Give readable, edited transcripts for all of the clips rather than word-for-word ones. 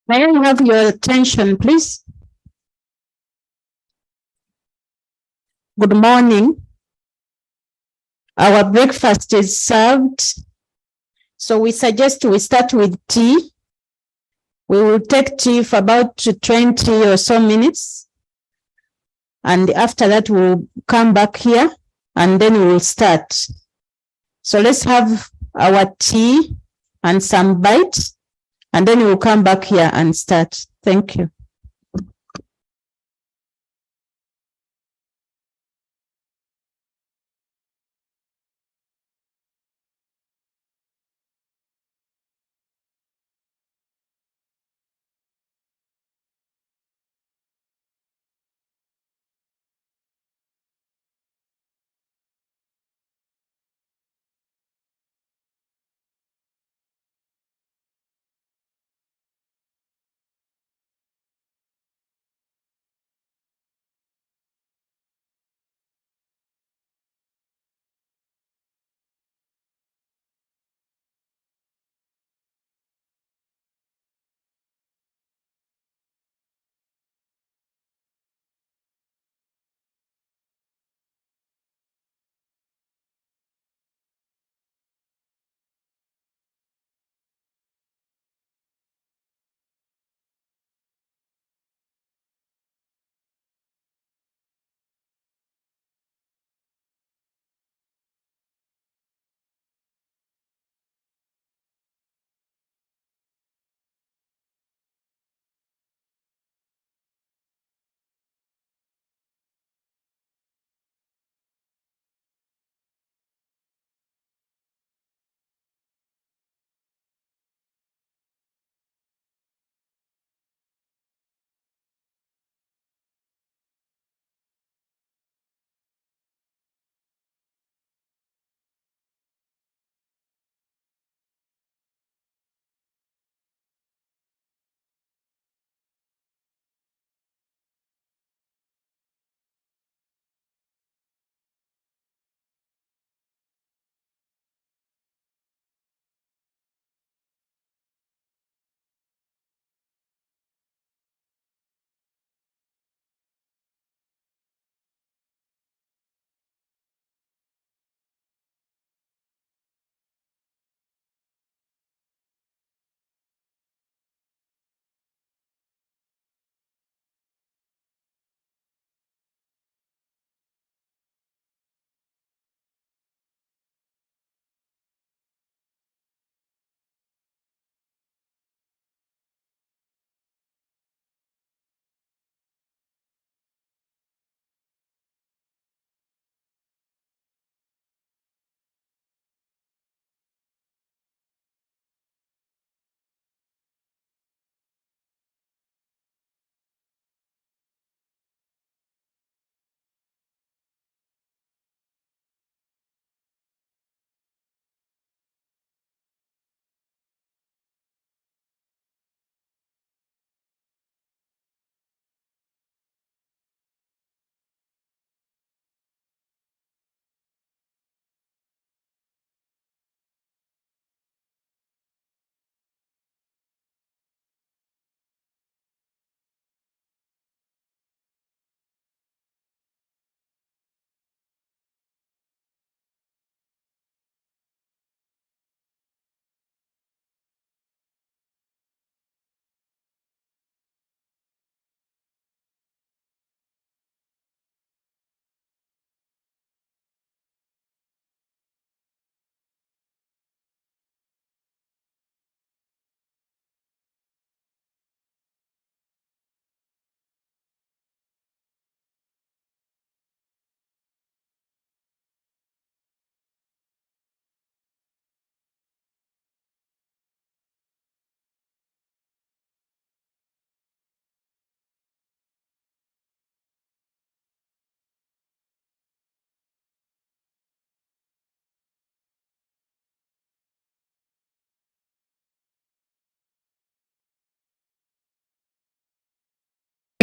May I have your attention, please? Good morning. Our breakfast is served. So we suggest we start with tea. We will take tea for about 20 or so minutes. And after that, we'll come back here and then we will start. So let's have our tea and some bites, and then we'll come back here and start. Thank you.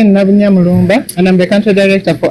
Nabunyamulumba, and I'm the country director for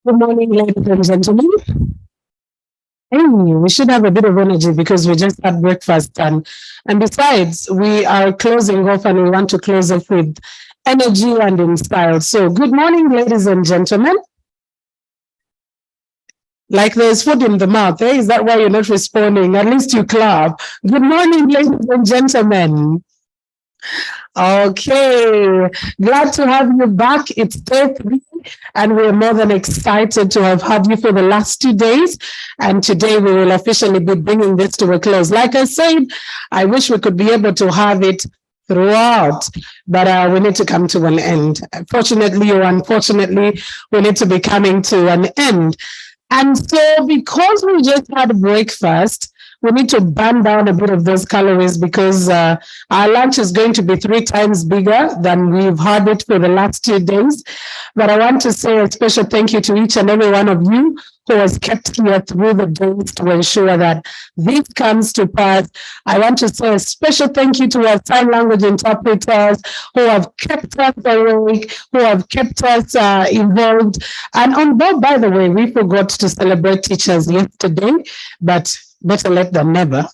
Good morning, ladies and gentlemen. Hey, we should have a bit of energy because we just had breakfast, and besides, we are closing off and we want to close off with energy and in style. So, good morning, ladies and gentlemen. Like there's food in the mouth, eh? Is that why you're not responding? At least you clap. Good morning, ladies and gentlemen. Okay, glad to have you back. It's day 3, and we're more than excited to have had you for the last 2 days. And today we will officially be bringing this to a close. Like I said, I wish we could be able to have it throughout, but we need to come to an end. Fortunately or unfortunately, we need to be coming to an end. And so because we just had breakfast, we need to burn down a bit of those calories because our lunch is going to be 3 times bigger than we've had it for the last 2 days. But I want to say a special thank you to each and every one of you who has kept here through the days to ensure that this comes to pass. I want to say a special thank you to our sign language interpreters who have kept us awake, who have kept us involved. And on board, by the way, we forgot to celebrate teachers yesterday, but better late than never.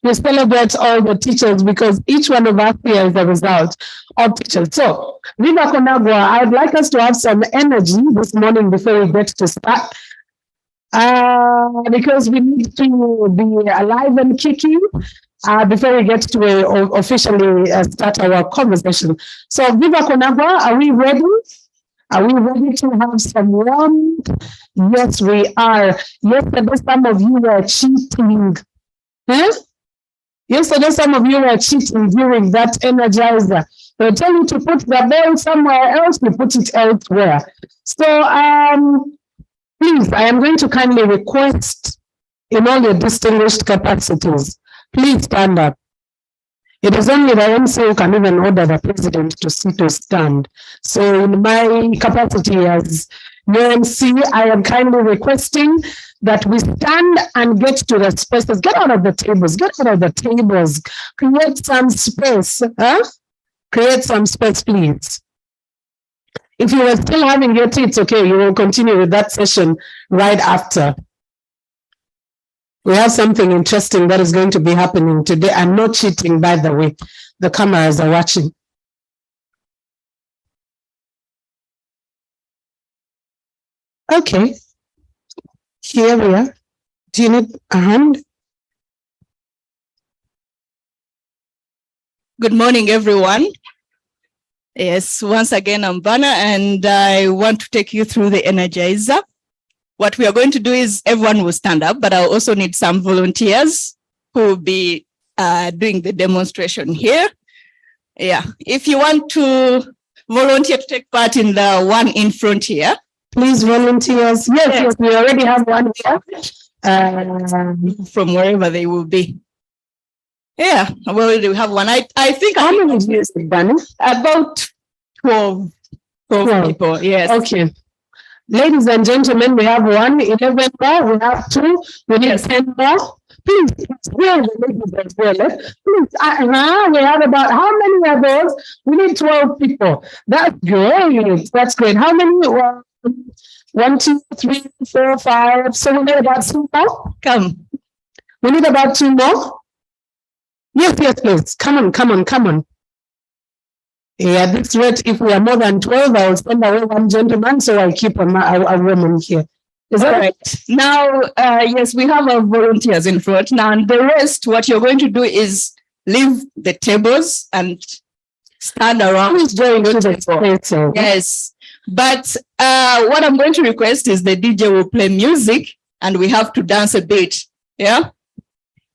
We celebrate all the teachers because each one of us here is a result of teachers. So, Viva Conagua, I'd like us to have some energy this morning before we get to start. Because we need to be alive and kicking before we get to officially start our conversation. So, Viva Conagua, are we ready? Are we ready to have some warmth? Yes, we are. Yesterday, some of you were cheating. Huh? Yesterday, some of you were cheating during that energizer. They tell you to put the ball somewhere else, you put it elsewhere. So, please, I am going to kindly request in all your distinguished capacities, please stand up. It is only the MC who can even order the president to sit or stand. So in my capacity as your MC, I am kindly requesting that we stand and get to the spaces. Get out of the tables. Get out of the tables. Create some space. Huh? Create some space, please. If you are still having your tea, it's okay. You will continue with that session right after. We have something interesting that is going to be happening today. I'm not cheating, by the way. The cameras are watching. Okay. Here we are. Do you need a hand? Good morning, everyone. Yes, once again, I'm Vanna, and I want to take you through the Energizer. What we are going to do is everyone will stand up, but I'll also need some volunteers who will be doing the demonstration here. Yeah, if you want to volunteer to take part in the one in front here. Please, volunteers. Yes, we already have one here. From wherever they will be. Yeah, we already have one. I think how many years have done? About 12 people, yes. Okay. Ladies and gentlemen, we have 1, 11 more, we have 2, we need 10 more. Please, where the ladies as well? Please, we have about, how many are those? We need 12 people. That's great. That's great. How many? 1, 2, 3, 4, 5. So we need about 2 more? Come. We need about 2 more? Yes, please. Come on. Yeah, at this rate, if we are more than 12, I will send away 1 gentleman, so I'll keep a woman here. Is that right? Now, yes, we have our volunteers in front. Now, and the rest, what you're going to do is leave the tables and stand around. Who's going to the table? Yes. But what I'm going to request is the DJ will play music, and we have to dance a bit. Yeah?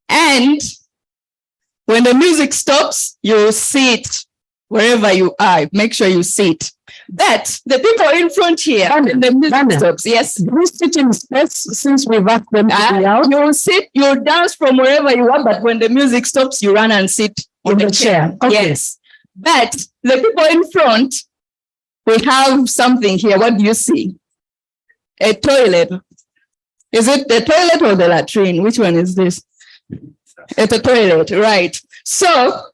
And when the music stops, you sit wherever you are. Make sure you sit. But the people in front here, the music stops. Yes. Do we sit in space since we've asked them to be out? You'll sit, you'll dance from wherever you want, but when the music stops, you run and sit on the chair. Okay. Yes. But the people in front, we have something here. What do you see? A toilet. Is it the toilet or the latrine? Which one is this? It's a toilet, right. So,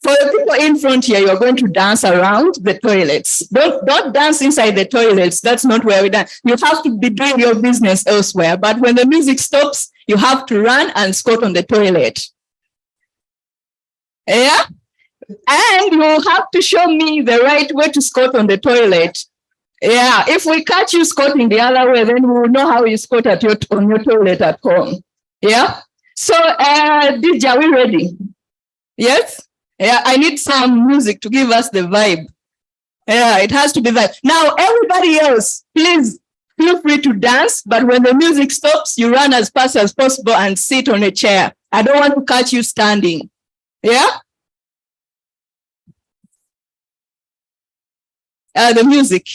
For the people in front here, you're going to dance around the toilets. Don't dance inside the toilets. That's not where we dance. You have to be doing your business elsewhere. But when the music stops, you have to run and squat on the toilet. Yeah? And you have to show me the right way to squat on the toilet. Yeah, if we catch you squatting the other way, then we will know how you squat on your toilet at home. Yeah? So, DJ, are we ready? Yes? Yeah, I need some music to give us the vibe. Yeah, it has to be vibe. Now, everybody else, please feel free to dance, but when the music stops, you run as fast as possible and sit on a chair. I don't want to catch you standing. Yeah? The music.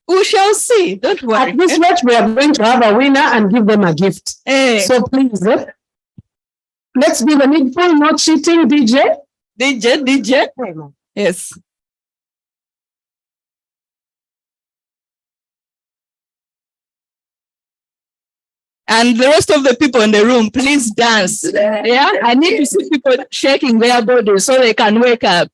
We shall see. Don't worry. At this rate, we are going to have a winner and give them a gift. So please, let's be the needful, not cheating, DJ. DJ. Yes. And the rest of the people in the room, please dance. Yeah, I need to see people shaking their bodies so they can wake up.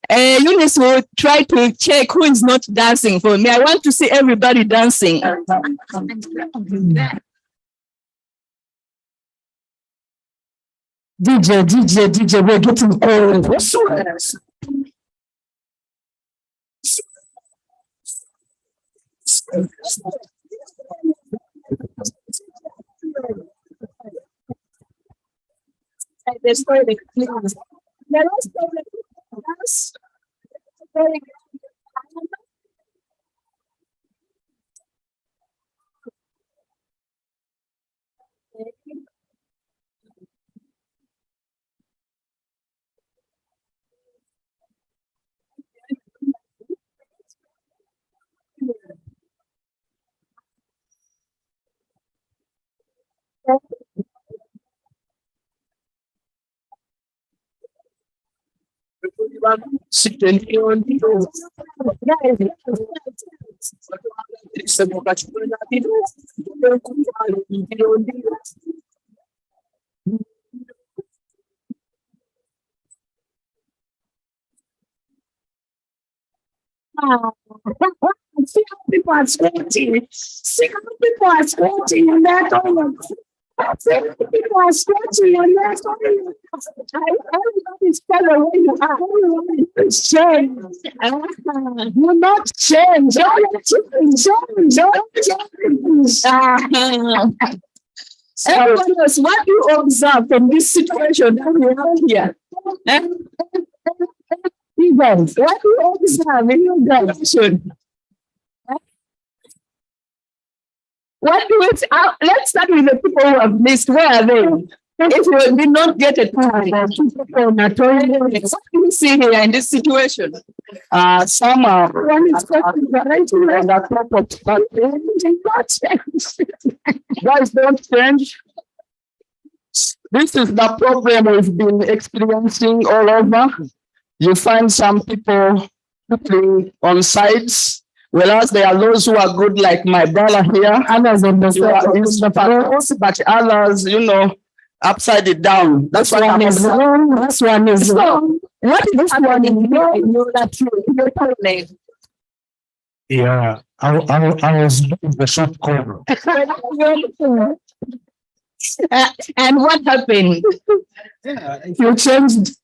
Eunice will try to check who is not dancing for me. I want to see everybody dancing. DJ, we're getting cold. See how people are squatting. See how people are squatting in that toilet. See how people are squatting in that toilet. Everybody's fell away. You are. Everybody's changed. You're not changed. Everybody else, what do you observe from this situation that we have here? You guys, what do you observe in your direction? What do we, let's start with the people who have missed. Where are they? If you did not get a time, what do you see here in this situation? Some are one is and a couple guys, don't change. This is the problem we've been experiencing all over. You find some people putting on sides, whereas there are those who are good, like my brother here. Others on the but others, you know, upside it down. That's why one is wrong. This one is wrong. What is this one in your name? Yeah, I was doing the short call. And what happened? You changed.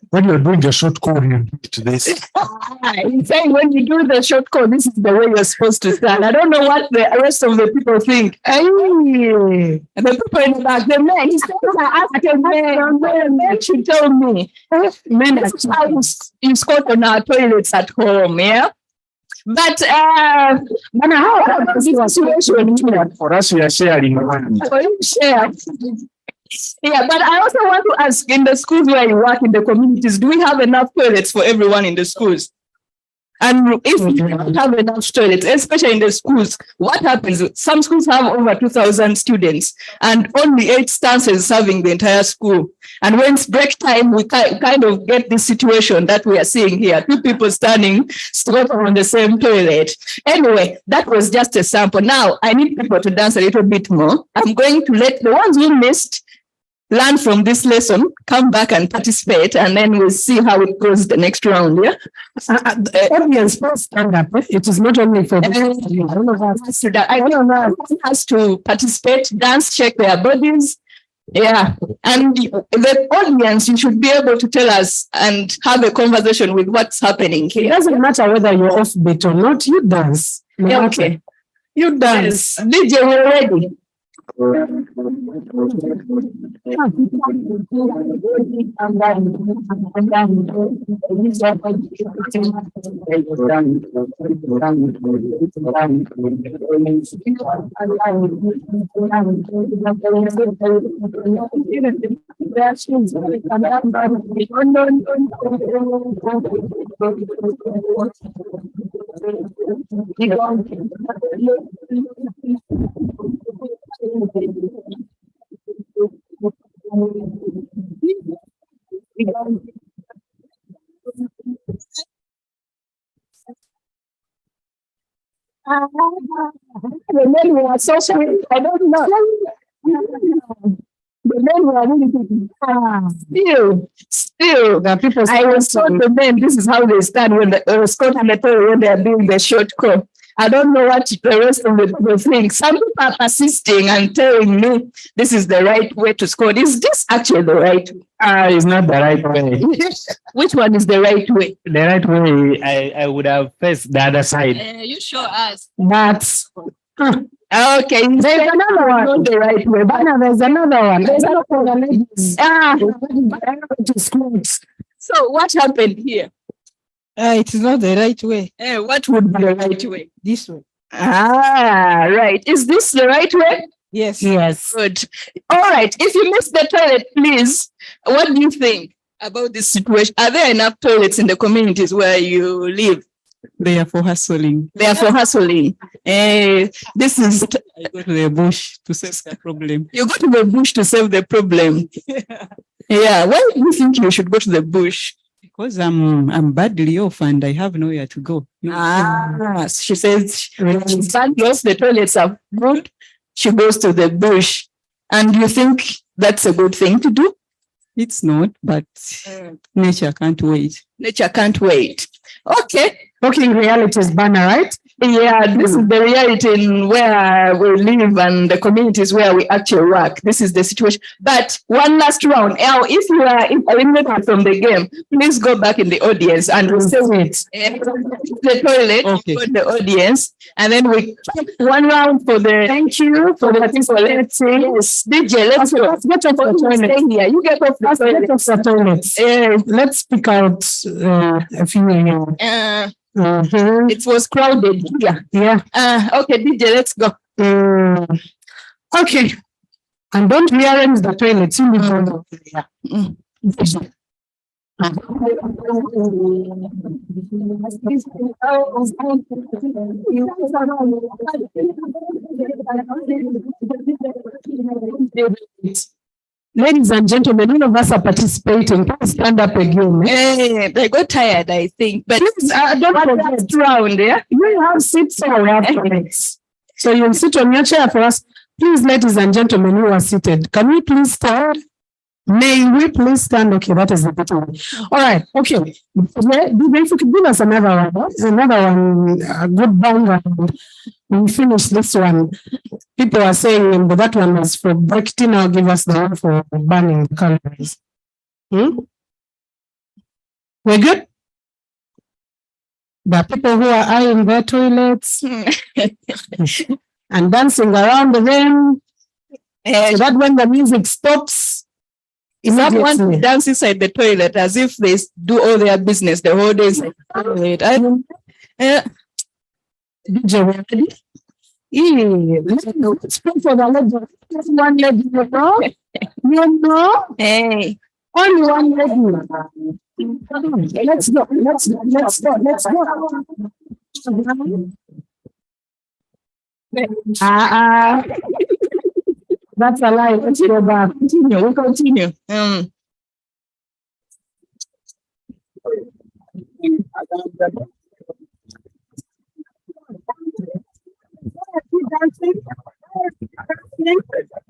When you're doing a short call, you do this. In fact, when you do the short call, this is the way you're supposed to stand. I don't know what the rest of the people think. The people in the back, the men, he's asking men should tell me. Men, this is how you squat on our toilets at home, yeah? But how is the situation? For us, we are sharing. For you share. Yeah, but I also want to ask, in the schools where you work in the communities, do we have enough toilets for everyone in the schools? And if we don't have enough toilets, especially in the schools, what happens? Some schools have over 2,000 students and only 8 stances serving the entire school. And when it's break time, we kind of get this situation that we are seeing here. 2 people standing on the same toilet. Anyway, that was just a sample. Now, I need people to dance a little bit more. I'm going to let the ones who missed learn from this lesson, come back and participate, and then we'll see how it goes the next round. Yeah. Audience first stand up. It is not only for all of us. Everyone has to participate, dance, shake their bodies. Yeah. And the audience, you should be able to tell us and have a conversation with what's happening here. It doesn't matter whether you're offbeat or not, you dance. Yeah, okay. You dance. Yes. DJ, we're ready. The men were so sweet. I don't know. The men were really good. Still, The people I was told the men, this is how they stand when the Scott and the Tory when they are doing the short call. I don't know what the rest of the people think. Some people are persisting and telling me this is the right way to score. Is this actually the right way? It's not the right way. Which one is the right way? The right way, I would have faced the other side. You show us. That's Okay, there's another one. not the right way. But Banner, there's another one. There's another for the ladies. To schools. so what happened here? It is not the right way. What would be the right way? This way. Right. Is this the right way? Yes. Yes. Good. All right. If you miss the toilet, please, what do you think about this situation? Are there enough toilets in the communities where you live? They are for hustling. They are for hustling. This is, I go to the bush to solve the problem. you go to the bush to solve the problem. Yeah. Why do you think you should go to the bush? Because I'm badly off and I have nowhere to go. She says she's badly off, the toilets are good. She goes to the bush. And you think that's a good thing to do? It's not, but nature can't wait. Nature can't wait. Okay. Talking realities, Banner, right? Yeah, this is the reality in where we live and the communities where we actually work. This is the situation. But one last round. Now, if you are eliminated from the game, please go back in the audience and we'll say the toilet Okay. for the audience. And then we take one round for the Thank you for the participating. Yes, DJ, let's go. Let's get off the toilet. Stay here. You get off the Let's toilet. get off the toilets. Let's pick out a few. It was crowded here. Yeah. Okay, DJ, let's go. Okay. And don't rearrange the toilets. You need to Ladies and gentlemen, all of us are participating. Please stand up again. They got tired, I think. But Please, don't forget. round, yeah? You have seats so we have toilets. So you'll sit on your chair for us. Please, ladies and gentlemen who are seated, can we please stand? May we please stand? Okay, that is the better one. All right, okay. If you could give us another one, a good bang, and we finish this one. People are saying that one was for breaking. Now give us the one for burning the calories. We're good? The people who are eyeing their toilets and dancing around the rim, so that when the music stops, Someone to dance inside the toilet as if they do all their business the whole day. I don't DJ, ready? Let's pray for the Lord. Just one lady, you know? Hey. Only one lady. Let's go. That's a lie. Let's go back. Continue. We continue.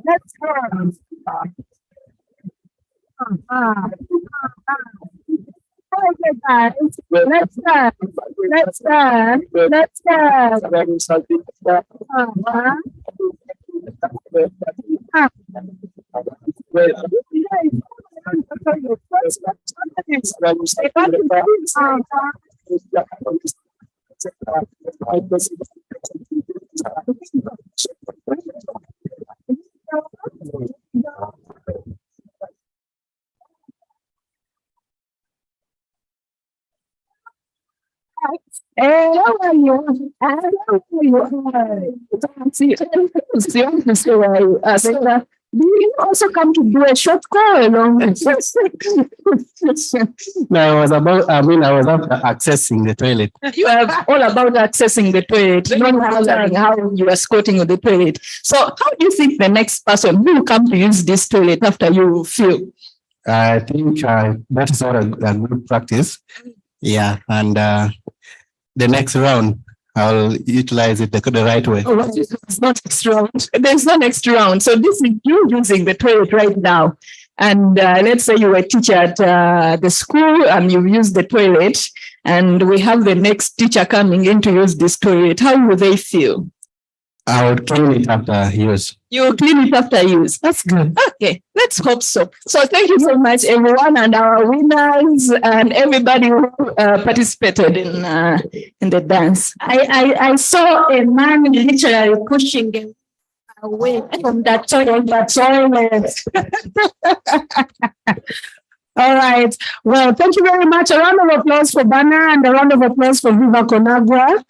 Let's go. Let's how are you? Do you also come to do a short call? No, I was accessing the toilet. You are all about accessing the toilet, not wondering how you are squatting on the toilet. So how do you think the next person who will come to use this toilet after you feel? I think that is not a good practice. Yeah, and the next round, I'll utilize it the right way. Oh, it's not next round. There's no next round. So this is you using the toilet right now. And let's say you were a teacher at the school and you use the toilet, and we have the next teacher coming in to use this toilet. How will they feel? I would clean it after use. You will clean it after use. That's good. Okay, let's hope so. So thank you so much, everyone, and our winners and everybody who participated in the dance. I saw a man literally pushing him away from that toilet. All right. Well, thank you very much. A round of applause for Bana and a round of applause for Viva Conagua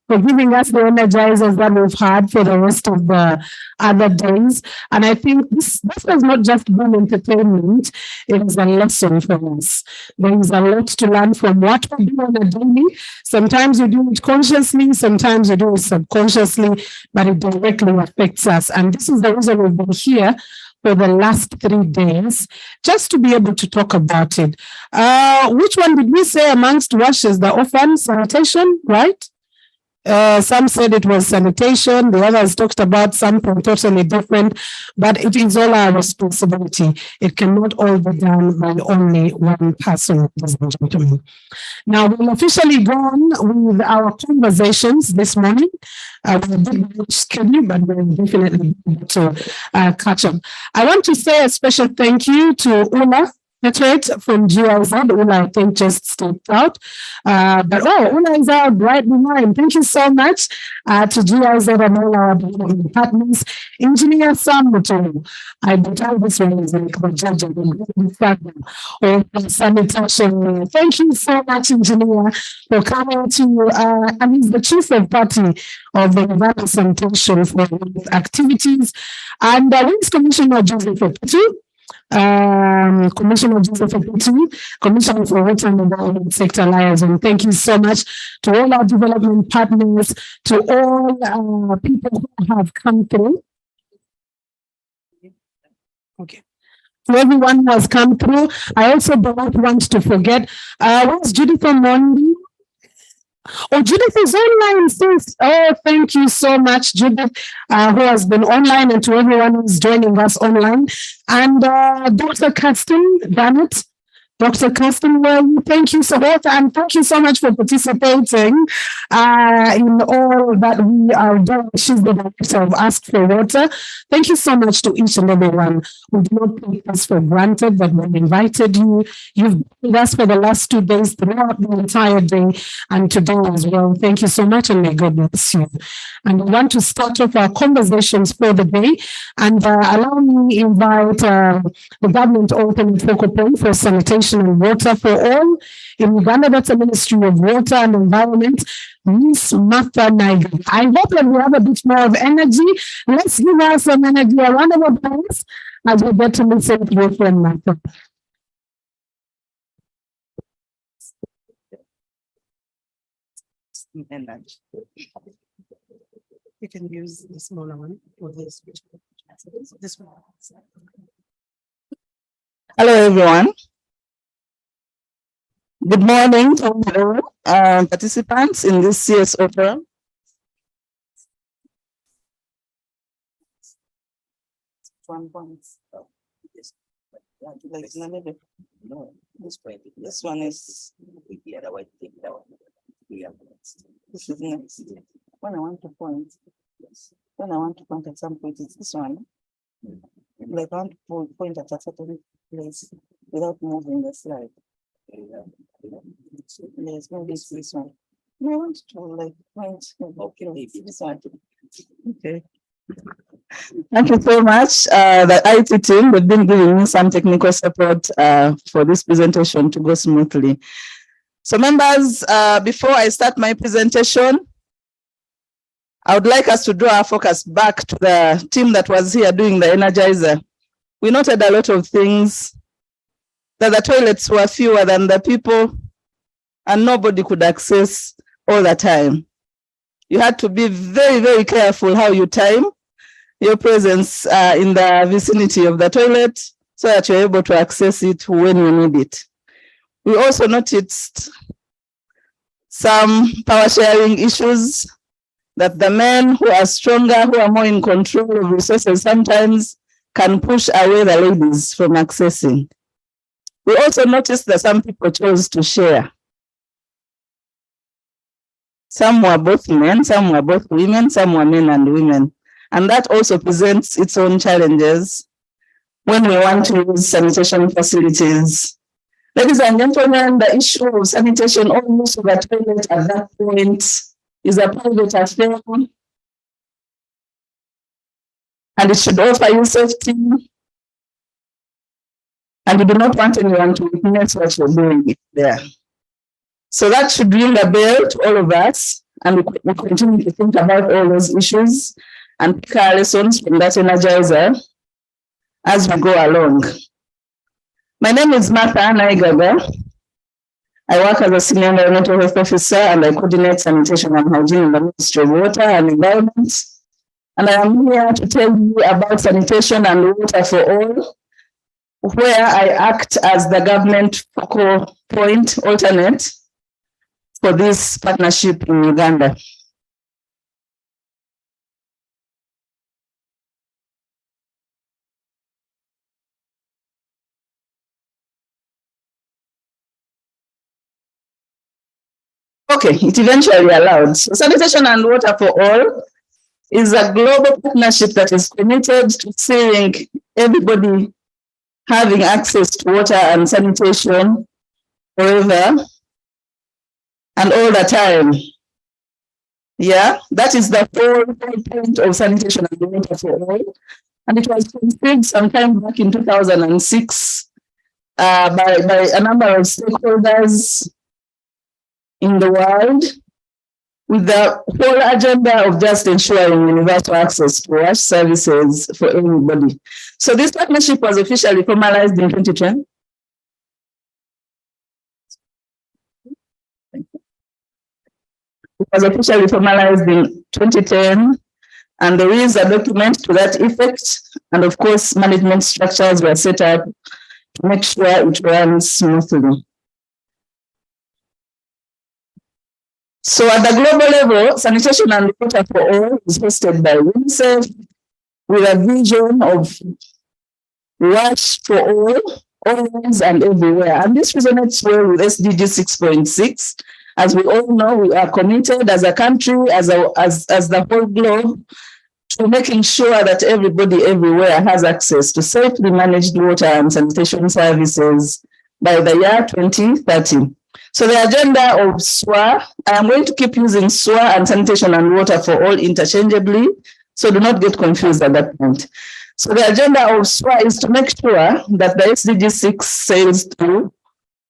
for giving us the energizers that we've had for the rest of the other days. And I think this has not just been entertainment, it is a lesson for us. There is a lot to learn from what we do on a daily. Sometimes you do it consciously, sometimes you do it subconsciously, but it directly affects us. And this is the reason we've been here for the last 3 days, just to be able to talk about it. Which one did we say amongst washes? The orphan sanitation, right? Some said it was sanitation, the others talked about something totally different, but it is all our responsibility. It cannot all be done by only one person, ladies and gentlemen. Now, we'll officially go on with our conversations this morning. We did schedule, but we'll definitely need to catch up. I want to say a special thank you to Una. That's right, from GIZ. Una, I think, just stepped out. But Una is out right behind. Thank you so much to GIZ and all our partners. Engineer Sam Mutomo. I believe this one is like the judge of the sanitation. Thank you so much, Engineer, for coming to, and he's the chief of party of the Nevada Sanitation for activities. And Wings Commissioner Joseph Oputu. Commissioner Joseph Oputu, Commissioner for Water and Environment Sector Liaison. Thank you so much to all our development partners, to all people who have come through. Okay. To everyone who has come through. I also do not want to forget, where's Judith Omondi? Oh, Judith is online since. Oh, thank you so much, Judith, who has been online, and to everyone who's joining us online. And Dr. Kirsten Bennett. Dr. Kirsten, thank you so much, and thank you so much for participating in all that we are doing. She's the director of Ask for Water. Thank you so much to each and every one. We do not take this for granted that we invited you. You've been with us for the last 2 days, throughout the entire day, and today as well. Thank you so much, and may God bless you. And we want to start off our conversations for the day, and allow me to invite the government alternate focal point for sanitation and water for all in Uganda. That's the Ministry of Water and Environment, Miss Martha Naiga. I hope that we have a bit more of energy. Let's give her some energy. A round of applause as we get to listen to your friend Martha. energy. You can use the smaller one or this. This one. Hello, everyone. Good morning to all participants in this CSO forum. This one is the other way. This is next. When I want to point, when I want to point at some point, it's this one. Like I want to point at a certain place without moving the slide. Yes, maybe it's this one. I want to like point. Okay, this one. Okay. Thank you so much. The IT team, they've been giving me some technical support for this presentation to go smoothly. So members, before I start my presentation, I would like us to draw our focus back to the team that was here doing the Energizer. We noted a lot of things, that the toilets were fewer than the people and nobody could access all the time. You had to be very, very careful how you time your presence in the vicinity of the toilet so that you're able to access it when you need it. We also noticed some power sharing issues, that the men who are stronger, who are more in control of resources, sometimes can push away the ladies from accessing. We also noticed that some people chose to share. Some were both men, some were both women, some were men and women. And that also presents its own challenges when we want to use sanitation facilities. Ladies and gentlemen, the issue of sanitation or use of a toilet at that point is a private affair, and it should offer you safety. And you do not want anyone to witness what you're doing there. So that should ring a bell to all of us, and we continue to think about all those issues and pick our lessons from that Energizer as we go along. My name is Martha Naigaga. I work as a senior environmental health officer and I coordinate sanitation and hygiene in the Ministry of Water and Environment. And I am here to tell you about sanitation and water for all, where I act as the government focal point alternate for this partnership in Uganda. Okay, it eventually allowed. So Sanitation and Water for All is a global partnership that is committed to seeing everybody having access to water and sanitation forever and all the time. Yeah, that is the whole point of Sanitation and Water for All. And it was conceived sometime back in 2006 by a number of stakeholders in the world, with the whole agenda of just ensuring universal access to wash services for everybody. So this partnership was officially formalized in 2010. It was officially formalized in 2010, and there is a document to that effect. And of course, management structures were set up to make sure it runs smoothly. So at the global level, Sanitation and Water for All is hosted by UNICEF with a vision of wash for all, always and everywhere. And this resonates well with SDG 6.6. As we all know, we are committed as a country, as the whole globe, to making sure that everybody everywhere has access to safely managed water and sanitation services by the year 2030. So the agenda of SWA, I am going to keep using SWA and Sanitation and Water for All interchangeably, so do not get confused at that point. So the agenda of SWA is to make sure that the SDG 6 sails through,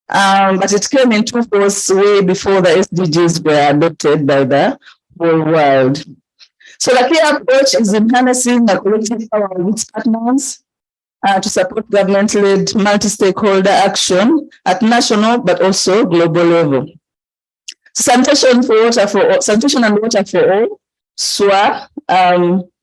but it came into force way before the SDGs were adopted by the whole world. So the key approach is in harnessing the collective power of its partners to support government-led multi-stakeholder action at national but also global level. Sanitation for water for all, sanitation and water for all, SWA,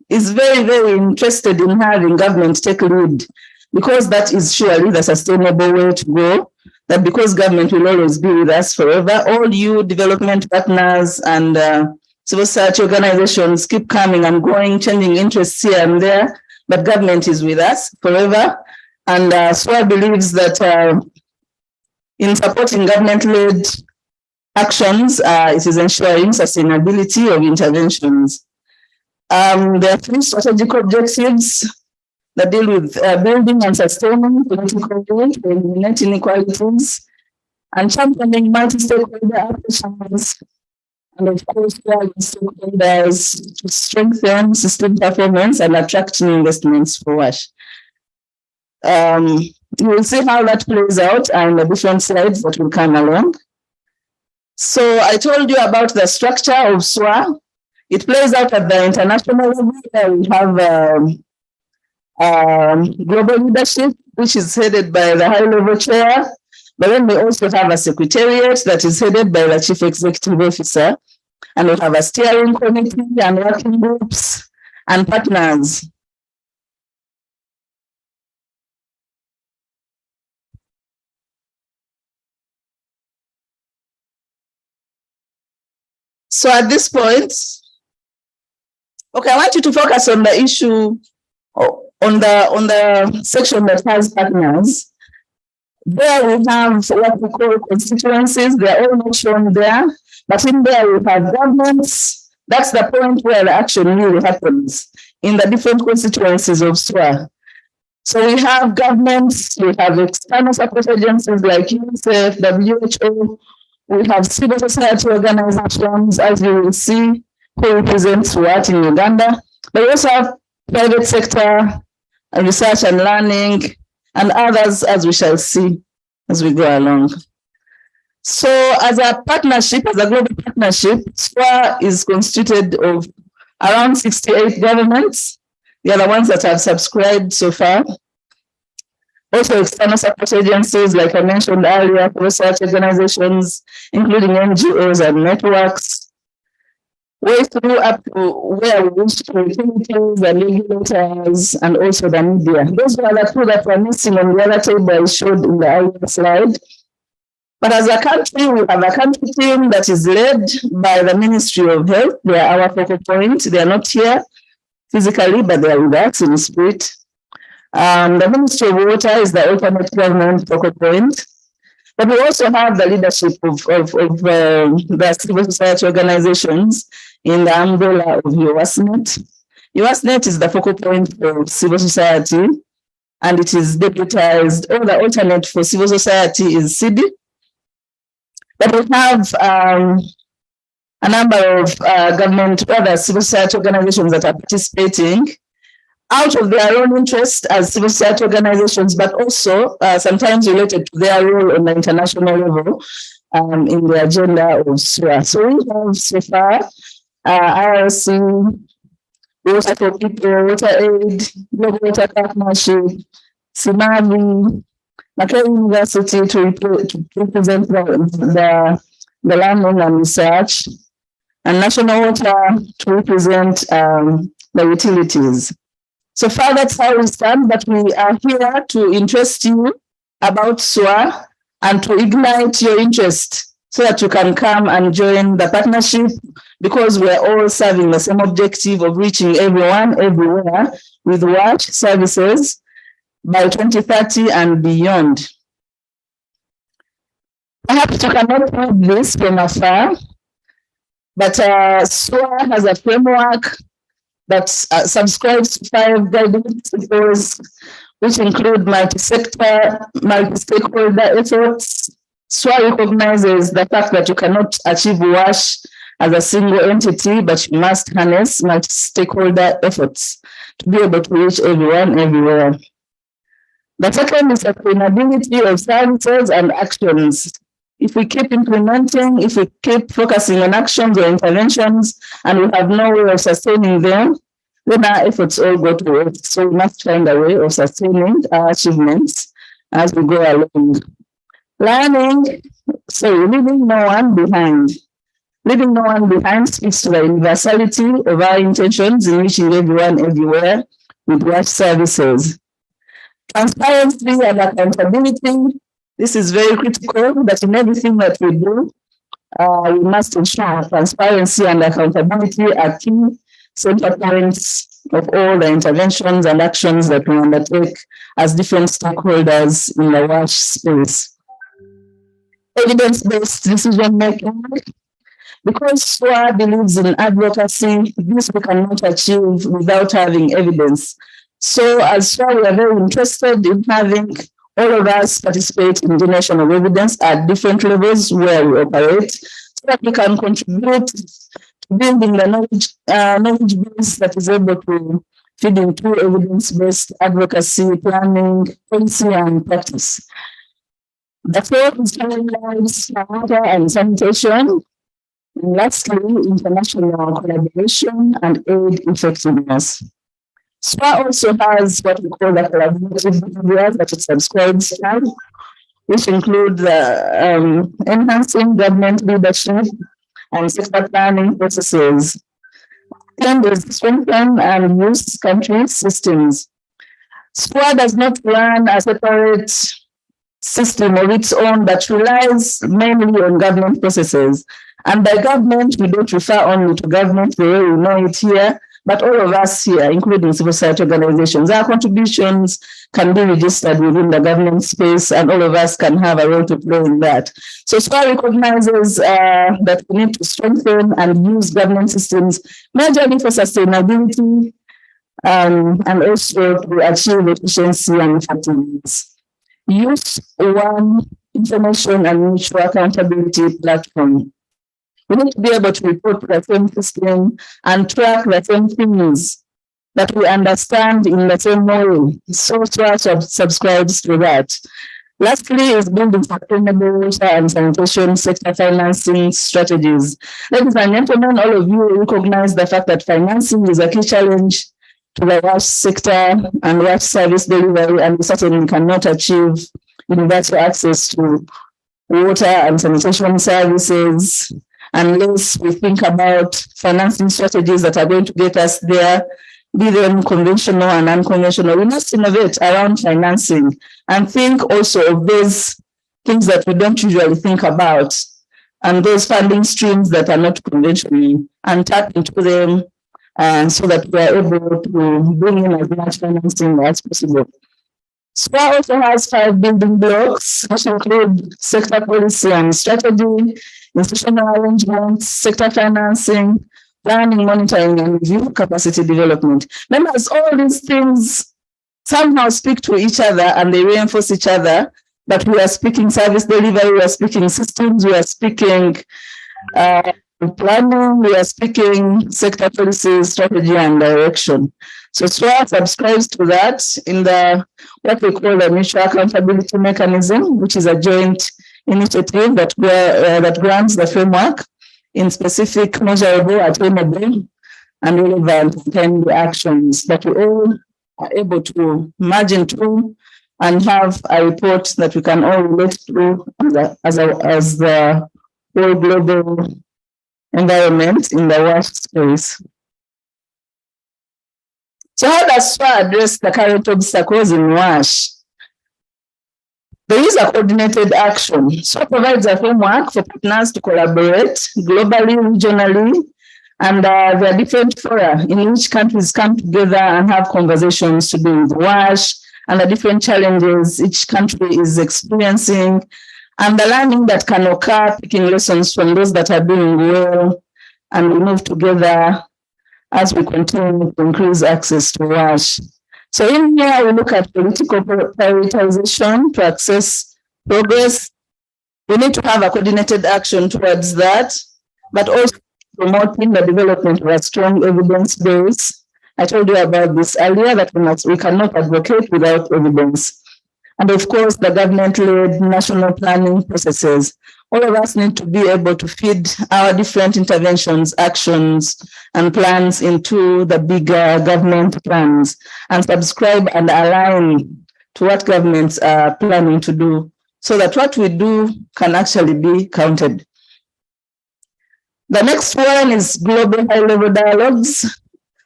is very, very interested in having government take lead, because that is surely the sustainable way to go. That because government will always be with us forever, all you development partners and civil society organizations keep coming and going, changing interests here and there, but government is with us forever. And SWA believes that in supporting government-led actions, it is ensuring sustainability of interventions. There are 3 strategic objectives that deal with building and sustaining political will to eliminate inequalities and championing multi-stakeholder approaches, and of course, stakeholders to strengthen system performance and attract new investments for WASH. You will see how that plays out in the different slides that will come along. So I told you about the structure of SWA. It plays out at the international level, where we have global leadership, which is headed by the high-level chair, but then we also have a secretariat that is headed by the chief executive officer, and we have a steering committee and working groups and partners. So at this point, okay, I want you to focus on the issue, on the section that has partners. There we have what we call constituencies. They're all not shown there, but in there we have governments. That's the point where the action really happens in the different constituencies of SWA. So we have governments, we have external support agencies like UNICEF, WHO, we have civil society organizations, as you will see, who represents what in Uganda. But we also have private sector, research and learning, and others, as we shall see as we go along. So as a partnership, as a global partnership, SWA is constituted of around 68 governments. They are the ones that have subscribed so far. Also external support agencies, like I mentioned earlier, research organizations, including NGOs and networks, way through up to where we reach to utilities, the regulators, and also the media. Those were the 2 that were missing on the other table I showed in the earlier slide. But as a country, we have a country team that is led by the Ministry of Health. They are our focal point. They are not here physically, but they are with us in spirit. The Ministry of Water is the alternate government focal point. But we also have the leadership of the civil society organizations in the umbrella of USNet. USNet is the focal point for civil society, and it is deputized, or the alternate for civil society is CIDI. But we have a number of government, other civil society organizations that are participating out of their own interest as civil society organizations, but also sometimes related to their role on the international level in the agenda of SWA. So we have so far IRC, Water for People, Water Aid, Global Water Partnership, SIMAVI, Makerere University to represent the learning and research, and National Water to represent the utilities. So far, that's how we stand, but we are here to interest you about SWA and to ignite your interest so that you can come and join the partnership, because we're all serving the same objective of reaching everyone, everywhere with WASH services by 2030 and beyond. Perhaps you cannot read this from afar, but SWA has a framework that subscribes to 5 guiding principles, which include multi-sector, multi-stakeholder efforts. SWA recognizes the fact that you cannot achieve WASH as a single entity, but you must harness multi-stakeholder efforts to be able to reach everyone, everywhere. The second is sustainability of services and actions. If we keep implementing, if we keep focusing on actions or interventions, and we have no way of sustaining them, then our efforts all go to waste. So we must find a way of sustaining our achievements as we go along. Learning, so leaving no one behind. Leaving no one behind speaks to the universality of our intentions in reaching everyone everywhere with WASH services. Transparency and accountability. This is very critical that in everything that we do, we must ensure transparency and accountability are key center points of all the interventions and actions that we undertake as different stakeholders in the WASH space. Evidence-based decision making. Because SWA believes in advocacy, this we cannot achieve without having evidence. So as SWA, we are very interested in having all of us participate in generation of evidence at different levels where we operate, so that we can contribute to building the knowledge base that is able to feed into evidence-based advocacy, planning, policy, and practice. The fourth is lives, water, and sanitation. And lastly, international collaboration and aid effectiveness. SWA also has what we call the collaborative behaviors that it subscribes to, which include the enhancing government leadership and sector planning processes, and strengthen and use country systems. SWA does not run a separate system of its own that relies mainly on government processes. And by government, we don't refer only to government the way we know it here, but all of us here, including civil society organizations, our contributions can be registered within the government space, and all of us can have a role to play in that. So SWA recognizes that we need to strengthen and use government systems majorly for sustainability and also to achieve efficiency and effectiveness. Use one information and mutual accountability platform. We need to be able to report to the same system and track the same things that we understand in the same way. So SWA subscribes to that. Lastly is building sustainable water and sanitation sector financing strategies. Ladies and gentlemen, all of you recognize the fact that financing is a key challenge to the WASH sector and WASH service delivery, and we certainly cannot achieve universal access to water and sanitation services unless we think about financing strategies that are going to get us there, be them conventional and unconventional. We must innovate around financing and think also of those things that we don't usually think about and those funding streams that are not conventional, and tap into them so that we are able to bring in as much financing as possible. SWA also has 5 building blocks, which include sector policy and strategy, institutional arrangements, sector financing, planning, monitoring, and review, capacity development. Members, all these things somehow speak to each other and they reinforce each other, but we are speaking service delivery, we are speaking systems, we are speaking planning, we are speaking sector policy, strategy, and direction. So SWA subscribes to that in the what we call the mutual accountability mechanism, which is a joint initiative that grants the framework in specific, measurable, attainable, and relevant timely actions that we all are able to merge into and have a report that we can all relate to as the whole global environment in the WASH space. So how does SWA address the current obstacles in WASH? There is a coordinated action. SWA provides a framework for partners to collaborate globally, regionally, and there are different fora in which countries come together and have conversations to do with WASH and the different challenges each country is experiencing, and the learning that can occur, picking lessons from those that are doing well, and we move together as we continue to increase access to WASH. So in here, we look at political prioritization to access progress. We need to have a coordinated action towards that, but also promoting the development of a strong evidence base. I told you about this earlier, that we cannot advocate without evidence. And of course, the government-led national planning processes. All of us need to be able to feed our different interventions, actions, and plans into the bigger government plans and subscribe and align to what governments are planning to do so that what we do can actually be counted. The next one is global high-level dialogues.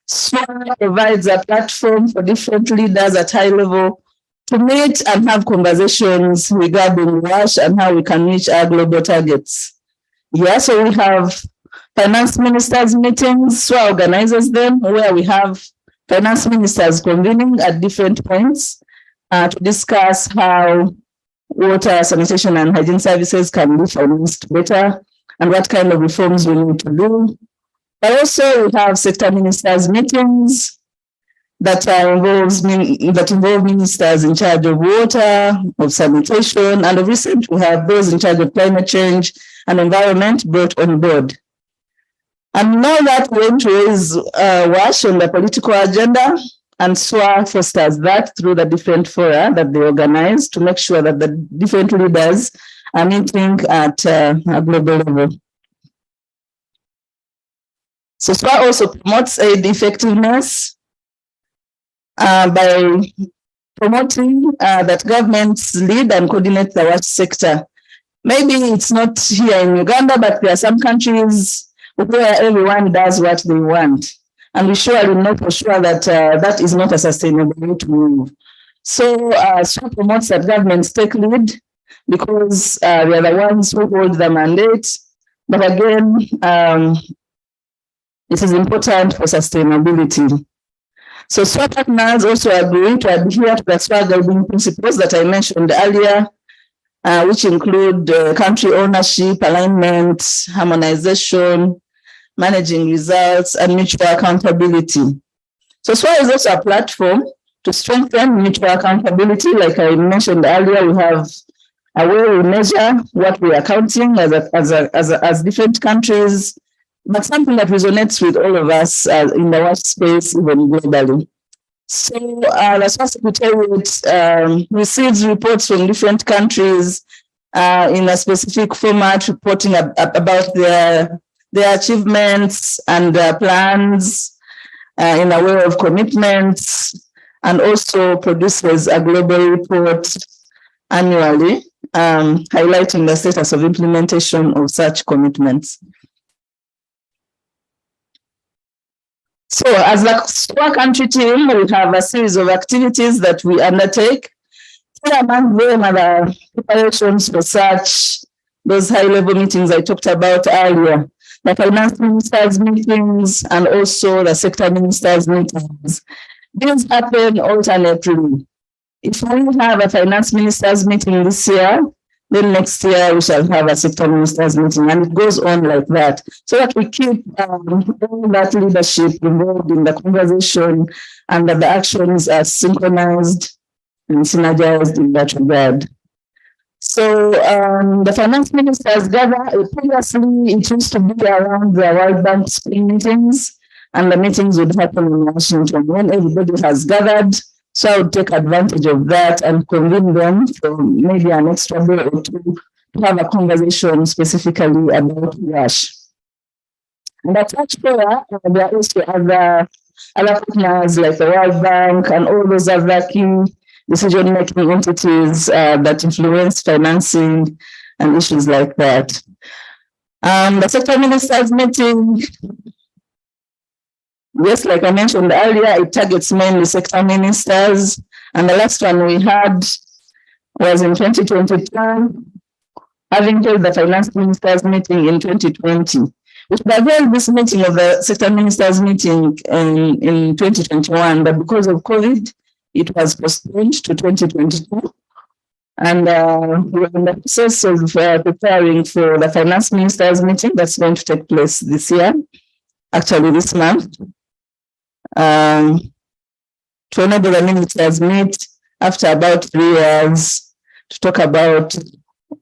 SWA provides a platform for different leaders at high level to meet and have conversations regarding WASH and how we can reach our global targets. Yeah, so we have finance ministers meetings, SWA organizes them, where we have finance ministers convening at different points to discuss how water, sanitation, and hygiene services can be financed better and what kind of reforms we need to do. But also we have sector ministers meetings that involve ministers in charge of water, of sanitation, and of recent we have those in charge of climate change and environment brought on board. And now that we're going to raise WASH on the political agenda, and SWA fosters that through the different fora that they organize to make sure that the different leaders are meeting at a global level. So SWA also promotes aid effectiveness by promoting that governments lead and coordinate the WASH sector. Maybe it's not here in Uganda, but there are some countries where everyone does what they want. And we surely know for sure that that is not a sustainable way to move. So SWA promotes that governments take lead because they are the ones who hold the mandate. But again, it is important for sustainability. So SWA partners also agree to adhere to the SWA guiding principles that I mentioned earlier, which include country ownership, alignment, harmonization, managing results, and mutual accountability. So SWA is also a platform to strengthen mutual accountability. Like I mentioned earlier, we have a way we measure what we are counting as different countries, but something that resonates with all of us in the WASH space, even globally. So the SWA Secretariat receives reports from different countries in a specific format, reporting about their achievements and their plans in a way of commitments, and also produces a global report annually, highlighting the status of implementation of such commitments. So as the SWA country team, we have a series of activities that we undertake. Here among them are the preparations for those high-level meetings I talked about earlier, the finance ministers meetings and also the sector ministers meetings. These happen alternately. If we have a finance ministers meeting this year, then next year we shall have a sector ministers meeting, and it goes on like that, so that we keep all that leadership involved in the conversation and that the actions are synchronized and synergized in that regard. So the finance ministers gather. Previously, it used to be around the World Bank spring meetings, and the meetings would happen in Washington when everybody has gathered. So I would take advantage of that and convene them for maybe an extra day or two to have a conversation specifically about WASH. And at such fora, there are also other partners like the World Bank and all those other key decision-making entities that influence financing and issues like that. The sector ministers meeting, yes, like I mentioned earlier, it targets mainly sector ministers. And the last one we had was in 2022, having held the finance ministers meeting in 2020. We should have held this meeting of the sector ministers meeting in 2021, but because of COVID, it was postponed to 2022. And we're in the process of preparing for the finance ministers meeting that's going to take place this year, actually this month, to enable the ministers meet after about 3 years to talk about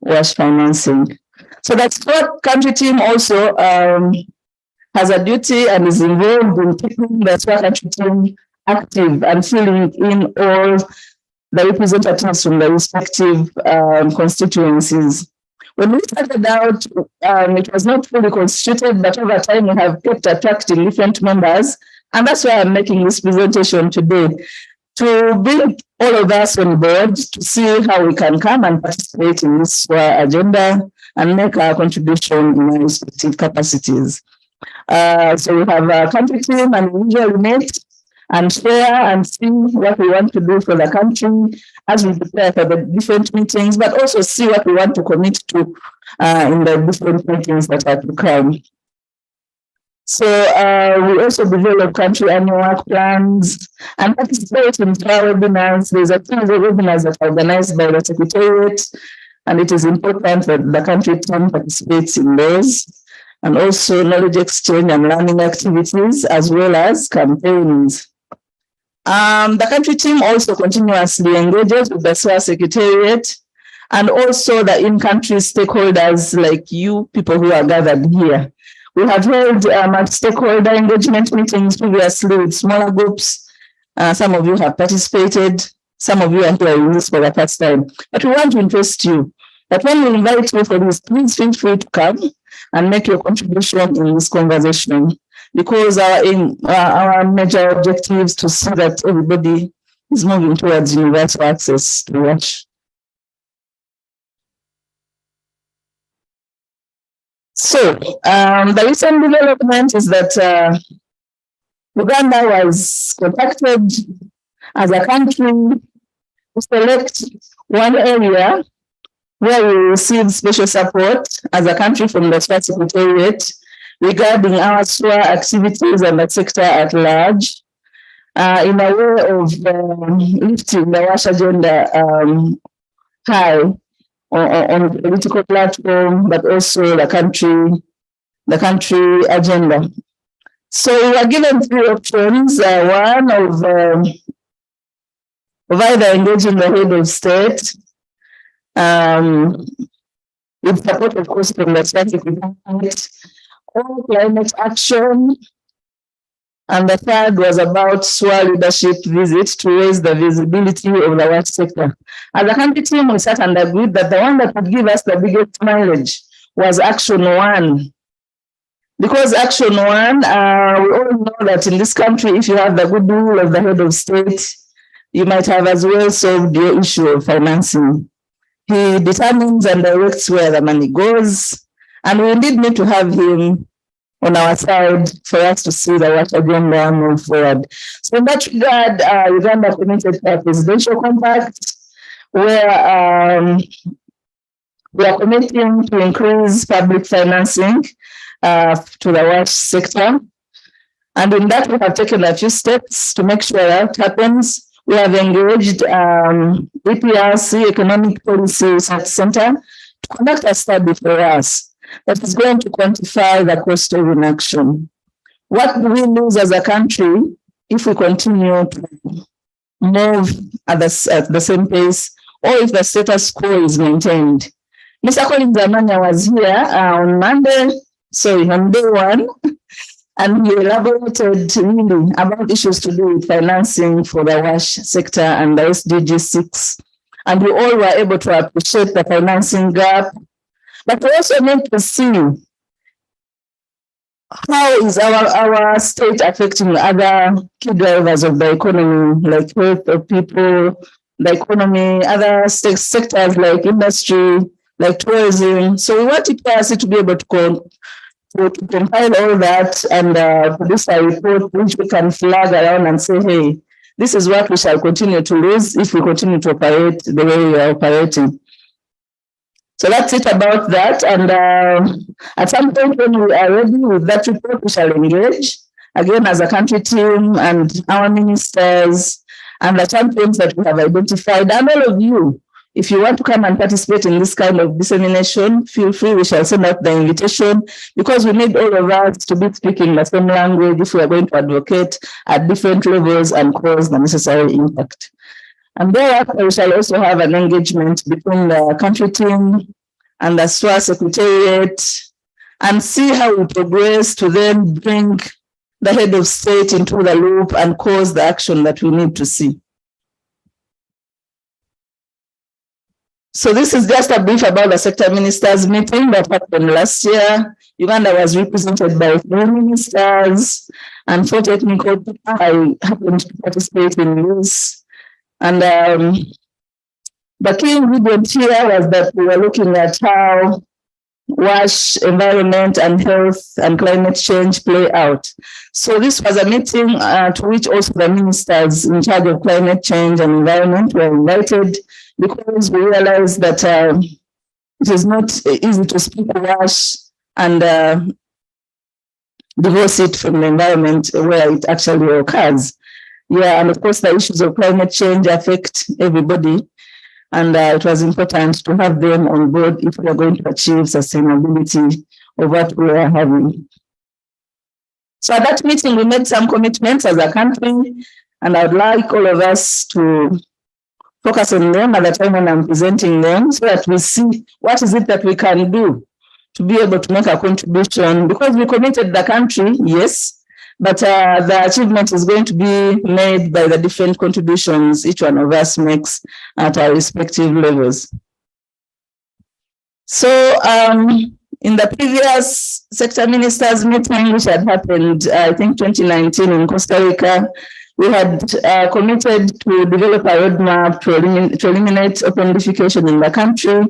WASH financing. So the SWA country team also has a duty and is involved in keeping the SWA country team active and filling in all the representatives from the respective constituencies. When we started out, it was not fully constituted, but over time we have kept attracting different members. And that's why I'm making this presentation today, to bring all of us on board to see how we can come and participate in this agenda and make our contribution in our respective capacities. So we have a country team, and we usually meet and share and see what we want to do for the country as we prepare for the different meetings, but also see what we want to commit to in the different meetings that are to come. So we also develop country annual work plans and participate in our webinars. There's a series of webinars that are organized by the Secretariat, and it is important that the country team participates in those, and also knowledge exchange and learning activities, as well as campaigns. The country team also continuously engages with the SWA Secretariat and also the in-country stakeholders like you people who are gathered here. We have held stakeholder engagement meetings previously with smaller groups. Some of you have participated. Some of you are here in this for the first time. But we want to interest you that when we invite you for this, please feel free to come and make your contribution in this conversation, because our major objective is to see that everybody is moving towards universal access to WASH. So the recent development is that Uganda was contacted as a country to select one area where we receive special support as a country from the SWA Secretariat regarding our SWA activities and the sector at large, in a way of lifting the WASH agenda high on the political platform, but also the country agenda. So we were given three options. One of either engaging the head of state, with support, of course, from the Secretariat, or climate action. And the third was about SWA leadership visit to raise the visibility of the WASH sector. As a country team, we sat and agreed that the one that would give us the biggest mileage was action one. Because action one, we all know that in this country, if you have the goodwill of the head of state, you might have as well solved the issue of financing. He determines and directs where the money goes, and we indeed need to have him on our side for us to see the WASH agenda move forward. So in that regard, Uganda committed a presidential compact where we are committing to increase public financing to the WASH sector. And in that, we have taken a few steps to make sure that happens. We have engaged EPRC, Economic Policy Research Center, to conduct a study for us that is going to quantify the cost of inaction. What do we lose as a country if we continue to move at the same pace, or if the status quo is maintained? Mr. Collins Amanya was here on day one, and he elaborated really about issues to do with financing for the WASH sector and the SDG 6. And we all were able to appreciate the financing gap. But we also need to see how is our state affecting other key drivers of the economy, like health of people, the economy, other sectors like industry, like tourism. So we want EPRC to be able to compile all that and produce a report which we can flag around and say, hey, this is what we shall continue to lose if we continue to operate the way we are operating. So that's it about that. And at some point when we are ready with that report, we shall engage again as a country team and our ministers and the champions that we have identified. And all of you, if you want to come and participate in this kind of dissemination, feel free. We shall send out the invitation, because we need all of us to be speaking the same language if we are going to advocate at different levels and cause the necessary impact. And thereafter, we shall also have an engagement between the country team and the SWA Secretariat and see how we progress to then bring the head of state into the loop and cause the action that we need to see. So this is just a brief about the sector ministers meeting that happened last year. Uganda was represented by 3 ministers and 4 technical people. I happened to participate in this. And the key ingredient here was that we were looking at how WASH, environment and health and climate change play out. So this was a meeting to which also the ministers in charge of climate change and environment were invited, because we realized that it is not easy to speak WASH and divorce it from the environment where it actually occurs. Yeah, and of course the issues of climate change affect everybody. And it was important to have them on board if we are going to achieve sustainability of what we are having. So at that meeting, we made some commitments as a country, and I would like all of us to focus on them at the time when I'm presenting them, so that we see what is it that we can do to be able to make a contribution, because we committed the country, yes, but the achievement is going to be made by the different contributions each one of us makes at our respective levels. So in the previous sector ministers meeting, which had happened, I think 2019 in Costa Rica, we had committed to develop a roadmap to eliminate open defecation in the country.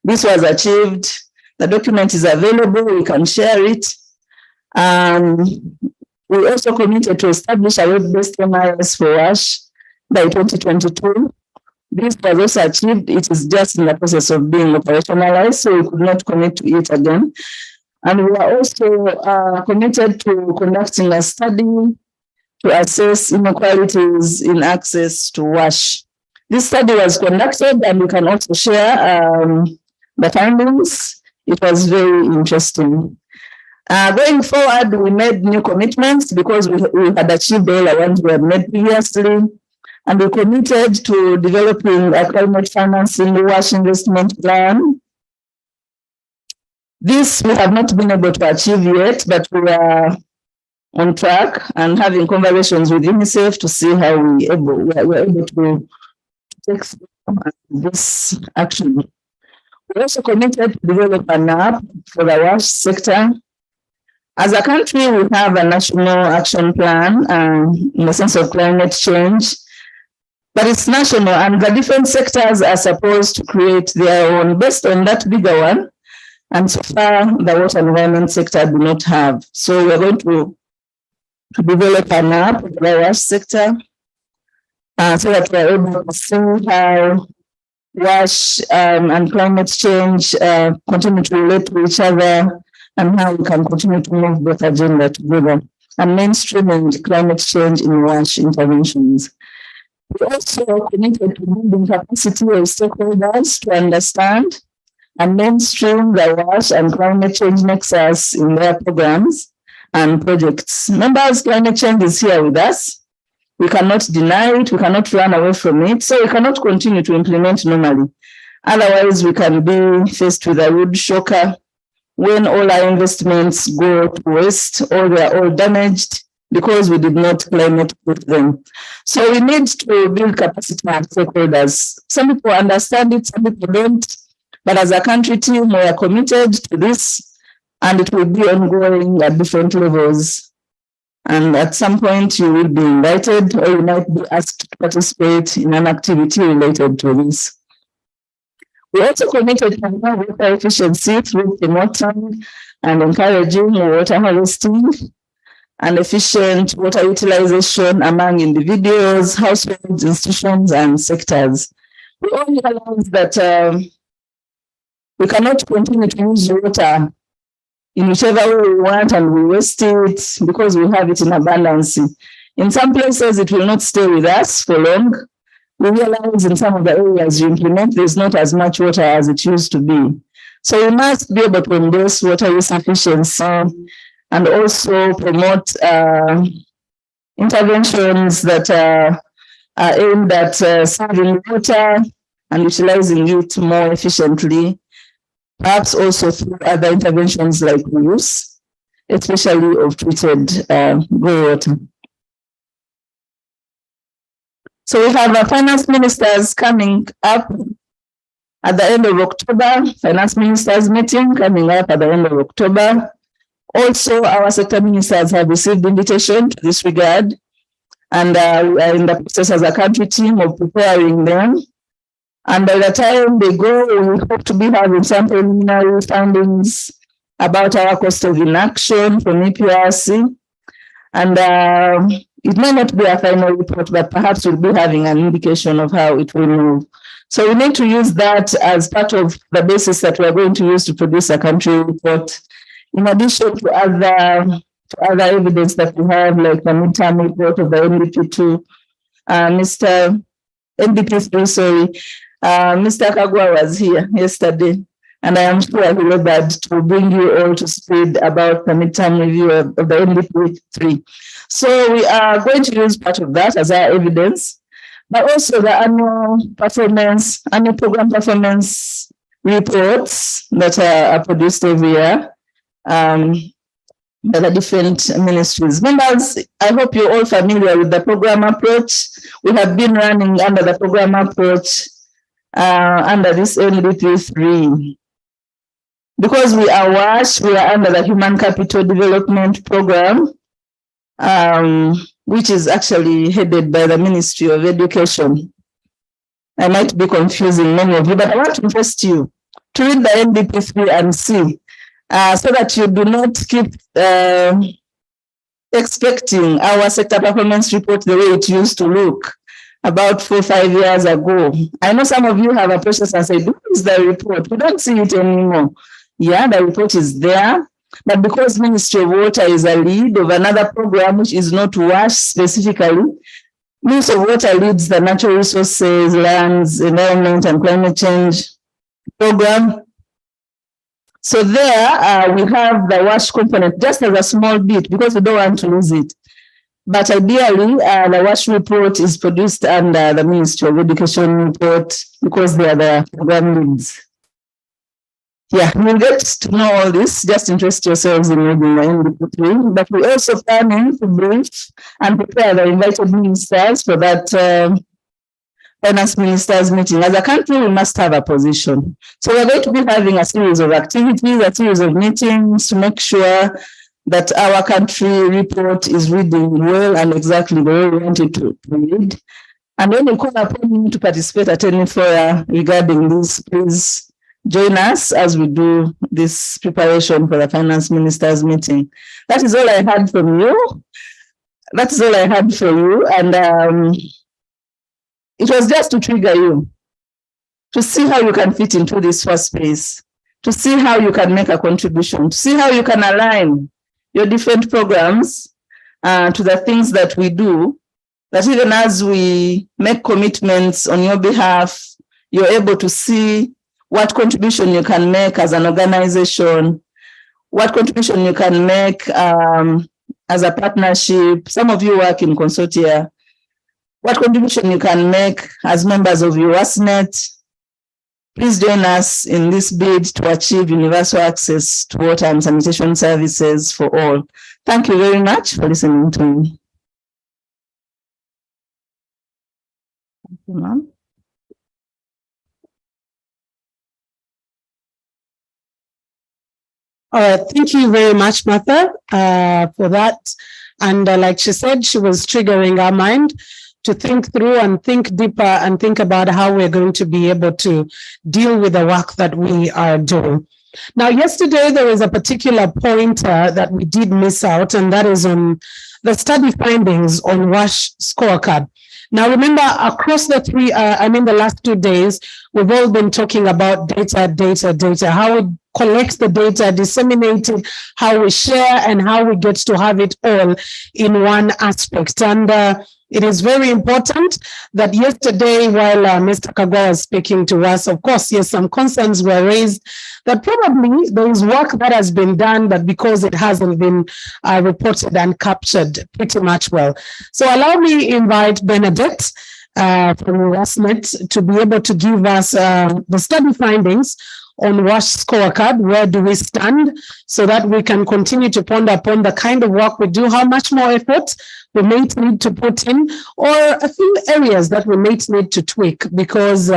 This was achieved. The document is available, we can share it. We also committed to establish a web-based MIS for WASH by 2022. This was also achieved. It is just in the process of being operationalized, so we could not commit to it again. And we are also committed to conducting a study to assess inequalities in access to WASH. This study was conducted, and we can also share the findings. It was very interesting. Going forward, we made new commitments because we had achieved all the ones we had made previously, and we committed to developing a climate financing WASH investment plan. This we have not been able to achieve yet, but we are on track and having conversations with UNICEF to see how we're able to take this action. We also committed to develop an app for the WASH sector. As a country, we have a national action plan in the sense of climate change, but it's national, and the different sectors are supposed to create their own based on that bigger one. And so far, the water and environment sector do not have. So we're going to develop an app for the WASH sector so that we're able to see how WASH and climate change continue to relate to each other, and how we can continue to move both agenda together and mainstreaming climate change in WASH interventions. We also committed to building capacity of stakeholders to understand and mainstream the WASH and climate change nexus in their programs and projects. Members, climate change is here with us. We cannot deny it, we cannot run away from it, so we cannot continue to implement normally. Otherwise, we can be faced with a rude shocker when all our investments go to waste or they are all damaged because we did not climate proof them. So we need to build capacity of stakeholders. Some people understand it, some people don't, but as a country team, we are committed to this, and it will be ongoing at different levels. And at some point you will be invited, or you might be asked to participate in an activity related to this. We also committed to water efficiency through promoting and encouraging water harvesting and efficient water utilization among individuals, households, institutions, and sectors. We all realize that we cannot continue to use water in whichever way we want and we waste it because we have it in abundance. In some places, it will not stay with us for long. We realize in some of the areas you implement, there's not as much water as it used to be. So we must be able to embrace water use efficiency and also promote interventions that are aimed at saving water and utilizing it more efficiently, perhaps also through other interventions like reuse, especially of treated groundwater. So we have our finance ministers coming up at the end of October, finance ministers meeting coming up at the end of October. Also, our sector ministers have received invitation to this regard, and we are in the process as a country team of preparing them. And by the time they go, we hope to be having some preliminary findings about our cost of inaction from EPRC. And it may not be a final report, but perhaps we'll be having an indication of how it will move. So we need to use that as part of the basis that we're going to use to produce a country report, in addition to other evidence that we have, like the midterm report of the NDP2, NDP3, sorry. Mr. Kagwa was here yesterday, and I am sure he will that to bring you all to speed about the midterm review of the NDP3. So we are going to use part of that as our evidence, but also the annual program performance reports that are produced every year by the different ministries. Members, I hope you're all familiar with the program approach. We have been running under the program approach under this NDP3. Because we are WASH, we are under the Human Capital Development Program, which is actually headed by the Ministry of Education. I might be confusing many of you, but I want to interest you to read the NDP3 and see, so that you do not keep expecting our sector performance report the way it used to look about 4 or 5 years ago. I know some of you have approached us and said, "Who is the report? We don't see it anymore." Yeah, the report is there, but because Ministry of Water is a lead of another program which is not WASH specifically, Ministry of Water leads the Natural Resources, Lands, Environment and Climate Change program. So there we have the WASH component just as a small bit because we don't want to lose it. But ideally, the WASH report is produced under the Ministry of Education report because they are the program leads. Yeah, we'll get to know all this. Just interest yourselves in reading the NDP3. But we're also planning to brief and prepare the invited ministers for that finance ministers meeting. As a country, we must have a position. So we're going to be having a series of activities, a series of meetings to make sure that our country report is reading well and exactly the way we want it to read. And when you call upon you to participate at any forum regarding this, please join us as we do this preparation for the finance ministers meeting. That is all I had from you. That is all I had for you. And it was just to trigger you, to see how you can fit into this first space, to see how you can make a contribution, to see how you can align your different programs to the things that we do, that even as we make commitments on your behalf, you're able to see what contribution you can make as an organization, what contribution you can make as a partnership. Some of you work in consortia. What contribution you can make as members of USNet. Please join us in this bid to achieve universal access to water and sanitation services for all. Thank you very much for listening to me. Thank you, ma'am. All right, thank you very much, Martha, for that. And like she said, she was triggering our mind to think through and think deeper and think about how we're going to be able to deal with the work that we are doing. Now, yesterday, there was a particular pointer that we did miss out, and that is on the study findings on WASH scorecard. Now, remember, across the the last 2 days, we've all been talking about data, how we collect the data, disseminate it, how we share, and how we get to have it all in one aspect. And it is very important that yesterday, while Mr. Kagwa was speaking to us, of course, yes, some concerns were raised that probably there is work that has been done, but because it hasn't been reported and captured pretty much well. So allow me to invite Bernadette from USNet to be able to give us the study findings on WASH scorecard. Where do we stand, so that we can continue to ponder upon the kind of work we do, how much more effort we may need to put in, or a few areas that we may need to tweak, because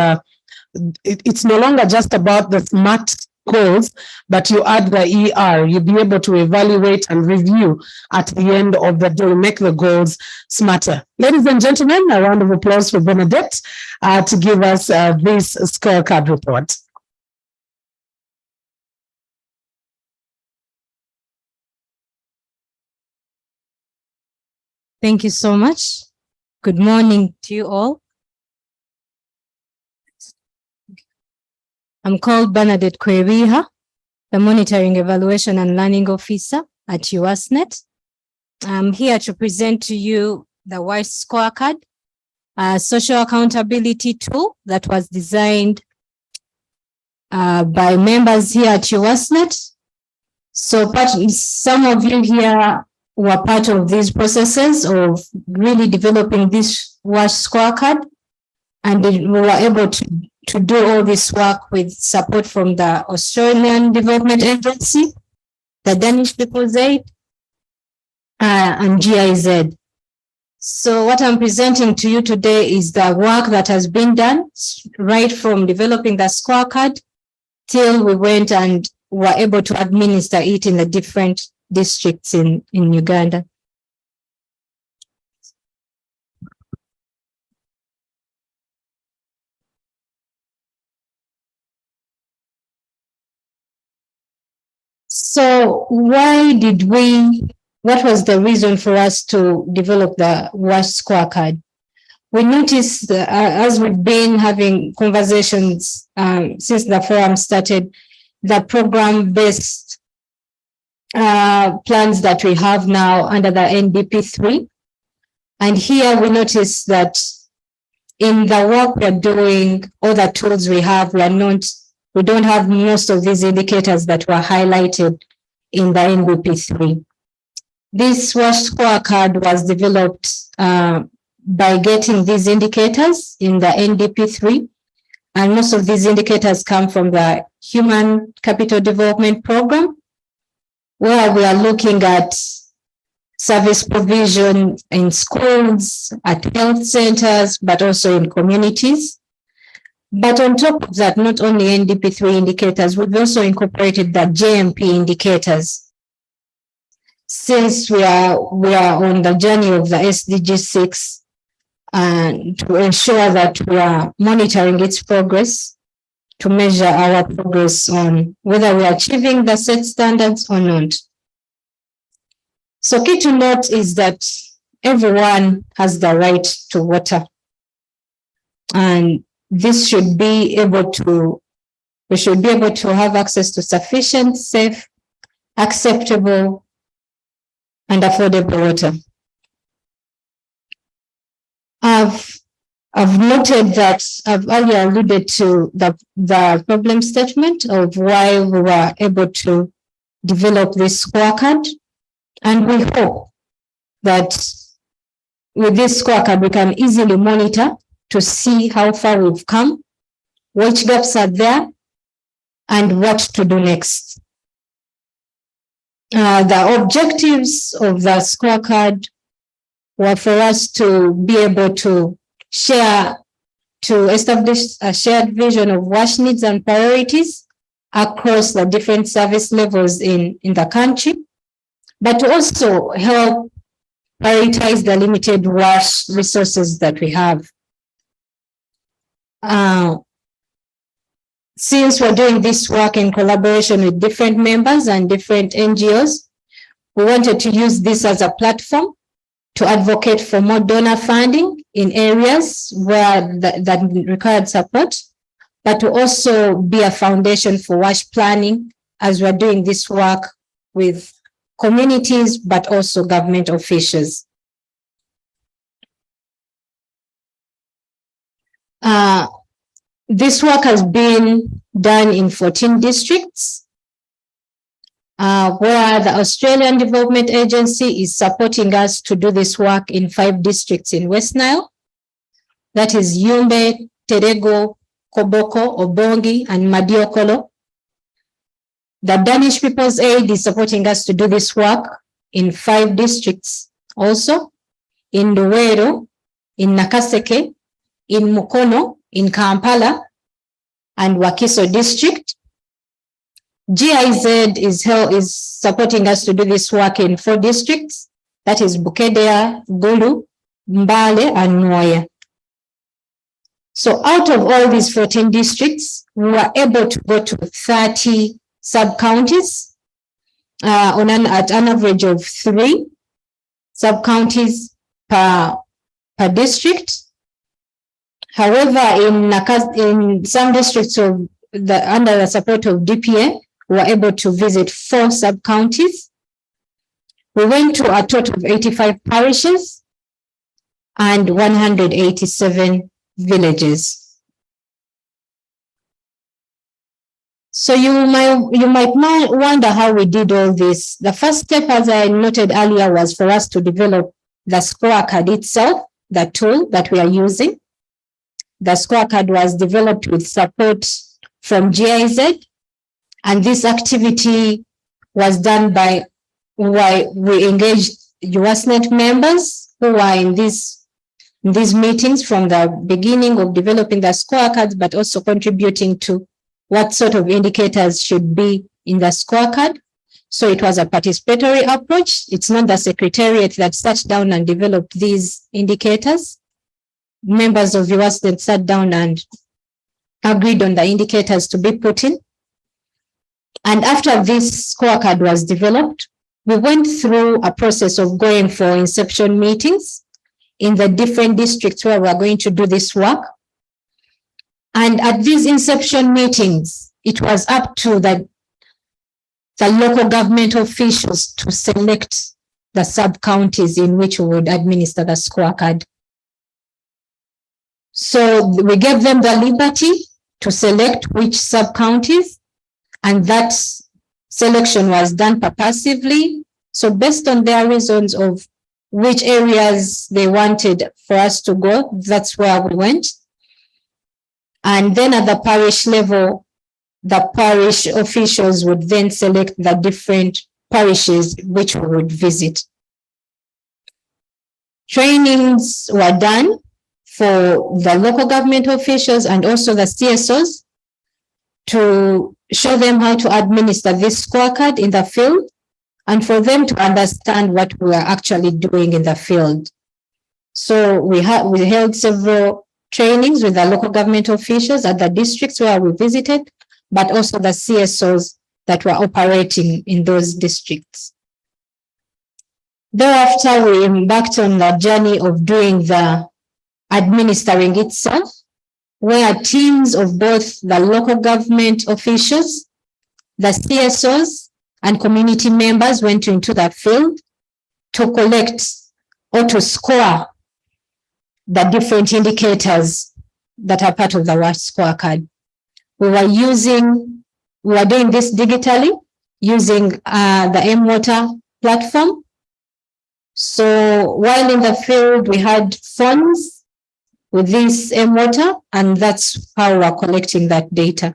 it's no longer just about the smart goals, but you add the ER, you'll be able to evaluate and review at the end of the day, make the goals smarter. Ladies and gentlemen, a round of applause for Bernadette to give us this scorecard report. Thank you so much. Good morning to you all. I'm called Bernadette Kwebiha, the Monitoring, Evaluation and Learning Officer at USNet. I'm here to present to you the WISE Scorecard, a social accountability tool that was designed by members here at USNet. So some of you here were part of these processes of really developing this WISE Scorecard, and we were able to do all this work with support from the Australian Development Agency, the Danish People's Aid, and GIZ. So what I'm presenting to you today is the work that has been done right from developing the scorecard till we went and were able to administer it in the different districts in Uganda. So what was the reason for us to develop the WISE Scorecard? We noticed as we've been having conversations since the forum started, the program-based plans that we have now under the NDP3. And here we noticed that in the work we're doing, all the tools we have, we don't have most of these indicators that were highlighted in the NDP3. This WISE Scorecard was developed by getting these indicators in the NDP3. And most of these indicators come from the Human Capital Development Program, where we are looking at service provision in schools, at health centers, but also in communities. But on top of that, not only NDP3 indicators, we've also incorporated the JMP indicators. Since we are on the journey of the SDG 6, and to ensure that we are monitoring its progress, to measure our progress on whether we are achieving the set standards or not. So key to note is that everyone has the right to water. And this should be able to, we should be able to have access to sufficient, safe, acceptable, and affordable water. I've noted that I've earlier alluded to the problem statement of why we were able to develop this scorecard. And we hope that with this scorecard, we can easily monitor to see how far we've come, which gaps are there, and what to do next. The objectives of the scorecard were for us to be able to establish a shared vision of WASH needs and priorities across the different service levels in the country, but to also help prioritize the limited WASH resources that we have. Since we're doing this work in collaboration with different members and different NGOs, we wanted to use this as a platform to advocate for more donor funding in areas where that required support, but to also be a foundation for WASH planning as we're doing this work with communities, but also government officials. This work has been done in 14 districts, where the Australian Development Agency is supporting us to do this work in 5 districts in West Nile. That is Yumbe, Terego, Koboko, Obongi, and Madiokolo. The Danish People's Aid is supporting us to do this work in 5 districts also, in Luweero, in Nakaseke, in Mukono, in Kampala, and Wakiso district. GIZ is supporting us to do this work in 4 districts. That is Bukedea, Gulu, Mbale, and Moya. So out of all these 14 districts, we were able to go to 30 sub-counties at an average of 3 sub-counties per district. However, in some districts under the support of DPA, we were able to visit 4 sub-counties. We went to a total of 85 parishes and 187 villages. So you might wonder how we did all this. The first step, as I noted earlier, was for us to develop the scorecard itself, the tool that we are using. The scorecard was developed with support from GIZ, and this activity was done by we engaged USNet members who were in these meetings from the beginning of developing the scorecards, but also contributing to what sort of indicators should be in the scorecard. So it was a participatory approach. It's not the secretariat that sat down and developed these indicators. Members of USNet sat down and agreed on the indicators to be put in. And after this scorecard was developed, we went through a process of going for inception meetings in the different districts where we're going to do this work. And at these inception meetings, it was up to the local government officials to select the sub-counties in which we would administer the scorecard. So we gave them the liberty to select which sub-counties, and that selection was done purposively. So based on their reasons of which areas they wanted for us to go, that's where we went. And then at the parish level, the parish officials would then select the different parishes which we would visit. Trainings were done for the local government officials and also the CSOs to show them how to administer this scorecard in the field and for them to understand what we are actually doing in the field. So we held several trainings with the local government officials at the districts where we visited, but also the CSOs that were operating in those districts. Thereafter, we embarked on the journey of doing the administering itself, where teams of both the local government officials, the CSOs, and community members went into the field to collect or to score the different indicators that are part of the WASH scorecard. We were doing this digitally using the M-Water platform. So while in the field, we had phones with this M-Water, and that's how we're collecting that data.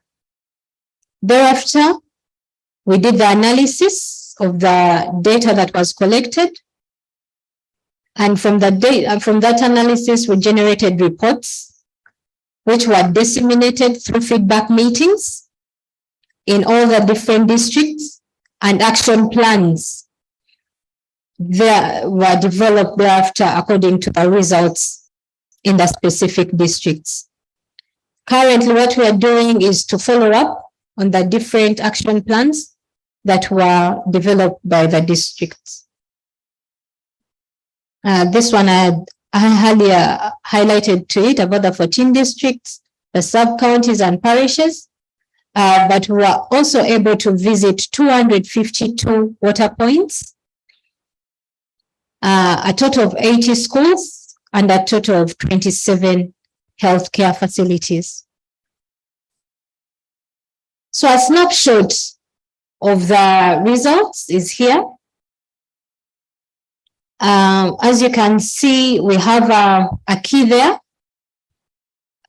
Thereafter, we did the analysis of the data that was collected. And from that analysis, we generated reports, which were disseminated through feedback meetings in all the different districts, and action plans were developed thereafter according to the results in the specific districts. Currently, what we are doing is to follow up on the different action plans that were developed by the districts. This one I earlier highlighted to it about the 14 districts, the sub-counties and parishes, but we were also able to visit 252 water points, a total of 80 schools, and a total of 27 healthcare facilities. So a snapshot of the results is here. As you can see, we have a key there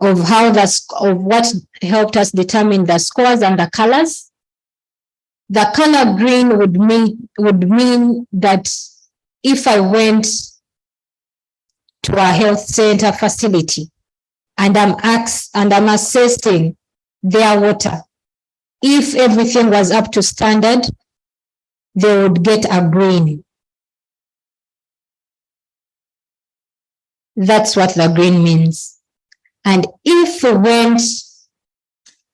of what helped us determine the scores and the colors. The color green would mean that if I went to a health center facility and I'm assessing their water, if everything was up to standard, they would get a green. That's what the green means. And if we went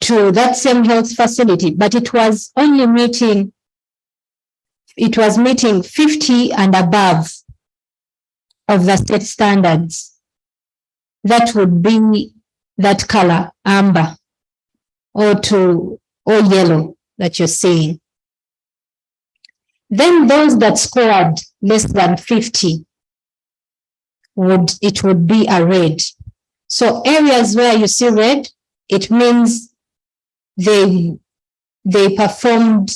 to that same health facility, but it was only meeting 50 and above of the state standards, that would be that color, amber, or yellow that you're seeing. Then those that scored less than 50, it would be a red. So areas where you see red, it means they performed,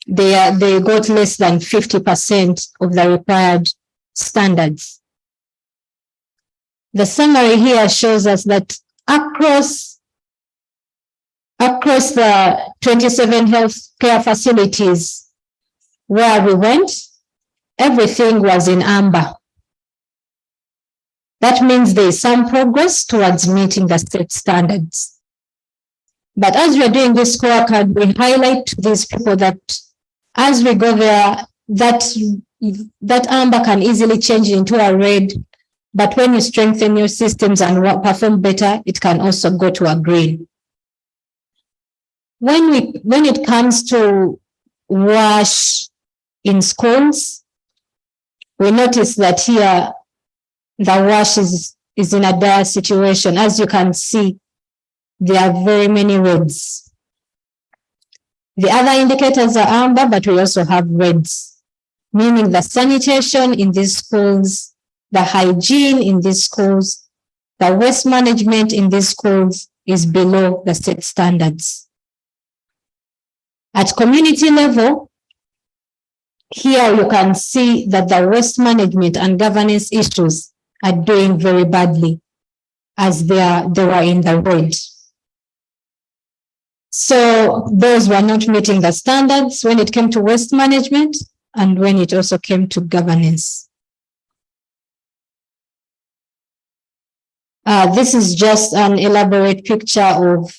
they got less than 50% of the required standards. The summary here shows us that across the 27 healthcare facilities where we went, everything was in amber. That means there is some progress towards meeting the state standards. But as we're doing this scorecard, we highlight to these people that as we go there, that amber can easily change into a red. But when you strengthen your systems and perform better, it can also go to a green. When it comes to WASH in schools, we notice that here the WASH is in a dire situation. As you can see, there are very many reds. The other indicators are amber, but we also have reds, meaning the sanitation in these schools, the hygiene in these schools, the waste management in these schools is below the state standards. At community level, here you can see that the waste management and governance issues are doing very badly, as they were in the red. So those were not meeting the standards when it came to waste management and when it also came to governance. This is just an elaborate picture of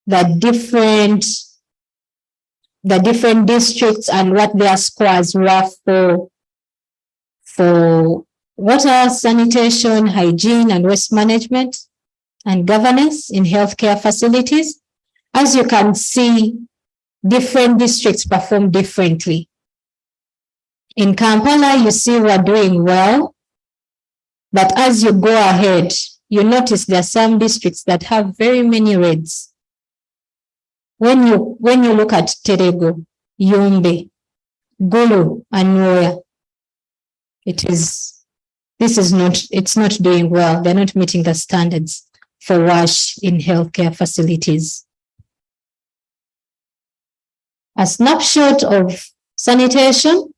the different districts and what their scores were for water, sanitation, hygiene, and waste management and governance in healthcare facilities. As you can see, different districts perform differently. In Kampala, you see we're doing well, but as you go ahead, you notice there are some districts that have very many reds. When you look at Terego, Yumbe, Gulu, and Nwoya, it's not doing well. They're not meeting the standards for WASH in healthcare facilities. A snapshot of sanitation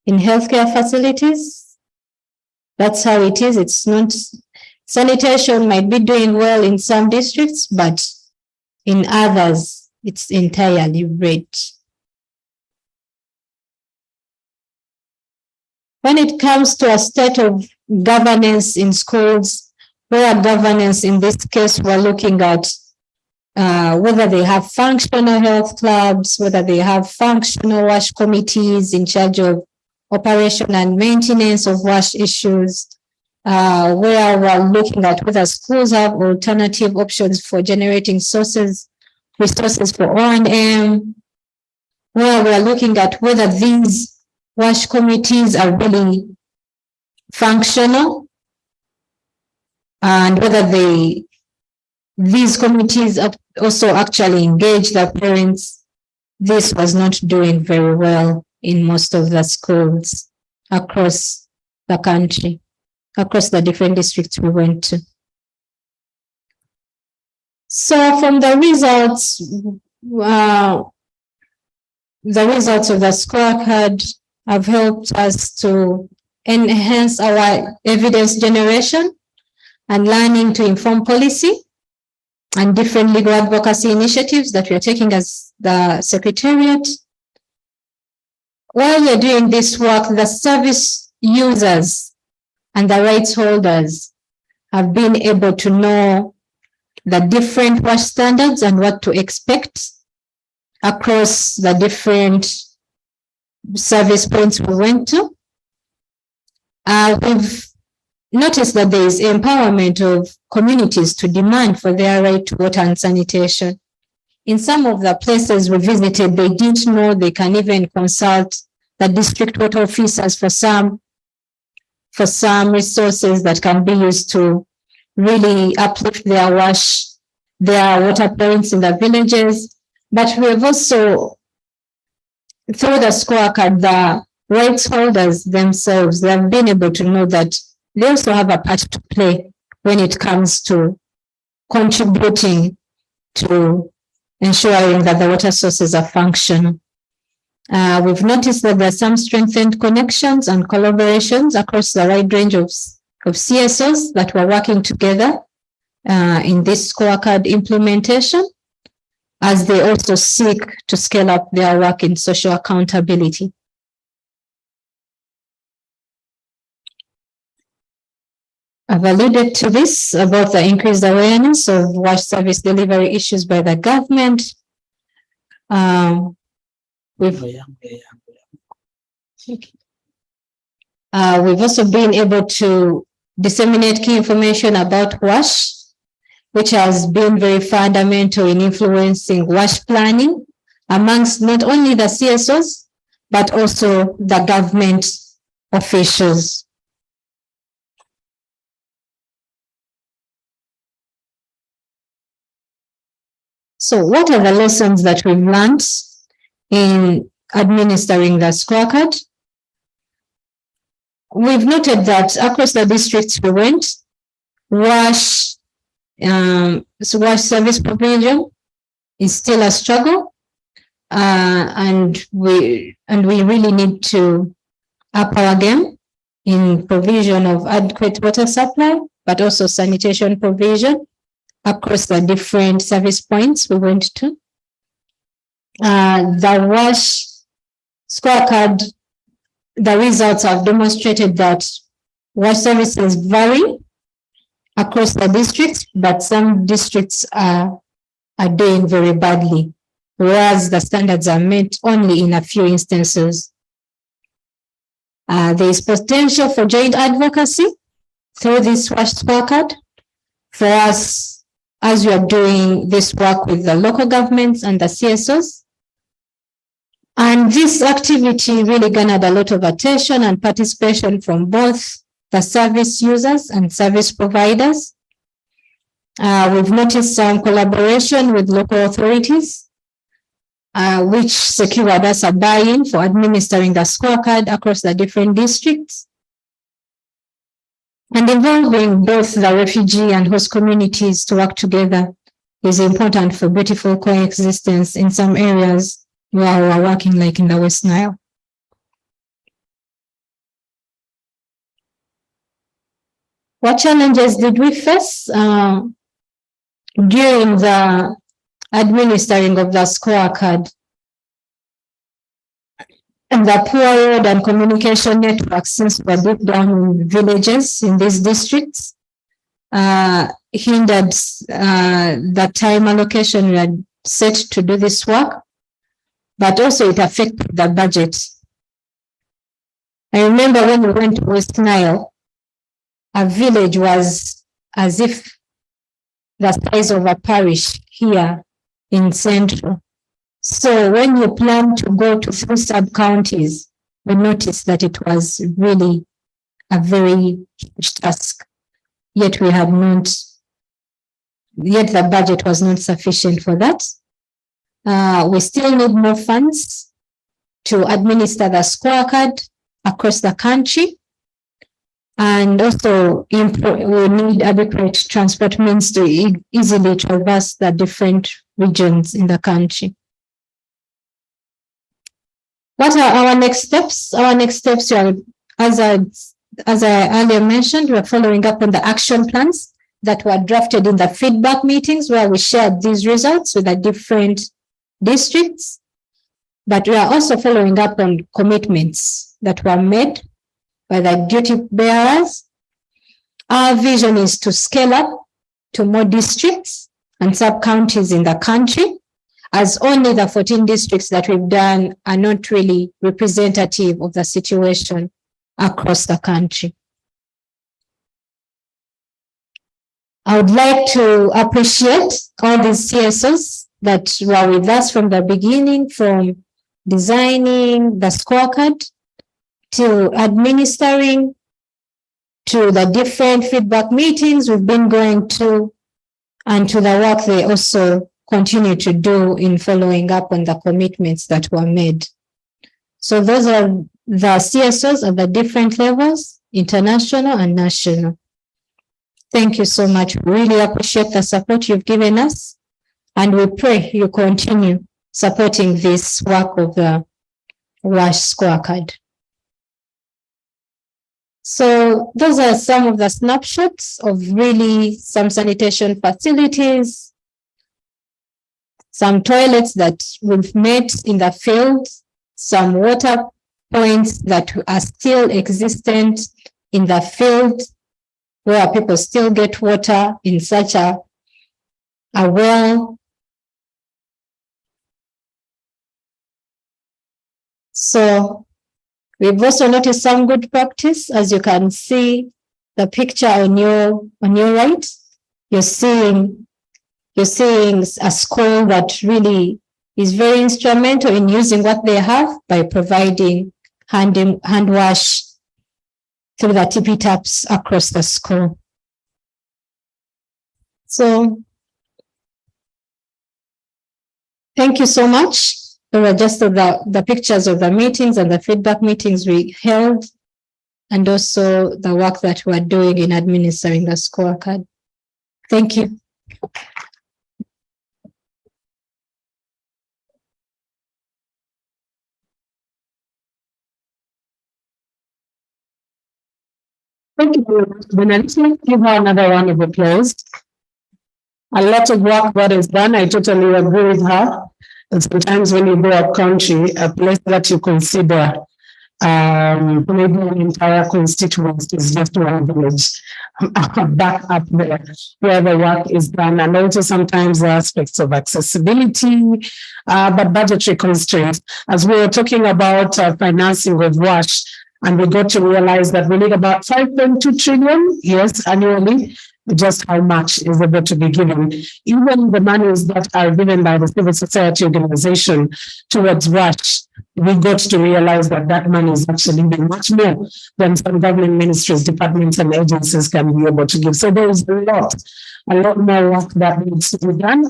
in healthcare facilities. That's how it is. It's not, sanitation might be doing well in some districts, but in others, it's entirely red. When it comes to a state of governance in schools, where governance in this case, we're looking at whether they have functional health clubs, whether they have functional WASH committees in charge of operation and maintenance of WASH issues, where we're looking at whether schools have alternative options for generating resources for O&M, where we're looking at whether these WASH committees are really functional and whether these committees also actually engage the parents. This was not doing very well in most of the schools across the country, across the different districts we went to. So from the results of the scorecard have helped us to enhance our evidence generation and learning to inform policy and different legal advocacy initiatives that we are taking as the Secretariat. While we're doing this work, the service users and the rights holders have been able to know the different WASH standards and what to expect across the different service points we went to. We've noticed that there is empowerment of communities to demand for their right to water and sanitation. In some of the places we visited, they didn't know they can even consult the district water officers for some resources that can be used to really uplift their water points in the villages. But we have also, through the scorecard, the rights holders themselves, they have been able to know that they also have a part to play when it comes to contributing to ensuring that the water sources are functional. We've noticed that there are some strengthened connections and collaborations across the wide range of CSOs that were working together in this scorecard implementation, as they also seek to scale up their work in social accountability. I've alluded to this about the increased awareness of wash service delivery issues by the government. We've also been able to disseminate key information about WASH, which has been very fundamental in influencing WASH planning amongst not only the CSOs, but also the government officials. So what are the lessons that we've learned in administering the scorecard? We've noted that across the districts we went, WASH service provision is still a struggle, and we really need to up our game in provision of adequate water supply, but also sanitation provision across the different service points we went to. The WASH scorecard, the results have demonstrated that WASH services vary across the districts, but some districts are doing very badly, whereas the standards are met only in a few instances. There is potential for joint advocacy through this WASH scorecard for us as we are doing this work with the local governments and the CSOs. And this activity really garnered a lot of attention and participation from both the service users and service providers. We've noticed some collaboration with local authorities, which secured us a buy-in for administering the scorecard across the different districts. And involving both the refugee and host communities to work together is important for beautiful coexistence in some areas where we're working, like in the West Nile. What challenges did we face during the administering of the scorecard? And the poor road and communication networks, since we're deep down in villages in these districts, hindered the time allocation we had set to do this work, but also it affected the budget. I remember when we went to West Nile, a village was as if the size of a parish here in Central. So when you plan to go to 3 sub-counties, we noticed that it was really a very huge task. Yet the budget was not sufficient for that. We still need more funds to administer the scorecard across the country. And also we need adequate transport means to easily traverse the different regions in the country. What are our next steps? Our next steps are, as I earlier mentioned, we're following up on the action plans that were drafted in the feedback meetings where we shared these results with the different districts. But we are also following up on commitments that were made by the duty bearers. Our vision is to scale up to more districts and sub-counties in the country, as only the 14 districts that we've done are not really representative of the situation across the country. I would like to appreciate all these CSOs that were with us from the beginning, from designing the scorecard to administering, to the different feedback meetings we've been going to, and to the work they also continue to do in following up on the commitments that were made. So those are the CSOs at the different levels, international and national. Thank you so much. We really appreciate the support you've given us, and we pray you continue supporting this work of the WASH scorecard. So those are some of the snapshots of really some sanitation facilities, some toilets that we've met in the field, some water points that are still existent in the field, where people still get water in such a well. So we've also noticed some good practice. As you can see, the picture on your right, you're seeing a school that really is very instrumental in using what they have by providing hand wash through the tippy taps across the school. So thank you so much. There were just the pictures of the meetings and the feedback meetings we held, and also the work that we're doing in administering the scorecard. Thank you. Thank you very much, Benedict. Give her another round of applause. A lot of work that is done. I totally agree with her. And sometimes when you go up country, a place that you consider maybe an entire constituency is just one village back up there where the work is done. And also sometimes the aspects of accessibility, but budgetary constraints. As we were talking about financing of WASH, and we got to realize that we need about 5.2 trillion, yes, annually. Just how much is able to be given. Even the monies that are given by the civil society organization towards WASH, we got to realize that that money is actually much more than some government ministries, departments, and agencies can be able to give. So there is a lot more work that needs to be done.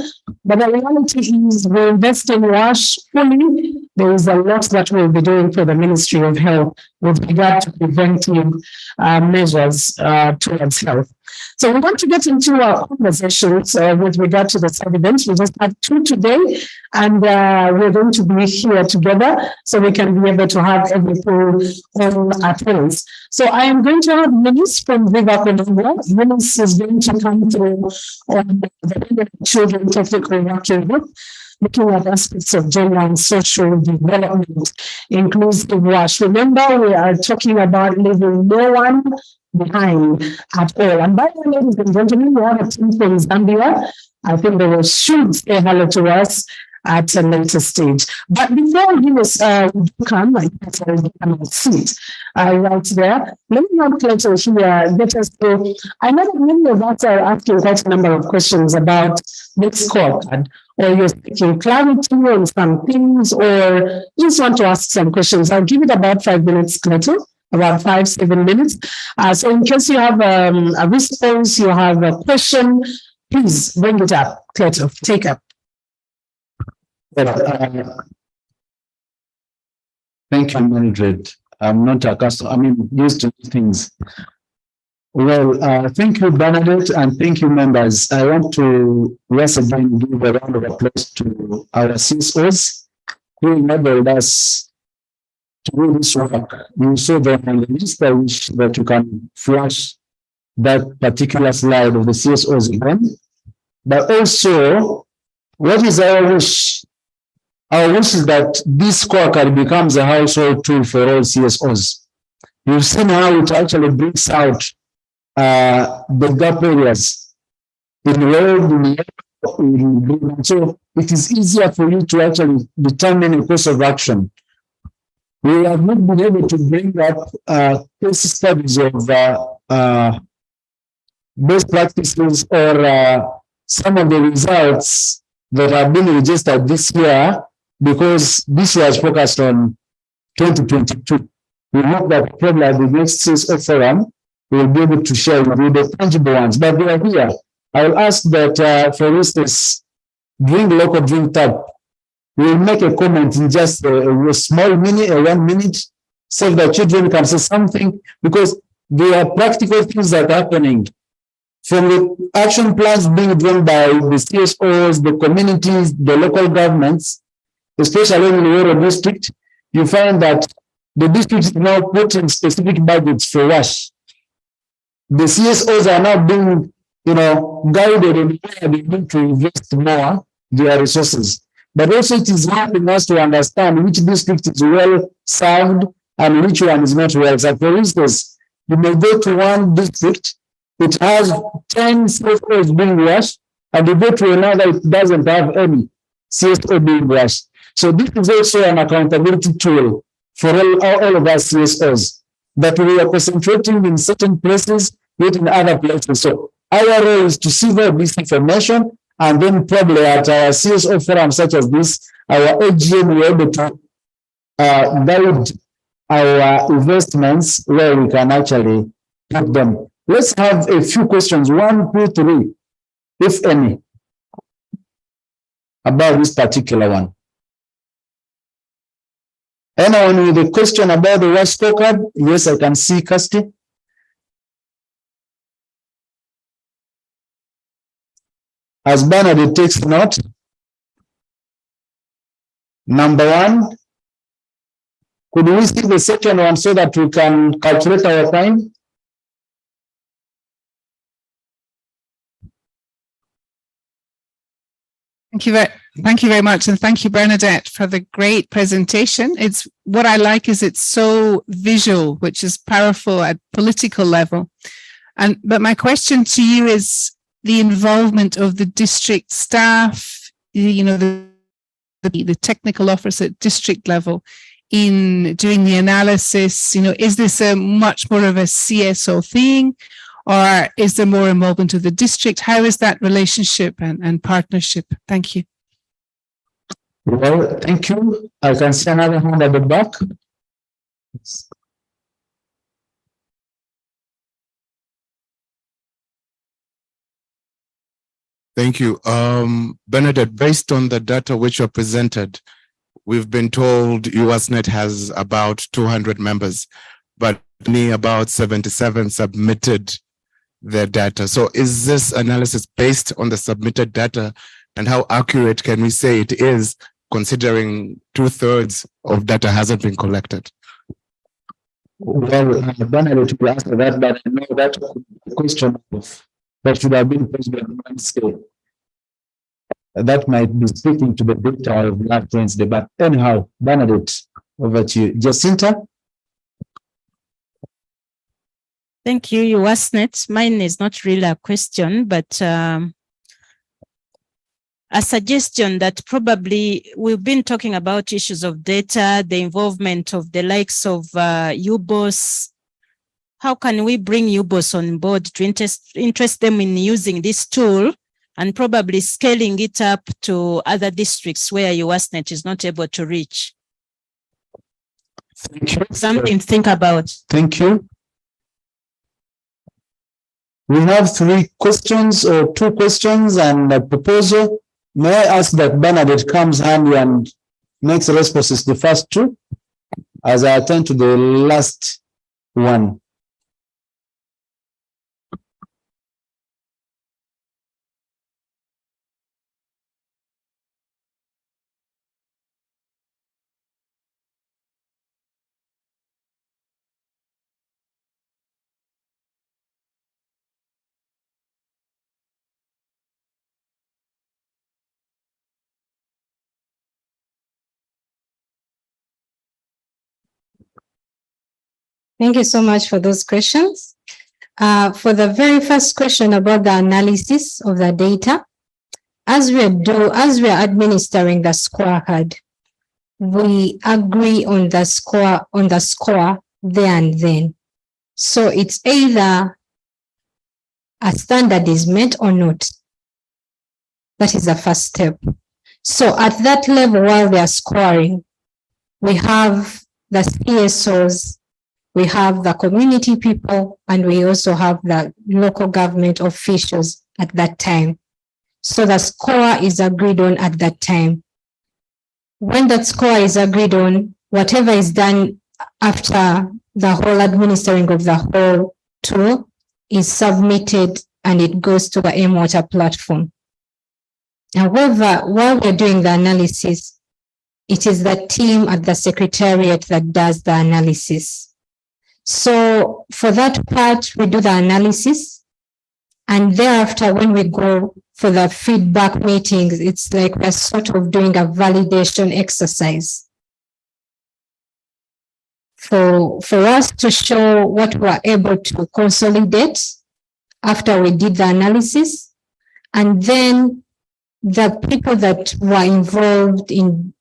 But the reality is we invest in WASH fully. There is a lot that we'll be doing for the Ministry of Health with regard to preventive measures towards health. So we want to get into our conversations with regard to the events. We just have 2 today, and we're going to be here together so we can be able to have everything all at once. So I am going to have Eunice from Viva Colombia. Eunice is going to come through on the Children Technical Working Group, looking at aspects of gender and social development, inclusive WASH. Remember, we are talking about leaving no one behind at all. And by the way, ladies and gentlemen, we have a team from Zambia. I think they should say hello to us at a later stage. But before Eunice come, I can sit right there. Let me not let us here get us to. I know that many of us are asking quite a number of questions about this scorecard, or you're seeking clarity on some things, or you just want to ask some questions. I'll give it about 5 minutes, Cleto. About 5-7 minutes. So in case you have a response, you have a question, please bring it up. Cleto, take up. Thank you, Mildred. I'm not accustomed, used to things. Well, thank you, Bernadette, and thank you, members. I want to once again give a round of applause to our CSOs who enabled us to do this work. You saw them on the list. I wish that you can flash that particular slide of the CSOs again. But also, what is our wish? Our wish is that this scorecard becomes a household tool for all CSOs. You've seen how it actually brings out the gap areas in road, in So it is easier for you to actually determine a course of action. We have not been able to bring up case studies of best practices or some of the results that have been registered this year, because this year is focused on 2022. We hope that probably at the next CSO forum, we will be able to share with you the tangible ones, but they are here. I will ask that, for instance, during the local drink tap, we will make a comment in just a small minute, 1 minute, so that children can say something, because there are practical things that are happening. From the action plans being drawn by the CSOs, the communities, the local governments, especially in the rural district, you find that the district is now putting specific budgets for WASH. The CSOs are now being, guided in where they need to invest more their resources. But also it is helping us to understand which district is well served and which one is not well served. For instance, you may go to one district, it has 10 CSOs being washed, and you go to another, it doesn't have any CSO being washed. So this is also an accountability tool for all of us CSOs, that we are concentrating in certain places, not in other places. So our role is to see all this information, and then probably at our CSO forum such as this, our AGM, we're able to guide our investments where we can actually put them. Let's have a few questions, 1, 2, 3, if any, about this particular one. Anyone with a question about the WASH scorecard? Yes, I can see Kirsty. As Bernadette takes note, number 1, could we see the second one so that we can calculate our time? Thank you very much, and thank you, Bernadette, for the great presentation. It's what I like is it's so visual, which is powerful at political level. But my question to you is the involvement of the district staff, the technical officer at district level in doing the analysis. Is this a much more of a CSO thing, or is there more involvement of the district? How is that relationship and partnership? Thank you. Well, thank you. I can see another hand at the back. Thank you. Bernadette, based on the data which are presented, we've been told USNet has about 200 members, but only about 77 submitted their data. So is this analysis based on the submitted data, and how accurate can we say it is, considering 2/3 of data hasn't been collected? Well, Bernadette will answer that, but I know that question that should have been posed on Wednesday. That might be speaking to the data of last Wednesday, but anyhow, Bernadette, over to you. Jacinta? Thank you, USNet. Mine is not really a question, but a suggestion that probably we've been talking about issues of data, the involvement of the likes of UBOS. How can we bring UBOS on board to interest them in using this tool, and probably scaling it up to other districts where USNet is not able to reach? Thank you. Something to think about. Thank you. We have 3 questions or 2 questions and a proposal. May I ask that Bernadette comes handy and makes responses to the first 2 as I attend to the last one. Thank you so much for those questions. For the very first question about the analysis of the data, as we are administering the scorecard, we agree on the score there and then. So it's either a standard is met or not. That is the first step. So at that level, while they are scoring, we have the CSOs, we have the community people, and we also have the local government officials at that time. So the score is agreed on at that time. When that score is agreed on, whatever is done after the whole administering of the whole tool is submitted and it goes to the M-Water platform. However, while we're doing the analysis, it is the team at the secretariat that does the analysis. So for that part, we do the analysis. And thereafter, when we go for the feedback meetings, it's like we're sort of doing a validation exercise for us to show what we're able to consolidate after we did the analysis. And then the people that were involved in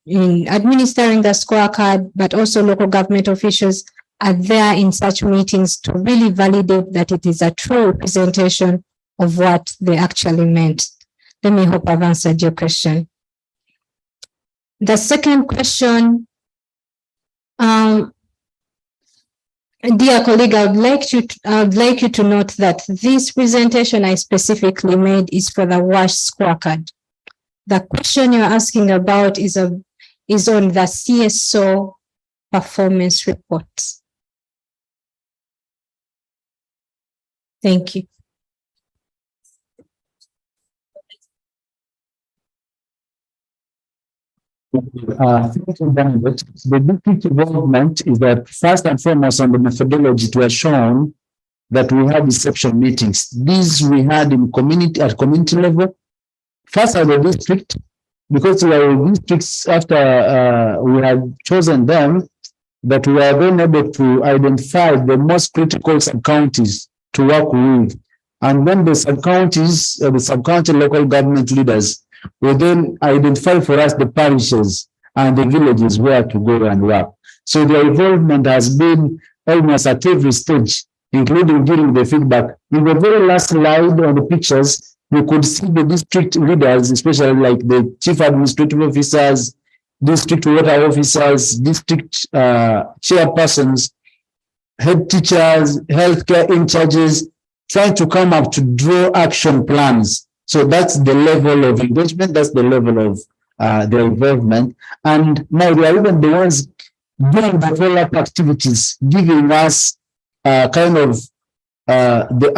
administering the scorecard, but also local government officials, are there in such meetings to really validate that it is a true representation of what they actually meant. Let me hope I've answered your question. The second question, dear colleague, I would like you to note that this presentation I specifically made is for the WASH scorecard. The question you're asking about is on the CSO performance report. Thank you. The big development is that first and foremost on the methodology, it was shown that we had reception meetings. These we had in at community level. First at the district, because we are districts after we had chosen them, that we are then able to identify the most critical sub-counties to work with. And then the sub-counties, the sub-county local government leaders will then identify for us the parishes and the villages where to go and work. So the involvement has been almost at every stage, including during the feedback. In the very last slide on the pictures, you could see the district leaders, especially like the chief administrative officers, district water officers, district chairpersons, head teachers, healthcare in charges, trying to come up to draw action plans. So that's the level of engagement, that's the level of their involvement. And now they are even the ones doing the follow-up activities, giving us kind of the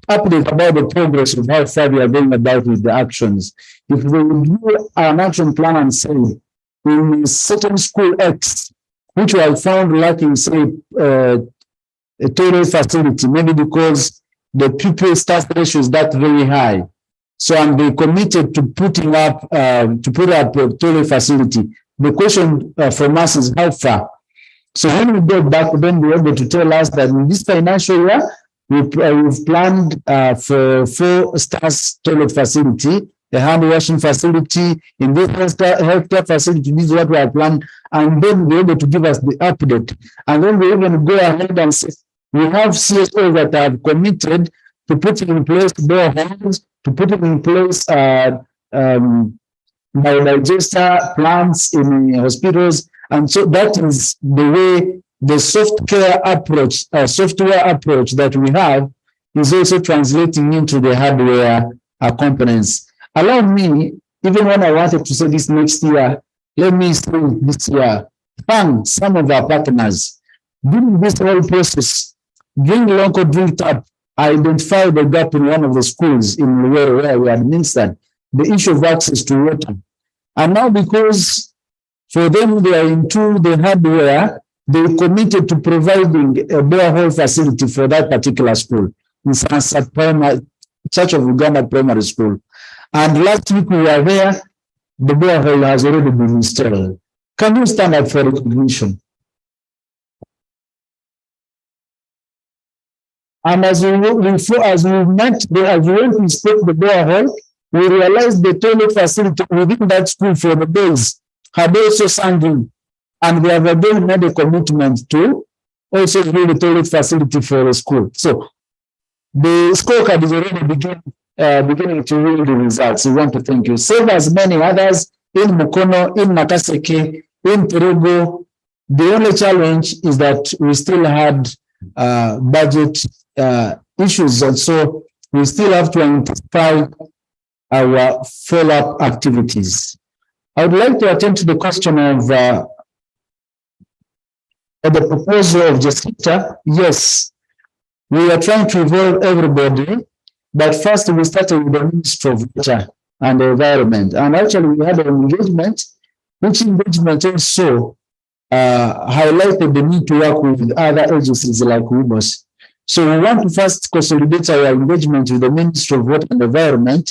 update about the progress of how far we are going about with the actions. If we do an action plan and say, in certain school X, which was found lacking, say, a toilet facility, maybe because the pupil staff ratio is that very high. So I'm committed to put up a toilet facility. The question from us is how far. So when we go back, then we're able to tell us that in this financial year, we've planned for 4 stars toilet facility, a hand washing facility, in this healthcare facility. This is what we have planned, and then we're able to give us the update. And then we even go ahead and say we have CSOs that have committed to putting in place boreholes, to putting in place biodigester plants in hospitals. And so that is the way the software approach that we have is also translating into the hardware components. Allow me, even when I wanted to say this next year, let me say this year, thank some of our partners. During this whole process, during local drill tap, I identified the gap in one of the schools in where we administered the issue of access to water. And now because for them they are into the hardware, they committed to providing a borehole facility for that particular school in Sunset Church of Uganda Primary School. And last week we were there, the borehole has already been installed. Can you stand up for recognition? And as we went to inspect the borehole, we realized the toilet facility within that school for the days had also sunk in. And we have again made a commitment to also build a toilet facility for the school. So the scorecard is already beginning to yield the results. We want to thank you. Save as many others in Mukono, in Nakaseke, in Terugo. The only challenge is that we still had budget issues, and so we still have to intensify our follow-up activities. I would like to attend to the question of the proposal of Jacinta. Yes, we are trying to involve everybody, but first we started with the Ministry of Water and the Environment. And actually we had an engagement, which engagement also highlighted the need to work with other agencies like WIBOS. So we want to first consolidate our engagement with the Ministry of Water and Environment,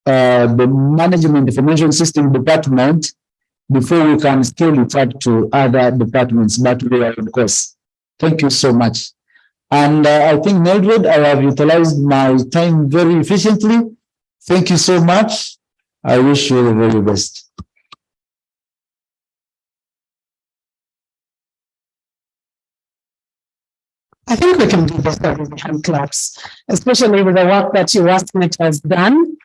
the Management Information System Department, before we can scale it up to other departments, but we are on course. Thank you so much. And I think, Mildred, I have utilized my time very efficiently. Thank you so much. I wish you the very best. I think we can do better with hand claps, especially with the work that USNet has done.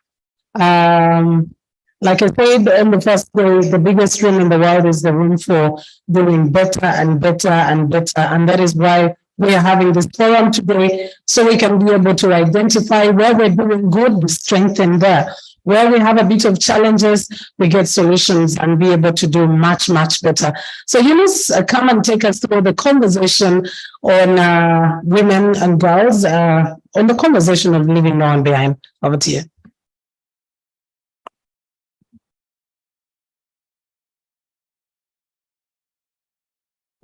Like I said in the first day, the biggest room in the world is the room for doing better and better and better. And that is why we are having this forum today, so we can be able to identify where we're doing good, we strengthen there. Where we have a bit of challenges, we get solutions and be able to do much, much better. So Eunice, come and take us through the conversation on women and girls, on the conversation of leaving no one behind. Over to you.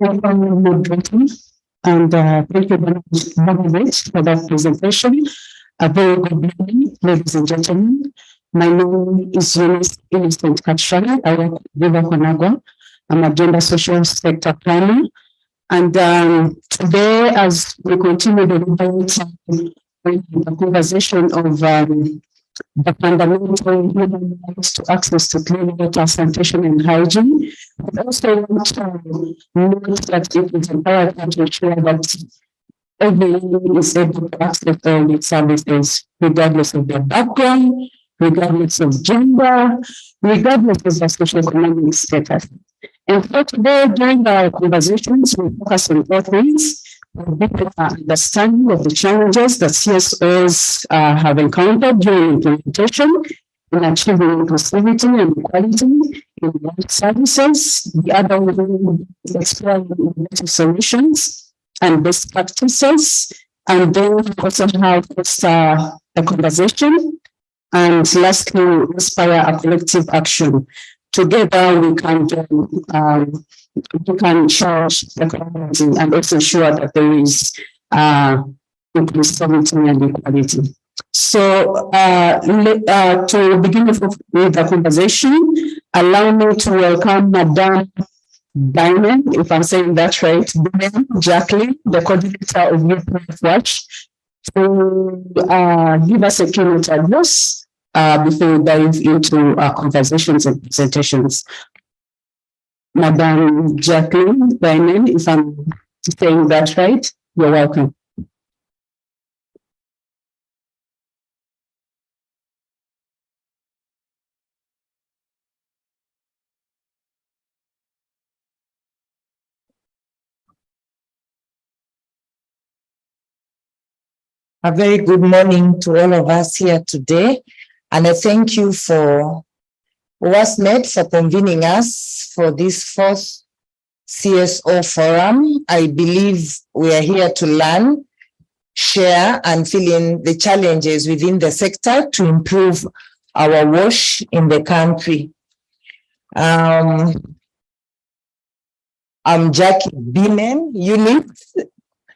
And thank you very much for that presentation. A very good morning, ladies and gentlemen. My name is Eunice Innocent Kachara. I work with Viva Konagwa. I'm a gender social sector planner. And today, as we continue the conversation of the fundamental human rights to access to clean water, sanitation, and hygiene, we also want to note that it is imperative to ensure that everyone is able to access all these services, regardless of their background, regardless of gender, regardless of their socioeconomic status. And so today, during our conversations, we focus on all things, deeper understanding of the challenges that CSOs have encountered during implementation in achieving inclusivity and equality in health services. The other one is exploring innovative solutions and best practices. And then we also have a conversation. And lastly, inspire a collective action. Together, we can change the community and also ensure that there is inclusivity and equality. So, to begin with the conversation, allow me to welcome Madame Diamond, if I'm saying that right, Jacqueline, the coordinator of Youth Watch, to give us a keynote address before we dive into our conversations and presentations. Madame Jacqueline Diamond, if I'm saying that right, you're welcome. A very good morning to all of us here today. And I thank you for WASNET for convening us for this fourth CSO forum. I believe we are here to learn, share, and fill in the challenges within the sector to improve our WASH in the country. I'm Jackie Binen, unit,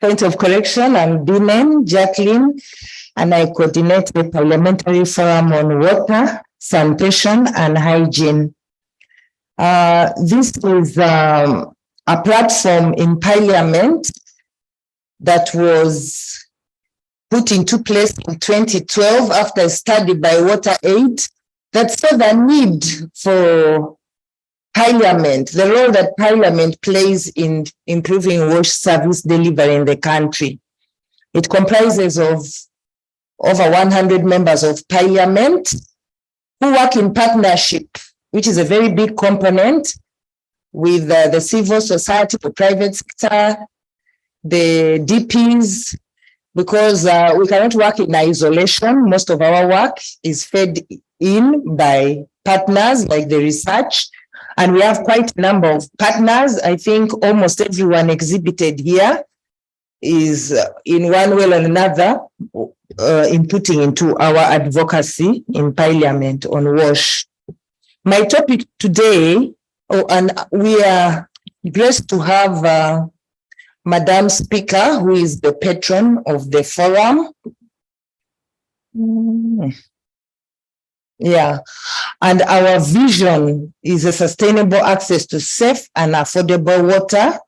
point of correction, I'm Binen, Jacqueline, and I coordinate the Parliamentary Forum on Water, Sanitation, and Hygiene. This is a platform in Parliament that was put into place in 2012 after a study by WaterAid that saw the need for Parliament, the role that Parliament plays in improving wash service delivery in the country. It comprises of over 100 members of Parliament who work in partnership, which is a very big component, with the civil society, the private sector, the DPs, because we cannot work in isolation. Most of our work is fed in by partners like the research, and we have quite a number of partners. I think almost everyone exhibited here is in one way or another inputting into our advocacy in Parliament on WASH. My topic today, and we are blessed to have Madam Speaker, who is the patron of the forum. Yeah, and our vision is a sustainable access to safe and affordable water,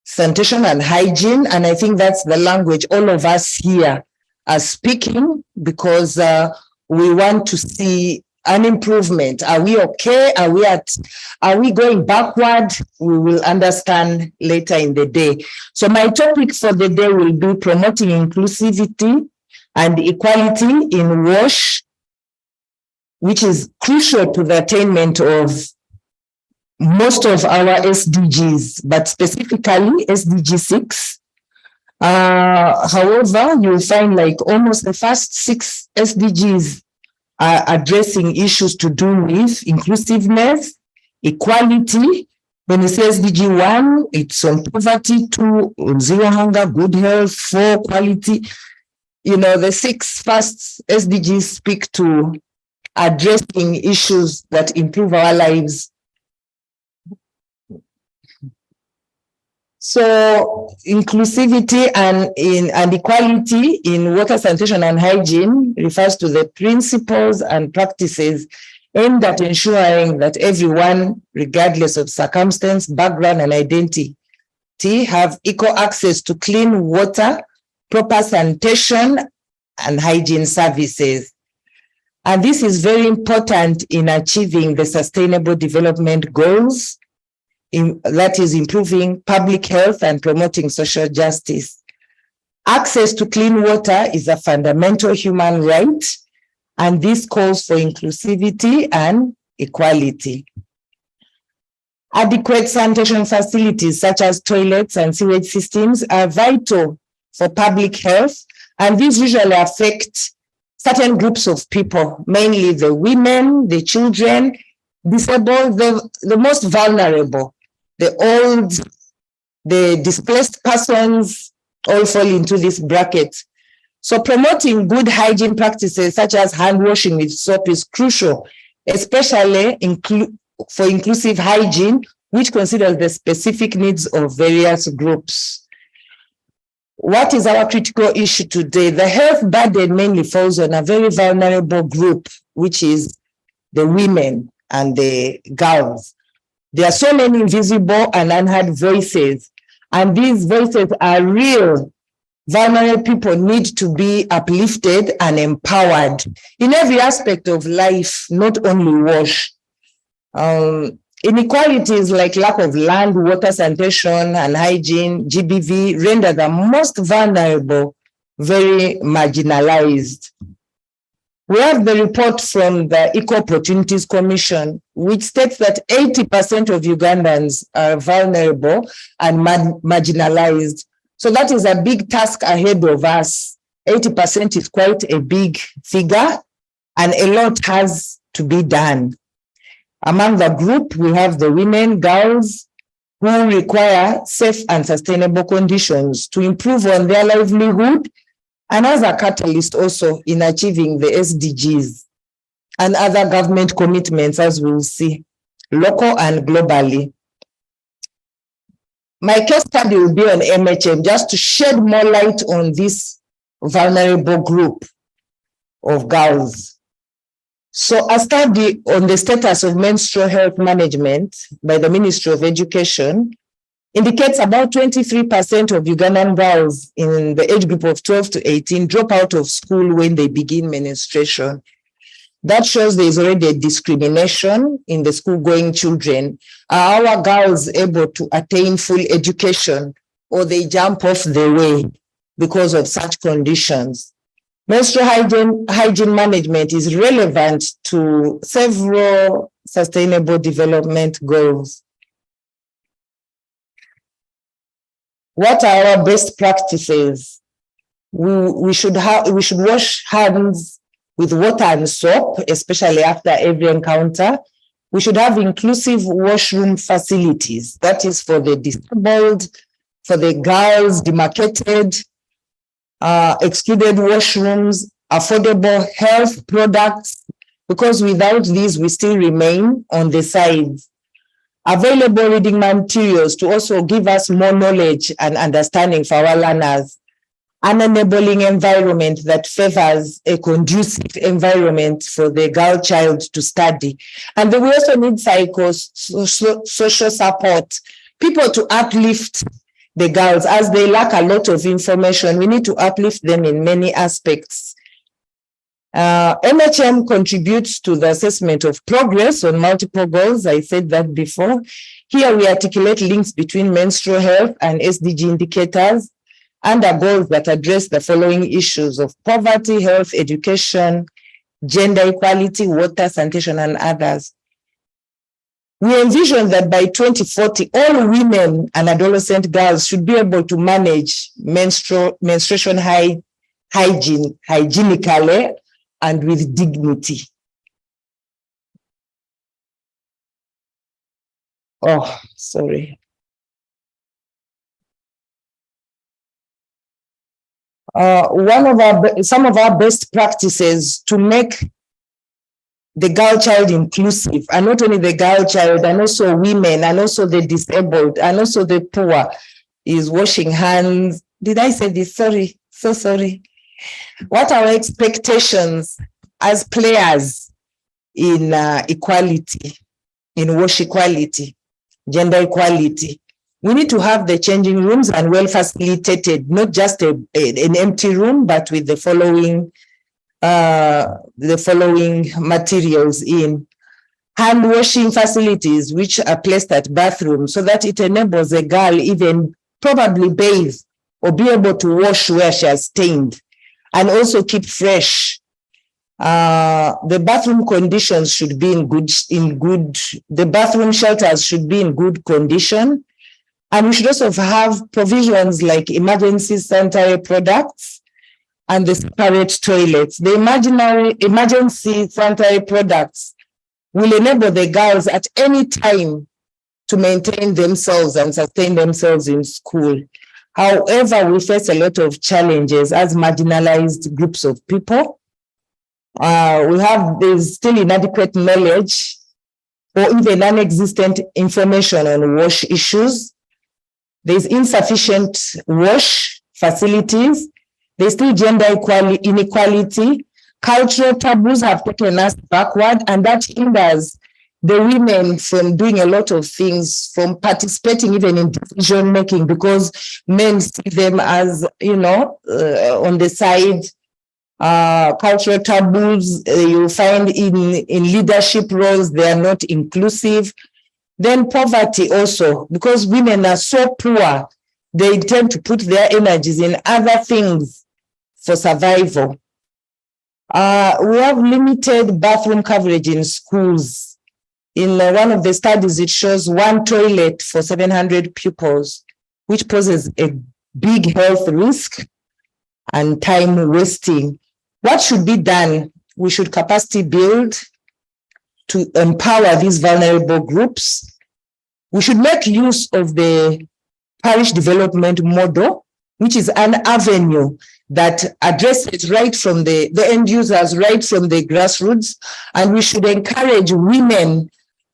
sanitation and hygiene. And I think that's the language all of us here are speaking, because we want to see an improvement. Are we okay? Are we going backward? We will understand later in the day. So my topic for the day will be promoting inclusivity and equality in WASH, which is crucial to the attainment of most of our SDGs, but specifically SDG 6. However, you'll find like almost the first 6 SDGs are addressing issues to do with inclusiveness, equality. When you say SDG 1, it's on poverty, 2, on zero hunger, good health, 4, quality. You know, the 6 first SDGs speak to addressing issues that improve our lives. So inclusivity and equality in water, sanitation and hygiene refers to the principles and practices aimed at ensuring that everyone, regardless of circumstance, background and identity, have equal access to clean water, proper sanitation and hygiene services. And this is very important in achieving the Sustainable Development Goals, that is improving public health and promoting social justice. Access to clean water is a fundamental human right, and this calls for inclusivity and equality. Adequate sanitation facilities such as toilets and sewage systems are vital for public health, and these usually affect certain groups of people, mainly the women, the children, disabled, the most vulnerable. The old, the displaced persons all fall into this bracket. So promoting good hygiene practices such as hand washing with soap is crucial, especially for inclusive hygiene, which considers the specific needs of various groups. What is our critical issue today? The health burden mainly falls on a very vulnerable group, which is the women and the girls. There are so many invisible and unheard voices, and these voices are real. Vulnerable people need to be uplifted and empowered in every aspect of life, not only WASH. Inequalities like lack of land, water, sanitation, and hygiene, GBV, render the most vulnerable very marginalized. We have the report from the Equal Opportunities Commission, which states that 80% of Ugandans are vulnerable and marginalized. So that is a big task ahead of us. 80% is quite a big figure, and a lot has to be done. Among the group, we have the women, girls, who require safe and sustainable conditions to improve on their livelihood, and as a catalyst also in achieving the SDGs and other government commitments, as we'll see, local and globally. My case study will be on MHM, just to shed more light on this vulnerable group of girls. So a study on the status of menstrual health management by the Ministry of Education indicates about 23% of Ugandan girls in the age group of 12 to 18 drop out of school when they begin menstruation. That shows there is already a discrimination in the school-going children. Are our girls able to attain full education, or they jump off the way because of such conditions? Menstrual hygiene management is relevant to several sustainable development goals. What are our best practices? We should wash hands with water and soap, especially after every encounter. We should have inclusive washroom facilities. That is for the disabled, for the girls, demarcated, excluded washrooms, affordable health products, because without these, we still remain on the sides. Available reading materials to also give us more knowledge and understanding for our learners. An enabling environment that favors a conducive environment for the girl child to study. And then we also need social support, people to uplift the girls as they lack a lot of information. We need to uplift them in many aspects. MHM contributes to the assessment of progress on multiple goals. I said that before. Here we articulate links between menstrual health and SDG indicators under goals that address the following issues of poverty, health, education, gender equality, water, sanitation, and others. We envision that by 2040, all women and adolescent girls should be able to manage menstruation hygienically and with dignity. Oh, sorry. Some of our best practices to make the girl child inclusive, and not only the girl child, and also women, and also the disabled, and also the poor, is washing hands. Did I say this? Sorry, so sorry. What are our expectations as players in equality, in wash equality, gender equality? We need to have the changing rooms and well facilitated, not just an empty room, but with the following materials in hand washing facilities, which are placed at bathrooms, so that it enables a girl even probably bathe or be able to wash where she has stained, and also keep fresh. The bathroom conditions should be the bathroom shelters should be in good condition. And we should also have provisions like emergency sanitary products and the separate toilets. The emergency sanitary products will enable the girls at any time to maintain themselves and sustain themselves in school. However, we face a lot of challenges as marginalized groups of people. There's still inadequate knowledge or even non-existent information on wash issues. There's insufficient wash facilities. There's still gender inequality. Cultural taboos have taken us backward, and that hinders the women from doing a lot of things, from participating even in decision making, because men see them as, on the side. Cultural taboos you find in leadership roles, they are not inclusive. Then poverty also, because women are so poor, they tend to put their energies in other things for survival. We have limited bathroom coverage in schools. In one of the studies, it shows one toilet for 700 pupils, which poses a big health risk and time wasting. What should be done? We should capacity build to empower these vulnerable groups. We should make use of the parish development model, which is an avenue that addresses right from the end users, right from the grassroots. And we should encourage women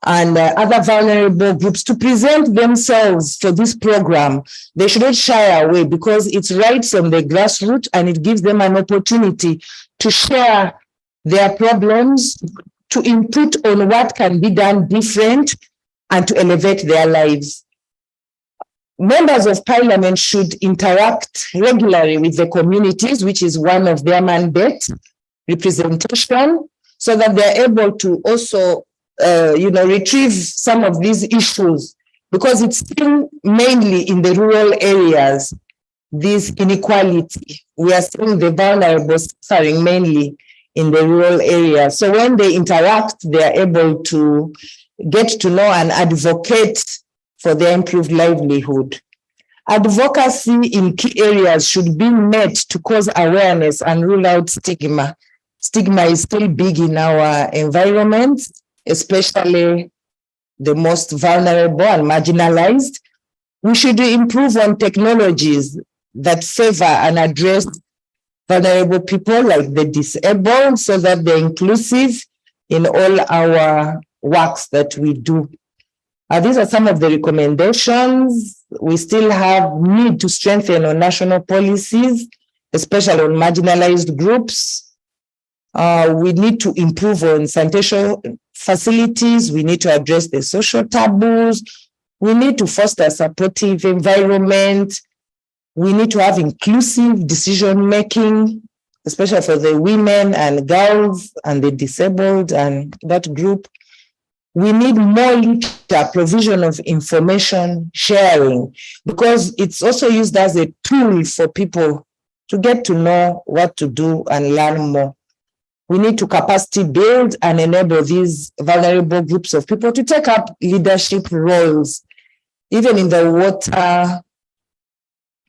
and other vulnerable groups to present themselves for this program. They shouldn't shy away, because it's right from the grassroots, and it gives them an opportunity to share their problems, to input on what can be done different, and to elevate their lives. members of parliament should interact regularly with the communities, which is one of their mandate, representation, so that they're able to also, retrieve some of these issues, because it's still mainly in the rural areas, this inequality. We are seeing the vulnerable suffering mainly in the rural areas. So when they interact, they are able to get to know and advocate for their improved livelihood. Advocacy in key areas should be met to cause awareness and rule out stigma. Stigma is still big in our environment, especially the most vulnerable and marginalized. We should improve on technologies that favor and address vulnerable people like the disabled, so that they're inclusive in all our works that we do. These are some of the recommendations. We still have need to strengthen our national policies, especially on marginalized groups. We need to improve on sanitation facilities. We need to address the social taboos. We need to foster a supportive environment. We need to have inclusive decision-making, especially for the women and girls and the disabled and that group. We need more literature, provision of information sharing, because it's also used as a tool for people to get to know what to do and learn more. We need to capacity build and enable these vulnerable groups of people to take up leadership roles. Even in the water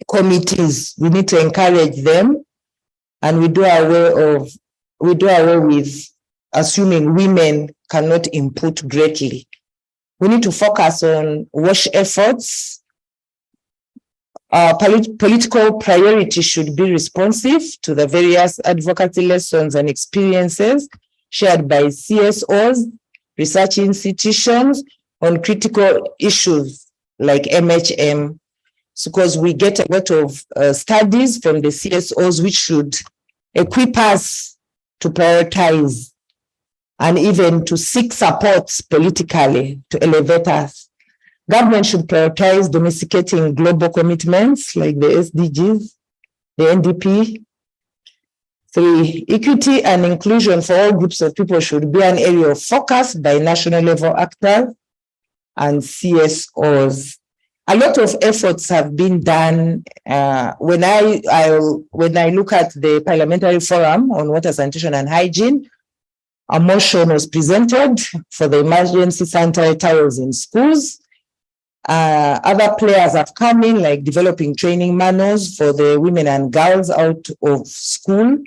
committees, we need to encourage them, and we do away with assuming women cannot input greatly. We need to focus on WASH efforts. Political priorities should be responsive to the various advocacy lessons and experiences shared by CSOs, research institutions on critical issues like MHM, because we get a lot of studies from the CSOs which should equip us to prioritize and even to seek support politically to elevate us. Government should prioritize domesticating global commitments like the SDGs, the NDP. 3, equity and inclusion for all groups of people should be an area of focus by national level actors and CSOs. A lot of efforts have been done. When I look at the Parliamentary Forum on Water, Sanitation and Hygiene, a motion was presented for the emergency sanitary towels in schools. Other players have come in, like developing training manuals for the women and girls out of school.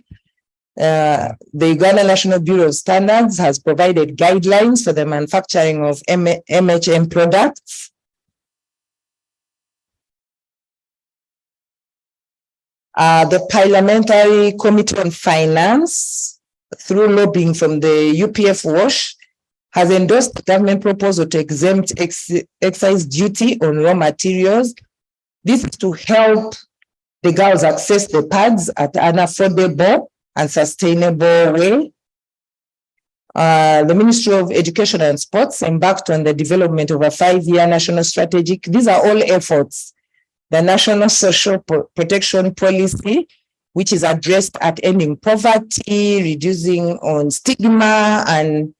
The Uganda National Bureau of Standards has provided guidelines for the manufacturing of MHM products. The Parliamentary Committee on Finance, through lobbying from the UPF WASH, has endorsed the government proposal to exempt excise duty on raw materials. This is to help the girls access the pads at an affordable and sustainable way. The Ministry of Education and Sports embarked on the development of a 5-year national strategic. These are all efforts. The National Social Protection Policy, which is addressed at ending poverty, reducing on stigma, and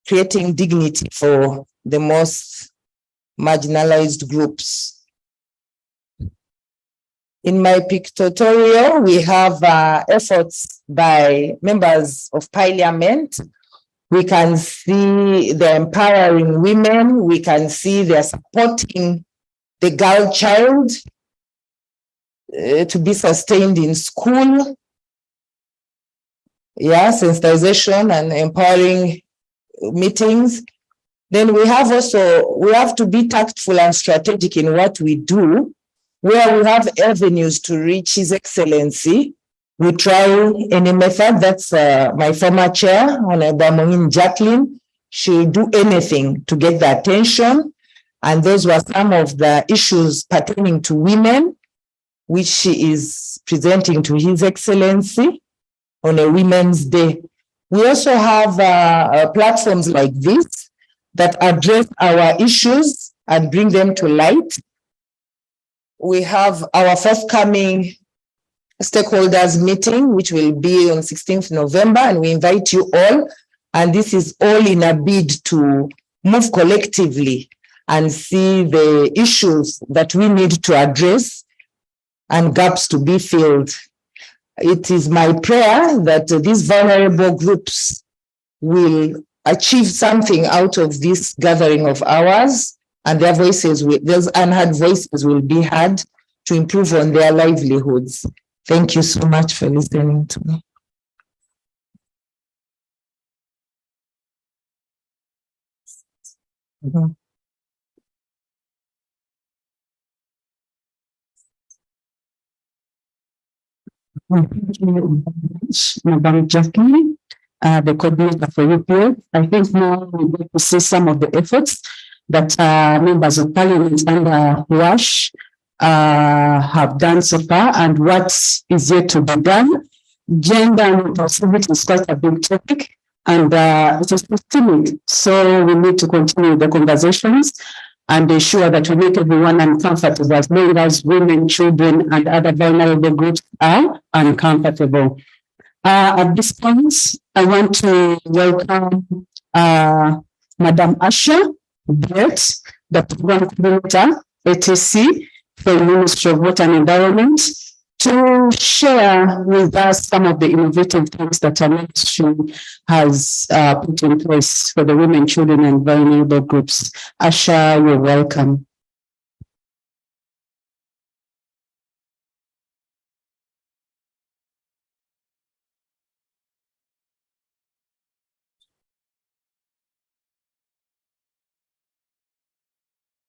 creating dignity for the most marginalized groups. In my pictorial, we have efforts by members of parliament. We can see the empowering women. We can see they're supporting the girl child to be sustained in school. Yeah, sensitization and empowering meetings. Then we have to be tactful and strategic in what we do, where we have avenues to reach His Excellency. We try any method. That's my former chair, Honorable Jacqueline. She'll do anything to get the attention. And those were some of the issues pertaining to women, which she is presenting to His Excellency on a Women's Day. We also have platforms like this that address our issues and bring them to light. we have our forthcoming stakeholders meeting, which will be on 16th November, and we invite you all. And this is all in a bid to move collectively and see the issues that we need to address and gaps to be filled. It is my prayer that these vulnerable groups will achieve something out of this gathering of ours, and their voices, those unheard voices will be heard to improve on their livelihoods. Thank you so much for listening to me. Thank you, Madam Jackie, the coordinator for UPA. I think now we get to see some of the efforts that members of parliament under WASH have done so far and what is yet to be done. Gender and inclusivity is quite a big topic, and it is systemic. So we need to continue the conversations and ensure that we make everyone uncomfortable, as long as women, children, and other vulnerable groups are uncomfortable. At this point, I want to welcome Madam Asha Brett, the program coordinator, ATC, for the Ministry of Water and Environment, to share with us some of the innovative things that our ministry has put in place for the women, children, and vulnerable groups. Asha, you're welcome.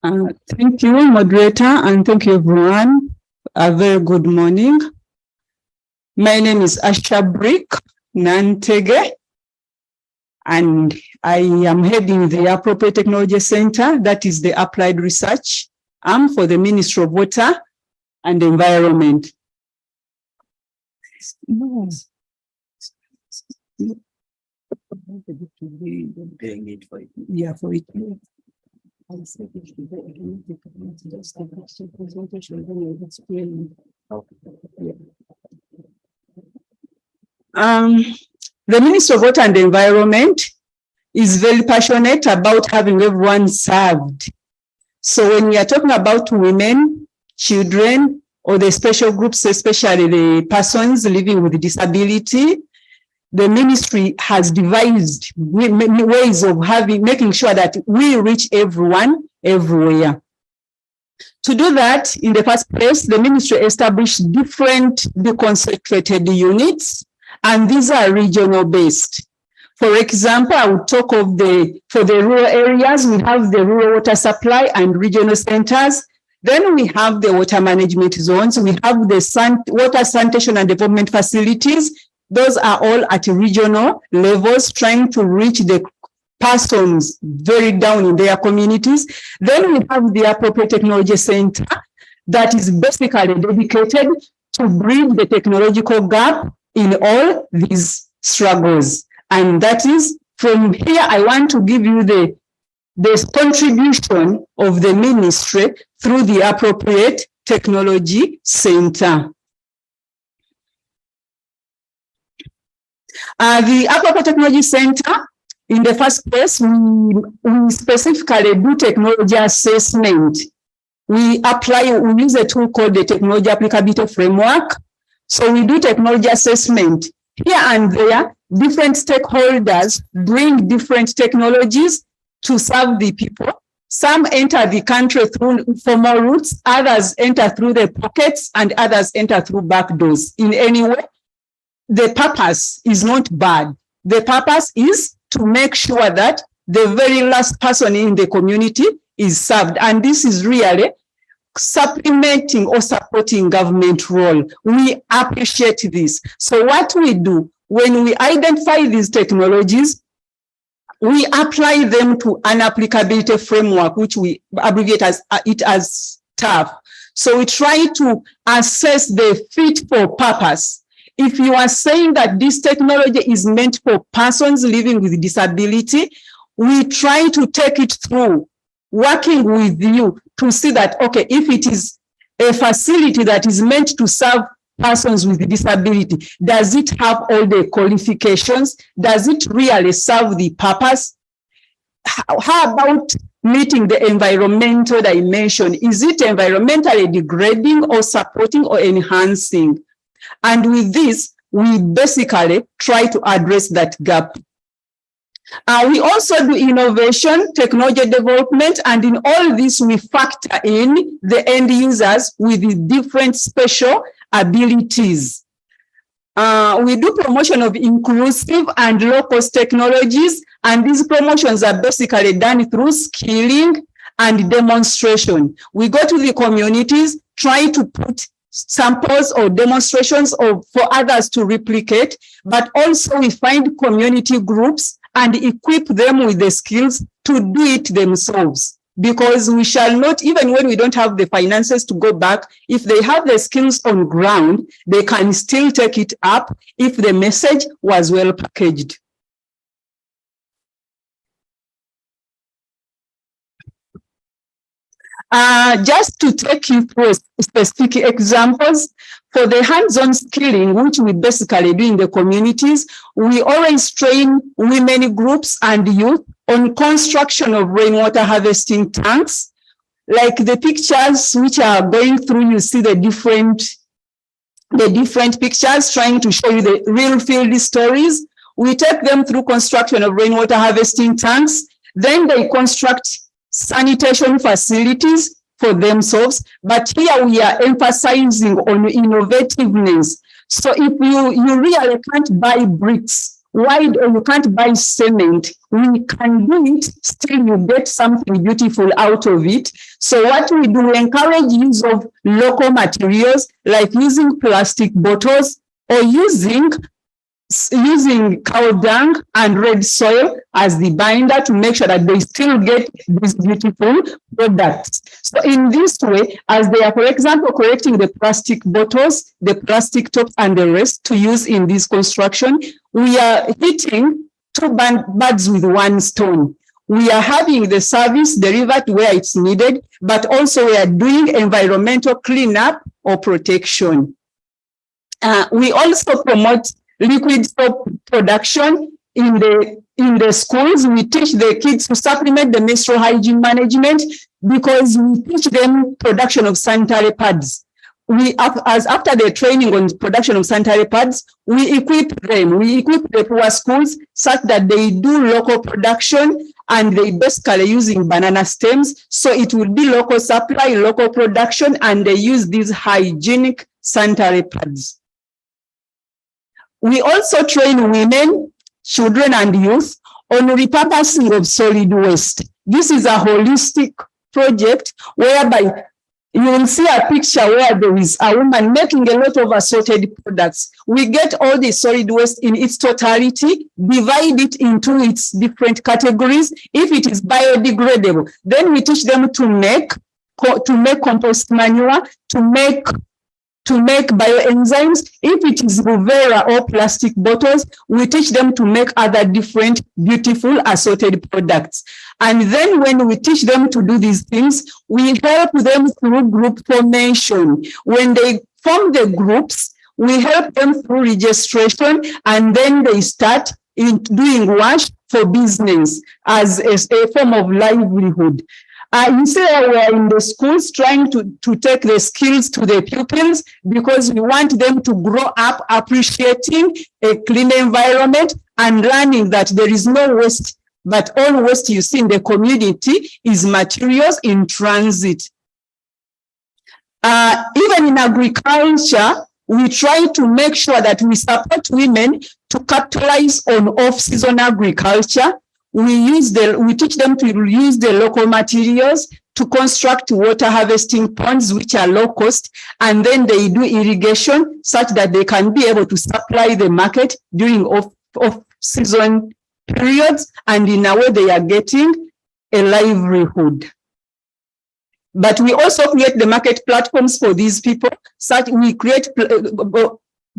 Thank you, moderator, and thank you, everyone. A very good morning. My name is Asha Brick Nantege, and I am heading the Appropriate Technology Center, that is the Applied Research arm for the Ministry of Water and Environment. Yeah, for it. The Ministry of Water and Environment is very passionate about having everyone served. So when we are talking about women, children, or the special groups, especially the persons living with disability, the ministry has devised ways of making sure that we reach everyone everywhere. To do that, in the first place, the ministry established different deconcentrated units, and these are regional based. For example, I would talk of for the rural areas, we have the rural water supply and regional centers. Then we have the water management zones. We have the water sanitation and development facilities. Those are all at regional levels, trying to reach the persons very down in their communities. Then we have the Appropriate Technology Center that is basically dedicated to bridge the technological gap in all these struggles. And that is, from here, I want to give you the contribution of the ministry through the Appropriate Technology Center. The Appropriate Technology Center, in the first place, we specifically do technology assessment. We use a tool called the Technology Applicability Framework. So we do technology assessment. Here and there, different stakeholders bring different technologies to serve the people. Some enter the country through formal routes, others enter through the pockets, and others enter through back doors. In any way, the purpose is not bad. The purpose is to make sure that the very last person in the community is served. And this is really supplementing or supporting government role. We appreciate this. So what we do, when we identify these technologies, we apply them to an applicability framework, which we abbreviate as TAF. So we try to assess the fit for purpose. If you are saying that this technology is meant for persons living with disability, we try to take it through, working with you to see that, okay, if it is a facility that is meant to serve persons with disability, does it have all the qualifications? Does it really serve the purpose? How about meeting the environmental dimension? Is it environmentally degrading or supporting or enhancing? And with this, we basically try to address that gap. We also do innovation, technology development, and in all this, we factor in the end users with the different special abilities. We do promotion of inclusive and low-cost technologies, and these promotions are basically done through skilling and demonstration. We go to the communities, try to put samples or demonstrations for others to replicate, but also we find community groups and equip them with the skills to do it themselves. Because we shall not, even when we don't have the finances to go back, if they have the skills on ground, they can still take it up if the message was well packaged. Just to take you through specific examples, for the hands-on skilling, which we basically do in the communities, we always train women groups and youth on construction of rainwater harvesting tanks. Like the pictures which are going through, you see the different pictures trying to show you the real field stories. We take them through construction of rainwater harvesting tanks. Then they construct sanitation facilities for themselves. But here we are emphasizing on innovativeness. So if you really can't buy bricks, wide, or you can't buy cement, we can do it, still you get something beautiful out of it. So what we do, we encourage use of local materials, like using plastic bottles or using cow dung and red soil as the binder to make sure that they still get these beautiful products. So in this way, as they are, for example, collecting the plastic bottles, the plastic tops and the rest to use in this construction, we are hitting two birds with one stone. We are having the service delivered where it's needed, but also we are doing environmental cleanup or protection. We also promote liquid soap production in the schools. We teach the kids to supplement the menstrual hygiene management because we teach them production of sanitary pads. After their training on production of sanitary pads, we equip them. We equip the poor schools such that they do local production, and they basically using banana stems. So it will be local supply, local production, and they use these hygienic sanitary pads. We also train women, children, and youth on repurposing of solid waste. This is a holistic project whereby you will see a picture where there is a woman making a lot of assorted products. We get all the solid waste in its totality, divide it into its different categories. If it is biodegradable, then we teach them to make compost manure, to make bioenzymes. If it is Ruvera or plastic bottles, we teach them to make other different beautiful assorted products. And then when we teach them to do these things, we help them through group formation. When they form the groups, we help them through registration, and then they start doing wash for business as a form of livelihood. You see, we're in the schools trying to take the skills to the pupils because we want them to grow up appreciating a clean environment and learning that there is no waste, but all waste you see in the community is materials in transit. Even in agriculture, we try to make sure that we support women to capitalize on off-season agriculture. We teach them to use the local materials to construct water harvesting ponds, which are low cost, and then they do irrigation such that they can be able to supply the market during off-season periods, and in a way they are getting a livelihood. But we also create the market platforms for these people. We create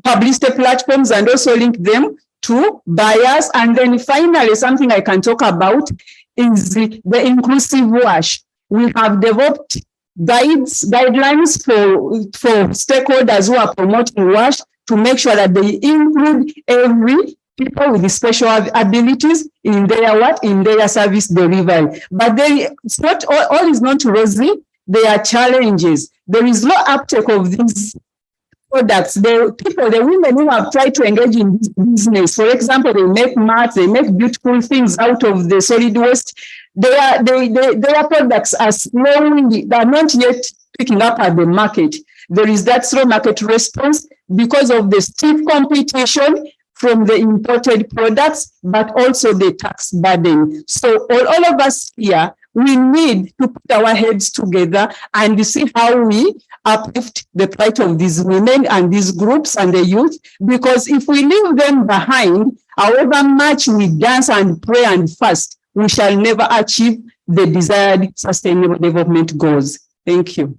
publicity platforms and also link them to buyers. And then finally, something I can talk about is the inclusive wash. We have developed guidelines for stakeholders who are promoting WASH to make sure that they include every people with special abilities in their service delivery. But it's not all is not rosy. There are challenges. There is no uptake of these products. The women who have tried to engage in this business, for example, they make mats, they make beautiful things out of the solid waste. Their products are slowly, they are not yet picking up at the market. There is that slow market response because of the stiff competition from the imported products, but also the tax burden. So all of us here, we need to put our heads together and see how we uplift the plight of these women and these groups and the youth, because if we leave them behind, however much we dance and pray and fast, we shall never achieve the desired sustainable development goals. Thank you.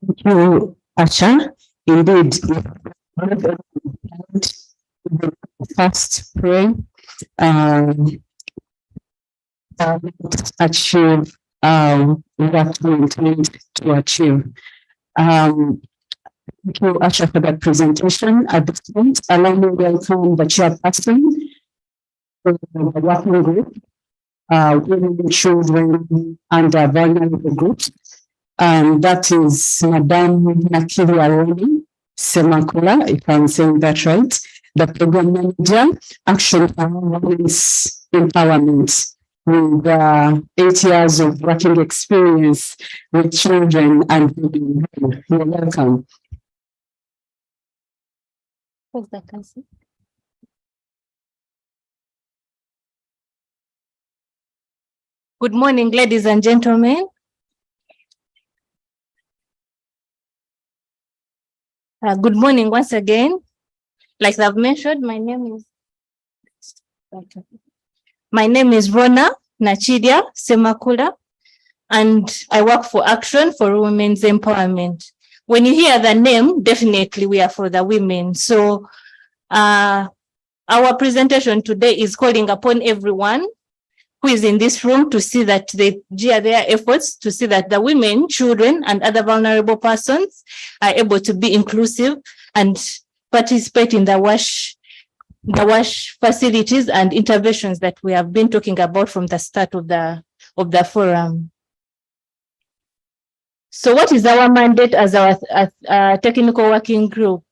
Thank you, Asha. Indeed, fast pray achieve what we intend to achieve. Thank you, Asha, for that presentation. At this point, allow me to welcome the chairperson for the working group, women, children, and vulnerable groups. And that is Madame Nakiri Aroni Semakula, if I'm saying that right, the program manager, Action for Women's Empowerment, with 8 years of working experience with children and women. You're welcome. Good morning, ladies and gentlemen. Good morning once again. Like I've mentioned, my name is Rona Nachidia Semakula, and I work for Action for Women's Empowerment. When you hear the name, definitely we are for the women. So our presentation today is calling upon everyone who is in this room to see that they gear their efforts to see that the women, children, and other vulnerable persons are able to be inclusive and participate in the WASH facilities and interventions that we have been talking about from the start of the forum. So what is our mandate as our technical working group?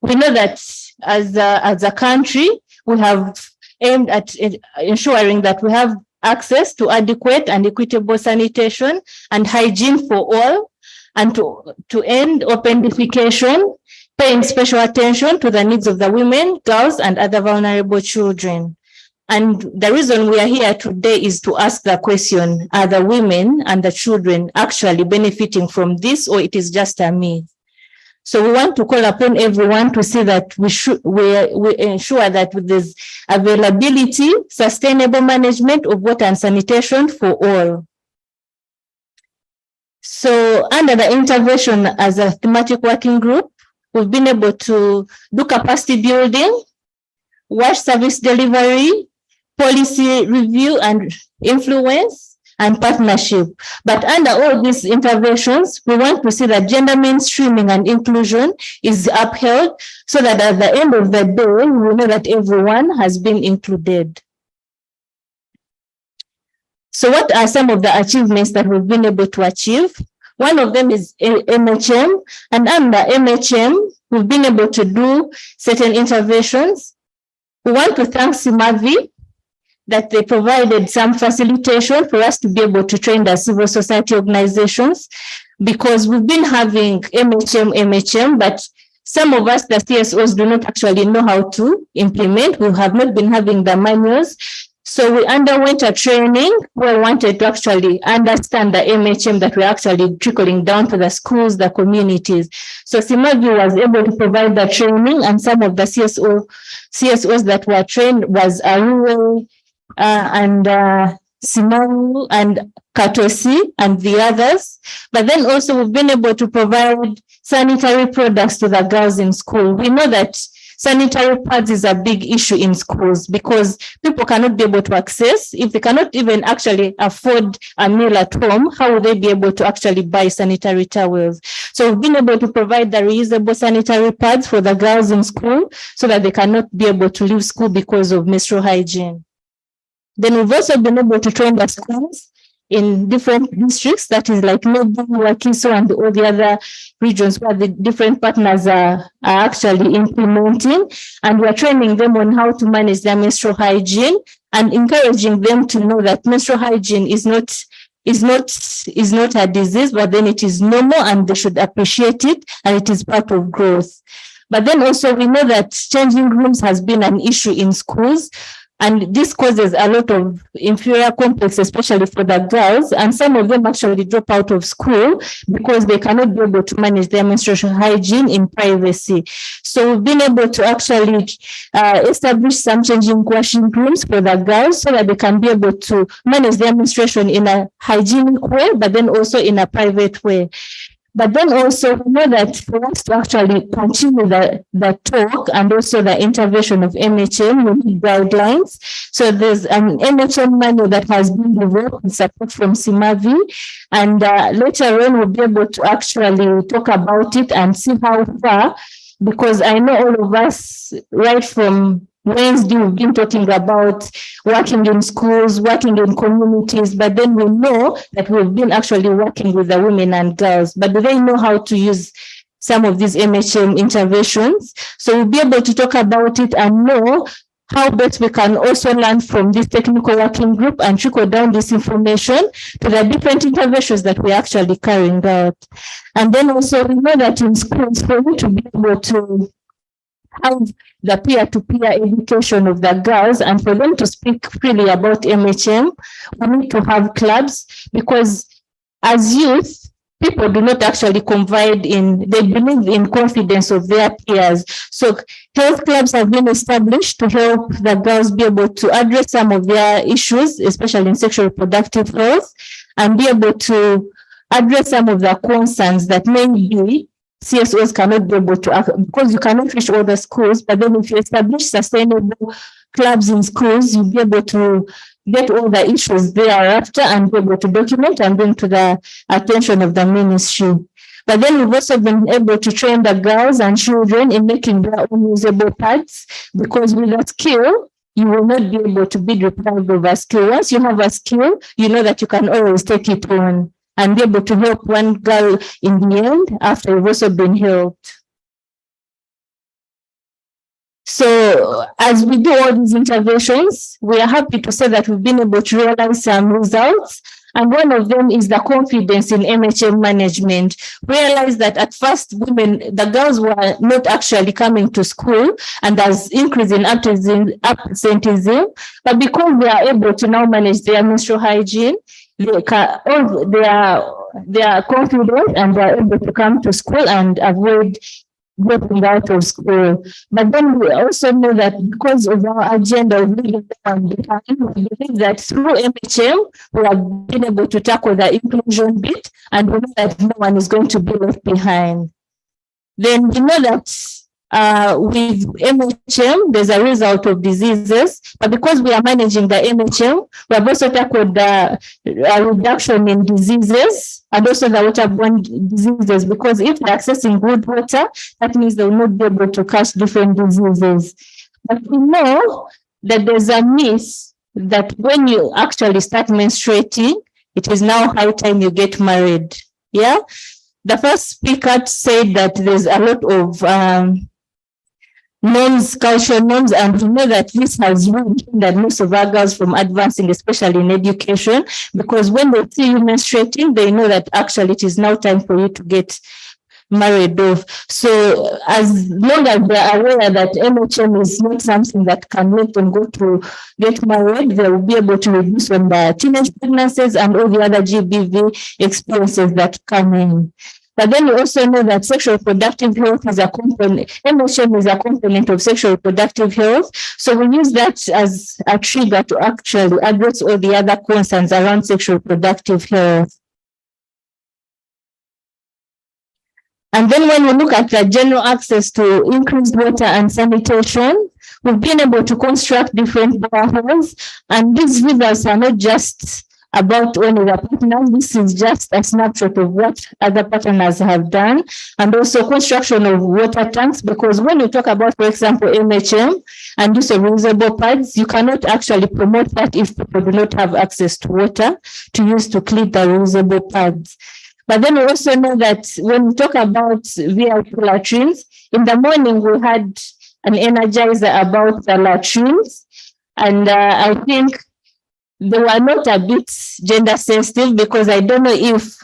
We know that as a country, we have aimed at ensuring that we have access to adequate and equitable sanitation and hygiene for all, and to end open defecation, paying special attention to the needs of the women, girls, and other vulnerable children. And the reason we are here today is to ask the question, are the women and the children actually benefiting from this, or it is just a myth? So we want to call upon everyone to see that we ensure that there's availability, sustainable management of water and sanitation for all. So under the intervention as a thematic working group, we've been able to do capacity building, WASH service delivery, policy review and influence, and partnership. But under all these interventions, we want to see that gender mainstreaming and inclusion is upheld, so that at the end of the day, we know that everyone has been included. So what are some of the achievements that we've been able to achieve? One of them is MHM, and under MHM, we've been able to do certain interventions. We want to thank Simavi that they provided some facilitation for us to be able to train the civil society organizations, because we've been having MHM, but some of us, the CSOs, do not actually know how to implement. We have not been having the manuals. So we underwent a training where we wanted to actually understand the MHM that we're actually trickling down to the schools, the communities. So Simavi was able to provide the training, and some of the CSOs that were trained was Arue, and Simaru and Katosi and the others. But then also we've been able to provide sanitary products to the girls in school. We know that sanitary pads is a big issue in schools because people cannot be able to access. If they cannot even actually afford a meal at home, how will they be able to actually buy sanitary towels? So we've been able to provide the reusable sanitary pads for the girls in school so that they cannot be able to leave school because of menstrual hygiene. Then we've also been able to train the schools in different districts, that is like Nobu, Wakiso, and all the other regions where the different partners are actually implementing. And we're training them on how to manage their menstrual hygiene and encouraging them to know that menstrual hygiene is not a disease, but then it is normal and they should appreciate it and it is part of growth. But then also we know that changing rooms has been an issue in schools. And this causes a lot of inferior complex, especially for the girls. And some of them actually drop out of school because they cannot be able to manage their menstrual hygiene in privacy. So we've been able to actually establish some changing washing rooms for the girls so that they can be able to manage their menstruation in a hygienic way, but then also in a private way. But then also we know that for us to actually continue the talk and also the intervention of MHM, we need guidelines. So there's an MHM manual that has been developed with support from CIMAVI. And later on, we'll be able to actually talk about it and see how far, because I know all of us right from Wednesday, we've been talking about working in schools, working in communities, but then we know that we've been actually working with the women and girls, but do they know how to use some of these MHM interventions? So we'll be able to talk about it and know how best we can also learn from this technical working group and trickle down this information to the different interventions that we're actually carrying out. And then also we know that in schools, for you to be able to have the peer-to-peer education of the girls and for them to speak freely about MHM, we need to have clubs, because as youth, people do not actually confide in, they believe in confidence of their peers. So health clubs have been established to help the girls be able to address some of their issues, especially in sexual reproductive health, and be able to address some of the concerns that may be CSOs cannot be able to, because you cannot reach all the schools, but then if you establish sustainable clubs in schools, you'll be able to get all the issues thereafter and be able to document and bring to the attention of the ministry. But then we've also been able to train the girls and children in making their own usable pads, because with that skill, you will not be able to be deprived of a skill. Once you have a skill, you know that you can always take it on and be able to help one girl in the end after you've also been helped. So as we do all these interventions, we are happy to say that we've been able to realize some results. And one of them is the confidence in MHM management. Realize that at first the girls were not actually coming to school and there's increase in absenteeism, but because they are able to now manage their menstrual hygiene, they are confident and they are able to come to school and avoid dropping out of school. But then we also know that because of our agenda of leaving them behind, we believe that through MHM, we have been able to tackle the inclusion bit, and we know that no one is going to be left behind. Then we know that with MHM, there's a result of diseases, but because we are managing the MHM, we have also tackled the reduction in diseases and also the waterborne diseases, because if they're accessing good water, that means they will not be able to catch different diseases. But we know that there's a myth that when you actually start menstruating, it is now high time you get married. Yeah. The first speaker said that there's a lot of norms, cultural norms, and we know that this has really hindered most of our girls from advancing, especially in education, because when they see you menstruating, they know that actually it is now time for you to get married off. So as long as they are aware that MHM is not something that can let them go to get married, they will be able to reduce on the teenage pregnancies and all the other GBV experiences that come in. But then we also know that sexual reproductive health is a component, MHM is a component of sexual reproductive health. So we use that as a trigger to actually address all the other concerns around sexual reproductive health. And then when we look at the general access to increased water and sanitation, we've been able to construct different boreholes, and these results are not just about only the partners. This is just a snapshot of what other partners have done, and also construction of water tanks, because when you talk about, for example, MHM and use of reusable pads, you cannot actually promote that if people do not have access to water to use to clean the reusable pads. But then we also know that when we talk about VIP latrines, in the morning we had an energizer about the latrines, and I think they were not a bit gender sensitive, because I don't know if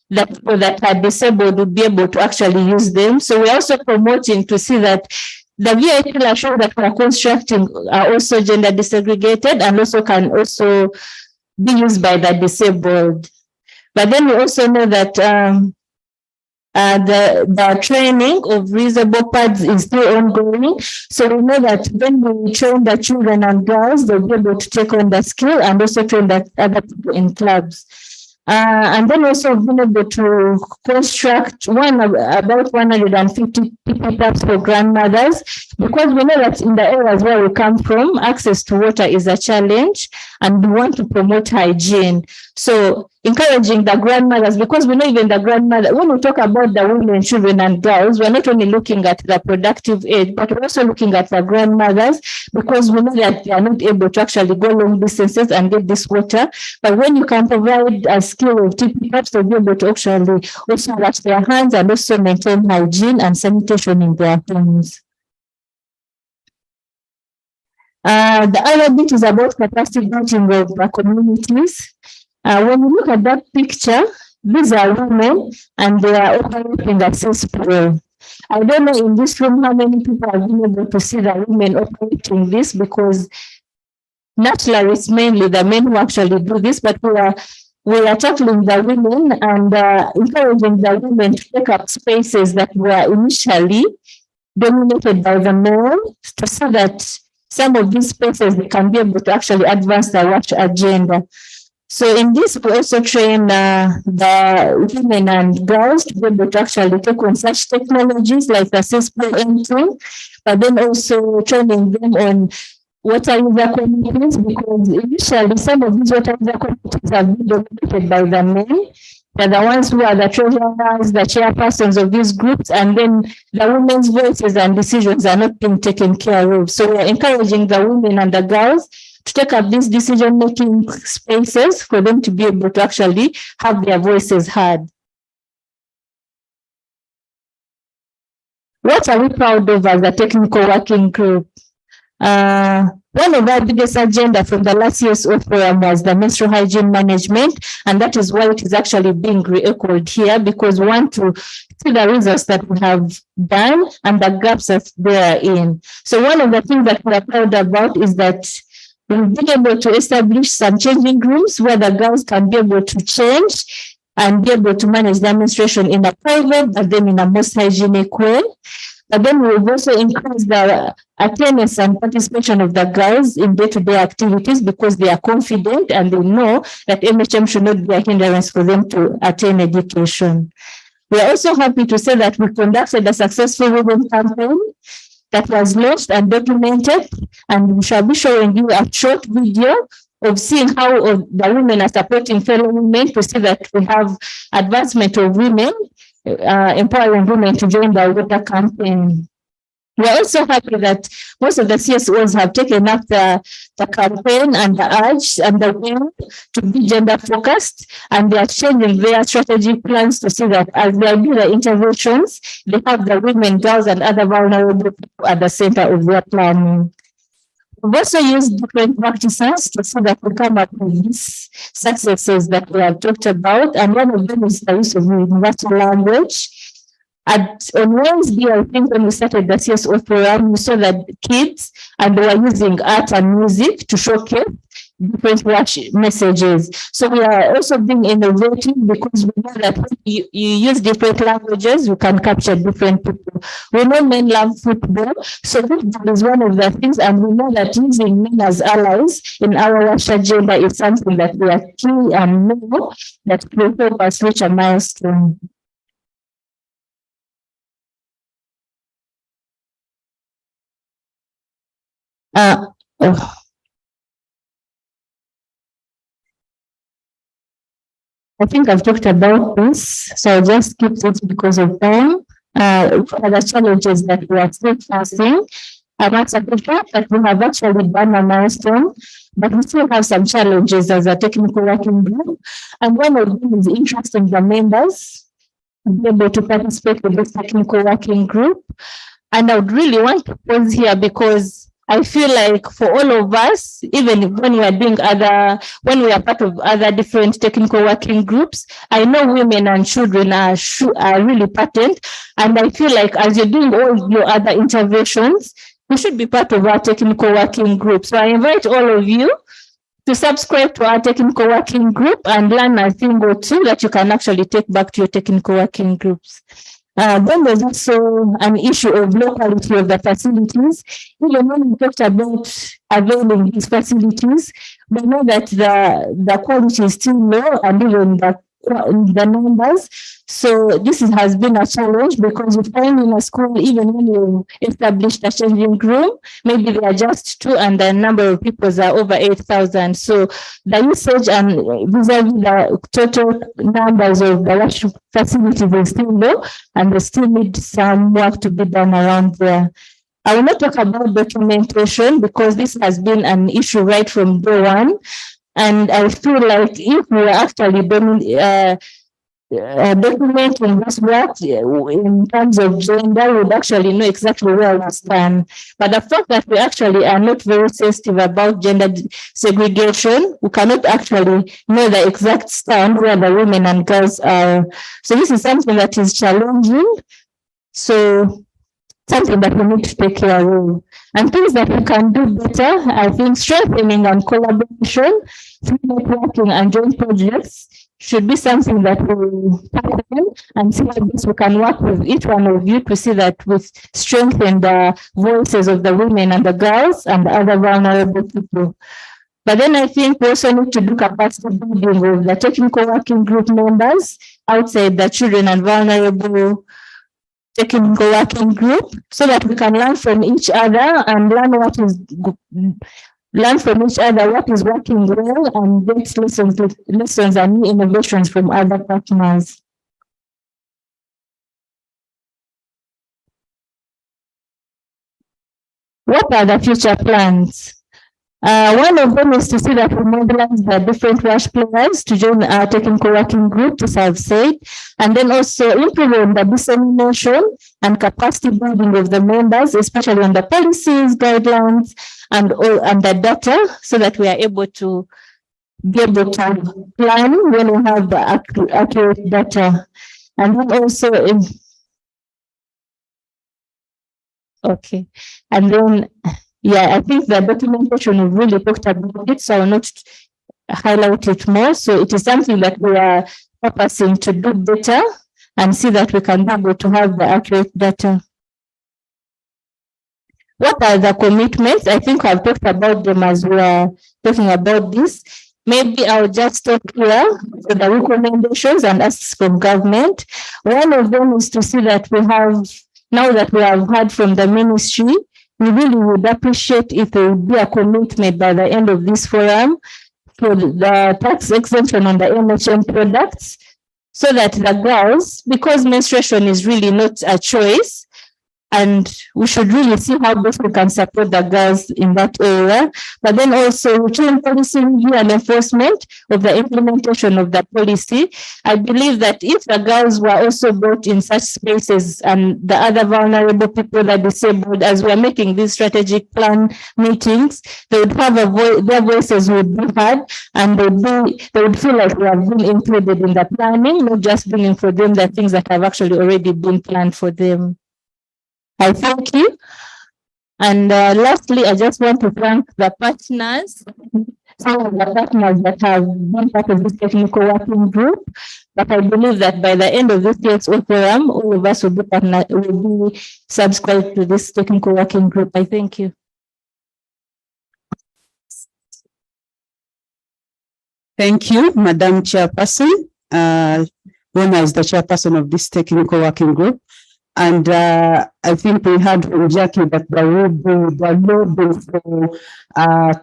the people that are disabled would be able to actually use them. So we're also promoting to see that the VIP latrines that we're constructing are also gender desegregated and also can also be used by the disabled. But then we also know that the training of reusable pads is still ongoing. So we know that when we train the children and girls, they'll be able to take on the skill and also train the other people in clubs. And then also been able to construct about 150 pickups for grandmothers, because we know that in the areas where we come from, access to water is a challenge, and we want to promote hygiene. So encouraging the grandmothers, because we know even the grandmother, when we talk about the women, children and girls, we're not only looking at the productive age, but we're also looking at the grandmothers, because we know that they are not able to actually go long distances and get this water. But when you can provide a skill of tipping up, they'll be able to actually also wash their hands and also maintain hygiene and sanitation in their homes. The other bit is about capacity building of the communities. When you look at that picture, these are women and they are operating the CSOs. I don't know in this room how many people have been able to see the women operating this, because naturally it's mainly the men who actually do this, but we are tackling the women and encouraging the women to take up spaces that were initially dominated by the men, to see that some of these spaces they can be able to actually advance the watch agenda. So in this, we also train the women and girls to be able to actually take on such technologies like the CSO entering, but then also training them on water user communities, because initially some of these water user communities have been dominated by the men. They're the ones who are the treasurers, the chairpersons of these groups, and then the women's voices and decisions are not being taken care of. So we're encouraging the women and the girls to take up these decision-making spaces for them to be able to actually have their voices heard. What are we proud of as a technical working group? One of our biggest agenda from the last CSO forum was the menstrual hygiene management, and that is why it is actually being re-echoed here, because we want to see the results that we have done and the gaps that they are in. So one of the things that we are proud about is that we've been able to establish some changing rooms where the girls can be able to change and be able to manage their menstruation in a private, but then in a most hygienic way. But then we've also increased the attendance and participation of the girls in day-to-day activities, because they are confident and they know that MHM should not be a hindrance for them to attain education. We are also happy to say that we conducted a successful women campaign that was launched and documented, and we shall be showing you a short video of seeing how the women are supporting fellow women, to see that we have advancement of women, empowering women to join the water campaign. We're also happy that most of the CSOs have taken up the campaign and the urge and the will to be gender focused, and they are changing their strategic plans to see that as they do the interventions, they have the women, girls, and other vulnerable people at the center of their planning. We've also used different practices to see that we come up with these successes that we have talked about, and one of them is the use of universal language. On Wednesday, I think when we started the CSO program, we saw that kids, and they were using art and music to showcase different messages. So we are also being innovative, because we know that when you use different languages, you can capture different people. We know men love football, so football is one of the things, and we know that using men as allies in our WASH agenda is something that we are key and know that will help us reach a milestone. I think I've talked about this, so I'll just skip it because of time. The challenges that we are still facing. I must appreciate that we have actually done a milestone, but we still have some challenges as a technical working group. And one of them is interesting the members to be able to participate in this technical working group. And I would really want to pause here because I feel like for all of us, even when we are when we are part of other different technical working groups, I know women and children are really patent. And I feel like as you're doing all your other interventions, you should be part of our technical working group. So I invite all of you to subscribe to our technical working group and learn a thing or two that you can actually take back to your technical working groups. Then there's also an issue of low quality of the facilities. Even when we talked about availing these facilities, we know that the quality is still low and even the numbers. So this has been a challenge because you find in a school, even when you establish a changing room, maybe they are just 2 and the number of people are over 8,000. So the usage and vis-a-vis the total numbers of the washroom facilities is still low and they still need some work to be done around there. I will not talk about documentation because this has been an issue right from day one. And I feel like if we are actually documenting this work in terms of gender, we would actually know exactly where we stand. But the fact that we actually are not very sensitive about gender segregation, we cannot actually know the exact stand where the women and girls are. So this is something that is challenging. So something that we need to take care of. And things that we can do better, I think strengthening and collaboration, through networking and joint projects should be something that we tackle and see how we can work with each one of you to see that we strengthen the voices of the women and the girls and the other vulnerable people. But then I think we also need to do capacity building of the technical working group members outside the children and vulnerable technical working group so that we can learn from each other and learn from each other what is working well and get lessons and new innovations from other partners. What are the future plans? One of them is to see that we mobilize the different WASH players to join our technical working group, as I've said, and then also improve on the dissemination and capacity building of the members, especially on the policies, guidelines, and the data, so that we are able to plan when we have the accurate data. And then also and then yeah, I think the documentation we've really talked about it, so I will not highlight it more. So it is something that we are purposing to do better and see that we can be able to have the accurate data. What are the commitments? I think I've talked about them as we are talking about this. Maybe I'll just stop here for the recommendations and asks from government. One of them is to see that we have, now that we have heard from the ministry, we really would appreciate if there would be a commitment by the end of this forum for the tax exemption on the NHM products, so that the girls, because menstruation is really not a choice, and we should really see how best we can support the girls in that area. But then also routine policy review and enforcement of the implementation of the policy. I believe that if the girls were also brought in such spaces and the other vulnerable people that are disabled, as we're making these strategic plan meetings, they would have their voices would be heard, and they would feel like they have been included in the planning, not just bringing for them the things that have actually already been planned for them. I thank you. And lastly, I just want to thank the partners, some of the partners that have been part of this technical working group. But I believe that by the end of this CSO forum, all of us will be subscribed to this technical working group. I thank you. Thank you, Madam Chairperson. Rona is the chairperson of this technical working group. And I think we heard from Jackie that there will be for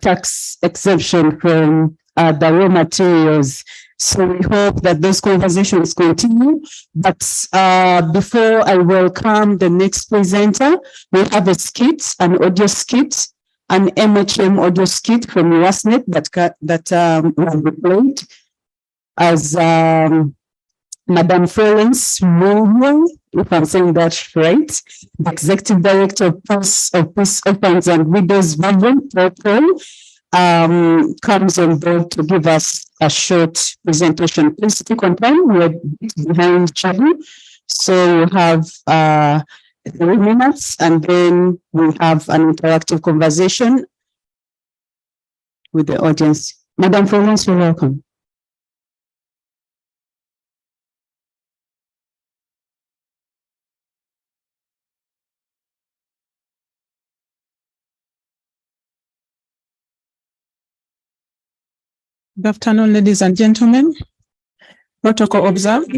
tax exemption from the raw materials. So we hope that those conversations continue. But before I welcome the next presenter, we have a skit, an audio skit, an MHM audio skit from USNET that will be played as Madam Florence Mulwell, if I'm saying that right, the Executive Director of Peace Orphans and Widows Movement, comes on board to give us a short presentation. Please stick on time. We're behind schedule. So we have 3 minutes and then we have an interactive conversation with the audience. Madam Florence, you're welcome. Good afternoon, ladies and gentlemen. Protocol observed.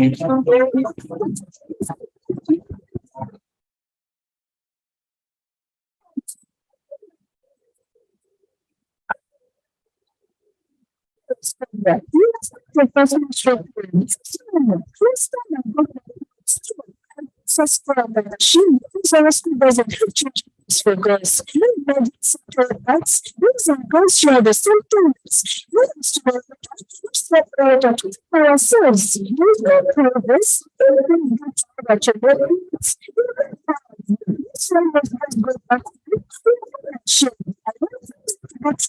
For girls, these are girls share the symptoms. For ourselves, there's no progress.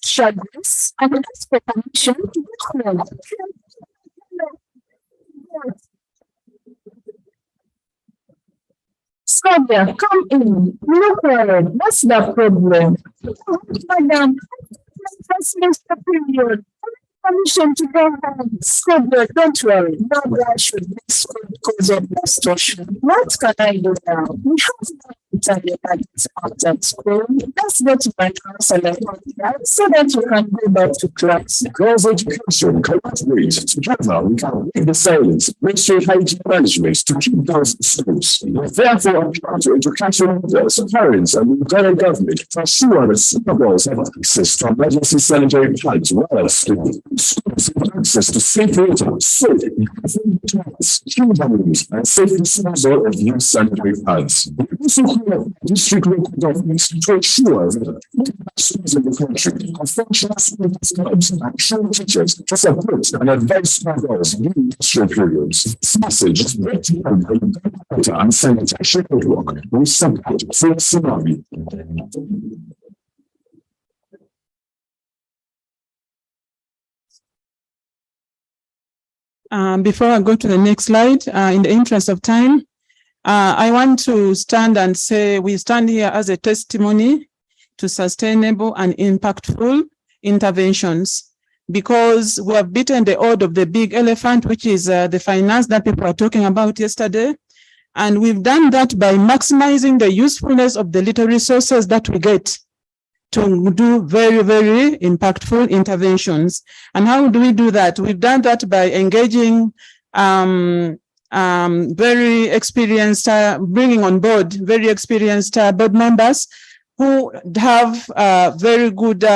Chagris and expectation to be Scobia, come in. No problem. What's the problem? Madam, first semester period. Permission to go home. Scobia, don't worry. No guy should be schooled because of distortion. What can I do now? We have no Italian out at school. Let's go to my class and I that so that you can go back to class. Girls' education collaborate together. We can break the silence, menstrual hygiene management to keep girls in schools. Therefore, apply to education leaders, parents, and the government to ensure that single girls have access to emergency sanitary pads while at school. Schools have access to safe water, soap, toilets, children rooms, and safe disposal of used sanitary pads. District local governments to ensure that schools in the country have functional school clubs and trained teachers to support and advise school girls during industrial periods. This message is brought to you by the water and sanitation network with support from Tsunami. Before I go to the next slide, in the interest of time, I want to stand and say we stand here as a testimony to sustainable and impactful interventions because we have beaten the odds of the big elephant, which is the finance that people are talking about yesterday. And we've done that by maximizing the usefulness of the little resources that we get to do very, very impactful interventions. And how do we do that? We've done that by engaging very experienced, bringing on board very experienced board members who have very good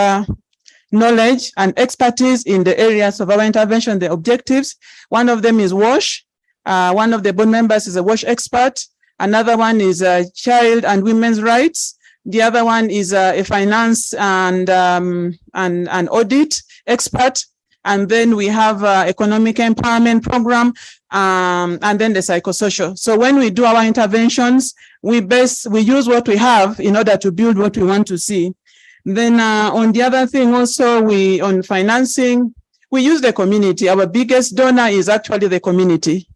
knowledge and expertise in the areas of our intervention, the objectives. One of them is WASH. One of the board members is a WASH expert. Another one is child and women's rights. The other one is a finance and an audit expert. And then we have economic empowerment program, and then the psychosocial. So when we do our interventions, we use what we have in order to build what we want to see. Then on the other thing also, on financing, we use the community. Our biggest donor is actually the community.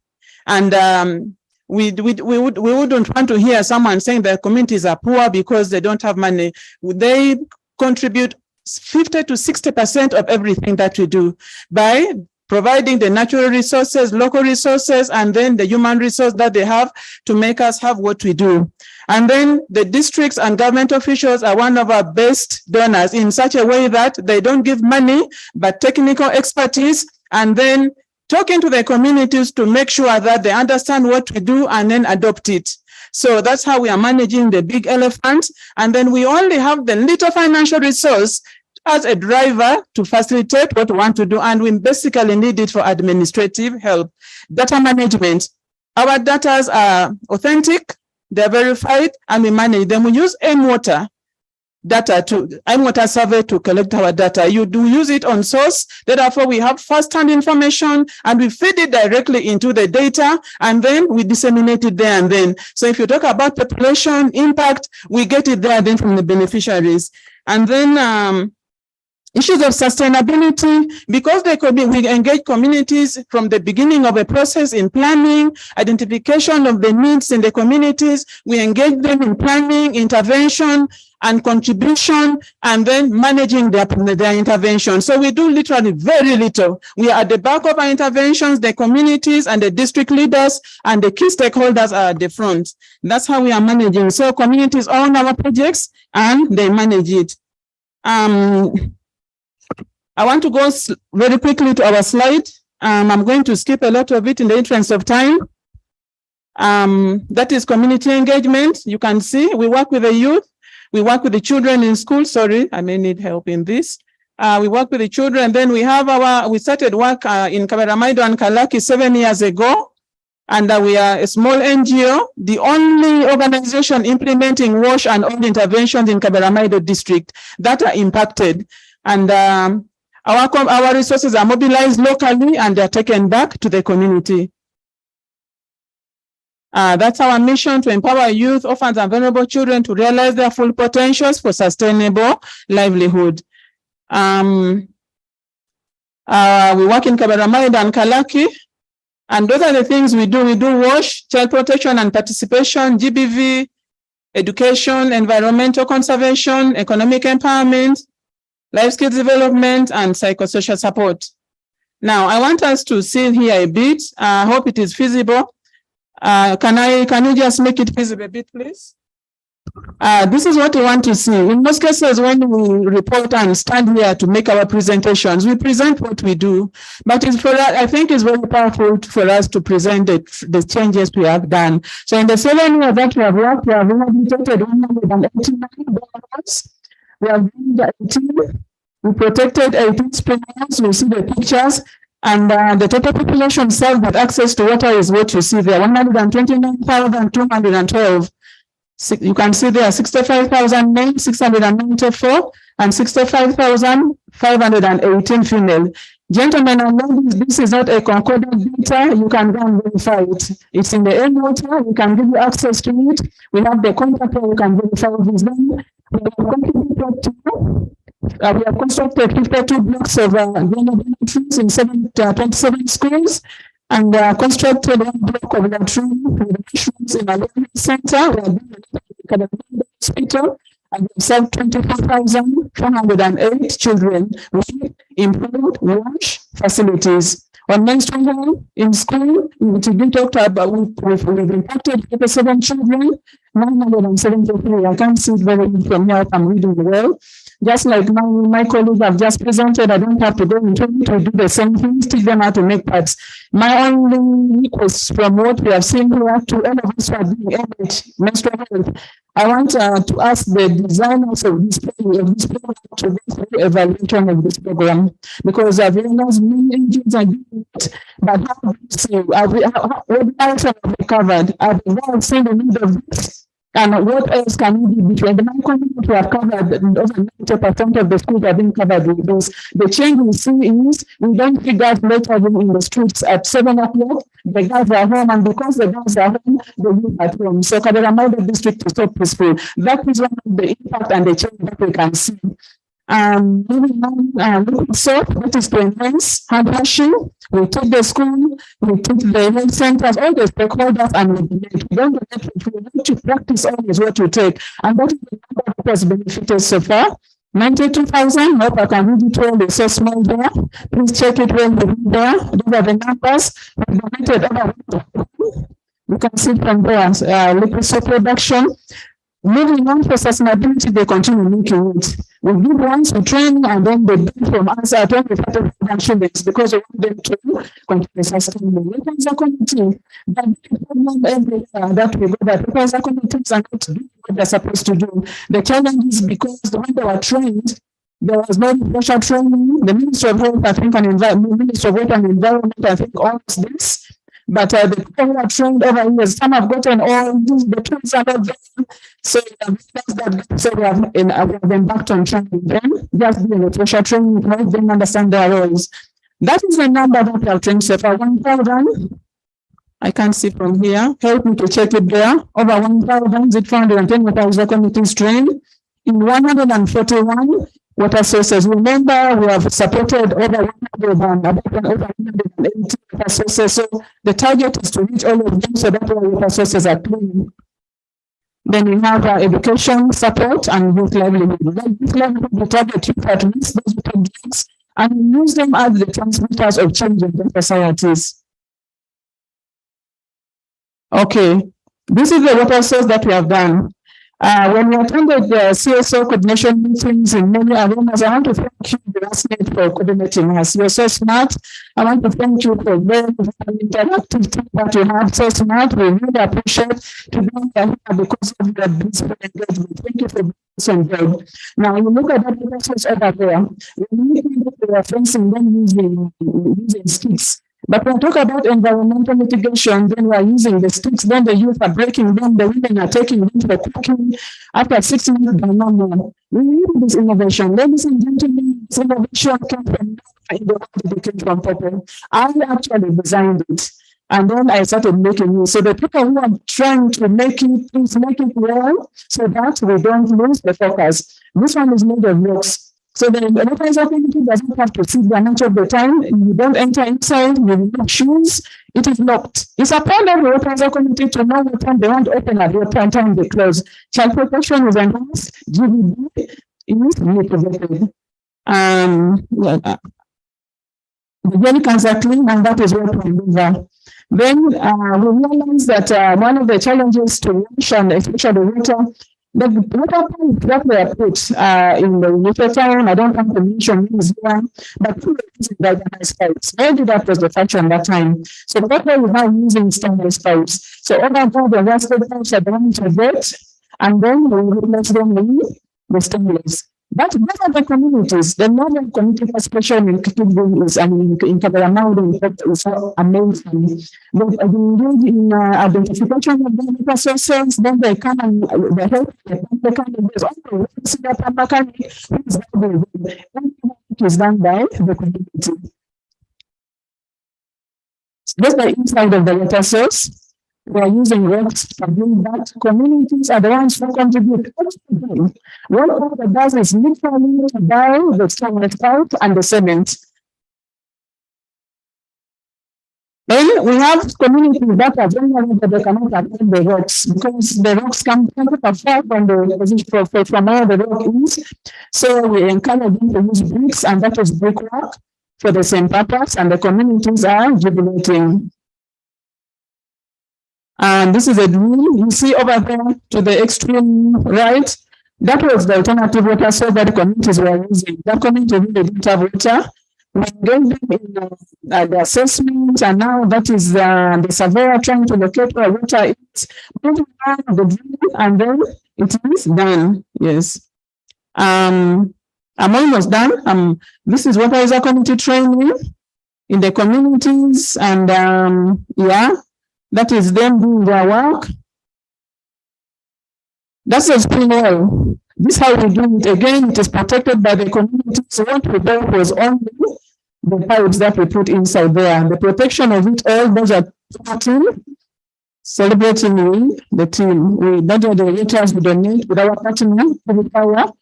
And we wouldn't want to hear someone saying the communities are poor because they don't have money. They contribute 50 to 60% of everything that we do by providing the natural resources, local resources, and then the human resource that they have to make us have what we do. And then the districts and government officials are one of our best donors in such a way that they don't give money, but technical expertise, and then talking to the communities to make sure that they understand what we do and then adopt it. So that's how we are managing the big elephant. And then we only have the little financial resource as a driver to facilitate what we want to do. And we basically need it for administrative help. Data management. Our data are authentic, they're verified, and we manage them. We use M-Water survey to collect our data. You do use it on source. Therefore, we have first-hand information and we feed it directly into the data and then we disseminate it there and then. So if you talk about population impact, we get it there then from the beneficiaries. And then issues of sustainability, because we engage communities from the beginning of a process in planning, identification of the needs in the communities. We engage them in planning, intervention, and contribution, and then managing their intervention. So we do literally very little. We are at the back of our interventions, the communities and the district leaders and the key stakeholders are at the front. That's how we are managing. So communities own our projects and they manage it. I want to go very quickly to our slide. I'm going to skip a lot of it in the interest of time. That is community engagement. You can see we work with the youth. We work with the children in school. Sorry, I may need help in this. We work with the children. Then we have we started work in Kaberamaido and Kalaki 7 years ago. And we are a small NGO, the only organization implementing WASH and all interventions in Kaberamaido district that are impacted. And our resources are mobilized locally and they're taken back to the community. That's our mission, to empower youth, orphans, and vulnerable children to realize their full potentials for sustainable livelihood. We work in Kaberamaido and Kalaki, and those are the things we do. We do WASH, child protection and participation, GBV, education, environmental conservation, economic empowerment, life skills development, and psychosocial support. Now, I want us to see here a bit. I hope it is feasible. Can you just make it visible a bit, please? This is what we want to see. In most cases, when we report and stand here to make our presentations, we present what we do. But I think it's very powerful for us to present the changes we have done. So in the 7 years that we have worked, we have rehabilitated 189 dollars. We have done 18. We protected 18 springs. We see the pictures. And the total population served with access to water is what you see there, 129,212. You can see there 65,694 and 65,518 female. Gentlemen and ladies, this is not a concordant data. You can go and verify it. It's in the M-Water. We can give you access to it. We have the contact where you can verify this. We have constructed 52 blocks of dormitories in 27 schools, and constructed one block of latrines in a learning center. We are doing a hospital, and we serve 24,408 children with improved WASH facilities. On menstrual health in school, we talked about we've impacted 57 children, 973. I can't see it very well from here. I'm reading well. Just like my colleagues have just presented, I don't have to go into it to do the same things, teach them how to make parts. My only request from what we have seen here to all of us who are doing menstrual health, I want to ask the designers of this program to do evaluation of this program, because I've realized many engines are doing it, but how do you see, what else have we covered? I've seen the need of this. And what else can we do between the community we have covered? Over 90% of the schools have been covered with this. The change we see is we don't see guys later in the streets at 7 o'clock. The guys are home, and because the guys are home, they live at home. So Kaberamaido district is so peaceful. That is one of the impact and the change that we can see. Moving on, so that is to enhance hand washing. We take the school, we take the health centers, all the stakeholders, and we don't need to practice always what you take. And that is the number that has benefited so far. 92,000, hope I can read it well, it's so small there. Please check it when you read there. These are the numbers. We donated over. You can see from there, liquid soap production. Moving on for sustainability, they continue making it. We give once, we train, and then they do from us at 25,000 shillings because we want them to continue sustaining. It is a committee that every that we go that because the committees are not doing what they're supposed to do. The challenge is because when they were trained, there was no special training. The Ministry of Health, I think, and Ministry of Water and Environment, I think, owns this. But the people who are trained over years, some have gotten all the tools are not there. So we have embarked on training them, just doing the special training, help them understand their roles. That is the number that we have trained so far, 1,000. I can't see from here. Help me to check it there. Over 1,410 water committees trained in 141 water sources. Remember, we have supported over 180 water sources. So the target is to reach all of them so that our water sources are clean. Then we have education support and youth livelihood. Youth livelihood, we target youth at least those with drugs and use them as the transmitters of change in their societies. Okay, this is the water source that we have done. When we attended the CSO coordination meetings in many arenas, I want to thank you, Grassnet, for coordinating us. You're so smart. I want to thank you for very interactive team that you have. So smart. We really appreciate to be here because of your discipline engagement. Thank you for being so involved. Now, you look at that process over there. We are facing them using sticks. But when we talk about environmental mitigation, then we are using the sticks, then the youth are breaking them, the women are taking them for cooking. After 6 months, they're no more. We need this innovation. Ladies and gentlemen, this innovation came from people. I actually designed it. And then I started making it. So the people who are trying to make it, please make it well so that we don't lose the focus. This one is made of rocks. So the enterprise community doesn't have to sit there much of the time. You don't enter inside, you remove shoes, it is locked. It's upon every enterprise community to know what time they want to open at what time they close. Child protection is enhanced, GBD is mitigated. The jerrycans are clean, and that is what we do. Then we realize that one of the challenges to wash and especially water, the water pump that were put in the water time, I don't want to mention this one, but galvanized pipes. Maybe that was the function that time. So that's why we're now using stainless pipes. So all of the rusted pipes are going to get, and then we replace them with the stainless. But those are the communities. The northern community participation in Kikigbu is, in Kabaramau, in fact, is amazing. They engage in identification of the resources, then they come and they help the communities. Also, see that is done by the community. That's the inside of the water source. We are using rocks to build that. Communities are the ones who contribute. What water does is literally to buy the stainless pipe and the cement. Then we have communities that are vulnerable that they cannot afford the rocks because the rocks come far from the position from where the rock is. So we encourage them to use bricks, and that is brickwork for the same purpose, and the communities are jubilating. And this is a drill you see over there to the extreme right. That was the alternative water source that the communities were using. That community really didn't have water. We gave them in the assessment, and now that is the surveyor trying to locate where water is. Moving on the drill, and then it is done. Yes. I'm almost done. This is water user community training in the communities, and yeah. That is them doing their work. That's a spring well. This is how we do it. Again, it is protected by the community. So what we did was only the pipes that we put inside there. The protection of it all, those are celebrating with the team. That are the waiters we donate with our partner, Power.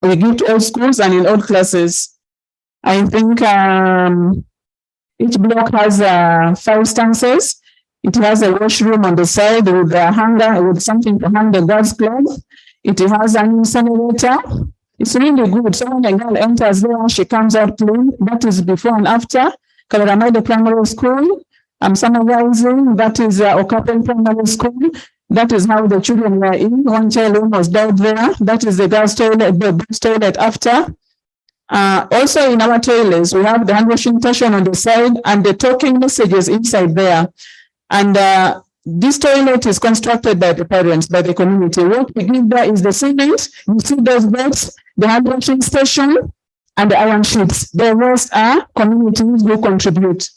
We give to all schools and in all classes. I think each block has 5 stances. It has a washroom on the side with a hanger, with something to hang the girls' clothes. It has an incinerator. It's really good. So when a girl enters there, she comes out clean. That is before and after. Kabaramau Primary School. I'm summarizing. That is Okapen Primary School. That is how the children were in. One child almost died there. That is the girls' toilet, the boys' toilet after. Also in our toilets, we have the hand washing station on the side and the talking messages inside there. And this toilet is constructed by the parents, by the community. What we give there is the cement. You see those beds, the hand washing station, and the iron sheets. The rest are communities who contribute.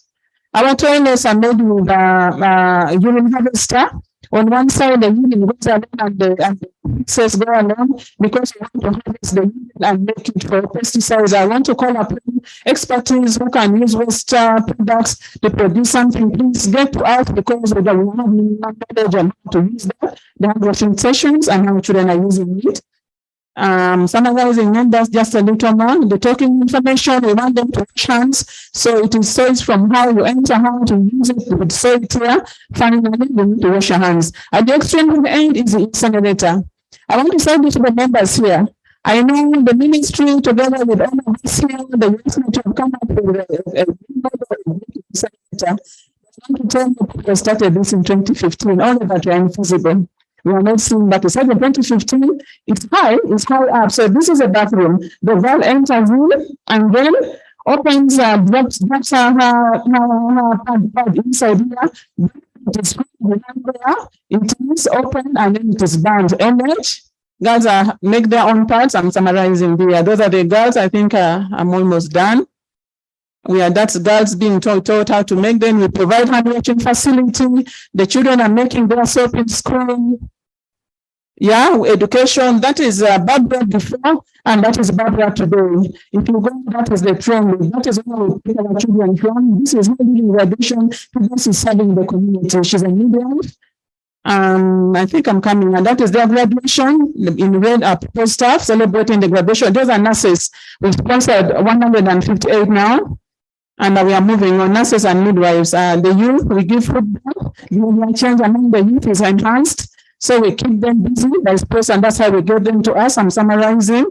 Our toilets are made with urine harvester. On one side, the urine goes along and the says go along because we want to harvest the urine and make it for pesticides. I want to call upon expertise who can use waste products to produce something. Please get to us because we have knowledge on how to use that. The hand washing sessions and how children are using it. Summarizing numbers just a little more. The talking information, we want them to wash hands. So it is so it's from how you enter, how to use it, to say it here. Finally, you need to wash your hands. At the extreme end is the incinerator. I want to say this to the members here. I know the ministry together with all of us here, the youth have come up with a incinerator. I want to tell you people started this in 2015. All of that were invisible. We are not seeing that. It's like in 2015, it's high up. So this is a bathroom. The girl enters in and then opens, drops her pad inside here. It is open and then it is banned. MH, girls make their own parts. I'm summarizing there. Those are the girls. I think I'm almost done. That's girls being taught how to make them. We provide hand washing facility. The children are making their soap in school. Yeah, education, that is Barbara before, and that is Barbara today. If you go, that is the trend. That is where we pick our children from. This is not in graduation. This is serving the community. She's a medium. I think I'm coming, and that is their graduation. In red are people staff celebrating the graduation. Those are nurses. We've sponsored 158 now. And we are moving on nurses and midwives. The youth, we give football. The change among the youth is enhanced. So we keep them busy by sports, and that's how we get them to us. I'm summarizing.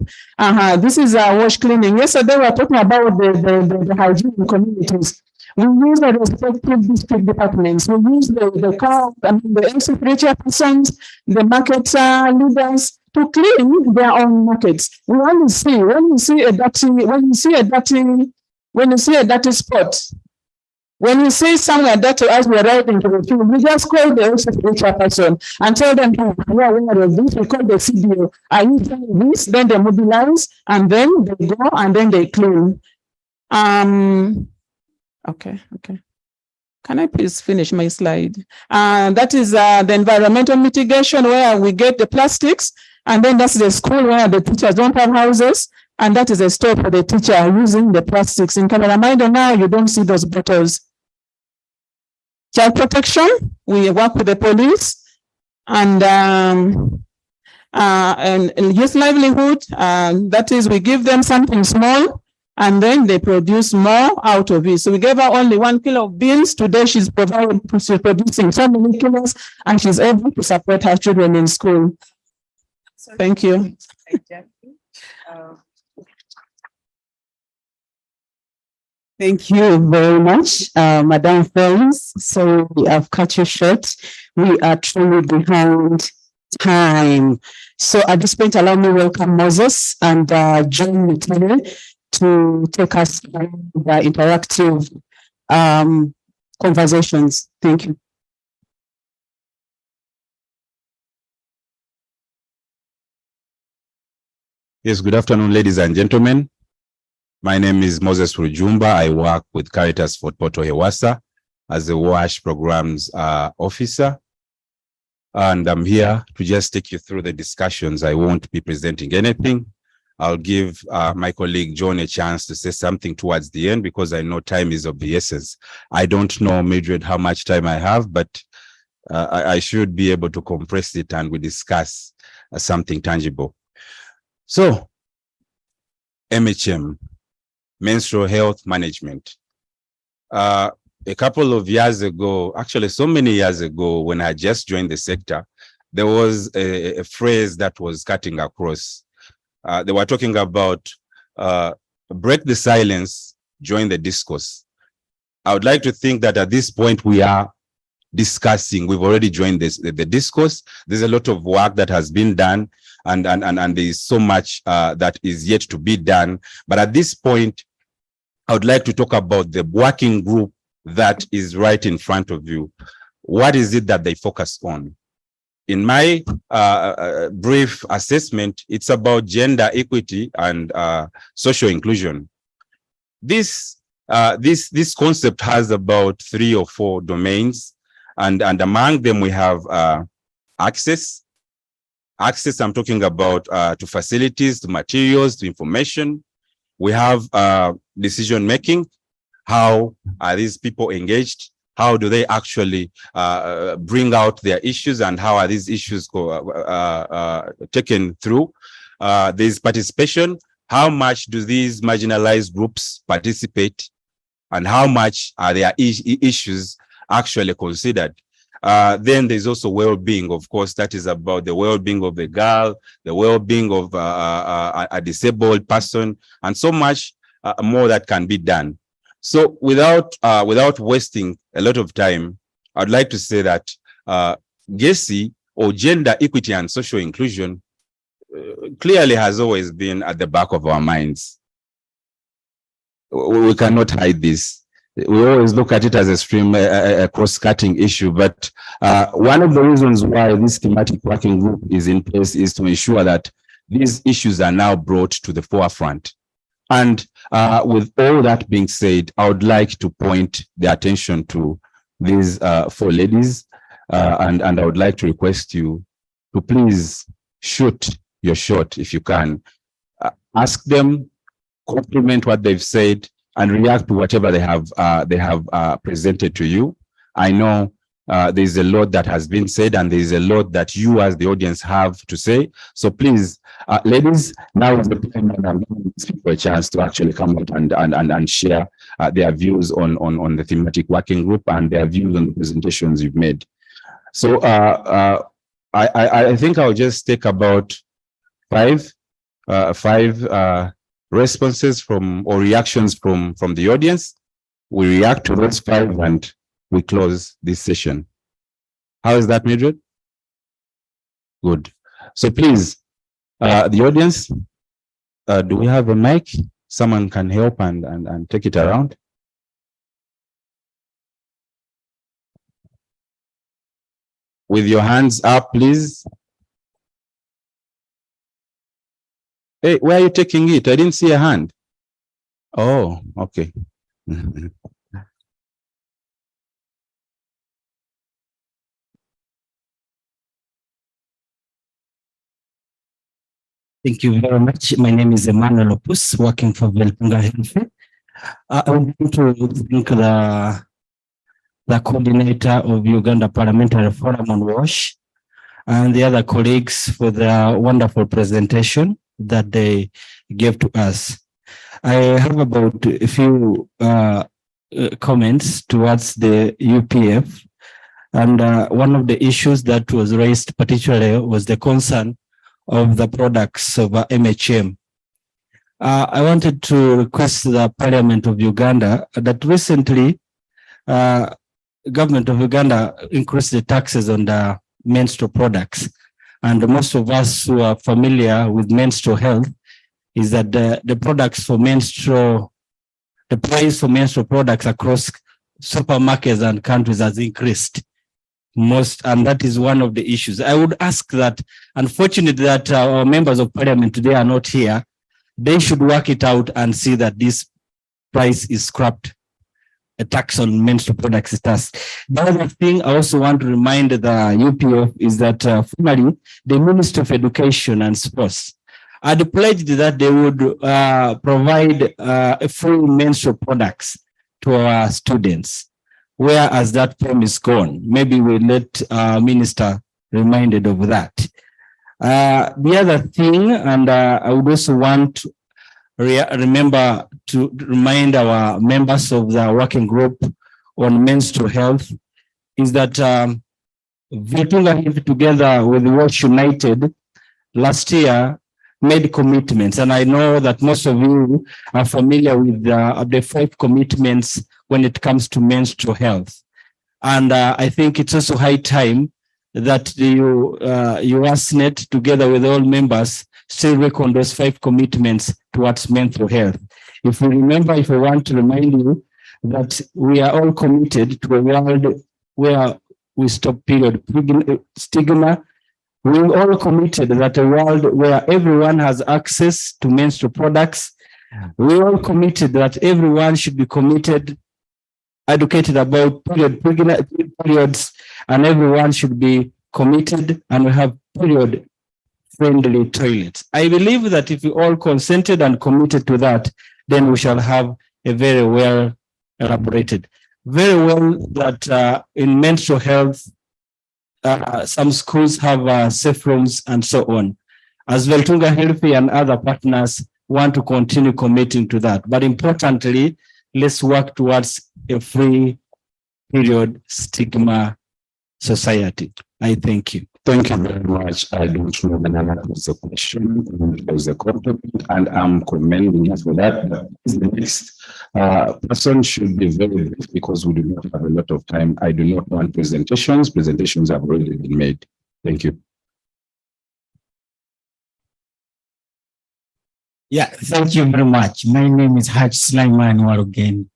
This is wash cleaning. Yesterday we were talking about the hygiene in communities. We use the respective district departments. We use the NC3 persons, the market leaders to clean their own markets. We only see when you see a dirty spot. When you see somewhere that to us, we're riding to the field, we just call the HR person and tell them, oh, we are aware of this. We call the CDO. Are you doing this? Then they mobilize and then they go and then they clean. Okay. Can I please finish my slide? That is the environmental mitigation where we get the plastics, and then that's the school where the teachers don't have houses. And that is a store for the teacher using the plastics. In Cameroon now, you don't see those bottles. Child protection, we work with the police and youth livelihood. That is, we give them something small and then they produce more out of it. So we gave her only 1 kilo of beans. Today she's producing so many kilos and she's able to support her children in school. Thank you. Thank you very much, Madam Felix. So we have cut you short. We are truly behind time. So at this point, allow me to welcome Moses and John Mitele to take us through the interactive conversations. Thank you. Yes, good afternoon, ladies and gentlemen. My name is Moses Rujumba. I work with Caritas Fort Portal Hewasa as a WASH programs officer. And I'm here to just take you through the discussions. I won't be presenting anything. I'll give my colleague John a chance to say something towards the end because I know time is of the essence. I don't know, Mildred, how much time I have, but I should be able to compress it and we discuss something tangible. So, MHM. Menstrual health management. A couple of years ago, actually so many years ago, when I just joined the sector, there was a phrase that was cutting across. They were talking about break the silence, join the discourse. I would like to think that at this point we are discussing. We've already joined the discourse. There's a lot of work that has been done, and there is so much that is yet to be done. But at this point, I would like to talk about the working group that is right in front of you. What is it that they focus on? In my brief assessment, it's about gender equity and social inclusion. This concept has about 3 or 4 domains, and among them we have access. Access, I'm talking about to facilities, to materials, to information. We have decision making. How are these people engaged? How do they actually bring out their issues, and how are these issues taken through? There's participation. How much do these marginalized groups participate, and how much are their issues actually considered? Then there's also well-being, of course. That is about the well-being of the girl, the well-being of a disabled person, and so much more that can be done. So without wasting a lot of time, I'd like to say that GESI, or gender equity and social inclusion, clearly has always been at the back of our minds. We cannot hide this. We always look at it as a cross-cutting issue, but one of the reasons why this thematic working group is in place is to ensure that these issues are now brought to the forefront. And with all that being said, I would like to point the attention to these 4 ladies, and I would like to request you to please shoot your shot if you can. Ask them, compliment what they've said, and react to whatever they have presented to you. I know there's a lot that has been said, and there's a lot that you as the audience have to say. So please, ladies, now is the time that I'm giving these people a chance to actually come out and share their views on the thematic working group and their views on the presentations you've made. So I think I'll just take about 5 responses or reactions from the audience. We react to those 5 and we close this session. How is that, Mildred? Good. So please, the audience, do we have a mic? Someone can help and take it around. With your hands up, please. Hey, where are you taking it? I didn't see a hand. Oh, okay. Thank you very much. My name is Emmanuel Opus, working for Velpunga Health. I would like to thank the coordinator of Uganda Parliamentary Forum on WASH and the other colleagues for their wonderful presentation that they gave to us. I have about a few comments towards the UPF. And one of the issues that was raised particularly was the concern of the products of MHM. I wanted to request the Parliament of Uganda that recently government of Uganda increased the taxes on the menstrual products. And most of us who are familiar with menstrual health is that the products for menstrual, the price for menstrual products across supermarkets and countries has increased. And that is one of the issues. I would ask that, unfortunately, that our members of parliament today are not here. They should work it out and see that this price is scrapped. A tax on menstrual products is taxed. The other thing I also want to remind the UPF is that formerly the Ministry of Education and Sports had pledged that they would provide free menstrual products to our students. Whereas that promise is gone. Maybe we'll let Minister reminded of that. The other thing, and I would also want to remember to remind our members of the working group on menstrual health, is that Velpunga Health together with WASH United last year made commitments. And I know that most of you are familiar with the 5 commitments when it comes to menstrual health. And I think it's also high time that you USNet, together with all members, still work on those 5 commitments towards mental health. If you remember, if I want to remind you that we are all committed to a world where we stop period stigma. We're all committed that a world where everyone has access to menstrual products. We're all committed that everyone should be educated about periods, and everyone should be committed, and we have period-friendly toilets. I believe that if we all consented and committed to that, then we shall have a very well elaborated. Very well that in menstrual health, some schools have safe rooms and so on. As Veltunga Healthy and other partners want to continue committing to that. But importantly, let's work towards a free period stigma society. I thank you. Thank you very much. I don't know the name of the question. It was a compliment, and I'm commending you for that. The next person should be very brief because we do not have a lot of time. I do not want presentations. Presentations have already been made. Thank you. Yeah, thank you very much. My name is Haj Sulaiman Warugen.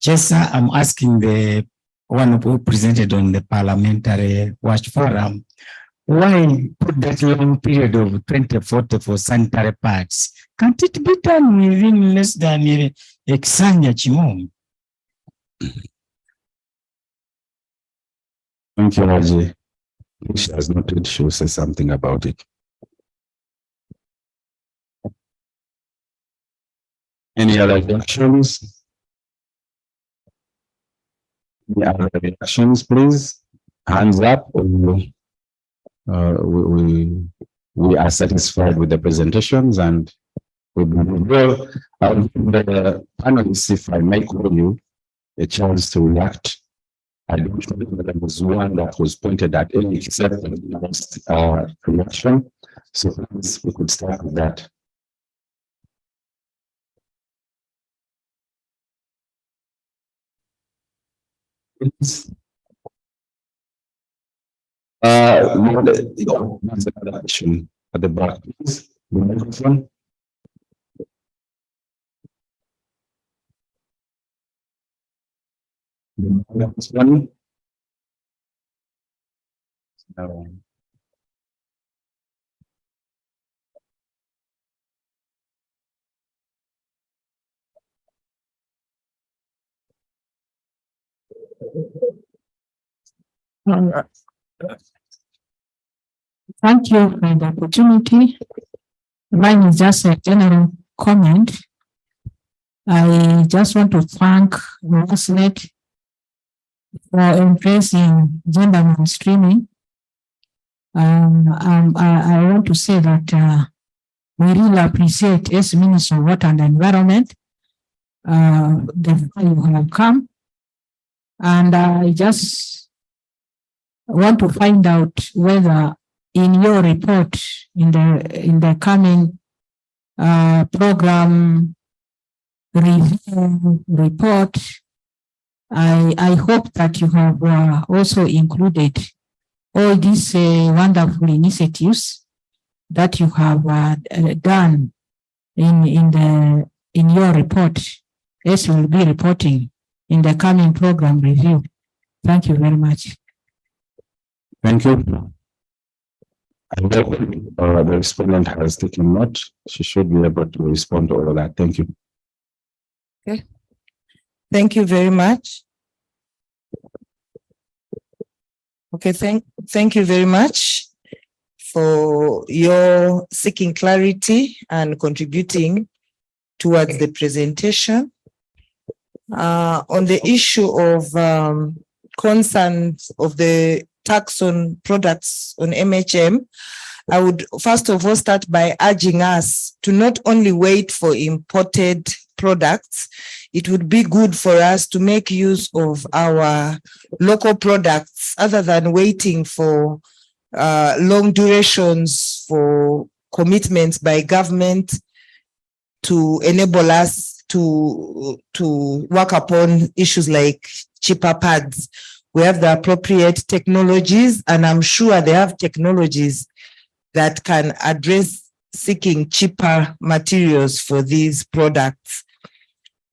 Just I'm asking the one who presented on the Parliamentary Watch Forum, why put that long period of 2040 for sanitary pads? Can't it be done within less than Exanya Chimom? Thank you, Raji. She has noted, she will say something about it. Any other reactions? Any other reactions, please? Hands up. We are satisfied with the presentations, and we will. I'll give the panelists, if I may call you, a chance to react. I don't know whether there was one that was pointed at any except the last reaction. So please, we could start with that. Please. There's another question at the back, please. The microphone. The microphone. Thank you for the opportunity. Mine is just a general comment. I just want to thank USNet for embracing gender mainstreaming. I want to say that we really appreciate as Minister of Water and Environment the way you have come. And I just want to find out whether in your report, in the coming program review report, I hope that you have also included all these wonderful initiatives that you have done in your report, as you will be reporting in the coming program review. Thank you very much. Thank you. I hope the respondent has taken note. She should be able to respond to all of that. Thank you. Okay. Thank you very much. Okay, thank you very much for your seeking clarity and contributing towards the presentation. On the issue of concerns of the tax on products on MHM, I would first of all start by urging us to not only wait for imported products. It would be good for us to make use of our local products other than waiting for long durations for commitments by government to enable us to work upon issues like cheaper pads. we have the appropriate technologies, and I'm sure they have technologies that can address seeking cheaper materials for these products.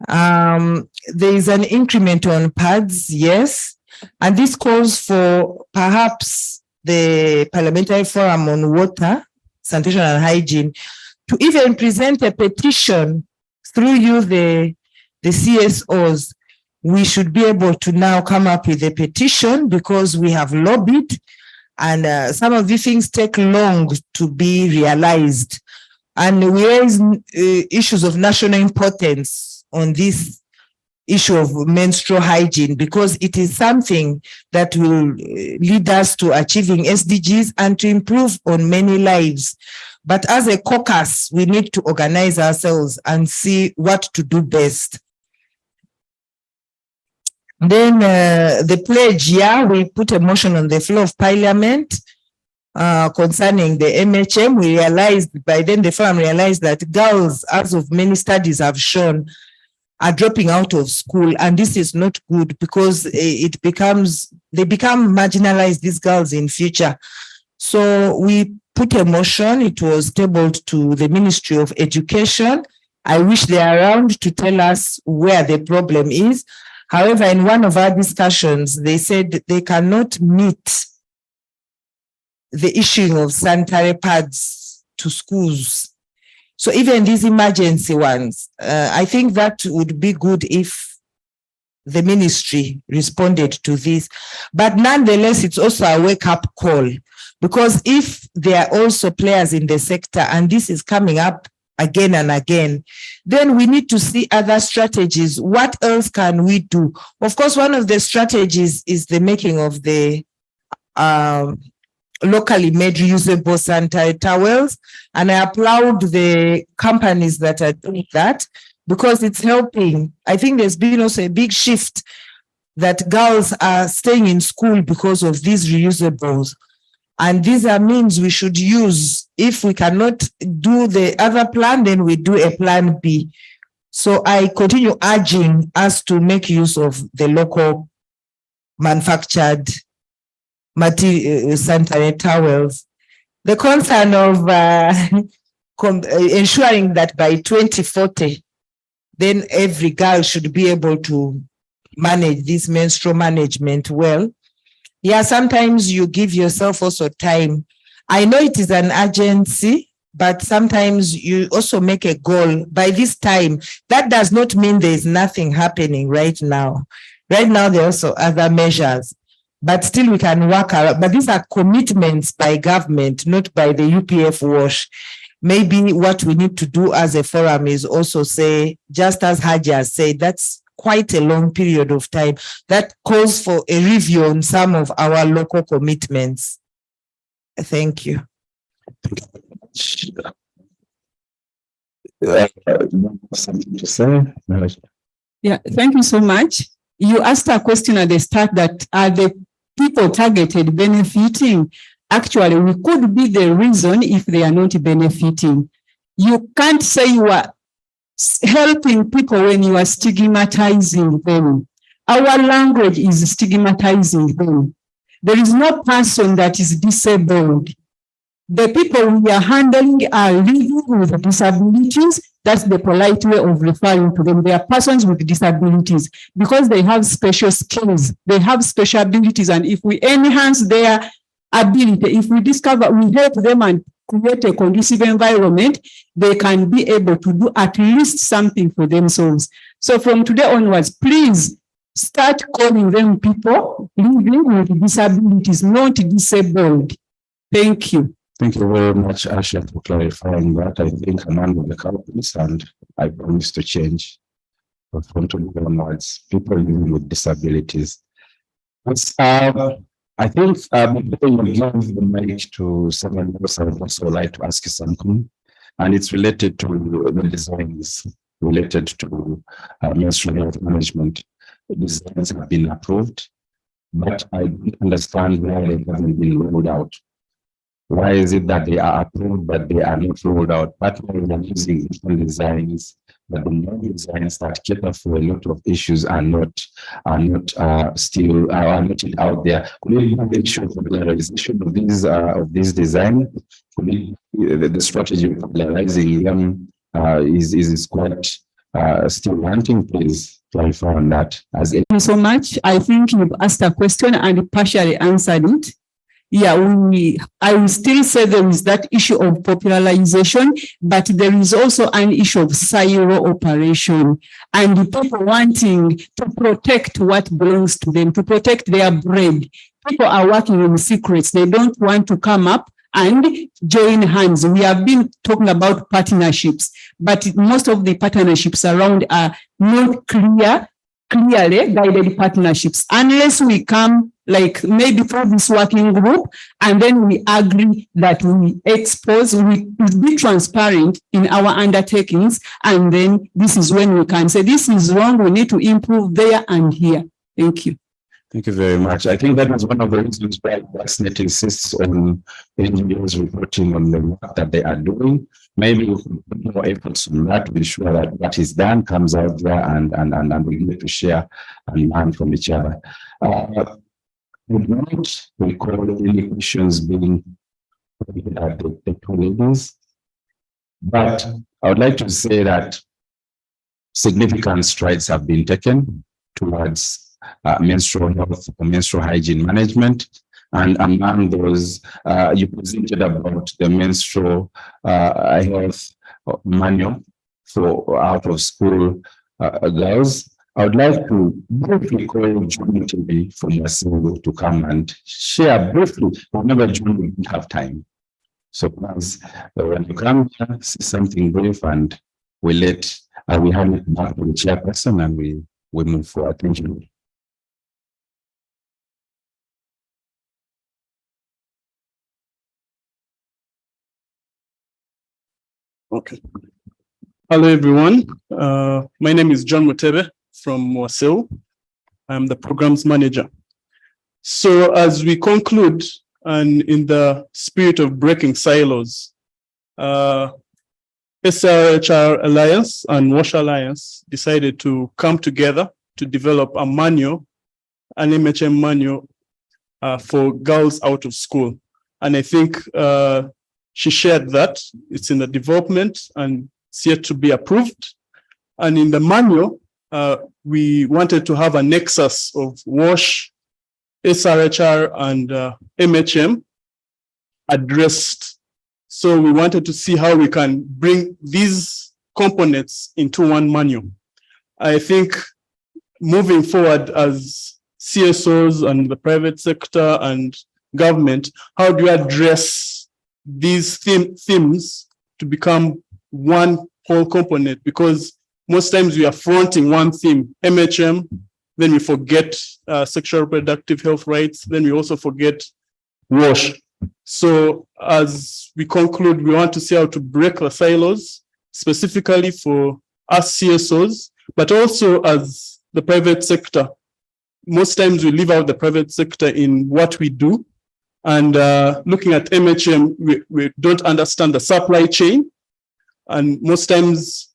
There is an increment on pads, yes, and this calls for perhaps the Parliamentary Forum on Water, Sanitation and Hygiene to even present a petition through you, the CSOs. We should be able to now come up with a petition because we have lobbied, and some of these things take long to be realized. And we raise issues of national importance on this issue of menstrual hygiene because it is something that will lead us to achieving SDGs and to improve on many lives. But as a caucus, we need to organize ourselves and see what to do best. Then the pledge, we put a motion on the floor of Parliament concerning the MHM. We realized, by then the forum realized that girls, as of many studies have shown, are dropping out of school, and this is not good because they become marginalized, these girls, in future. So we put a motion. It was tabled to the Ministry of Education. I wish they are around to tell us where the problem is. However, in one of our discussions, they said they cannot meet the issuing of sanitary pads to schools. So even these emergency ones, I think that would be good if the ministry responded to this. But nonetheless, it's also a wake-up call, because if there are also players in the sector and this is coming up again and again, then we need to see other strategies. What else can we do? Of course, one of the strategies is the making of the locally made reusable sanitary towels. And I applaud the companies that are doing that because it's helping. I think there's been also a big shift that girls are staying in school because of these reusables. And these are means we should use. If we cannot do the other plan, then we do a plan B. So I continue urging us to make use of the local manufactured sanitary towels. The concern of ensuring that by 2040, then every girl should be able to manage this menstrual management well. Yeah, sometimes you give yourself also time. I know it is an urgency, but sometimes you also make a goal by this time. That does not mean there is nothing happening right now. Right now, there are also other measures, but still we can work around. But these are commitments by government, not by the UPF wash. Maybe what we need to do as a forum is also say, just as Haji said, that's quite a long period of time. That calls for a review on some of our local commitments. Thank you. Something to say? Yeah, thank you so much. You asked a question at the start that are the people targeted benefiting? Actually, we could be the reason if they are not benefiting. You can't say you are helping people when you are stigmatizing them. Our language is stigmatizing them. There is no person that is disabled. The people we are handling are living with disabilities. That's the polite way of referring to them. They are persons with disabilities because they have special skills. They have special abilities. And if we enhance their ability, if we discover, we help them and create a conducive environment, they can be able to do at least something for themselves. So from today onwards, please start calling them people living with disabilities, not disabled. Thank you. Thank you very much, Asha, for clarifying that. I think I'm under the companies, and I promise to change from today onwards, people living with disabilities. I think before you give the mic to someone else, I would also like to ask you something, and it's related to the designs related to menstrual health management. The designs have been approved, but I don't understand why they haven't been rolled out. Why is it that they are approved, but they are not rolled out? But we are using different designs but the new designs that cater for a lot of issues are not still out there. Could it be the issue of popularization of this design? Could it be the strategy of popularizing them is quite still wanting? Please clarify on that. Thank you so much. I think you've asked a question and partially answered it. Yeah, I will still say there is that issue of popularization, but there is also an issue of silo operation and the people wanting to protect what belongs to them, to protect their bread. People are working in secrets. They don't want to come up and join hands. We have been talking about partnerships, but most of the partnerships around are not clearly guided partnerships, unless we come like maybe through this working group and then we agree that we expose, we be transparent in our undertakings, and then this is when we can say this is wrong, we need to improve there and here. Thank you. Thank you very much. I think that was one of the reasons why WASNET insists on NGOs reporting on the work that they are doing. Maybe we can put more efforts on that to ensure that what is done comes out there and we need to share and learn from each other. Would not recall any questions being at the two ladies, but I would like to say that significant strides have been taken towards menstrual health or menstrual hygiene management. And among those, you presented about the menstrual health manual for out of school girls. I would like to briefly call John TV from WASILU to come and share briefly. Remember, John, we don't have time. So please, when you come here, say something brief and we hand it back to the chairperson and we move forward. Thank you. Okay. Hello, everyone. My name is John Mutebe from WASILU. I'm the programs manager. So as we conclude, and in the spirit of breaking silos, SRHR Alliance and WASH Alliance decided to come together to develop a manual, an MHM manual for girls out of school. And I think she shared that it's in the development and it's yet to be approved. And in the manual, we wanted to have a nexus of WASH, SRHR, and MHM addressed. So we wanted to see how we can bring these components into one manual. I think moving forward as CSOs and the private sector and government, how do you address these themes to become one whole component? Because most times we are fronting one theme, MHM, then we forget sexual reproductive health rights, then we also forget WASH. So as we conclude, we want to see how to break the silos, specifically for us CSOs, but also as the private sector. Most times we leave out the private sector in what we do. And looking at MHM, we don't understand the supply chain. And most times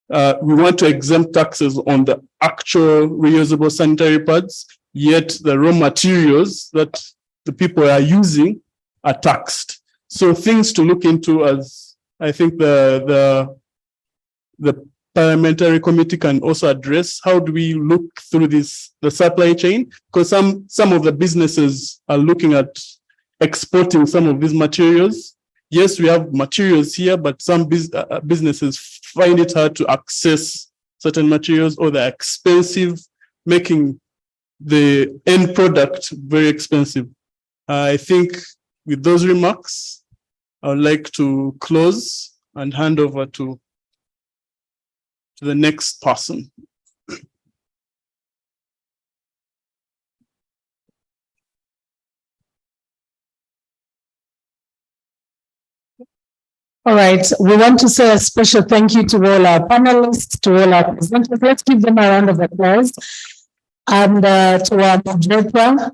we want to exempt taxes on the actual reusable sanitary pads, yet the raw materials that the people are using are taxed. So things to look into, as I think the parliamentary committee can also address. How do we look through the supply chain? Because some of the businesses are looking at exporting some of these materials. Yes, we have materials here, but some businesses find it hard to access certain materials, or they're expensive, making the end product very expensive. I think with those remarks, I would like to close and hand over to the next person. All right, we want to say a special thank you to all our panelists, to all our presenters. Let's give them a round of applause. And to our moderator,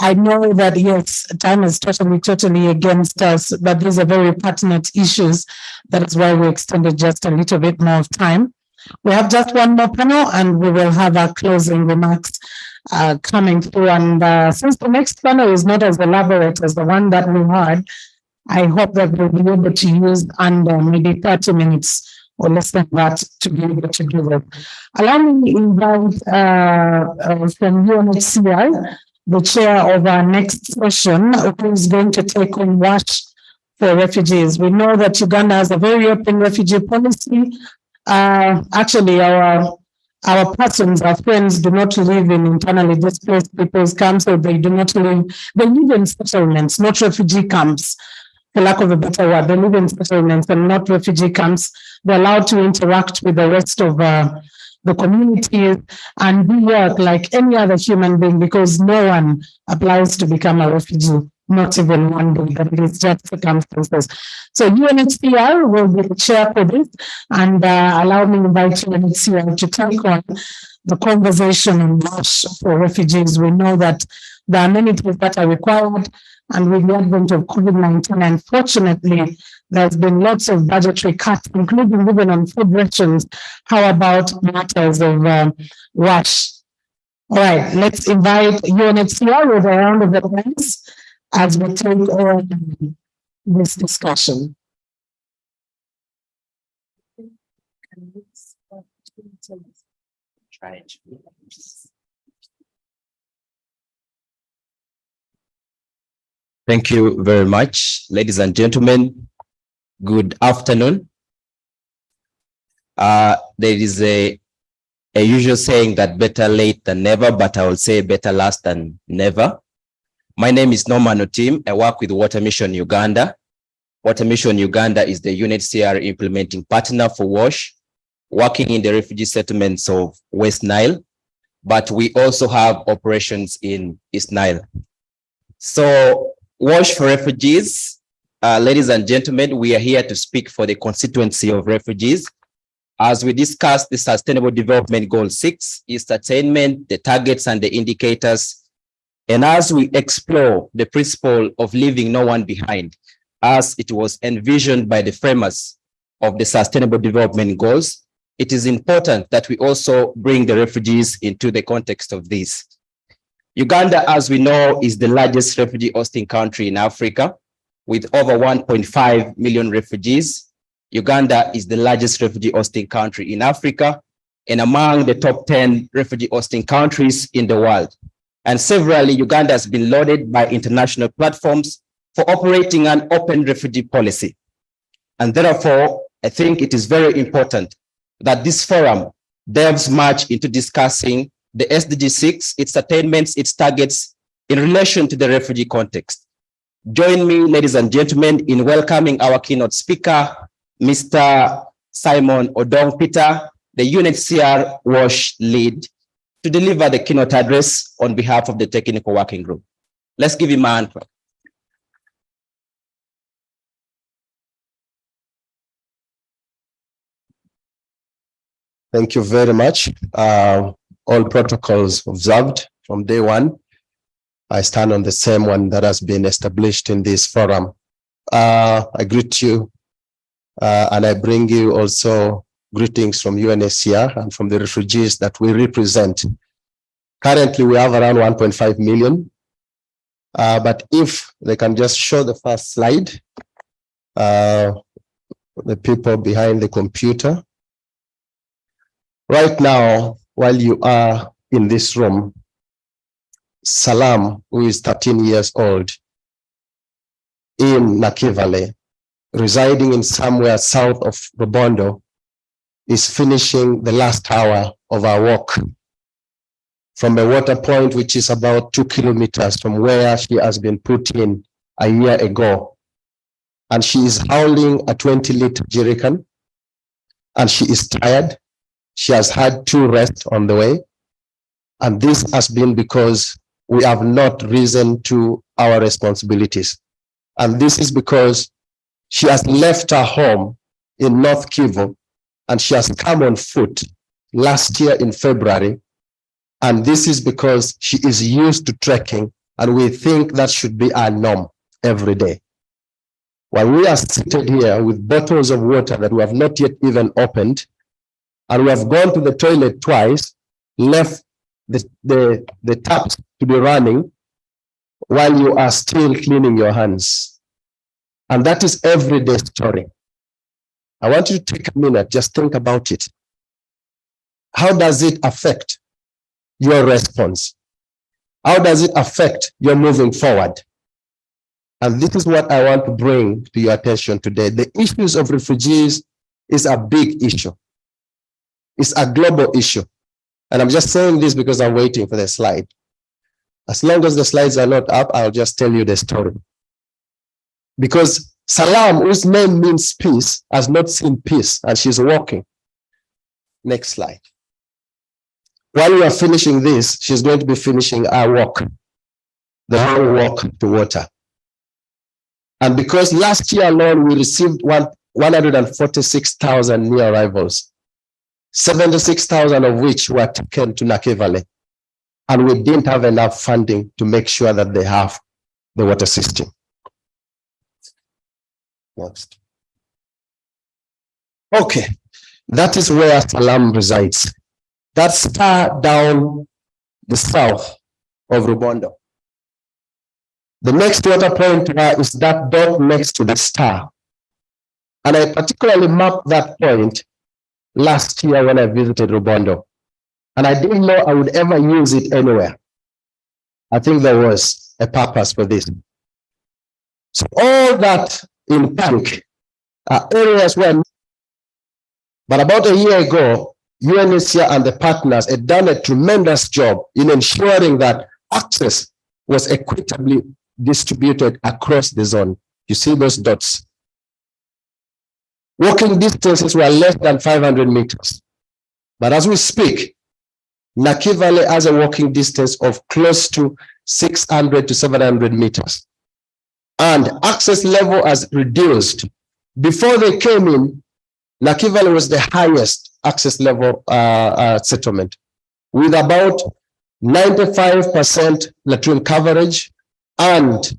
I know that, yes, time is totally against us, but these are very pertinent issues. That is why we extended just a little bit more of time. We have just one more panel and we will have our closing remarks coming through. And since the next panel is not as elaborate as the one that we had, I hope that we'll be able to use under maybe 30 minutes or less than that to be able to do it. Allow me to invite from UNHCR, the chair of our next session, who is going to take on WASH for refugees. We know that Uganda has a very open refugee policy. Actually, our persons, our friends do not live in internally displaced people's camps, so they do not live, they live in settlements, not refugee camps. For lack of a better word, they live in settlements and not refugee camps. They're allowed to interact with the rest of the communities and do work like any other human being, because no one applies to become a refugee, not even one day, but it is just circumstances. So UNHCR will be the chair for this, and allow me to invite UNHCR to take on the conversation on WASH for refugees. We know that there are many things that are required, and with the advent of COVID-19, unfortunately, there's been lots of budgetary cuts, including even on food rations. How about matters of WASH? All right, let's invite UNHCR with a round of applause as we take on this discussion. Thank you very much, ladies and gentlemen. Good afternoon. There is a usual saying that better late than never, but I will say better last than never. My name is Norman Otim. I work with Water Mission Uganda. Water Mission Uganda is the UNHCR implementing partner for WASH, working in the refugee settlements of West Nile, but we also have operations in East Nile. So WASH for refugees, ladies and gentlemen, we are here to speak for the constituency of refugees. As we discuss the Sustainable Development Goal 6, its attainment, the targets and the indicators, and as we explore the principle of leaving no one behind, as it was envisioned by the framers of the Sustainable Development Goals, it is important that we also bring the refugees into the context of this. Uganda, as we know, is the largest refugee hosting country in Africa with over 1.5 million refugees. Uganda is the largest refugee hosting country in Africa and among the top 10 refugee hosting countries in the world. And severally, Uganda has been lauded by international platforms for operating an open refugee policy. And therefore, I think it is very important that this forum delves much into discussing the SDG 6, its attainments, its targets in relation to the refugee context. Join me, ladies and gentlemen, in welcoming our keynote speaker, Mr. Simon Odong Peter, the UNHCR WASH lead, to deliver the keynote address on behalf of the technical working group. Let's give him a hand clap. Thank you very much. All protocols observed from day one. I stand on the same one that has been established in this forum. I greet you and I bring you also greetings from UNHCR and from the refugees that we represent. Currently, we have around 1.5 million. But if they can just show the first slide, the people behind the computer. Right now, while you are in this room, Salam, who is 13 years old, in Nakivale, residing in somewhere south of Rubondo, is finishing the last hour of our walk from a water point which is about 2 kilometers from where she has been put in a year ago. And she is hauling a 20-liter jerrycan, and she is tired. She has had 2 rests on the way. And this has been because we have not risen to our responsibilities. And this is because she has left her home in North Kivu and she has come on foot last year in February. And this is because she is used to trekking, and we think that should be our norm every day. While we are seated here with bottles of water that we have not yet even opened, and we have gone to the toilet twice, left the taps to be running while you are still cleaning your hands. And that is everyday story. I want you to take a minute, just think about it. How does it affect your response? How does it affect your moving forward? And this is what I want to bring to your attention today. The issues of refugees is a big issue. It's a global issue. And I'm just saying this because I'm waiting for the slide. As long as the slides are not up, I'll just tell you the story. Because Salam, whose name means peace, has not seen peace, and she's walking. Next slide. While we are finishing this, she's going to be finishing our walk, the long walk to water. And because last year alone, we received 146,000 new arrivals, 76,000 of which were taken to Nakivale. And we didn't have enough funding to make sure that they have the water system. Next. Okay, that is where Salam resides. That's far down the south of Rubondo. The next water point is that dot next to the star. And I particularly mapped that point last year when I visited Rubondo. And I didn't know I would ever use it anywhere. I think there was a purpose for this. So all that in pink are areas where, but about a year ago, UNHCR and the partners had done a tremendous job in ensuring that access was equitably distributed across the zone. You see those dots. Walking distances were less than 500 meters. But as we speak, Nakivale has a walking distance of close to 600 to 700 meters. And access level has reduced. Before they came in, Nakivale was the highest access level settlement, with about 95% latrine coverage and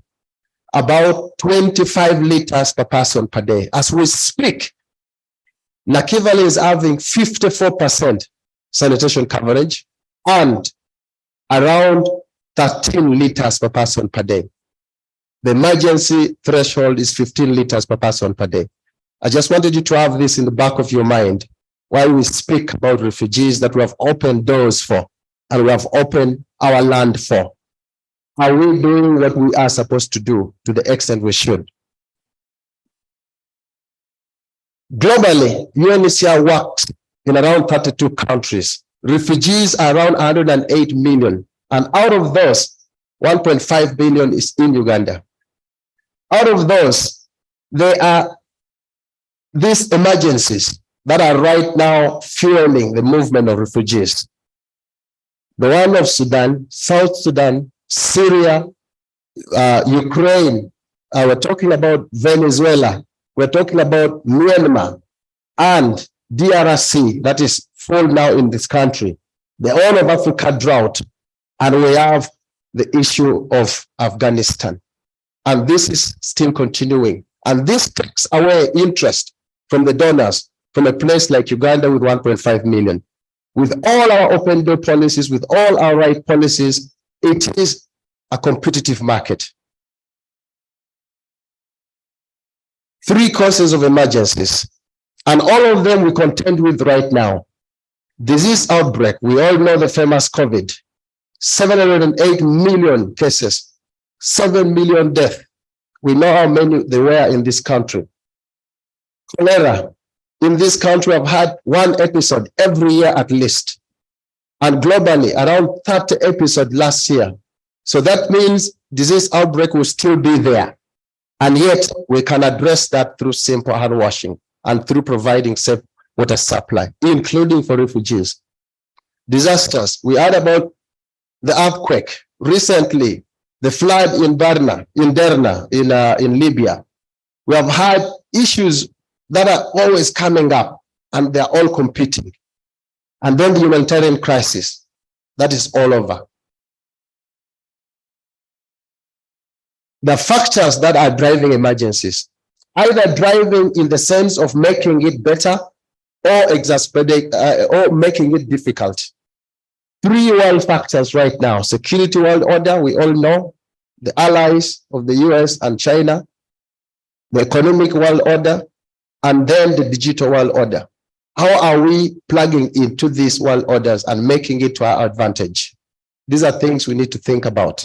about 25 liters per person per day. As we speak, Nakivale is having 54% sanitation coverage and around 13 liters per person per day. The emergency threshold is 15 liters per person per day. I just wanted you to have this in the back of your mind while we speak about refugees that we have opened doors for and we have opened our land for. Are we doing what we are supposed to do to the extent we should? Globally, UNHCR works in around 32 countries. Refugees are around 108 million. And out of those, 1.5 billion is in Uganda. Out of those, there are these emergencies that are right now fueling the movement of refugees. The one of Sudan, South Sudan, Syria, Ukraine, we're talking about Venezuela, we're talking about Myanmar and DRC, that is full now in this country, the Horn of Africa drought, and we have the issue of Afghanistan. And this is still continuing. And this takes away interest from the donors from a place like Uganda with 1.5 million. With all our open door policies, with all our right policies, it is a competitive market. 3 causes of emergencies, and all of them we contend with right now. Disease outbreak, we all know the famous COVID, 708 million cases, 7 million deaths. We know how many there were in this country. Cholera, in this country, I've had 1 episode every year at least. And globally, around 30 episodes last year. So that means disease outbreak will still be there. And yet we can address that through simple hand washing and through providing safe water supply, including for refugees. Disasters, we heard about the earthquake. Recently, the flood in Derna, in Libya. We have had issues that are always coming up and they're all competing. And then the humanitarian crisis, that is all over. The factors that are driving emergencies, either driving in the sense of making it better or exacerbating or making it difficult. Three world factors right now: security world order, we all know, the allies of the US and China, the economic world order, and then the digital world order. How are we plugging into these world orders and making it to our advantage? These are things we need to think about.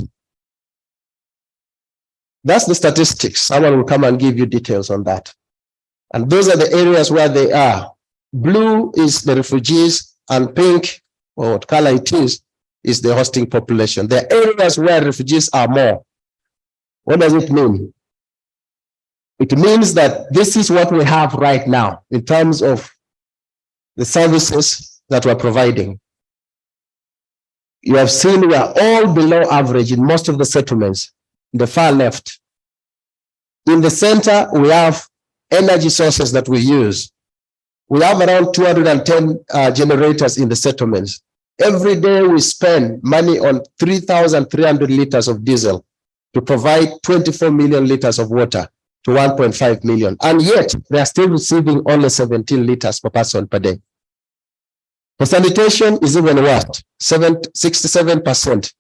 That's the statistics. Someone will come and give you details on that. And those are the areas where they are. Blue is the refugees, and pink, or what color it is the hosting population. There are areas where refugees are more. What does it mean? It means that this is what we have right now in terms of the services that we're providing. You have seen we are all below average in most of the settlements, the far left. In the center, we have energy sources that we use. We have around 210 generators in the settlements. Every day we spend money on 3,300 liters of diesel to provide 24 million liters of water to 1.5 million. And yet they are still receiving only 17 liters per person per day. For sanitation is even worse, 67%.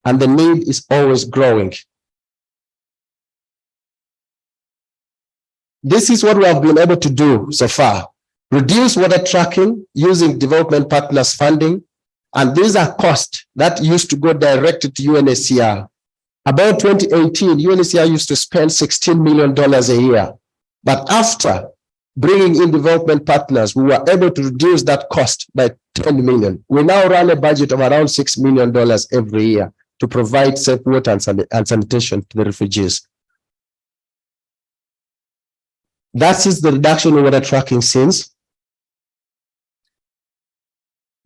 And the need is always growing. This is what we have been able to do so far. Reduce water tracking using development partners funding. And these are costs that used to go directly to UNHCR. About 2018, UNHCR used to spend $16 million a year. But after bringing in development partners, we were able to reduce that cost by 10 million. We now run a budget of around $6 million every year to provide safe water and sanitation to the refugees. That is the reduction in water tracking since.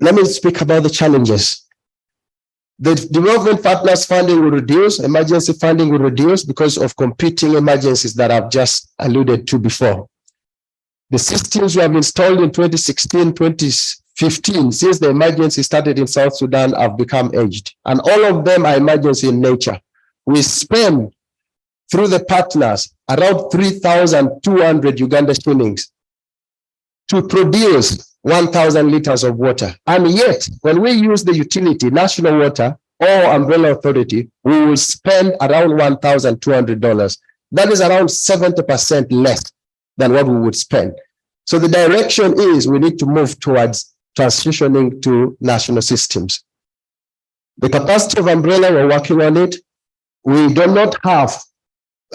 Let me speak about the challenges. The development partners funding will reduce, emergency funding will reduce because of competing emergencies that I've just alluded to before. The systems we have installed in 2016, 2015, since the emergency started in South Sudan, have become aged. And all of them are emergency in nature. We spend, through the partners, around 3,200 Uganda shillings to produce 1,000 liters of water. And yet, when we use the utility, National Water or Umbrella Authority, we will spend around $1,200. That is around 70% less than what we would spend. So the direction is we need to move towards transitioning to national systems. The capacity of Umbrella, we're working on it. We do not have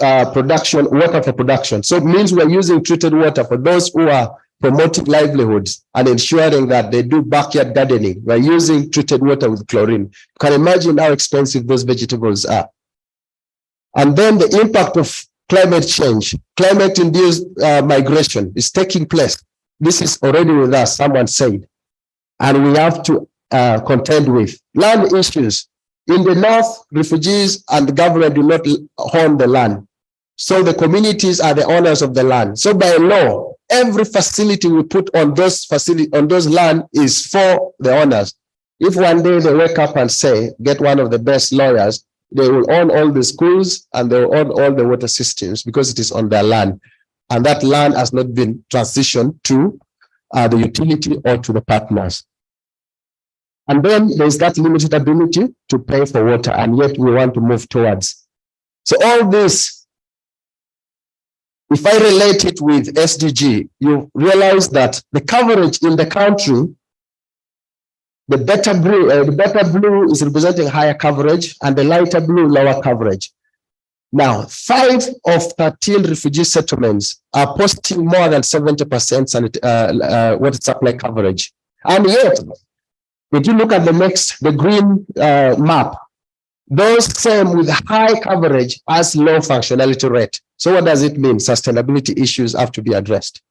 water for production. So it means we're using treated water for those who are promoting livelihoods and ensuring that they do backyard gardening. We're using treated water with chlorine. You can imagine how expensive those vegetables are. And then the impact of climate change, climate-induced migration is taking place. This is already with us, someone said. And we have to contend with land issues. In the north, refugees and the government do not own the land. So the communities are the owners of the land. So by law, every facility we put on those land is for the owners. If one day they wake up and say, get one of the best lawyers, they will own all the schools and they will own all the water systems because it is on their land. And that land has not been transitioned to the utility or to the partners. And then there's that limited ability to pay for water, and yet we want to move towards. So all this, if I relate it with SDG, you realize that the coverage in the country, the better blue is representing higher coverage and the lighter blue, lower coverage. Now, 5 of 13 refugee settlements are posting more than 70% water supply coverage. And yet, if you look at the green map, those same with high coverage has low functionality rate. So what does it mean? Sustainability issues have to be addressed.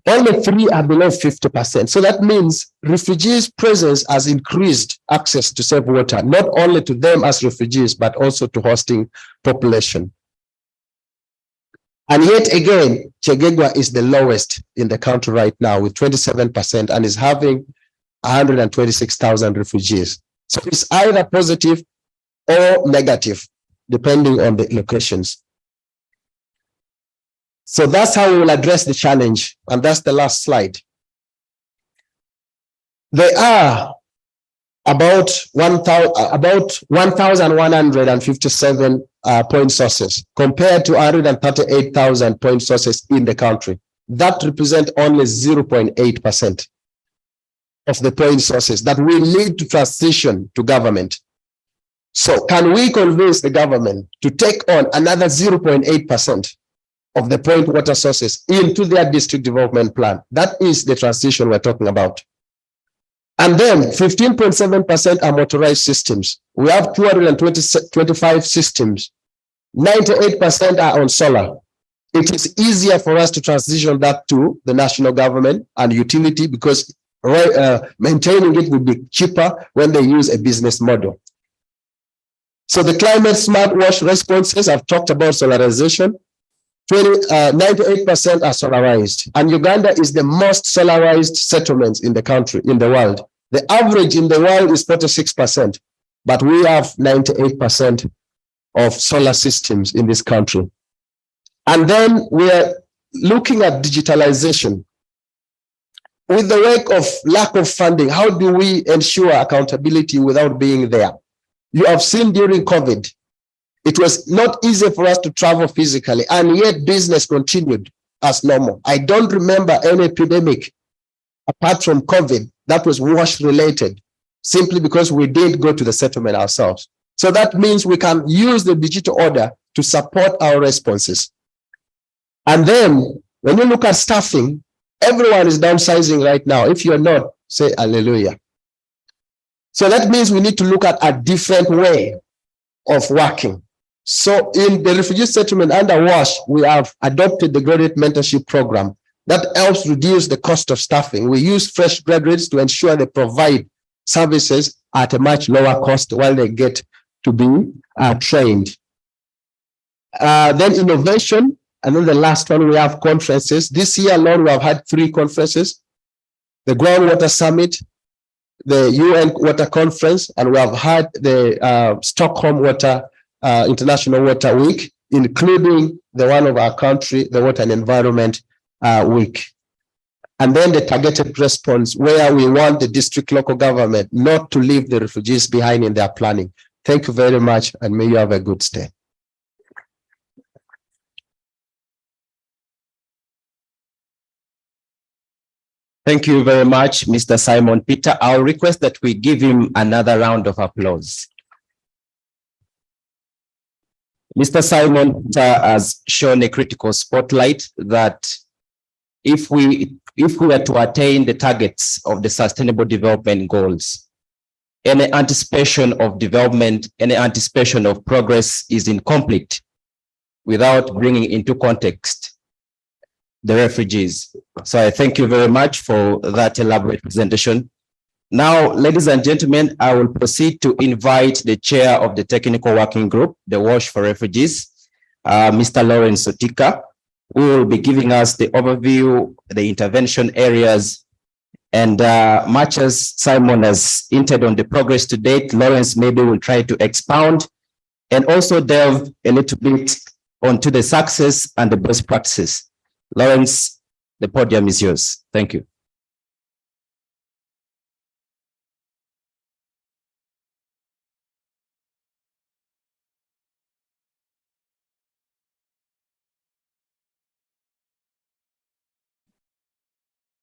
Only 3 are below 50%. So that means refugees' presence has increased access to safe water, not only to them as refugees, but also to hosting population. And yet again, Chegegwa is the lowest in the country right now with 27% and is having 126,000 refugees. So it's either positive or negative, depending on the locations. So that's how we will address the challenge. And that's the last slide. There are about 1,157 point sources compared to 138,000 point sources in the country. That represents only 0.8% of the point sources that we need to transition to government. So can we convince the government to take on another 0.8% of the point water sources into their district development plan? That is the transition we're talking about. And then 15.7% are motorized systems. We have 225 systems. 98% are on solar. It is easier for us to transition that to the national government and utility because maintaining it will be cheaper when they use a business model. So the climate smart wash responses, I've talked about solarization. 98% are solarized, and Uganda is the most solarized settlements in the country, in the world. The average in the world is 46%, but we have 98% of solar systems in this country. And then we are looking at digitalization. With the work of lack of funding, how do we ensure accountability without being there? You have seen during COVID, it was not easy for us to travel physically, and yet business continued as normal. I don't remember any epidemic apart from COVID that was wash related, simply because we did go to the settlement ourselves. So that means we can use the digital order to support our responses. And then when you look at staffing, everyone is downsizing right now. If you're not, say hallelujah. So that means we need to look at a different way of working. So in the refugee settlement under WASH, we have adopted the graduate mentorship program that helps reduce the cost of staffing. We use fresh graduates to ensure they provide services at a much lower cost while they get to be trained. Then innovation, and then the last one, we have conferences. This year alone, we have had 3 conferences: the Groundwater Summit, the UN Water Conference, and we have had the Stockholm Water International Water Week, including the one of our country, the Water and Environment Week. And then the targeted response, where we want the district local government not to leave the refugees behind in their planning. Thank you very much, and may you have a good stay. Thank you very much, Mr. Simon Peter. I'll request that we give him another round of applause. Mr. Simon Peter has shown a critical spotlight that if we are to attain the targets of the Sustainable Development Goals, any anticipation of development, any anticipation of progress is incomplete without bringing into context the refugees. So I thank you very much for that elaborate presentation. Now, ladies and gentlemen, I will proceed to invite the chair of the technical working group, the WASH for Refugees, Mr. Lawrence Sotika, who will be giving us the overview, the intervention areas, and much as Simon has hinted on the progress to date, Lawrence maybe will try to expound and also delve a little bit onto the success and the best practices. Lawrence, the podium is yours. Thank you.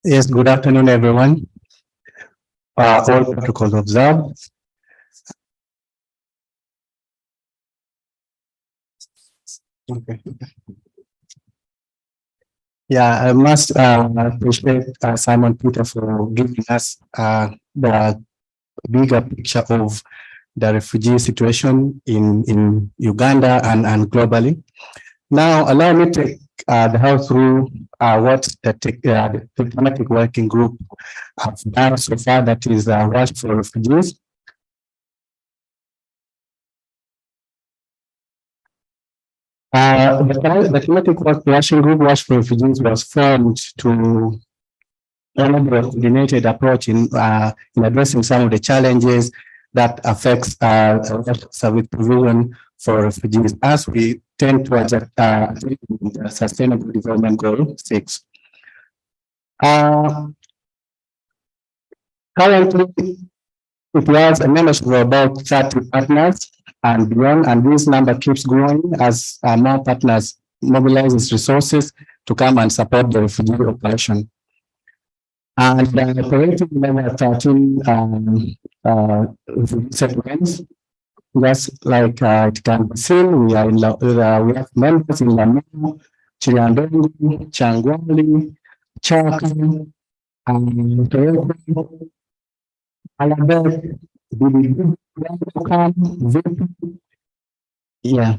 Yes, good afternoon, everyone. All protocols observed. Okay. Yeah, I must appreciate Simon Peter for giving us the bigger picture of the refugee situation in Uganda and globally. Now, allow me to take the House through what the thematic working group have done so far, that is WASH for Refugees. The thematic working group, WASH for Refugees, was formed to enable a coordinated approach in addressing some of the challenges that affects service provision for refugees. As we tend towards the Sustainable Development Goal 6. Currently, it was a membership of about 30 partners and beyond, and this number keeps growing as more partners mobilize its resources to come and support the refugee operation. And operating level 13 refugee settlements, just like it can be seen, we are we have members in Lamu, Chirandongo, Changwali, Chaka, Toyota, Alabama, yeah.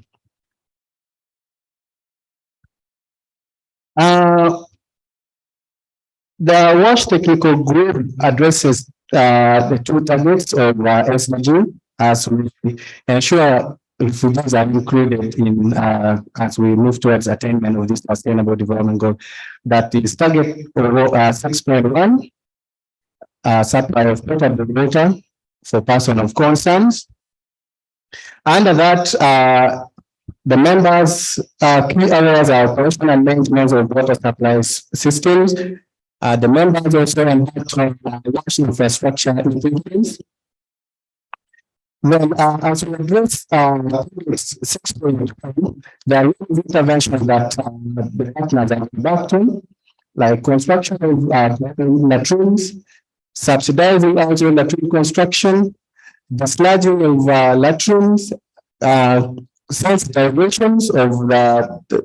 The WASH technical group addresses the two targets of SDG as we ensure refugees are included in as we move towards attainment of this sustainable development goal. That is target 6.1, supply of potable water for persons of concerns. Under that, the members' key areas are operation and maintenance of water supply systems. The members also embarked on WASH infrastructure improvements. Then, as we address 6.2, there are interventions that the partners are embarked on, like construction of latrines, subsidizing also latrine construction, dislodging of latrines, sensitizations of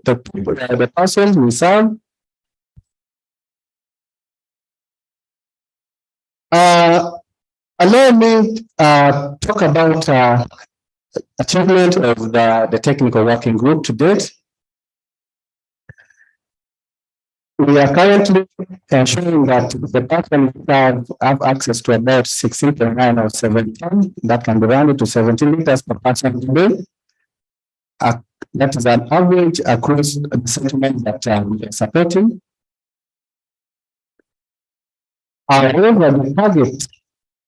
the persons we serve. Allow me talk about achievement of the technical working group to date. We are currently ensuring that the partners have access to about 16.9 or 17, that can be rounded to 17 liters per person per day. That is an average across the settlements that we are supporting. However, the target,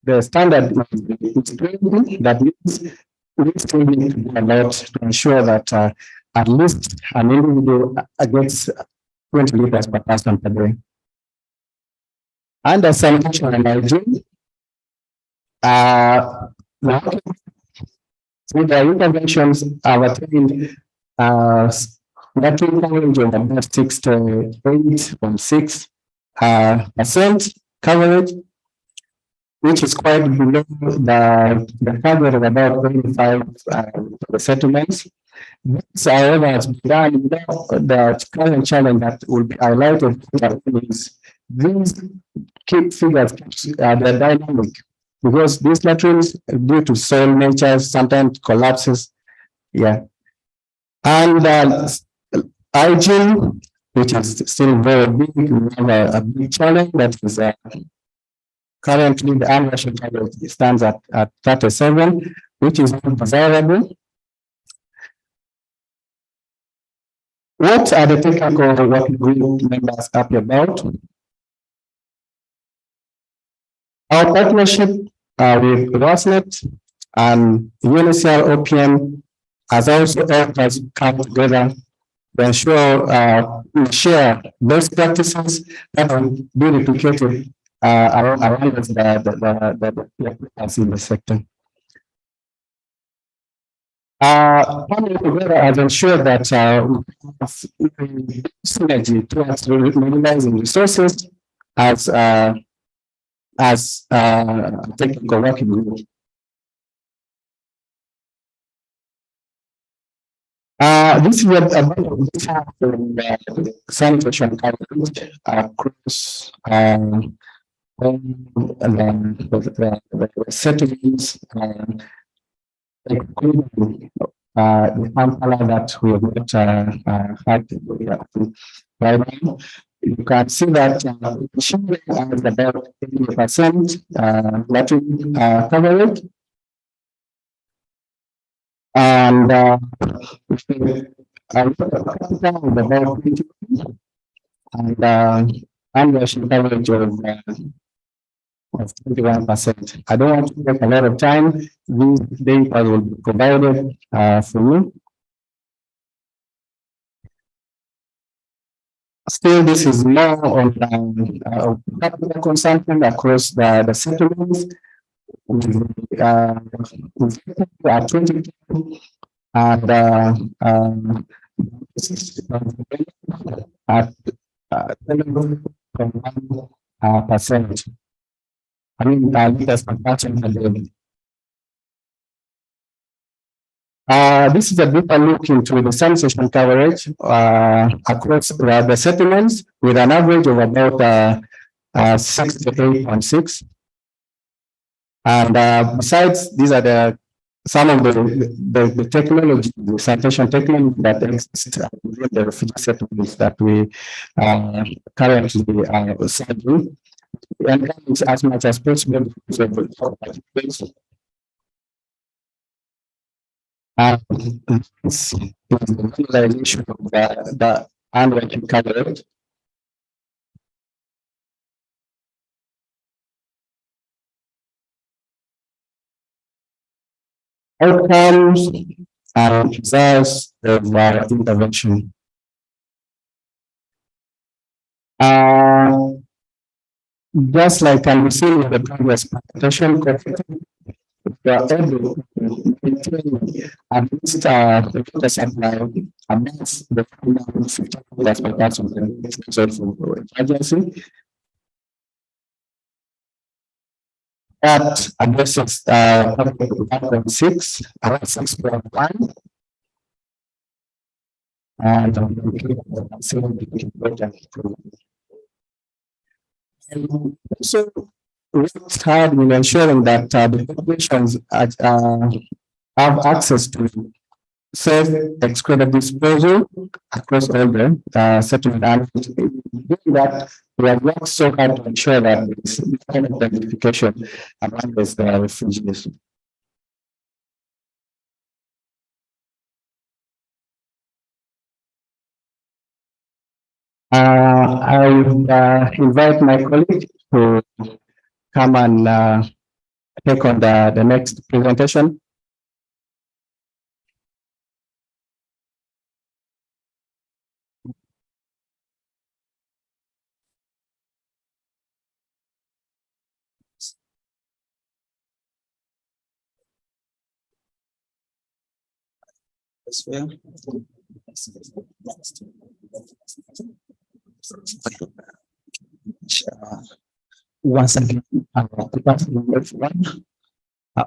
the standard is 20. That means we still need to do a lot to ensure that at least an individual gets 20 liters per person per day. Under sanitation and hygiene, with the interventions have attained latrine coverage of about 6 to 8.6% coverage, which is quite below the target of about 25 the settlements. This, however, has been done without the current challenge that will be highlighted is these key figures, they're dynamic, because these latrines, due to soil nature, sometimes collapses. Yeah. And hygiene, which is still very big, we have a big challenge that is currently the annual target stands at 37, which is not desirable. What are the technical working group members happy about? Our partnership with Rosnet and UNICEF OPM has also helped us come together to ensure we share best practices that will be replicated around the in the sector. Coming together has ensured that we have synergy towards mobilizing resources as technical working group. This is a sanitation coverage across the settlements, including the Kampala that we have not had right now. You can see that Chile has about 80% latrine coverage. And about 20, and annual coverage of 21%. I don't want to take a lot of time. These data will be provided for you. Still, this is more on capital consumption across the settlements. With 20 and at 7.1%. I mean, liters per person per day. This is a deeper look into the sanitation coverage across the settlements with an average of about 68.6. And besides, these are some of the technology, the sanitation technology that exists within the refugee settlements that we currently are serving. And as much as possible, this is the realization of the unworking coverage. Outcomes and results of intervention. Just like can be seen in the previous presentation, we are able to maintain at least the water supply amongst the 50 liters per person of emergency. That addresses 1.6, around 6.1. And so worked hard in ensuring that the populations have access to safe, excluded disposal across all the settlement areas. Doing that, we have worked so hard to ensure that there is kind of identification among the refugees. I would invite my colleague to come and take on the next presentation. Once again, good afternoon, everyone.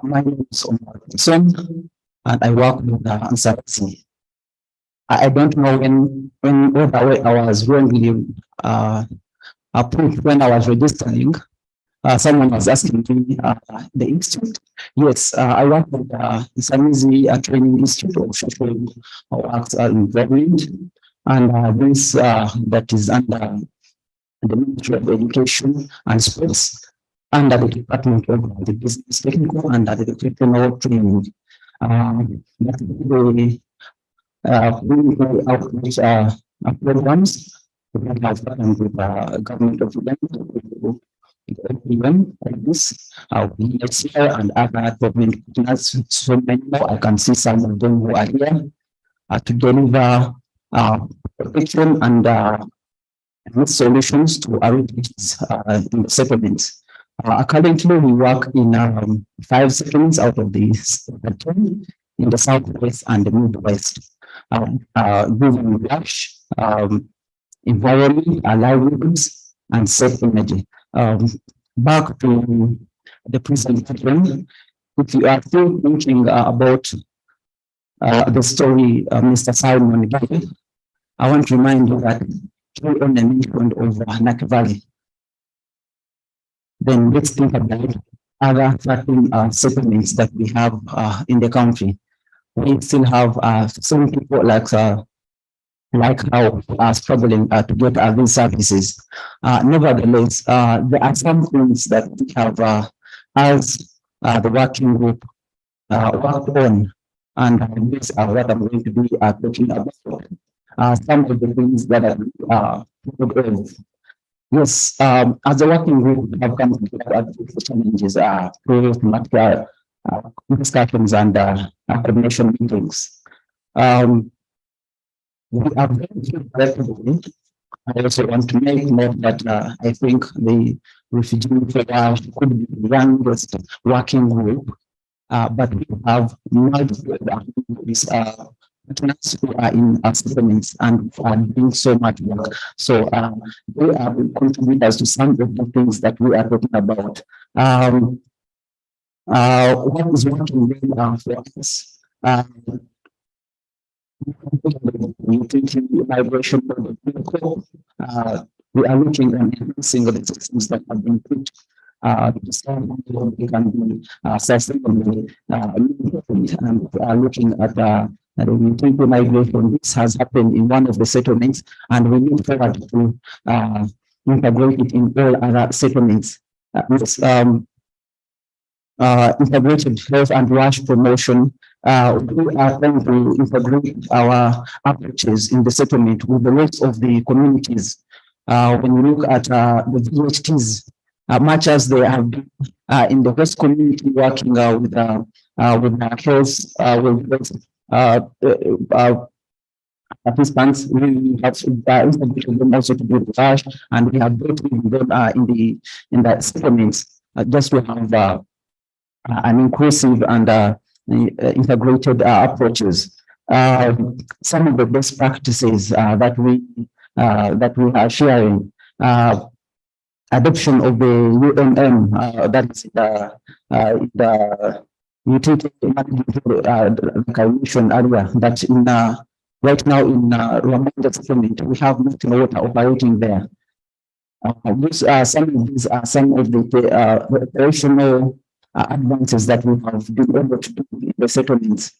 My name is Omar Son, and I work with Ansarati. I don't know when all the way I was wrongly approved when I was registering. Someone was asking me the institute. Yes, I work with Samizi Training Institute of Social Works in government, and this that is under the Ministry of Education and Sports, under the Department of the Business Technical and the Educational Training. We outreach programs we have done with the government of Uganda, like this, UNHCR and other government partners, so many more. I can see some of them who are here to deliver protection and solutions to refugees in the settlements. Currently, we work in 5 settlements out of the 10 in the southwest and the midwest, giving lush environment, livelihoods, and safe energy. Back to the presentation, if you are still thinking about the story Mr. Simon gave, I want to remind you that he only mentioned over Naki Valley. Then let's think about other 13 settlements that we have in the country. We still have some people like how are struggling to get these services. Nevertheless, there are some things that we have as the working group worked on, and these are what I'm going to be talking about. Some of the things that are yes, as a working group, we have come together with challenges through thematic discussions and coordination meetings. We are very I also want to make note that I think the refugee wash could be the youngest working group, but we have multiple partners who are in our settlements and are doing so much work. So they are contributors to some of the things that we are talking about. What is working well for us? Migration we are looking at enhancing the systems that have been put to some we can be sustainable and are looking at the utility migration. This has happened in one of the settlements, and we look forward to integrate it in all other settlements. Integrated health and wash promotion. We are trying to integrate our approaches in the settlement with the rest of the communities. When we look at the VHTs, much as they have been in the West community working with health, participants, we have integrated them also to do the wash, and we have brought them in the settlements just to have an inclusive and integrated approaches. Some of the best practices that we are sharing, adoption of the UMM, that is the utility calculation area, that in right now in Rwanda settlement we have nothing water operating there. These are some of the operational advances that we have been able to do in the settlements.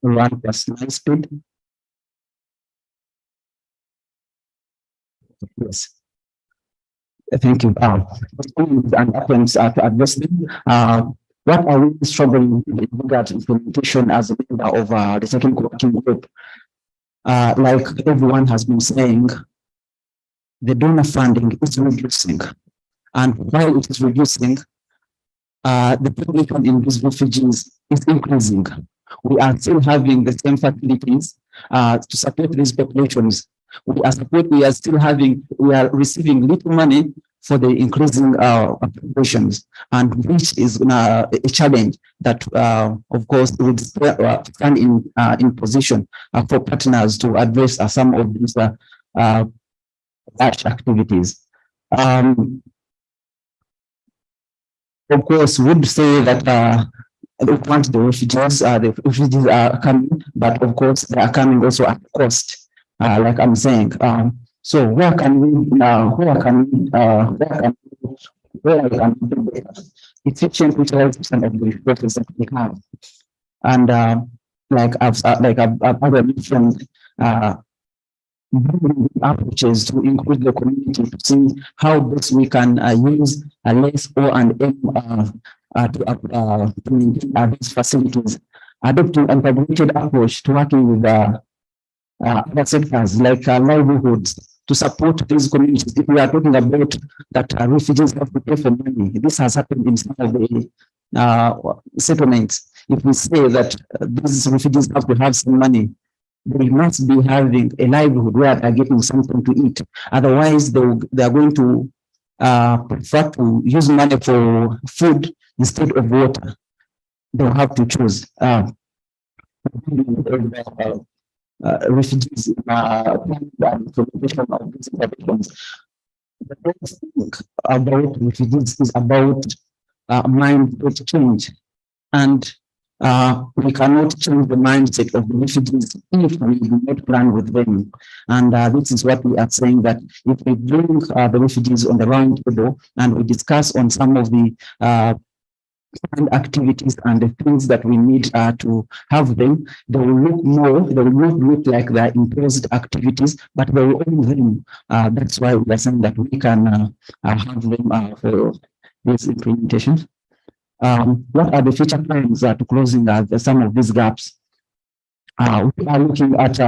Run plus line speed. Yes. Thank you. And attempts to address them. What are we struggling with regard to implementation as a member of the second working group? Like everyone has been saying, the donor funding is reducing. And while it is reducing, the population in these refugees is increasing. We are still having the same facilities to support these populations. We are receiving little money for the increasing populations, and which is a challenge that, of course, would stand in position for partners to address some of these activities. Of course, would say that once the refugees are coming, but of course they are coming also at cost, like I'm saying. So where can we efficient utilization of the resources that we have? And like I've mentioned, approaches to include the community to see how best we can use a less O&M to maintain these facilities, adopting an integrated approach to working with other sectors like livelihoods to support these communities. If we are talking about that refugees have to pay for money, this has happened in some of the settlements. If we say that these refugees have to have some money, they must be having a livelihood where they're getting something to eat. Otherwise, they're going to prefer to use money for food instead of water. They'll have to choose. Refugees implementation of these interventions. The best thing about refugees is about mindset change, and we cannot change the mindset of the refugees if we do not plan with them. And this is what we are saying, that if we bring the refugees on the round table and we discuss on some of the activities and the things that we need to have them, they will not look like they're imposed activities, but they will own them. That's why we are saying that we can have them for this implementation. What are the future plans to closing some of these gaps? We are looking at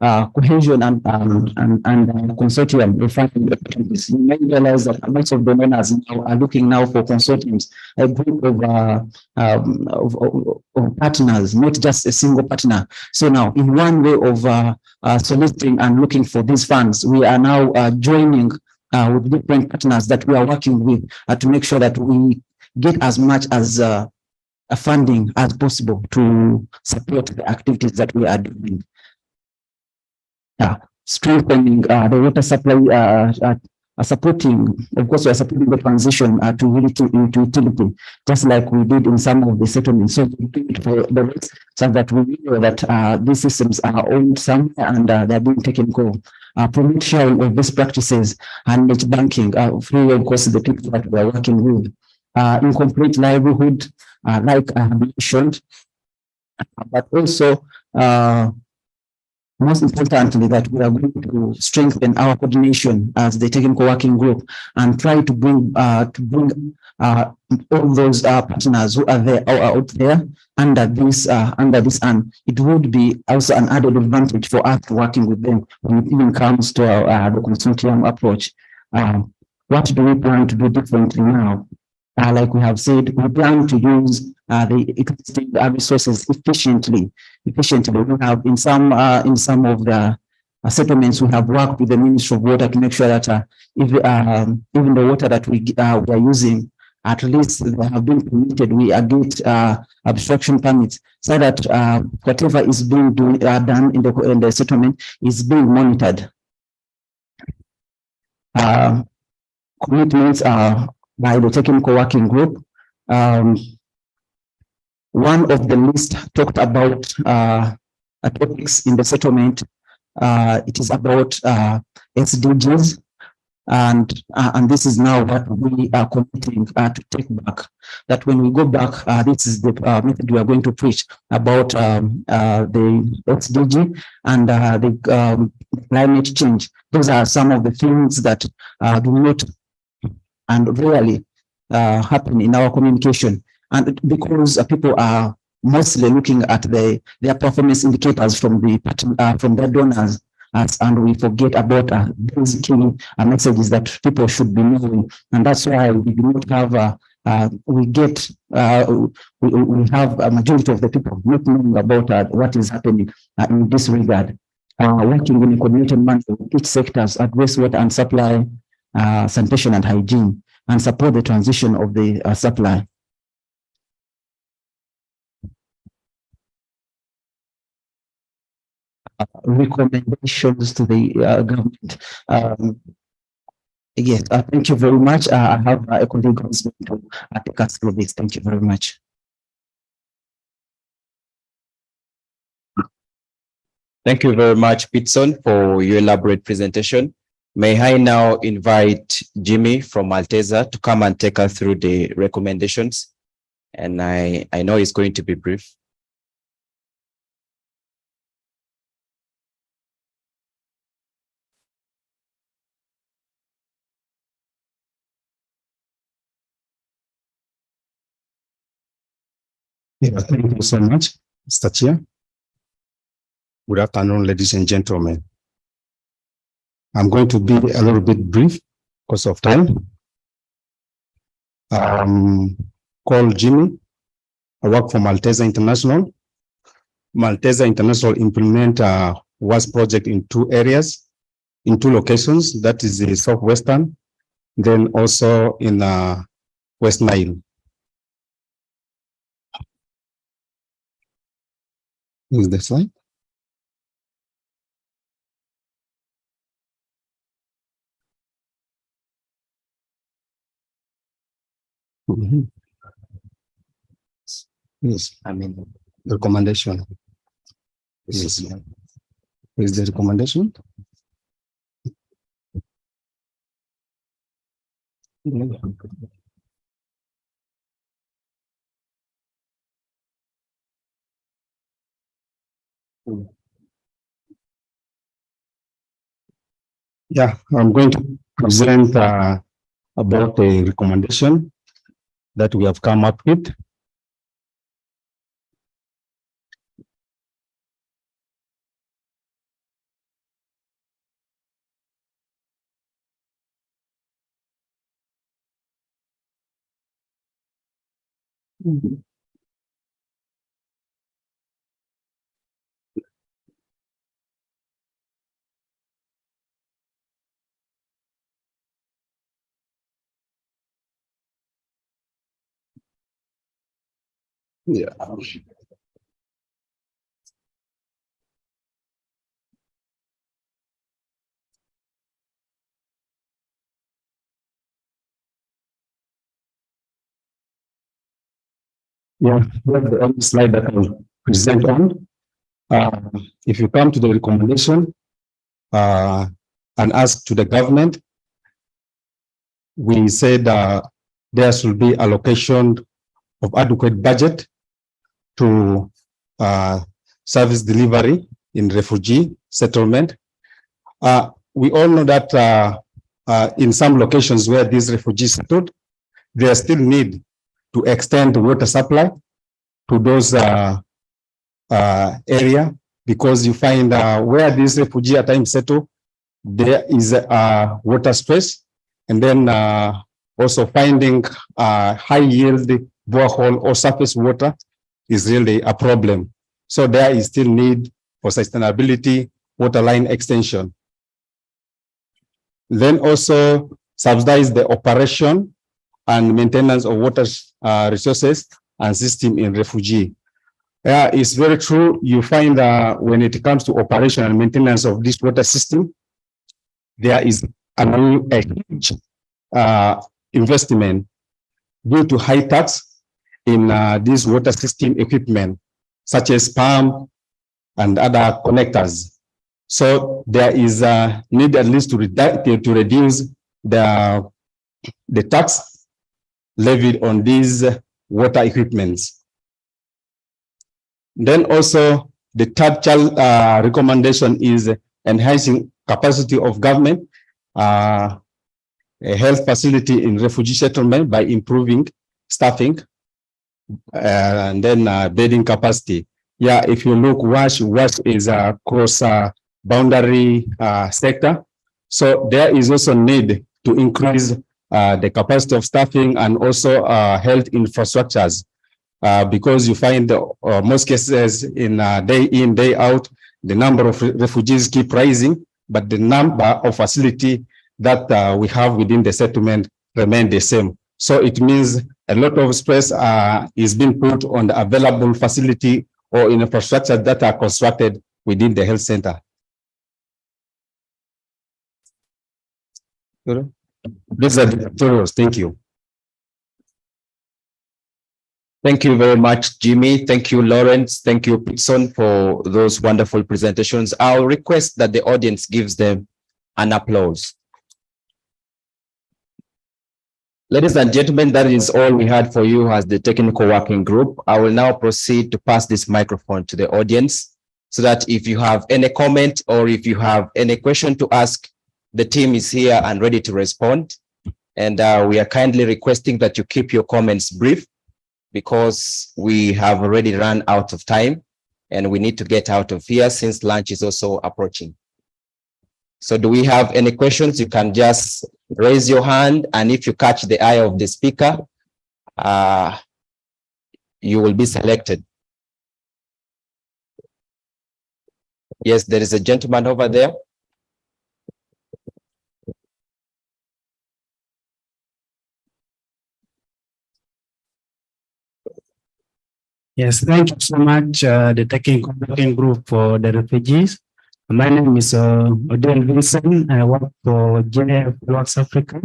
cohesion and consortium refining opportunities. You may realize that most of the donors now are looking now for consortiums, a group of partners, not just a single partner. So now, in one way of soliciting and looking for these funds, we are now joining with different partners that we are working with to make sure that we get as much as funding as possible to support the activities that we are doing. Strengthening the water supply, supporting, of course, we are supporting the transition to utility, just like we did in some of the settlements. So we do it for the rest, so that we know that these systems are owned somewhere and they're being taken care of. Promote sharing of best practices and net banking through, of course, the people that we are working with. Incomplete livelihood, like I have mentioned, but also most importantly, that we are going to strengthen our coordination as the technical working group and try to bring all those partners who are there out there under this, and it would be also an added advantage for us working with them when it even comes to the consortium approach. What do we plan to do differently now? Like we have said, we plan to use the existing resources efficiently. We have in some of the settlements, we have worked with the Ministry of Water to make sure that even the water that we are using, at least they have been permitted. We get abstraction permits so that whatever is being done in the settlement is being monitored. Commitments are by the technical working group. One of the least talked about topics in the settlement, it is about SDGs, and this is now what we are committing to take back. That when we go back, this is the method we are going to preach about the SDG and the climate change. Those are some of the things that do not and rarely happen in our communication. And because people are mostly looking at their performance indicators from their donors, and we forget about these key messages that people should be knowing. And that's why we do not have we have a majority of the people not knowing about what is happening in this regard. Working in a coordinated manner with each sectors at wastewater and supply, sanitation and hygiene, and support the transition of the supply. Recommendations to the government. Yes, thank you very much. I have a colleague who's going to take us through this. Thank you very much. Thank you very much, Pitson, for your elaborate presentation. May I now invite Jimmy from Malteser to come and take us through the recommendations. And I know it's going to be brief. Yeah, thank you so much, Mr. Chair. Good afternoon, ladies and gentlemen. I'm going to be a little bit brief because of time. Called Jimmy. I work for Malteser International. Malteser International implement a WAS project in 2 areas, in 2 locations. That is the southwestern, then also in West Nile. Is the slide? Yes, I mean the recommendation. Yes. Is the recommendation? Yeah, I'm going to present about the recommendation that we have come up with. Yeah. Yeah, that's the only slide that I'll present on. If you come to the recommendation and ask to the government, we said there should be allocation of adequate budget to service delivery in refugee settlement. We all know that in some locations where these refugees settled, there still need to extend the water supply to those area, because you find where these refugees at times settle, there is a water stress, and then also finding high yield borehole or surface water is really a problem. So there is still need for sustainability water line extension. Then also subsidize the operation and maintenance of water resources and system in refugee. Yeah, it's very true. You find when it comes to operation and maintenance of this water system, there is a huge investment due to high tax in this water system equipment, such as pump and other connectors. So there is a need at least to reduce the tax levied on these water equipments. Then also the third recommendation is enhancing capacity of government, a health facility in refugee settlement by improving staffing and then bedding capacity. Yeah, if you look, WASH is a cross boundary sector. So there is also need to increase the capacity of staffing and also health infrastructures. Because you find most cases in day in, day out, the number of refugees keep rising, but the number of facility that we have within the settlement remain the same. So it means a lot of stress is being put on the available facility or in infrastructure that are constructed within the health center. These are the tutorials. Thank you. Thank you very much, Jimmy. Thank you, Lawrence. Thank you, Pitson, for those wonderful presentations. I'll request that the audience gives them an applause. Ladies and gentlemen, that is all we had for you as the technical working group. I will now proceed to pass this microphone to the audience so that if you have any comment or if you have any question to ask, the team is here and ready to respond. And we are kindly requesting that you keep your comments brief, because we have already run out of time and we need to get out of here since lunch is also approaching. So do we have any questions? You can just raise your hand, and if you catch the eye of the speaker, you will be selected. Yes, there is a gentleman over there. Yes, thank you so much, the technical working group for the refugees. My name is Odell Vincent. I work for JF Works Africa.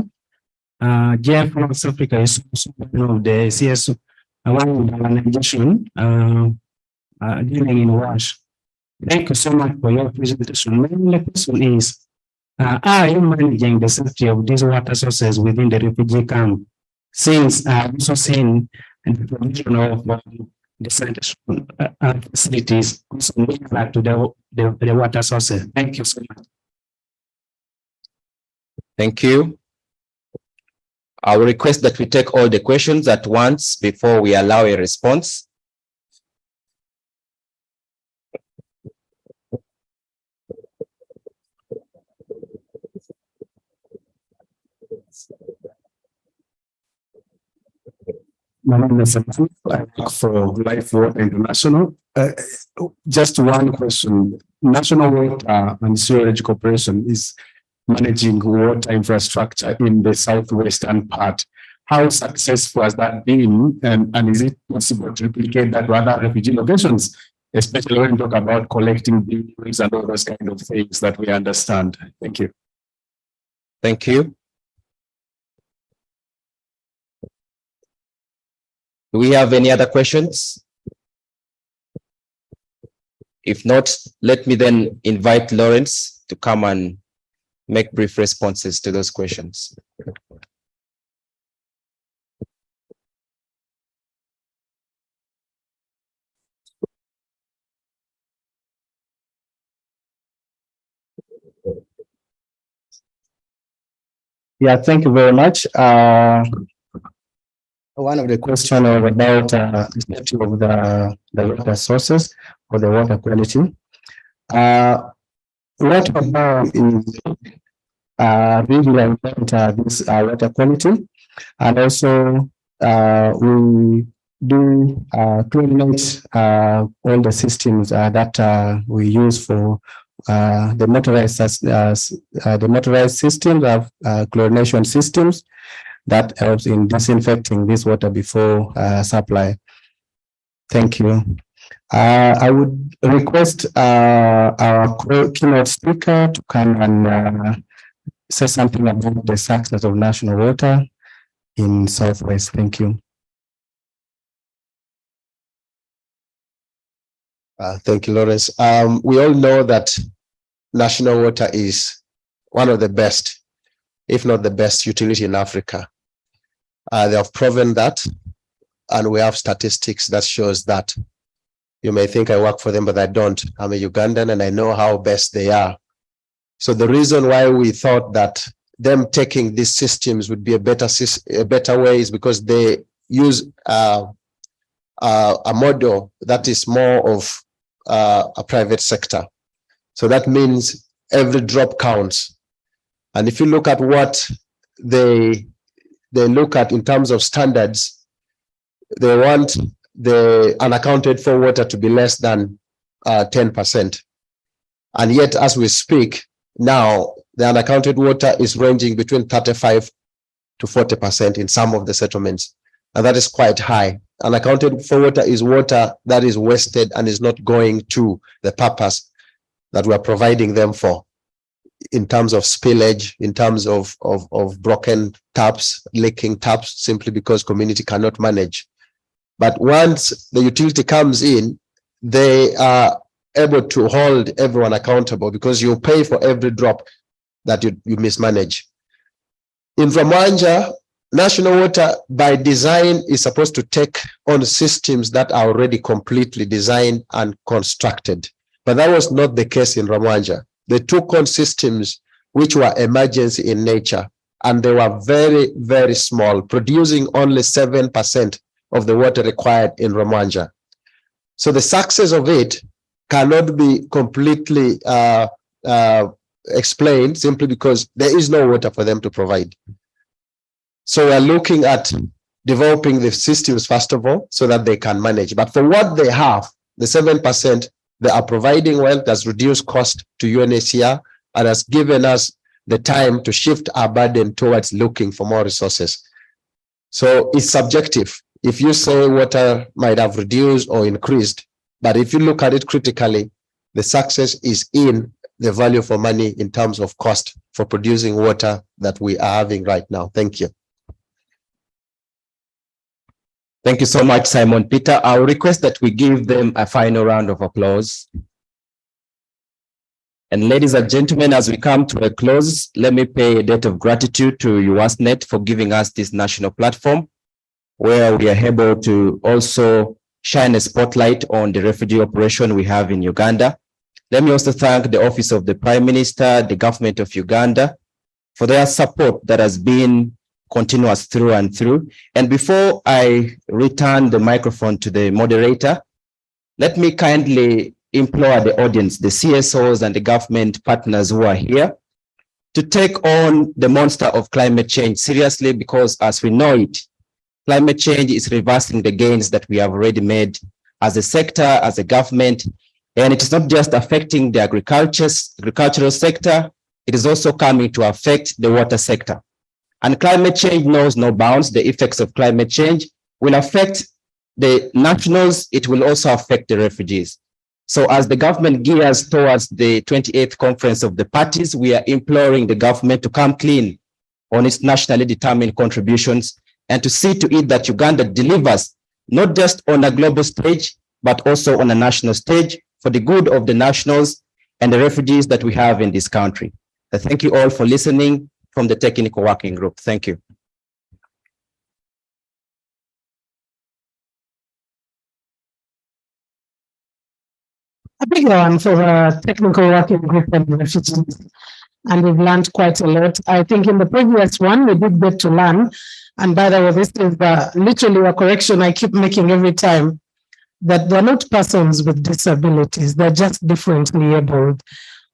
JF Works Africa is one of the CSO, one of the organization dealing in WASH. Thank you so much for your presentation. My only question is, are you managing the safety of these water sources within the refugee camp? Since I've also seen the provision of the sanitation facilities also back to the water sources. Thank you so much. Thank you. I will request that we take all the questions at once before we allow a response. My name is Samantha. I work for Life Water International. Just one question. National Water and Sewerage Corporation is managing water infrastructure in the southwestern part. How successful has that been? And is it possible to replicate that to other refugee locations, especially when we talk about collecting bills and all those kind of things that we understand? Thank you. Thank you. Do we have any other questions? If not, let me then invite Lawrence to come and make brief responses to those questions. Yeah, thank you very much. One of the questions was about the safety of the water sources or the water quality. What about is really important this water quality, and also we do coordinate all the systems that we use for the motorized systems of chlorination systems that helps in disinfecting this water before supply. Thank you. I would request our keynote speaker to come and say something about the success of national water in Southwest. Thank you. Thank you, Lawrence. We all know that national water is one of the best, if not the best, utility in Africa. They have proven that, and we have statistics that shows that. You may think I work for them, but I don't. I'm a Ugandan and I know how best they are. So the reason why we thought that them taking these systems would be a better way is because they use a model that is more of a private sector. So that means every drop counts. And if you look at what they look at in terms of standards, they want the unaccounted for water to be less than 10%. And yet, as we speak now, the unaccounted water is ranging between 35 to 40% in some of the settlements. And that is quite high. Unaccounted for water is water that is wasted and is not going to the purpose that we are providing them for, in terms of spillage, in terms of broken taps, leaking taps, simply because community cannot manage. But once the utility comes in, they are able to hold everyone accountable because you pay for every drop that you mismanage. In Ramwanja, national water by design is supposed to take on systems that are already completely designed and constructed. But that was not the case in Ramwanja. They took on systems which were emergency in nature, and they were very, very small, producing only 7% of the water required in Ramwanja. So the success of it cannot be completely explained simply because there is no water for them to provide. So we're looking at developing the systems first of all, so that they can manage. But for what they have, the 7%, they are providing well, that's reduced cost to UNHCR, and has given us the time to shift our burden towards looking for more resources. So it's subjective. If you say water might have reduced or increased, but if you look at it critically, the success is in the value for money in terms of cost for producing water that we are having right now. Thank you. Thank you so much, Simon Peter. I'll request that we give them a final round of applause. And ladies and gentlemen, as we come to a close, let me pay a debt of gratitude to USNet for giving us this national platform, where we are able to also shine a spotlight on the refugee operation we have in Uganda. Let me also thank the Office of the Prime Minister, the government of Uganda, for their support that has been continuous through and through. And before I return the microphone to the moderator, let me kindly implore the audience, the CSOs and the government partners who are here, to take on the monster of climate change seriously, because as we know it, climate change is reversing the gains that we have already made as a sector, as a government. And it is not just affecting the agricultural sector, it is also coming to affect the water sector. And climate change knows no bounds. The effects of climate change will affect the nationals, it will also affect the refugees. So as the government gears towards the 28th conference of the parties, we are imploring the government to come clean on its nationally determined contributions and to see to it that Uganda delivers not just on a global stage, but also on a national stage for the good of the nationals and the refugees that we have in this country. Thank you all for listening from the Technical Working Group. Thank you. A big one for the Technical Working Group and refugees. And we've learned quite a lot. I think in the previous one, we did get to learn. And by the way, this is literally a correction I keep making every time, that they're not persons with disabilities. They're just differently abled,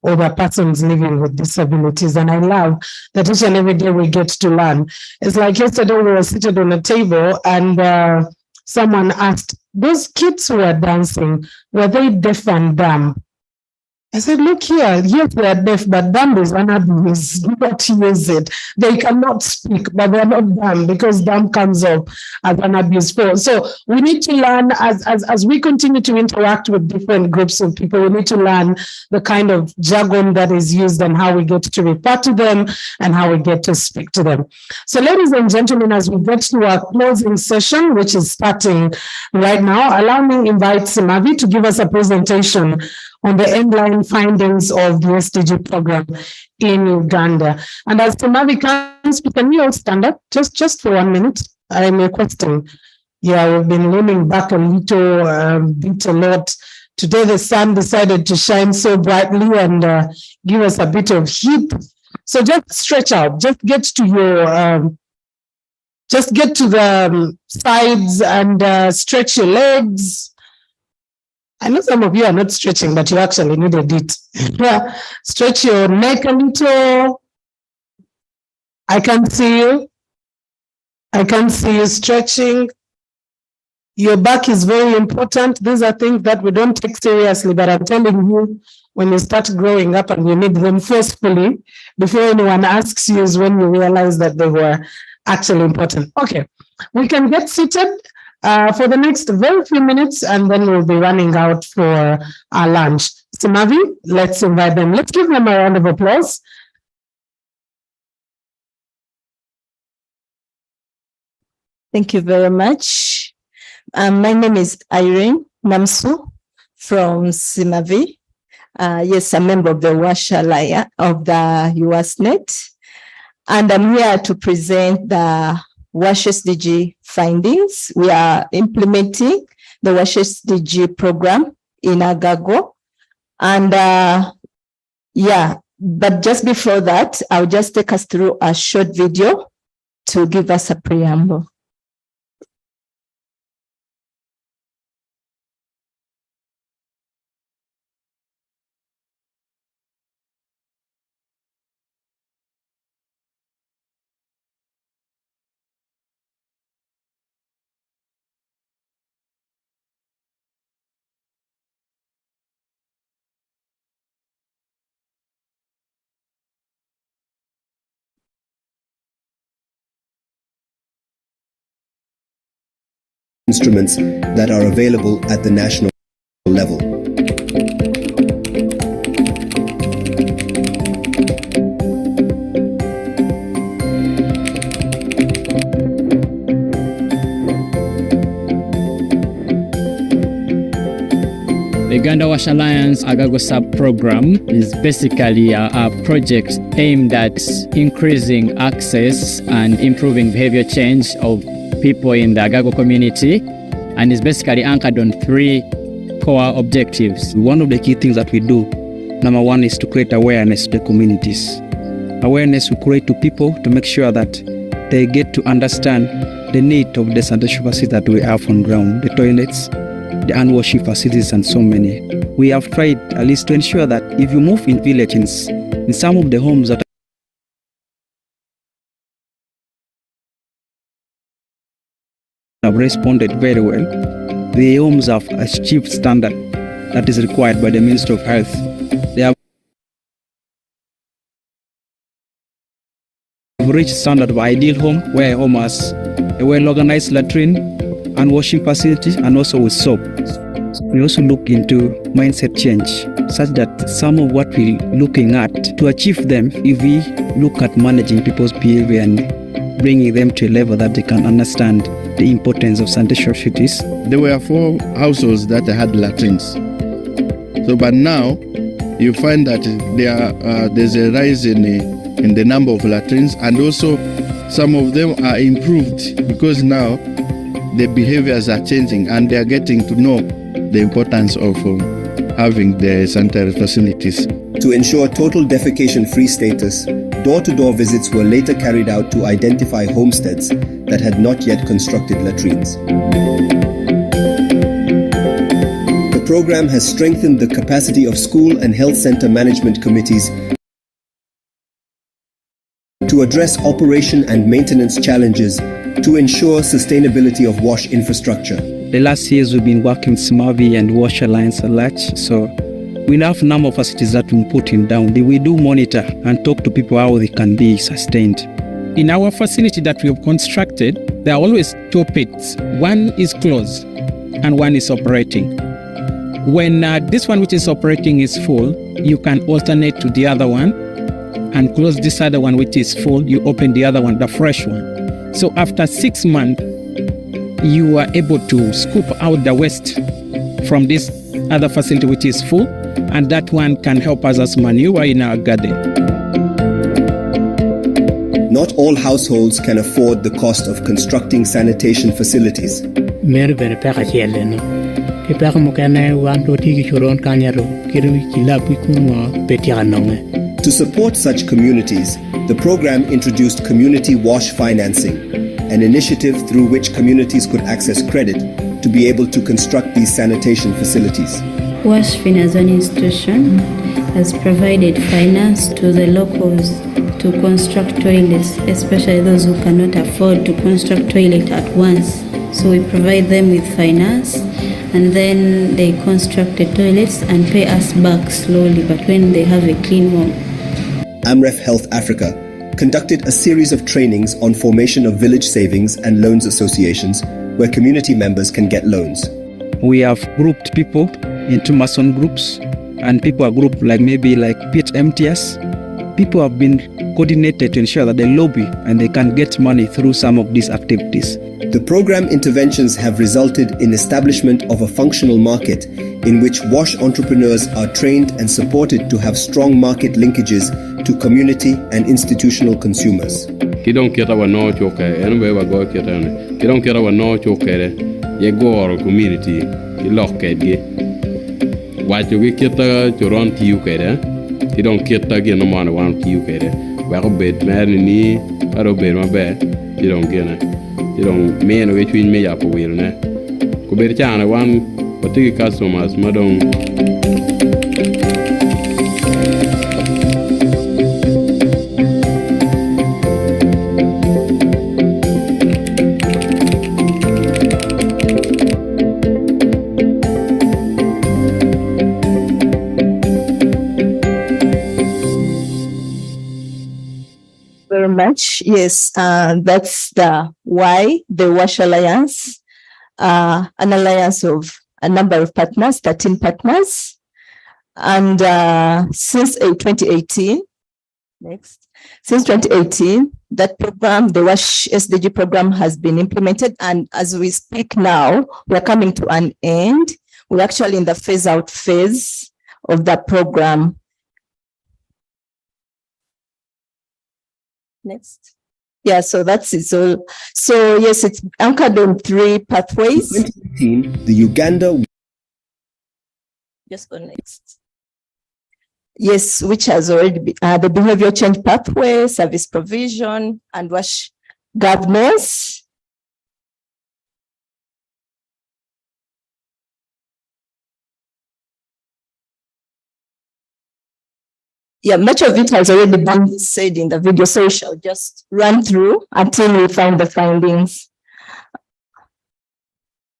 or they're persons living with disabilities. And I love that each and every day we get to learn. It's like yesterday we were seated on a table and someone asked, those kids who are dancing, were they deaf and dumb? I said, look here, yes, they are deaf, but dumb is an abuse. Do not use it. They cannot speak, but they're not dumb, because dumb comes up as an abuse. So we need to learn as we continue to interact with different groups of people, we need to learn the kind of jargon that is used and how we get to refer to them and how we get to speak to them. So ladies and gentlemen, as we get to our closing session, which is starting right now, allow me to invite Simavi to give us a presentation on the endline findings of the SDG program in Uganda. And as Simavi comes, can we all stand up just for 1 minute? I am requesting. Yeah, we've been leaning back a little, bit a lot. Today the sun decided to shine so brightly and give us a bit of heat. So just stretch out, just get to your, just get to the sides and stretch your legs. I know some of you are not stretching, but you actually needed it. Yeah. Stretch your neck a little. I can see you. I can see you stretching. Your back is very important. These are things that we don't take seriously, but I'm telling you, when you start growing up and you need them forcefully, before anyone asks you is when you realize that they were actually important. Okay, we can get seated for the next very few minutes, and then we'll be running out for our lunch. Simavi, let's invite them. Let's give them a round of applause. Thank you very much. My name is Irene Namsu from Simavi. Yes, a member of the WASH Alliance of the USNet. And I'm here to present the WASH SDG findings. We are implementing the WASH SDG program in Agago. And yeah, but just before that, I'll just take us through a short video to give us a preamble. Instruments that are available at the national level. The Uganda WASH Alliance Agago sub-program is basically a project aimed at increasing access and improving behavior change of people in the Agago community, and is basically anchored on 3 core objectives. One of the key things that we do, number one, is to create awareness to the communities. Awareness we create to people to make sure that they get to understand the need of the sanitation facilities that we have on ground, the toilets, the hand washing facilities, and so many. We have tried at least to ensure that if you move in villages, in some of the homes that have responded very well. The homes have achieved standard that is required by the Ministry of Health. They have reached standard of ideal home, where a home has a well-organized latrine and washing facility, and also with soap. We also look into mindset change, such that some of what we're looking at to achieve them, if we look at managing people's behavior and bringing them to a level that they can understand the importance of sanitation facilities. There were 4 households that had latrines. So, but now you find that there's a rise in the number of latrines, and also some of them are improved because now the behaviors are changing and they are getting to know the importance of having the sanitary facilities. To ensure total defecation-free status, door-to-door visits were later carried out to identify homesteads that had not yet constructed latrines. The program has strengthened the capacity of school and health center management committees to address operation and maintenance challenges to ensure sustainability of WASH infrastructure. The last years we've been working with SMAVI and WASH Alliance a lot, so we have a number of facilities that we're putting down. We do monitor and talk to people how they can be sustained. In our facility that we have constructed, there are always 2 pits. One is closed and one is operating. When this one which is operating is full, you can alternate to the other one and close this other one which is full, you open the other one, the fresh one. So after 6 months, you are able to scoop out the waste from this other facility which is full, and that one can help us as manure in our garden. Not all households can afford the cost of constructing sanitation facilities. To support such communities, the program introduced community WASH financing, an initiative through which communities could access credit to be able to construct these sanitation facilities. WASH as an institution has provided finance to the locals to construct toilets, especially those who cannot afford to construct toilet at once. So we provide them with finance, and then they construct the toilets and pay us back slowly, but when they have a clean home. AMREF Health Africa conducted a series of trainings on formation of village savings and loans associations where community members can get loans. We have grouped people into Mason groups, and people are grouped like maybe like PHMTS. People have been coordinated to ensure that they lobby and they can get money through some of these activities. The program interventions have resulted in establishment of a functional market in which WASH entrepreneurs are trained and supported to have strong market linkages to community and institutional consumers. Kidon kita wano choke, enwe wago kita ne. Kidon kita wano choke ye goro community iloke ge. Wacho ge kita choron tiyu kere. Kidon kita ge no mane wan tiyu kere. Wako bed mer ni aro bed mabe. Kidon gene. Kidon me no ge twin me ya po wil ne. Ko ber chana wan patiki customers madong. Much. Yes, that's the why the WASH Alliance, an alliance of a number of partners, 13 partners. And since 2018, since 2018, that program, the WASH SDG program, has been implemented. And as we speak now, we're coming to an end. We're actually in the phase out phase of the program. Next. Yeah, so that's it. So yes, it's anchored on 3 pathways. 2018, the Uganda. Just go next. Yes, which has already been the behavior change pathway, service provision, and WASH governance. Yeah, much of it has already been said in the video, so we shall just run through until we find the findings.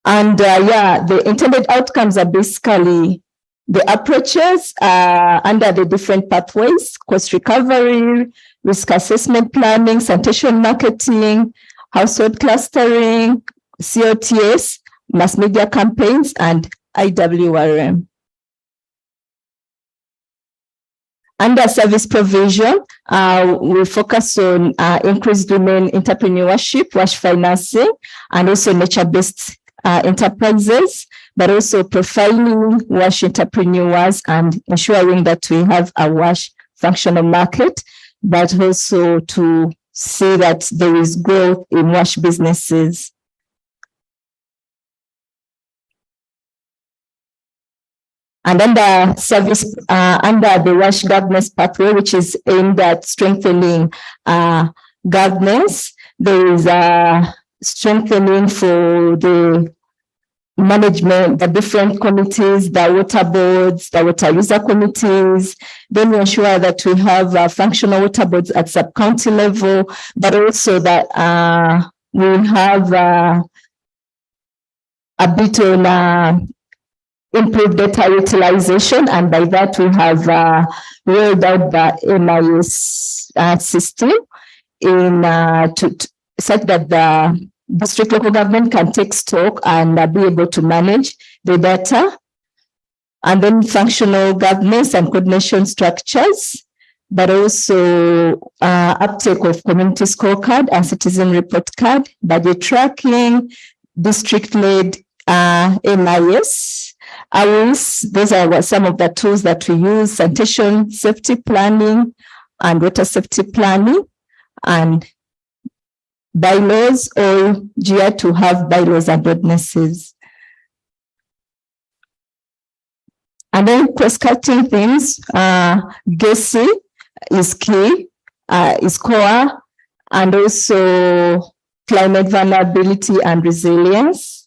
And the intended outcomes are basically the approaches under the different pathways: cost recovery, risk assessment planning, sanitation marketing, household clustering, COTS, mass media campaigns, and IWRM. Under service provision, we focus on increased women entrepreneurship, WASH financing, and also nature-based enterprises, but also profiling WASH entrepreneurs and ensuring that we have a WASH functional market, but also to see that there is growth in WASH businesses. And under service, under the WASH governance pathway, which is aimed at strengthening governance, there is a strengthening for the management, the different committees, the water boards, the water user committees. Then we ensure that we have functional water boards at sub-county level, but also that we have a bit on improved data utilization, and by that we have rolled out the MIS system in such that the district local government can take stock and be able to manage the data. And then functional governance and coordination structures, but also uptake of community scorecard and citizen report card, budget tracking, district-led MIS. Those are some of the tools that we use: sanitation safety planning and water safety planning, and bylaws, or geared to have bylaws and ordinances. And then cross-cutting things, GESI is key, is core, and also climate vulnerability and resilience.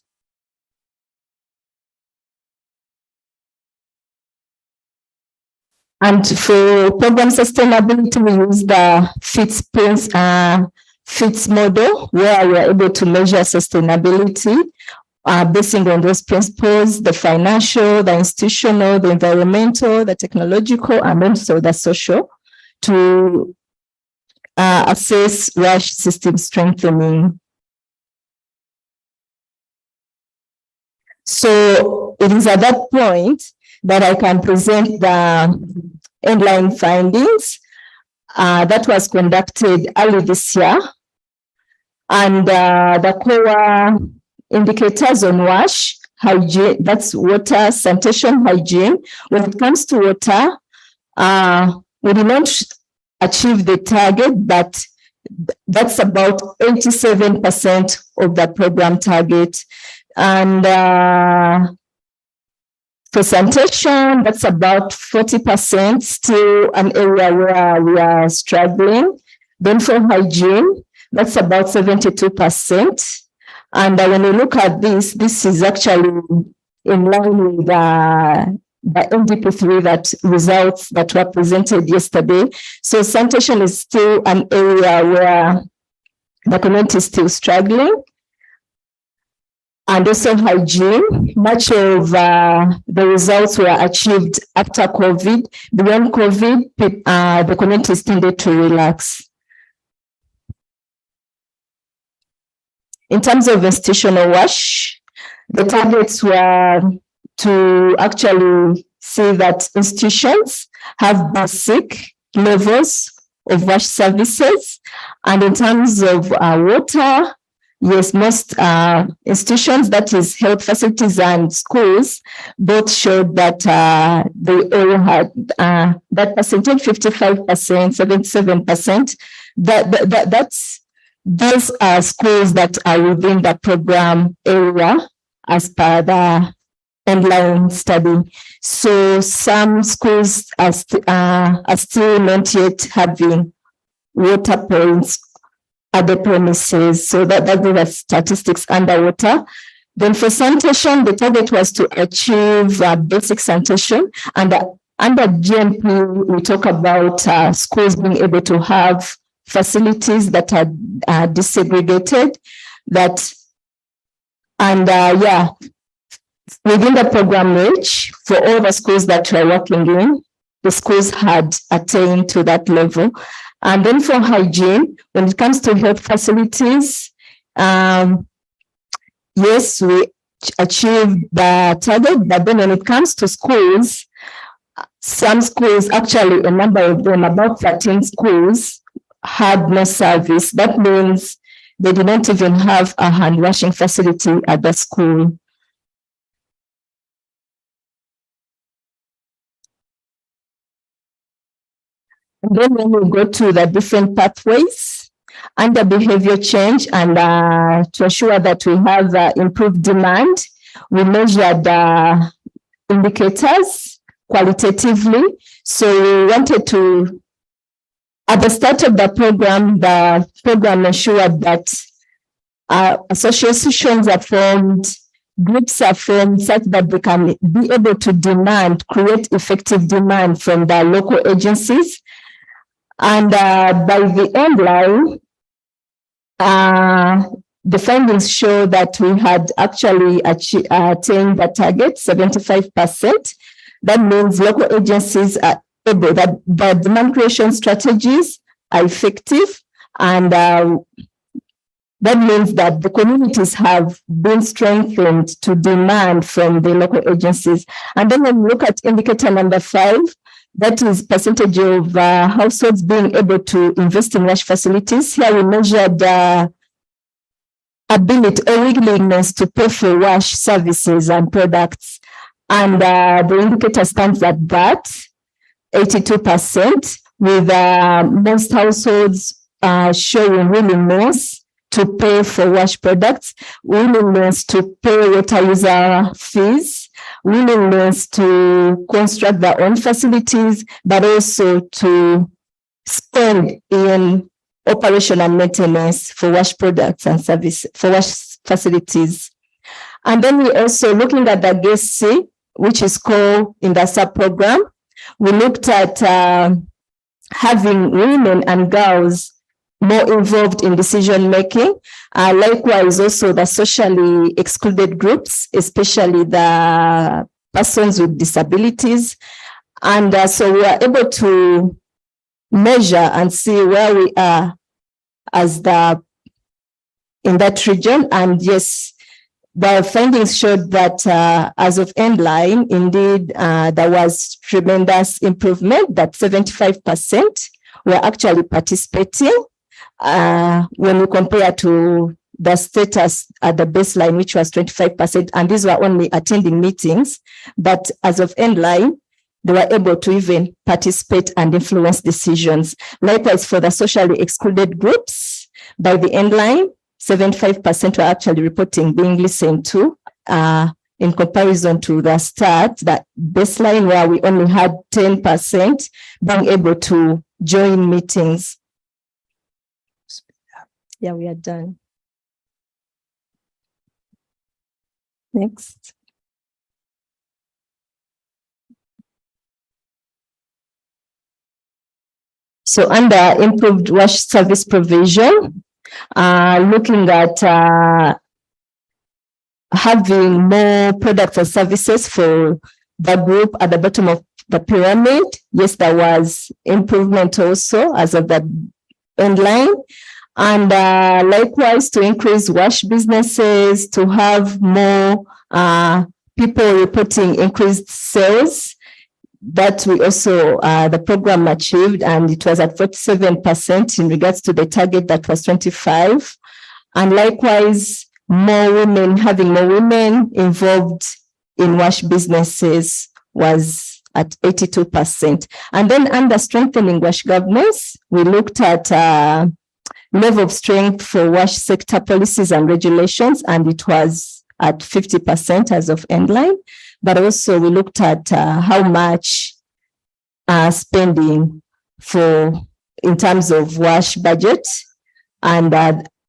And for program sustainability, we use the FITS model, where we're able to measure sustainability basing on those principles: the financial, the institutional, the environmental, the technological, and also the social, to assess WASH system strengthening. So it is at that point that I can present the endline findings that was conducted early this year. And the core indicators on WASH hygiene, that's water, sanitation, hygiene. When it comes to water, we did not achieve the target, but that's about 87% of the program target. And for sanitation, that's about 40%, still an area where we are struggling. Then for hygiene, that's about 72%. And when you look at this is actually in line with the NDP3 results that were presented yesterday. So sanitation is still an area where the community is still struggling. And also hygiene, much of the results were achieved after COVID. Beyond COVID, the community tended to relax. In terms of institutional WASH, the targets were to actually see that institutions have basic levels of WASH services. And in terms of water, yes, most institutions, that is health facilities and schools, both showed that they all had that percentage, 55%, 77%. Those are schools that are within the program area as per the online study. So some schools are still not yet having water points at the premises. So that's the statistics underwater. Then for sanitation, the target was to achieve basic sanitation. And under GMP, we talk about schools being able to have facilities that are desegregated, that And yeah, within the program reach, for all the schools that we're working in, the schools had attained to that level. And then for hygiene, when it comes to health facilities, yes, we achieved the target, but then when it comes to schools, some schools, actually a number of them, about 13 schools, had no service. That means they didn't even have a hand washing facility at the school. And then when we go to the different pathways under behavior change and to assure that we have improved demand, we measured indicators qualitatively. So we wanted to, at the start of the program ensured that associations are formed, groups are formed such that they can be able to create effective demand from the local agencies. And by the end line, the findings show that we had actually attained the target, 75%. That means local agencies are able, that the demand creation strategies are effective, and that means that the communities have been strengthened to demand from the local agencies. And then when we look at indicator number 5, that is percentage of households being able to invest in wash facilities. Here we measured ability or willingness to pay for wash services and products. And the indicator stands at that, 82%, with most households showing willingness to pay for wash products, willingness to pay water user fees, willingness to construct their own facilities, but also to spend in operation and maintenance for wash products and service for wash facilities. And then we also looking at the GSC, which is called in the sub-program. We looked at having women and girls more involved in decision making. Likewise, also the socially excluded groups, especially the persons with disabilities. And so we are able to measure and see where we are as in that region. And yes, the findings showed that as of end line, indeed, there was tremendous improvement, that 75% were actually participating when we compare to the status at the baseline, which was 25%, and these were only attending meetings. But as of end line, they were able to even participate and influence decisions. Likewise, for the socially excluded groups, by the end line, 75% were actually reporting being listened to in comparison to the start, that baseline where we only had 10% being able to join meetings. Yeah, we are done. Next. So under improved wash service provision, looking at having more products or services for the group at the bottom of the pyramid. Yes, there was improvement also as of the end line. And likewise, to increase wash businesses, to have more people reporting increased sales, that we also, the program achieved, and it was at 47% in regards to the target that was 25. And likewise, having more women involved in wash businesses was at 82%. And then under strengthening wash governance, we looked at level of strength for wash sector policies and regulations, and it was at 50% as of end line. But also we looked at how much spending in terms of wash budget, and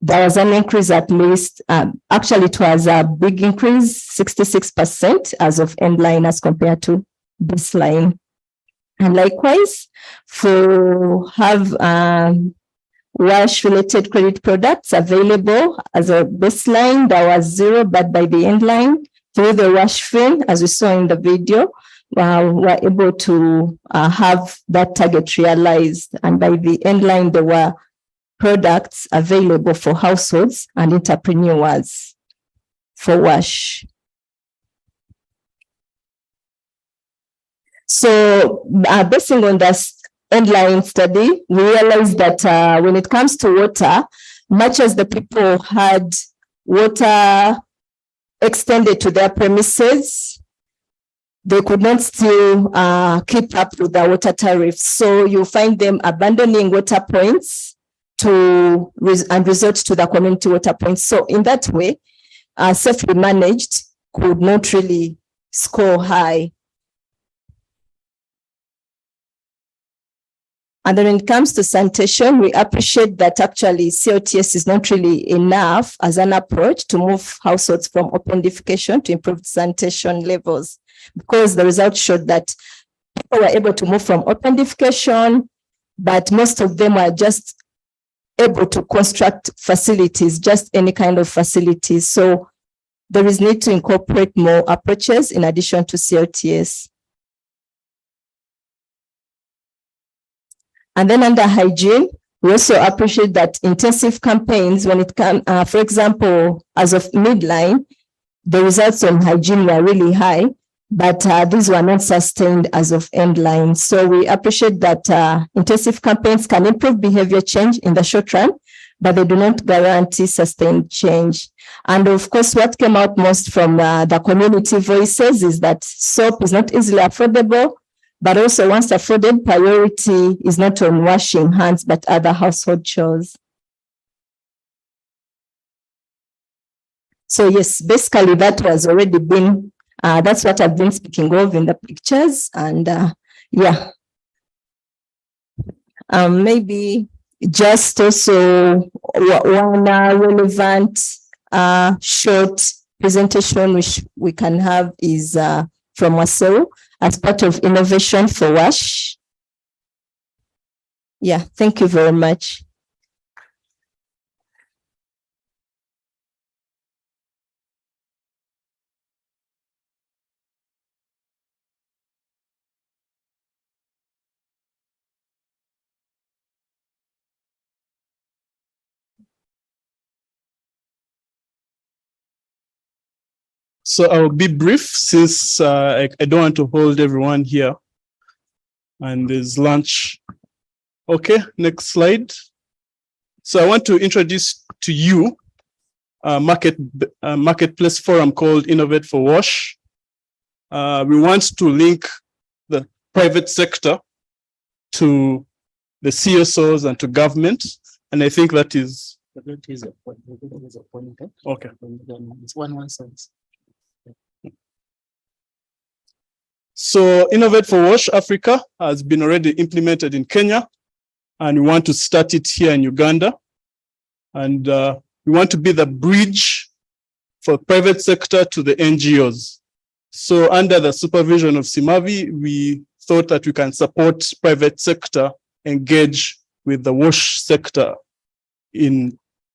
there was an increase at least, actually it was a big increase, 66% as of end line as compared to baseline. And likewise, WASH-related credit products available. As a baseline, there was 0, but by the end line, through the WASH fin, as we saw in the video, we're able to have that target realized. And by the end line, there were products available for households and entrepreneurs for WASH. So basing on this end-line study, we realized that when it comes to water, much as the people had water extended to their premises, they could not still keep up with the water tariffs. So you find them abandoning water points and resort to the community water points. So in that way, safely managed could not really score high. And then when it comes to sanitation, we appreciate that actually COTS is not really enough as an approach to move households from open defecation to improved sanitation levels, because the results showed that people were able to move from open defecation, but most of them were just able to construct facilities, just any kind of facilities. So there is need to incorporate more approaches in addition to COTS. And then under hygiene, we also appreciate that intensive campaigns, when it comes, for example, as of midline, the results on hygiene were really high, but these were not sustained as of endline. So we appreciate that intensive campaigns can improve behavior change in the short run, but they do not guarantee sustained change. And of course, what came out most from the community voices is that soap is not easily affordable, but also once afforded, priority is not on washing hands, but other household chores. So yes, basically that was already been, that's what I've been speaking of in the pictures. And yeah, maybe just also one relevant short presentation which we can have is from Wasero as part of innovation for WASH. Yeah, thank you very much. So I'll be brief since I don't want to hold everyone here. And there's lunch. Okay, next slide. So I want to introduce to you a marketplace forum called Innovate for WASH. We want to link the private sector to the CSOs and to government. And I think that is. Okay. It's one sense. So Innovate for WASH Africa has been already implemented in Kenya, and we want to start it here in Uganda. And we want to be the bridge for private sector to the NGOs. So under the supervision of Simavi, we thought that we can support private sector engage with the WASH sector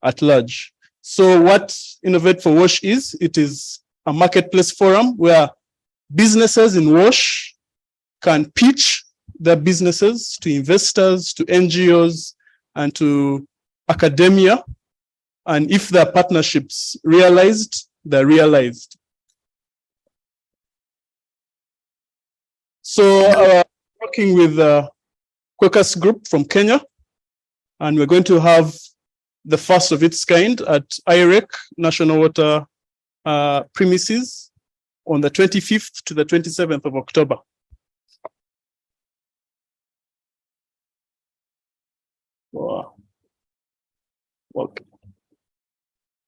at large. So what Innovate for WASH is, it is a marketplace forum where businesses in WASH can pitch their businesses to investors, to NGOs, and to academia. And if their partnerships realized, they're realized. So working with the Quakers Group from Kenya, and we're going to have the first of its kind at IREC, National Water premises, on the 25th to the 27th of October. Wow. Okay.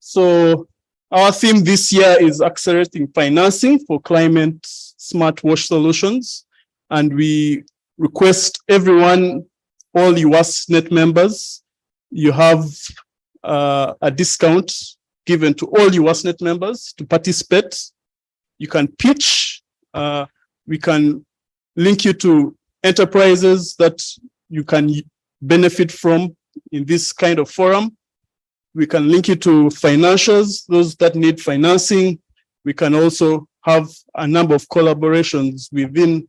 So our theme this year is accelerating financing for climate smart WASH solutions. And we request everyone, all UASNet members, you have a discount given to all UASNet members to participate. You can pitch, we can link you to enterprises that you can benefit from in this kind of forum. We can link it to financials, those that need financing. We can also have a number of collaborations within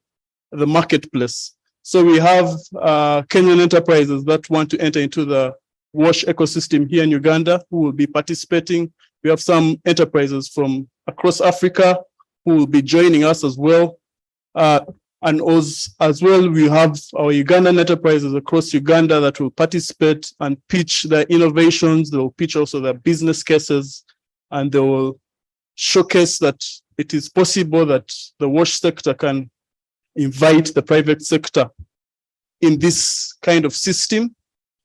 the marketplace. So we have Kenyan enterprises that want to enter into the WASH ecosystem here in Uganda who will be participating. We have some enterprises from across Africa who will be joining us as well. And as well, we have our Ugandan enterprises across Uganda that will participate and pitch their innovations. They will pitch also their business cases, and they will showcase that it is possible that the WASH sector can invite the private sector in this kind of system.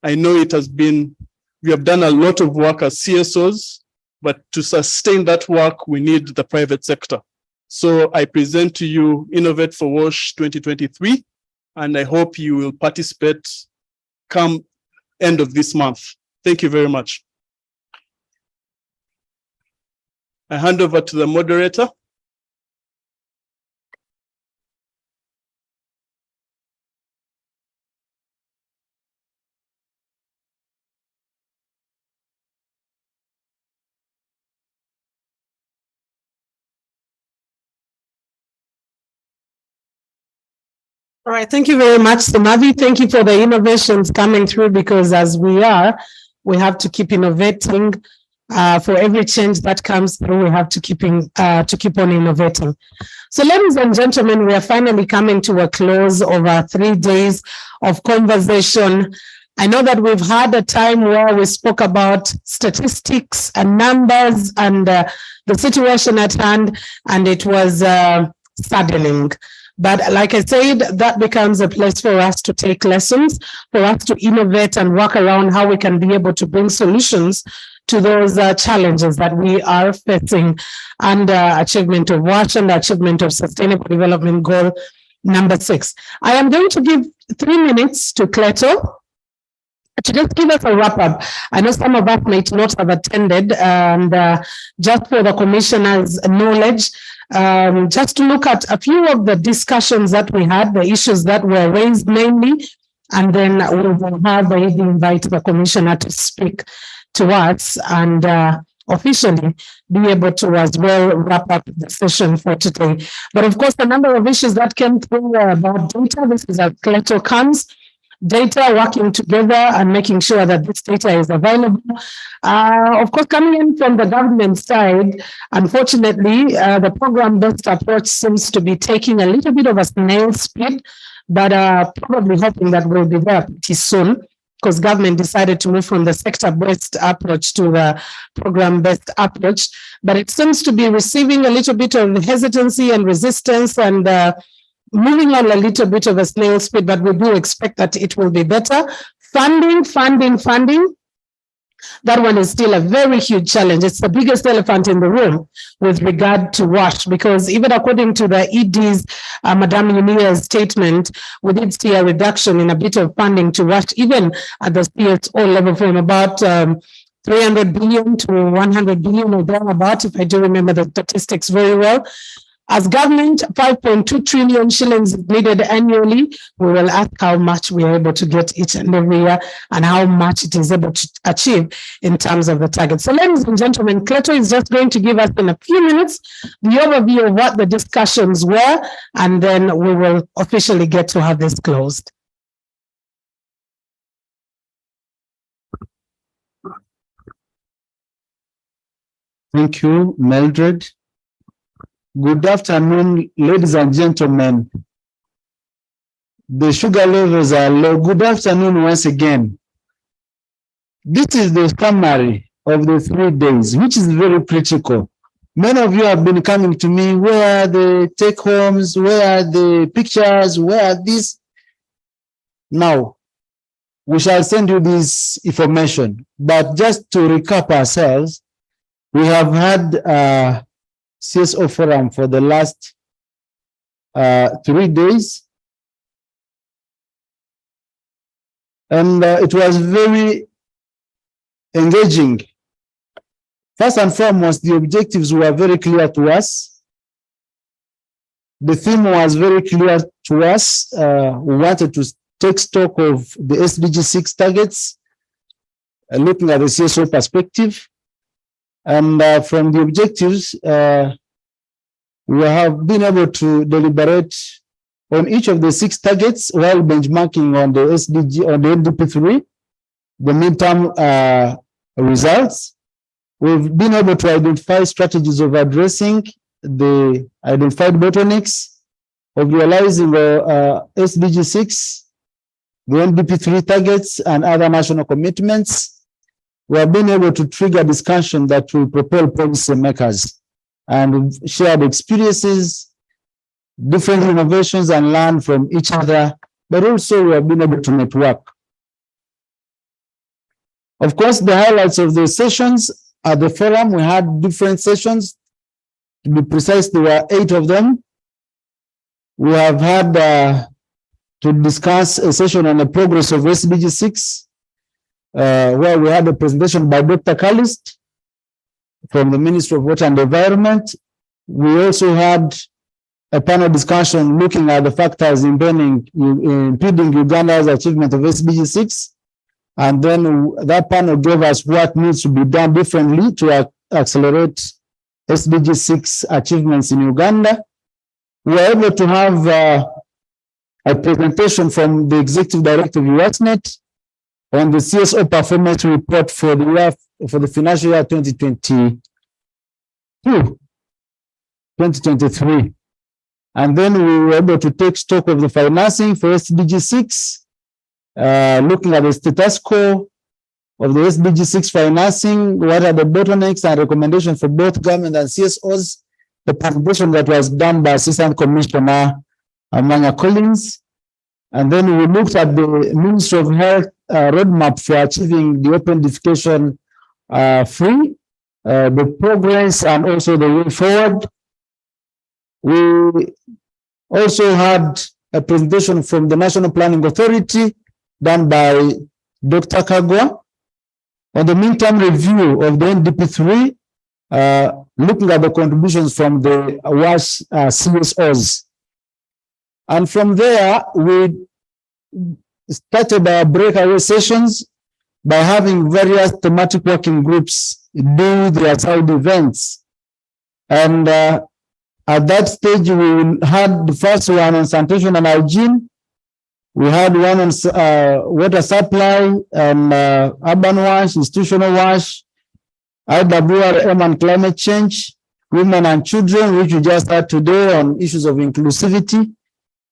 I know it has been, we have done a lot of work as CSOs, but to sustain that work, we need the private sector. So I present to you Innovate for WASH 2023, and I hope you will participate come end of this month. Thank you very much. I hand over to the moderator. All right, thank you very much, Samavi. Thank you for the innovations coming through, because as we have to keep innovating. For every change that comes through, we have to keep on innovating. So, ladies and gentlemen, we are finally coming to a close of our 3 days of conversation. I know that we've had a time where we spoke about statistics and numbers and the situation at hand, and it was saddening. But like I said, that becomes a place for us to take lessons, for us to innovate and work around how we can be able to bring solutions to those challenges that we are facing, and achievement of WASH and achievement of Sustainable Development Goal number 6. I am going to give 3 minutes to Cleto to just give us a wrap up. I know some of us might not have attended, and just for the commissioner's knowledge, just to look at a few of the discussions that we had, the issues that were raised mainly, and then we will have invite the commissioner to speak to us and officially be able to as well wrap up the session for today. But of course, the number of issues that came through about data, this is as Cleto comes. Data, working together and making sure that this data is available. Of course, coming in from the government side, unfortunately, the program-based approach seems to be taking a little bit of a snail speed, but probably hoping that we'll be there pretty soon, because government decided to move from the sector-based approach to the program-based approach. But it seems to be receiving a little bit of hesitancy and resistance, and moving on a little bit of a snail speed, but we do expect that it will be better. Funding. That one is still a very huge challenge. It's the biggest elephant in the room with regard to WASH, because even according to the ED's, Madame Unia's statement, we did see a reduction in a bit of funding to WASH, even at the CSO level, from about 300 billion to 100 billion or thereabout, if I do remember the statistics very well. As government, 5.2 trillion shillings is needed annually. We will ask how much we are able to get each and every year, and how much it is able to achieve in terms of the target. So, ladies and gentlemen, Cleto is just going to give us in a few minutes the overview of what the discussions were, and then we will officially get to have this closed. Thank you, Mildred. Good afternoon, ladies and gentlemen. The sugar levels are low. Good afternoon once again. This is the summary of the 3 days, which is very critical. Many of you have been coming to me, where are the take homes, where are the pictures, where are these? Now, we shall send you this information. But just to recap ourselves, we have had CSO forum for the last 3 days, and it was very engaging. First and foremost, the objectives were very clear to us. The theme was very clear to us. We wanted to take stock of the SDG 6 targets, looking at the CSO perspective. And from the objectives, we have been able to deliberate on each of the 6 targets while benchmarking on the SDG, on the NDP3, the midterm results. We've been able to identify strategies of addressing the identified bottlenecks, of realizing SDG 6, the NDP3 targets, and other national commitments. We have been able to trigger discussion that will propel policy makers and shared experiences, different innovations, and learn from each other, but also we have been able to network. Of course, the highlights of the sessions at the forum, we had different sessions. To be precise, there were 8 of them. We have had to discuss a session on the progress of SDG 6, where we had a presentation by Dr. Kalist from the Ministry of Water and Environment. We also had a panel discussion looking at the factors impeding Uganda's achievement of SDG 6. And then that panel gave us what needs to be done differently to accelerate SDG 6 achievements in Uganda. We were able to have a presentation from the Executive Director of USNet on the CSO performance report for the year, for the financial year 2023. And then we were able to take stock of the financing for SDG 6, looking at the status quo of the SDG 6 financing, what are the bottlenecks and recommendations for both government and CSOs, the presentation that was done by Assistant Commissioner Amanya Collins. And then we looked at the Ministry of Health roadmap for achieving the open defecation free, the progress and also the way forward. We also had a presentation from the National Planning Authority done by Dr. Kagwa on the midterm review of the NDP3, looking at the contributions from the WASH CSOs. And from there, we started our breakaway sessions by having various thematic working groups do their side events. And at that stage, we had the first one on sanitation and hygiene. We had one on water supply and urban wash, institutional wash, IWRM and climate change, women and children, which we just had today on issues of inclusivity,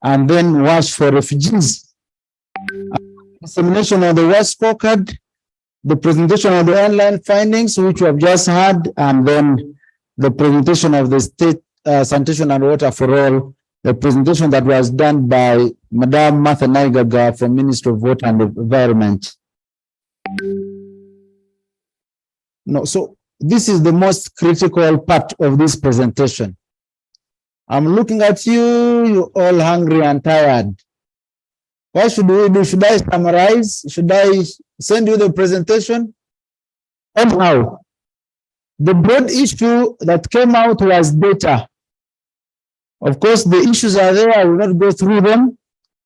and then wash for refugees. Dissemination of the WASH scorecard, the presentation of the online findings, which we have just had, and then the presentation of the state sanitation and water for all, the presentation that was done by Madam Martha Naigaga from Ministry of Water and Environment. No, so this is the most critical part of this presentation. I'm looking at you, you're all hungry and tired. What should we do? Should I summarize? Should I send you the presentation? Anyhow, the broad issue that came out was data. Of course, the issues are there. I will not go through them.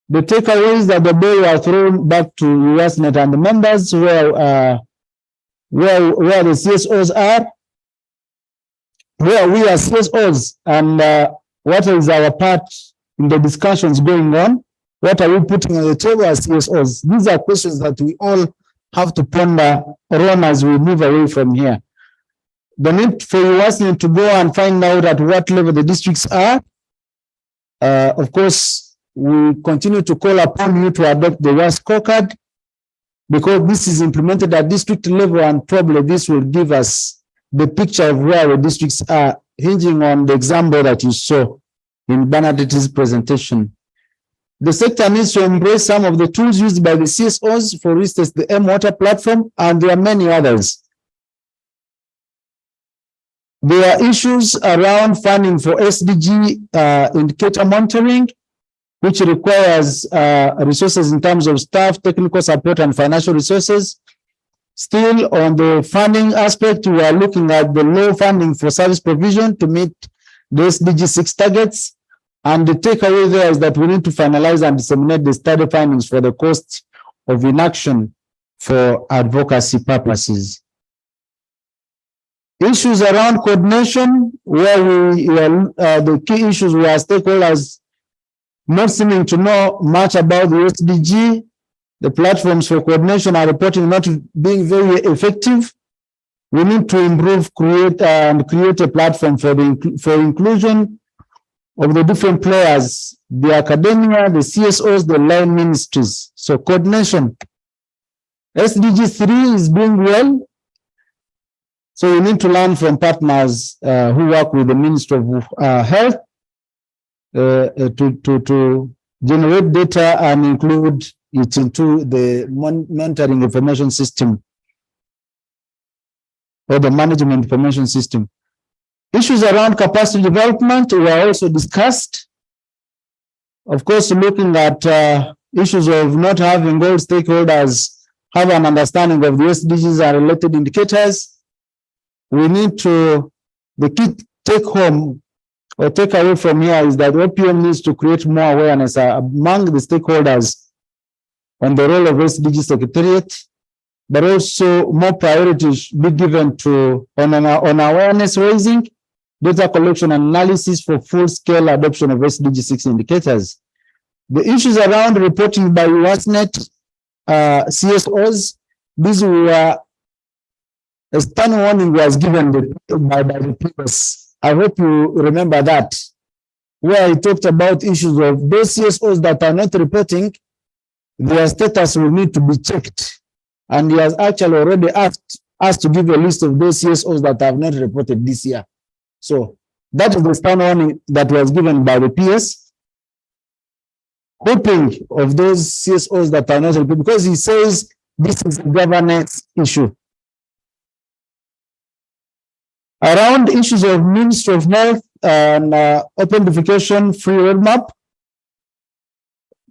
The takeaways that the bill were thrown back to USNet and the members where the CSOs are, where we are CSOs, and what is our part in the discussions going on. What are we putting on the table as CSOs? These are questions that we all have to ponder on as we move away from here. The need for USNet to go and find out at what level the districts are. Of course, we continue to call upon you to adopt the WASH scorecard, because this is implemented at district level, and probably this will give us the picture of where the districts are, hinging on the example that you saw in Bernadette's presentation. The sector needs to embrace some of the tools used by the CSOs, for instance, the M-Water platform, and there are many others. There are issues around funding for SDG indicator monitoring, which requires resources in terms of staff, technical support, and financial resources. Still, on the funding aspect, we are looking at the low funding for service provision to meet the SDG 6 targets. And the takeaway there is that we need to finalize and disseminate the study findings for the cost of inaction for advocacy purposes. Issues around coordination, where the key issues were stakeholders not seeming to know much about the SDG, the platforms for coordination and reporting not being very effective. We need to improve, create a platform for inclusion of the different players, the academia, the CSOs, the line ministries. So coordination. SDG 3 is doing well. So we need to learn from partners who work with the Ministry of Health to generate data and include it into the monitoring information system or the management information system. Issues around capacity development were also discussed. Of course, looking at issues of not having all stakeholders have an understanding of the SDGs and related indicators. We need to, the key take home or take away from here is that OPM needs to create more awareness among the stakeholders on the role of SDG Secretariat, but also more priority should be given to on awareness raising, data collection and analysis for full-scale adoption of SDG 6 indicators. The issues around reporting by WASNet CSOs, these were a stern warning was given by the previous. I hope you remember that, where he talked about issues of those CSOs that are not reporting, their status will need to be checked. And he has actually already asked us to give a list of those CSOs that have not reported this year. So that is the stern warning that was given by the PS. Hoping of those CSOs that are not reported, because he says this is a governance issue. Around issues of Ministry of Health and open defecation free roadmap,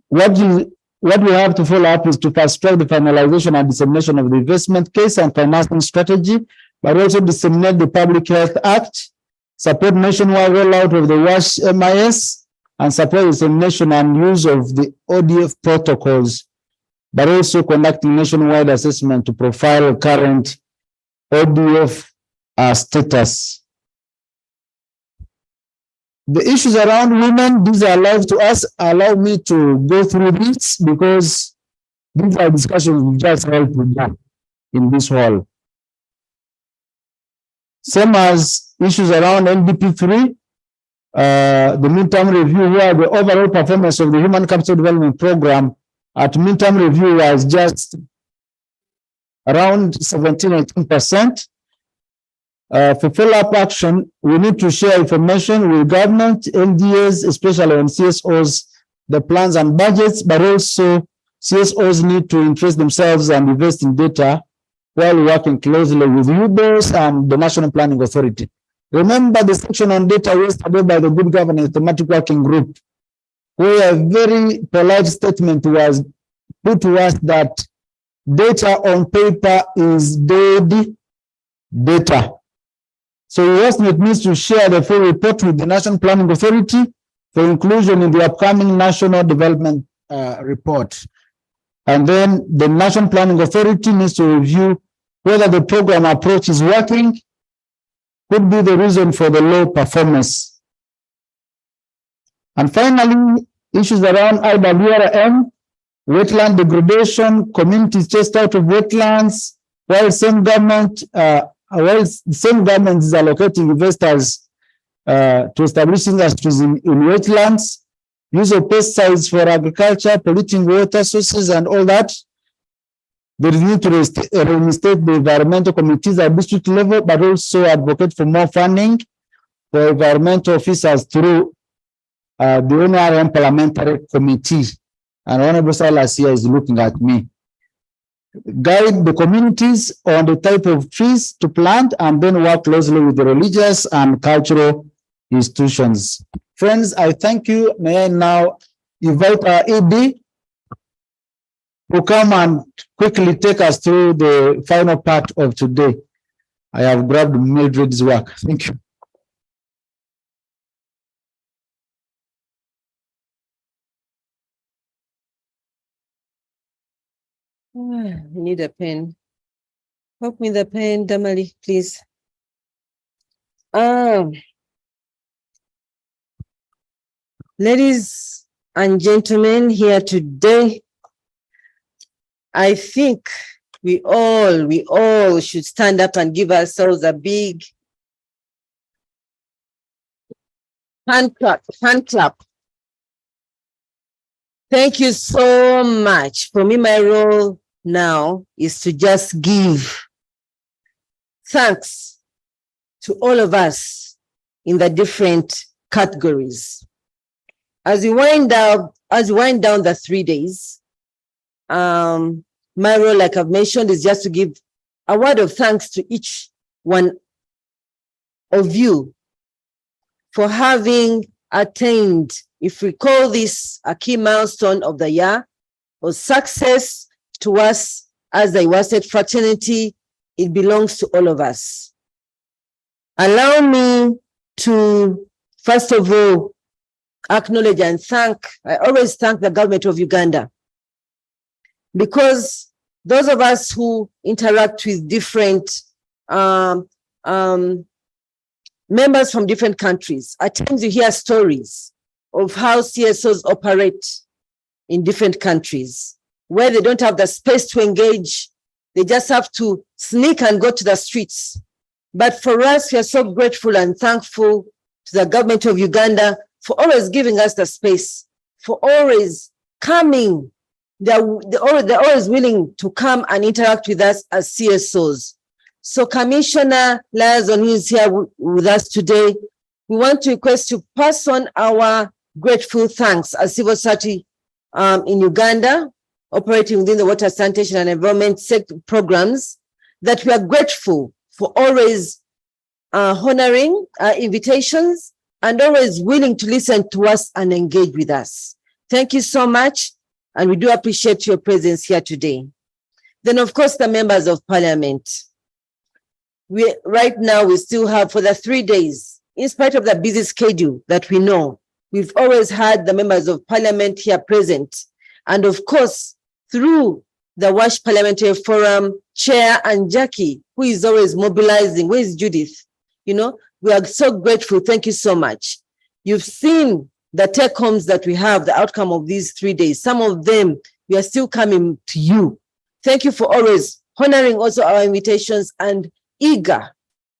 what we have to follow up is to fast track the finalization and dissemination of the investment case and financing strategy, but also disseminate the Public Health Act, support nationwide rollout of the WASH MIS, and support dissemination and use of the ODF protocols, but also conducting nationwide assessment to profile current ODF status. The issues around women, these are live to us. Allow me to go through this because these are discussions we just held in this hall. Same as issues around NDP3, the midterm review, where the overall performance of the Human Capital Development Program at midterm review was just around 17-18%. For follow-up action, we need to share information with government, LDAs, especially on CSOs, the plans and budgets, but also CSOs need to interest themselves and invest in data while working closely with UBOS and the National Planning Authority. Remember the section on data yesterday by the Good Governance Thematic Working Group, where a very polite statement was put to us that data on paper is dead data. So WASNet needs to share the full report with the National Planning Authority for inclusion in the upcoming National Development Report. And then the National Planning Authority needs to review whether the program approach is working, could be the reason for the low performance. And finally, issues around IWRM, wetland degradation, communities chased out of wetlands, while same government is allocating investors to establish industries in wetlands, use of pesticides for agriculture, polluting water sources and all that. There is need to reinstate the environmental committees at district level, but also advocate for more funding for environmental officers through the NRM Parliamentary Committee. And Honorable Silas here is looking at me. Guide the communities on the type of trees to plant and then work closely with the religious and cultural institutions. Friends, I thank you. May I now invite our ED to come and quickly take us through the final part of today. I have grabbed Mildred's work. Thank you. I need a pen. Help me with the pen, Damali, please. Ladies and gentlemen here today, I think we all should stand up and give ourselves a big hand clap. Thank you so much. For me, my role now is to just give thanks to all of us in the different categories. As we wind down the 3 days, my role, like I've mentioned, is just to give a word of thanks to each one of you for having attained, if we call this a key milestone of the year, or success to us as the Iwaset fraternity. It belongs to all of us. Allow me to, first of all, acknowledge and thank, I always thank the government of Uganda, because those of us who interact with different members from different countries, at times you hear stories of how CSOs operate in different countries, where they don't have the space to engage. They just have to sneak and go to the streets. But for us, we are so grateful and thankful to the government of Uganda for always giving us the space, for always coming. They're always willing to come and interact with us as CSOs. So Commissioner Liaison, who is here with us today, we want to request to pass on our grateful thanks as civil society in Uganda, operating within the water, sanitation, and environment sector programs, that we are grateful for always honoring our invitations and always willing to listen to us and engage with us. Thank you so much, and we do appreciate your presence here today. Then, of course, the members of parliament. Right now, we still have, for the 3 days, in spite of the busy schedule that we know, we've always had the members of parliament here present. And of course, through the WASH Parliamentary Forum Chair and Jackie, who is always mobilizing. Where is Judith? You know, we are so grateful. Thank you so much. You've seen the take homes that we have, the outcome of these 3 days. Some of them, we are still coming to you. Thank you for always honoring also our invitations and eager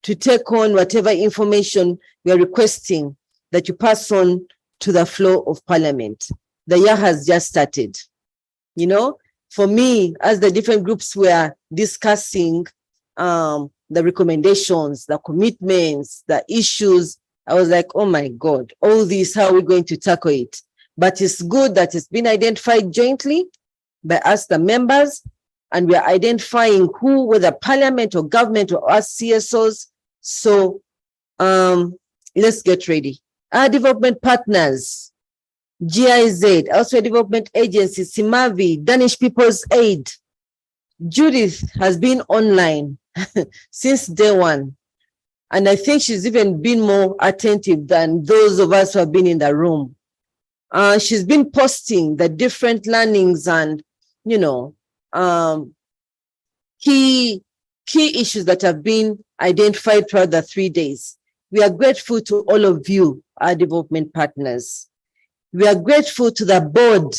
to take on whatever information we are requesting that you pass on to the floor of parliament. The year has just started. You know, for me, as the different groups were discussing the recommendations, the commitments, the issues, I was like, oh my God, all this, how are we going to tackle it? But it's good that it's been identified jointly by us, the members, and we are identifying who, whether parliament or government or us CSOs. So let's get ready. Our development partners, GIZ, also Development Agency, Simavi, Danish People's Aid. Judith has been online since day one. And I think she's even been more attentive than those of us who have been in the room. She's been posting the different learnings and, you know, key issues that have been identified throughout the 3 days. We are grateful to all of you, our development partners. We are grateful to the board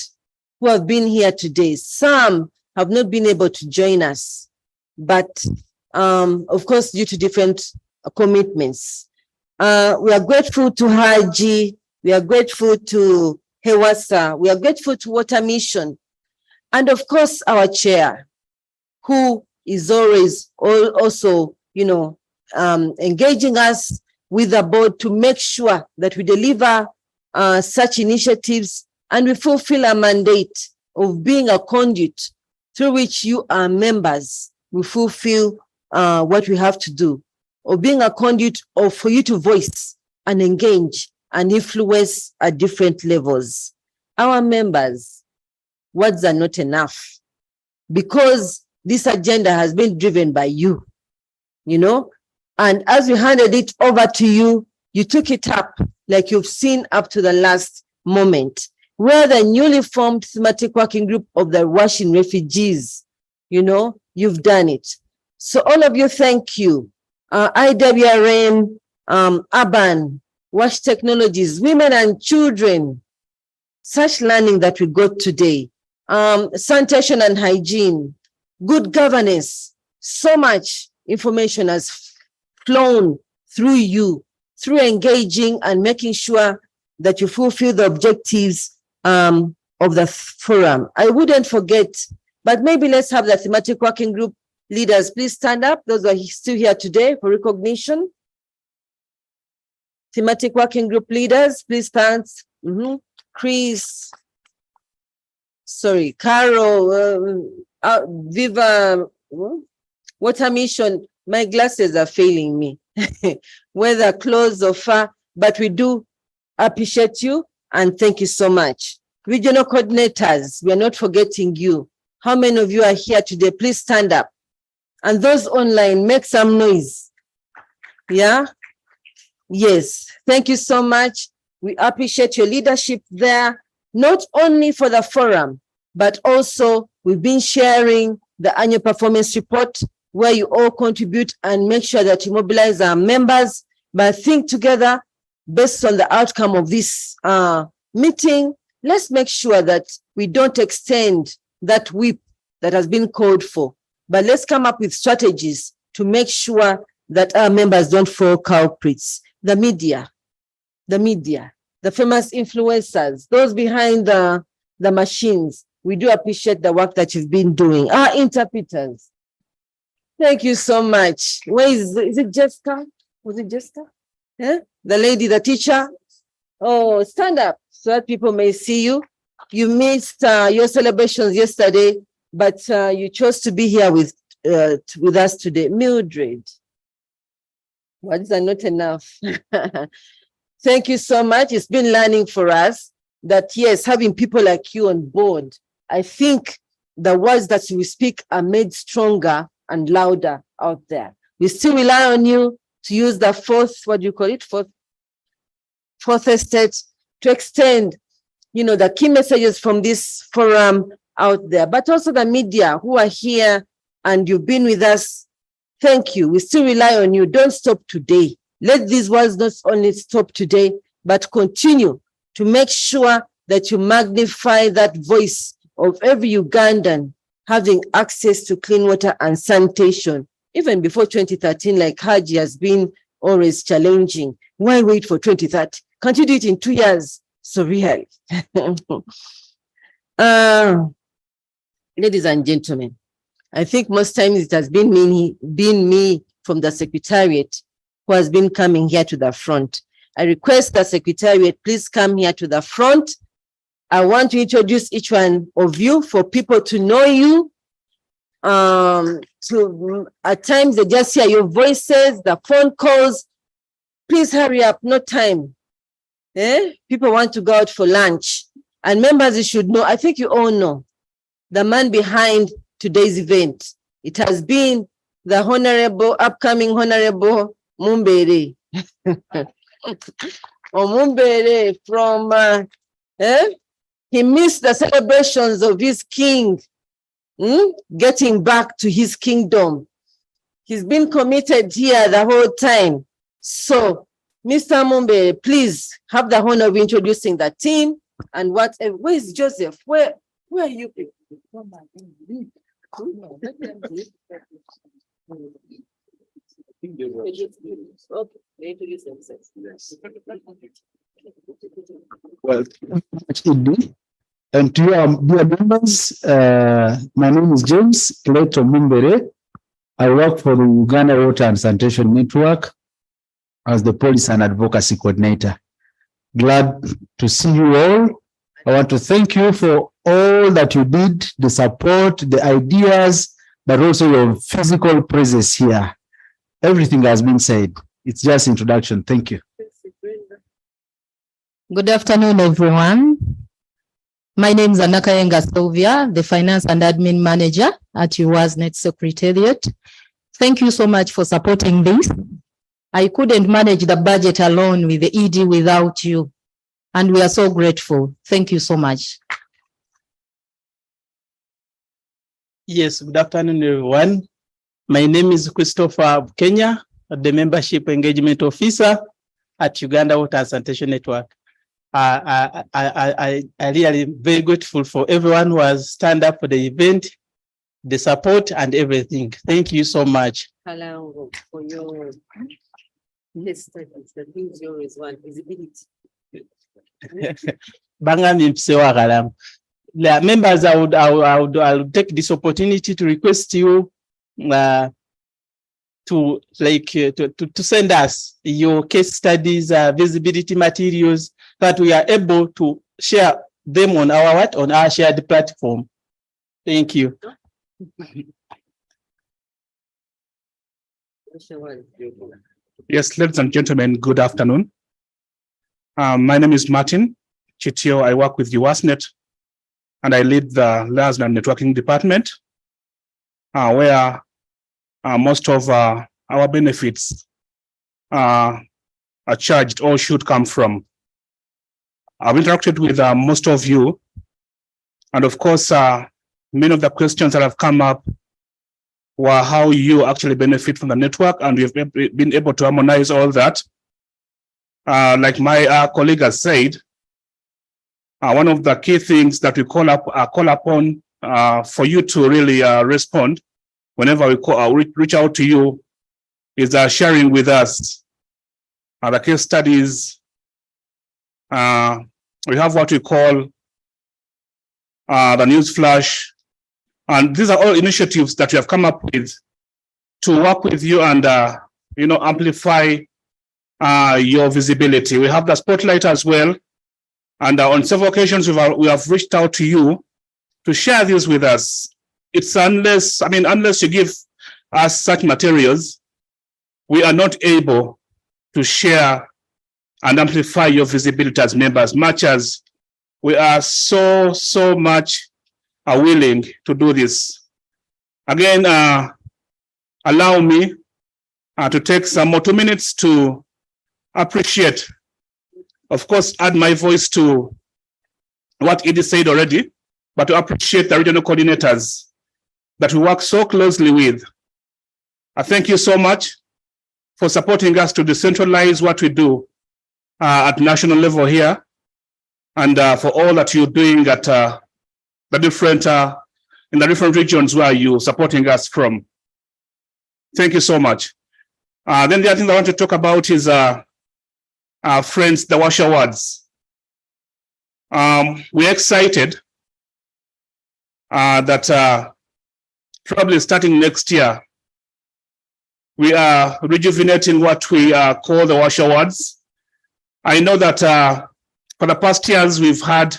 who have been here today. Some have not been able to join us, but of course, due to different commitments. We are grateful to Haji. We are grateful to Hewasa. We are grateful to Water Mission. And of course, our chair, who is always also, you know, engaging us with the board to make sure that we deliver such initiatives and we fulfill a mandate of being a conduit through which you are members. We fulfill what we have to do, of being a conduit of for you to voice and engage and influence at different levels. Our members, words are not enough, because this agenda has been driven by you, you know, and as we handed it over to you, you took it up like you've seen up to the last moment, where the newly formed thematic working group of the Russian refugees you know, you've done it. So all of you, thank you. IWRN, Urban, Wash Technologies, Women and Children, such learning that we got today. Sanitation and hygiene, good governance, so much information has flown through you, through engaging and making sure that you fulfill the objectives of the forum. I wouldn't forget, but maybe let's have the thematic working group leaders please stand up. Those who are still here today for recognition. Thematic working group leaders, please stand. Chris, sorry, Carol, Viva, Water Mission. My glasses are failing me, whether close or far, but we do appreciate you and thank you so much. Regional coordinators, we are not forgetting you. How many of you are here today? Please stand up. And those online, make some noise. Yeah? Yes, thank you so much. We appreciate your leadership there, not only for the forum, but also we've been sharing the annual performance report where you all contribute and make sure that you mobilize our members, but think together based on the outcome of this meeting. Let's make sure that we don't extend that whip that has been called for, but let's come up with strategies to make sure that our members don't fall culprits. The media, the famous influencers, those behind the machines, we do appreciate the work that you've been doing. Our interpreters, thank you so much. Where is it Jessica? Was it Jessica? Yeah? The lady, the teacher? Oh, stand up so that people may see you. You missed your celebrations yesterday, but you chose to be here with us today. Mildred. Words are not enough. Thank you so much. It's been learning for us that, yes, having people like you on board, I think the words that we speak are made stronger and louder out there. We still rely on you to use the fourth estate to extend, you know, the key messages from this forum out there, but also the media who are here and you've been with us. Thank you. We still rely on you. Don't stop today. Let these words not only stop today, but continue to make sure that you magnify that voice of every Ugandan having access to clean water and sanitation. Even before 2013, like Haji has been always challenging. Why wait for 2030? Can't you do it in 2 years? So really. Ladies and gentlemen, I think most times it has been me from the Secretariat who has been coming here to the front. I request the Secretariat, please come here to the front. I want to introduce each one of you for people to know you. At times they just hear your voices, the phone calls. Please hurry up, no time. People want to go out for lunch. And members, you should know, I think you all know, the man behind today's event. It has been the upcoming Honorable Mumbere. Mumbere from, he missed the celebrations of his king, getting back to his kingdom. He's been committed here the whole time. So, Mr. Mumbere, please have the honor of introducing the team and whatever. Where is Joseph? Where are you people? Well, and to your dear members, my name is James Plato Mumbere. I work for the Uganda Water and Sanitation Network as the Policy and Advocacy Coordinator. Glad to see you all. I want to thank you for all that you did, the support, the ideas, but also your physical presence here. Everything has been said. It's just introduction. Thank you. Good afternoon, everyone. My name is Anakayenga Sylvia, the Finance and Admin Manager at UWASNet Secretariat. Thank you so much for supporting this. I couldn't manage the budget alone with the ED without you, and we are so grateful. Thank you so much. Yes, good afternoon, everyone. My name is Christopher Kenya, the Membership Engagement Officer at Uganda Water and Sanitation Network. I really am very grateful for everyone who has stand up for the event, the support and everything. Thank you so much. Hello, for your the things you always want, visibility. Bangami Msewa Galam. The members, I would take this opportunity to request you to send us your case studies, visibility materials, that we are able to share them on our shared platform. Thank you. Yes, ladies and gentlemen, good afternoon. My name is Martin Chitio. I work with UASNet, and I lead the Liaison and Networking Department, where most of our benefits are charged or should come from. I've interacted with most of you, and of course, many of the questions that have come up were how you actually benefit from the network, and we've been able to harmonize all that. Like my colleague has said, one of the key things that we call upon for you to really respond whenever we reach out to you is sharing with us the case studies. We have what we call the news flash, and these are all initiatives that we have come up with to work with you and amplify your visibility. We have the spotlight as well, and on several occasions we have reached out to you to share this with us. It's unless you give us such materials, we are not able to share and amplify your visibility as members, much as we are so much willing to do this. Again, allow me to take some more 2 minutes to appreciate, of course, add my voice to what Edie said already, but to appreciate the regional coordinators that we work so closely with. I thank you so much for supporting us to decentralize what we do at national level here, and for all that you're doing at in the different regions where you're supporting us from. Thank you so much. Then the other thing I want to talk about is our friends, the WASH Awards. We're excited that probably starting next year, we are rejuvenating what we call the WASH Awards. I know that for the past years, we've had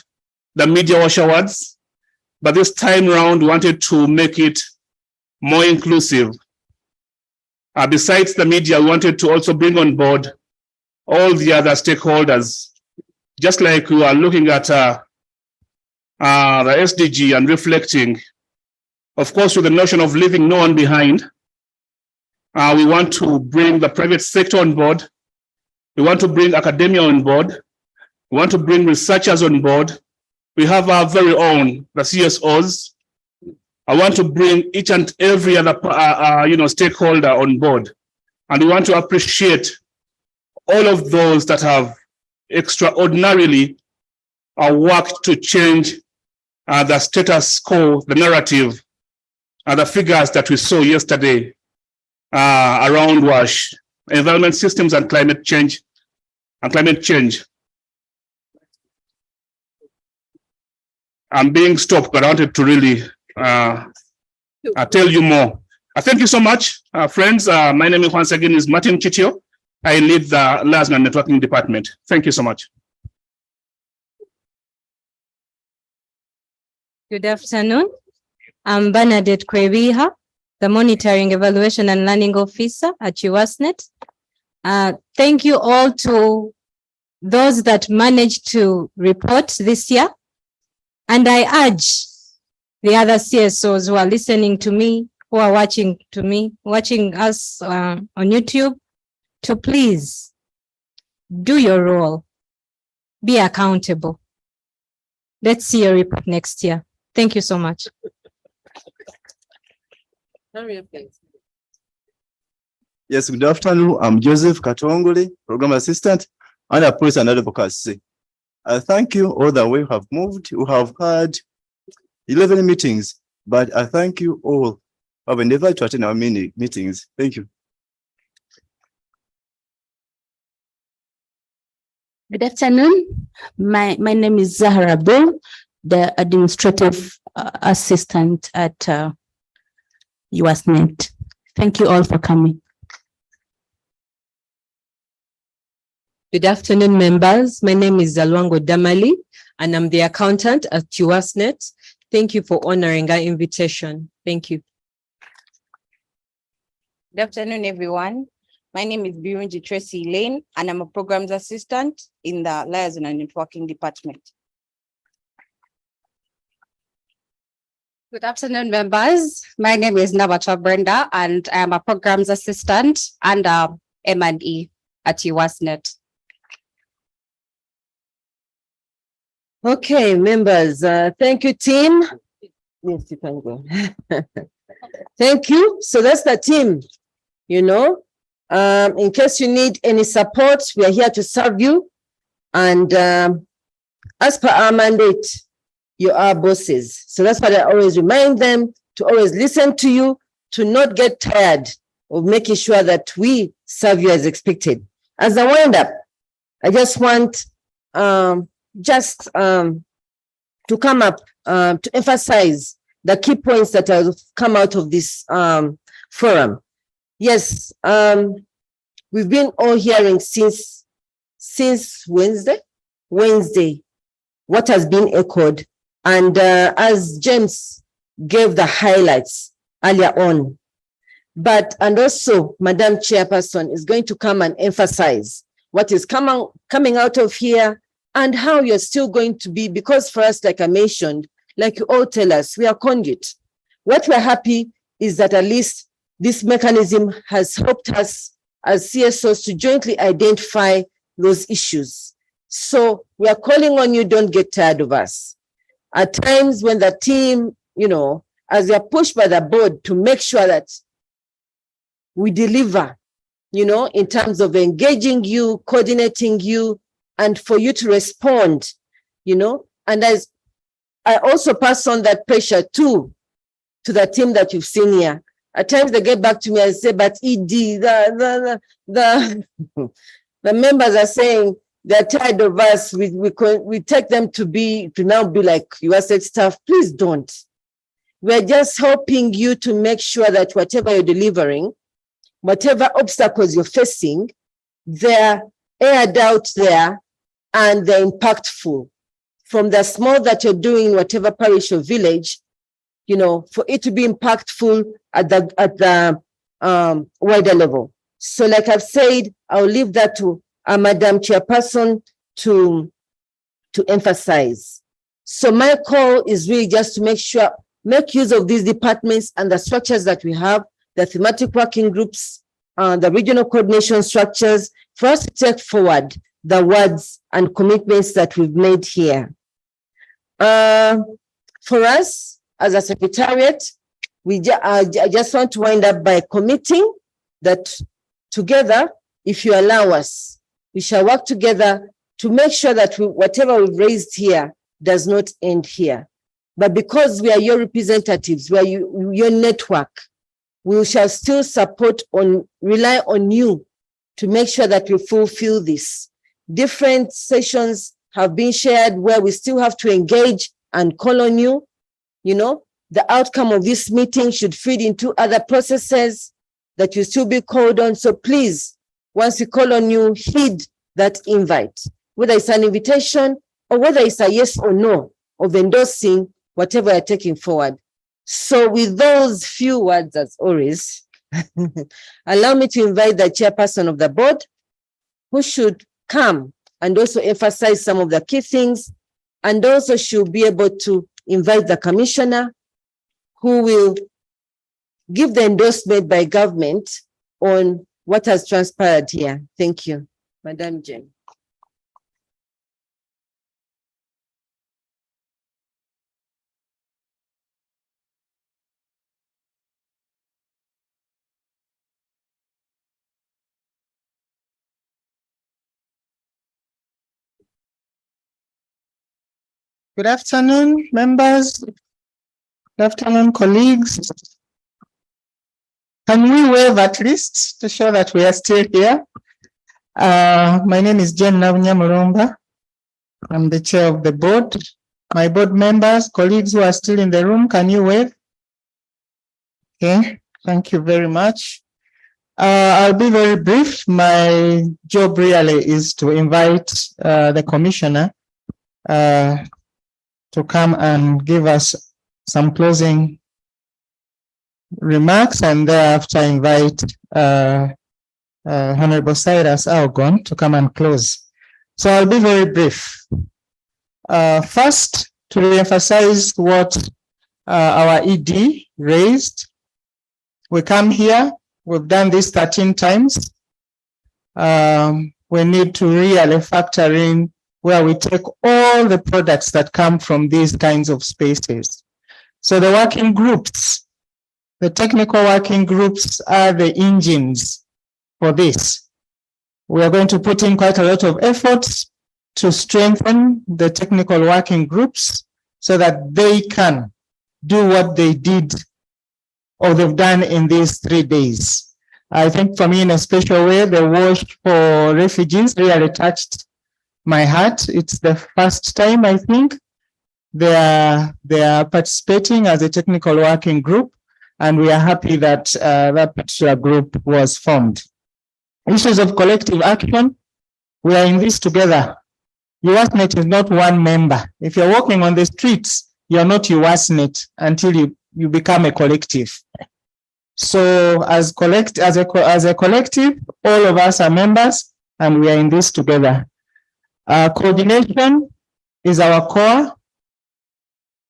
the Media WASH Awards, but this time around, we wanted to make it more inclusive. Besides the media, we wanted to also bring on board all the other stakeholders, just like we are looking at the SDG and reflecting, of course, with the notion of leaving no one behind. We want to bring the private sector on board. We want to bring academia on board. We want to bring researchers on board. We have our very own, the CSOs. I want to bring each and every other stakeholder on board. And we want to appreciate all of those that have extraordinarily worked to change the status quo, the narrative, the figures that we saw yesterday around WASH, environment systems and climate change. I'm being stopped, but I wanted to really tell you more. Thank you so much, friends. My name is once again is Martin Chitio. I lead the Liaison and Networking Department. Thank you so much. Good afternoon. I'm Bernadette Kwebiha, the Monitoring, Evaluation and Learning Officer at UASNet. Thank you all to those that managed to report this year. And I urge the other CSOs who are listening to me, who are watching us on YouTube, to please do your role. Be accountable. Let's see your report next year. Thank you so much. Yes, good afternoon. I'm Joseph Katongole, Program Assistant and a Police and Advocacy. I thank you all the way you have moved. We have had 11 meetings, but I thank you all who have endeavored to attend our many meetings. Thank you. Good afternoon. My name is Zahra Bull, the administrative assistant at USNet. Thank you all for coming. Good afternoon, members. My name is Zalwango Damali, and I'm the accountant at USNet. Thank you for honoring our invitation. Thank you. Good afternoon, everyone. My name is Birunji Tracy Lane, and I'm a programs assistant in the Liaison and Networking Department. Good afternoon, members. My name is Nabacha Brenda, and I'm a programs assistant and M&E at USNet. Okay, members, thank you, team. Yes, you can go. Thank you. So that's the team, you know. In case you need any support, we are here to serve you. And as per our mandate, you are bosses. So that's what I always remind them, to always listen to you, to not get tired of making sure that we serve you as expected. As I wind up, I just want to come up to emphasize the key points that have come out of this forum. Yes, we've been all hearing since Wednesday, what has been echoed. And as James gave the highlights earlier on, and also Madam Chairperson is going to come and emphasize what is coming out of here and how you're still going to be, because for us, like I mentioned, like you all tell us, we are conduit. What we're happy is that at least this mechanism has helped us as CSOs to jointly identify those issues. So we are calling on you, don't get tired of us. At times when the team, you know, as they are pushed by the board to make sure that we deliver, you know, in terms of engaging you, coordinating you, and for you to respond, you know, and as I also pass on that pressure too, to the team that you've seen here. At times they get back to me and say, but ED, the members are saying they're tired of us. We take them to now be like USAID staff. Please don't. We're just helping you to make sure that whatever you're delivering, whatever obstacles you're facing, they're aired out there and they're impactful. From the small that you're doing in whatever parish or village, you know, for it to be impactful at the wider level. So like I've said, I'll leave that to Madam Chairperson to emphasize. So my call is really just to make use of these departments and the structures that we have, the thematic working groups, the regional coordination structures, for us to take forward the words and commitments that we've made here. For us, as a secretariat, I just want to wind up by committing that together, if you allow us, we shall work together to make sure that whatever we've raised here does not end here. But because we are your representatives, we are your network, we shall still rely on you to make sure that we fulfill this. Different sessions have been shared where we still have to engage and call on you. You know, the outcome of this meeting should feed into other processes that you still be called on. So please, once we call on you, heed that invite, whether it's an invitation or whether it's a yes or no of endorsing whatever you're taking forward. So with those few words, as always, allow me to invite the chairperson of the board, who should come and also emphasize some of the key things, and also should be able to invite the commissioner, who will give the endorsement by government on what has transpired here. Thank you, Madam Jane. Good afternoon, members. Good afternoon, colleagues. Can we wave at least to show that we are still here? My name is Jen Nabunyamurumba. I'm the chair of the board. My board members, colleagues who are still in the room, can you wave? Okay, thank you very much. I'll be very brief. My job really is to invite the commissioner to come and give us some closing remarks, and thereafter invite Honorable Cyrus Algon to come and close. So I'll be very brief. First, to reemphasize what our ED raised, we come here, we've done this 13 times. We need to really factor in where we take all the products that come from these kinds of spaces. So the working groups, the technical working groups are the engines for this. We are going to put in quite a lot of efforts to strengthen the technical working groups so that they can do what they did or they've done in these 3 days. I think for me, in a special way, the WASH for refugees really touched my heart. It's the first time, I think, they are participating as a technical working group, and we are happy that that particular group was formed. Issues of collective action, we are in this together. UASNet is not one member. If you're walking on the streets, you're not UASNet until you become a collective. So as a collective, all of us are members, and we are in this together. Coordination is our core.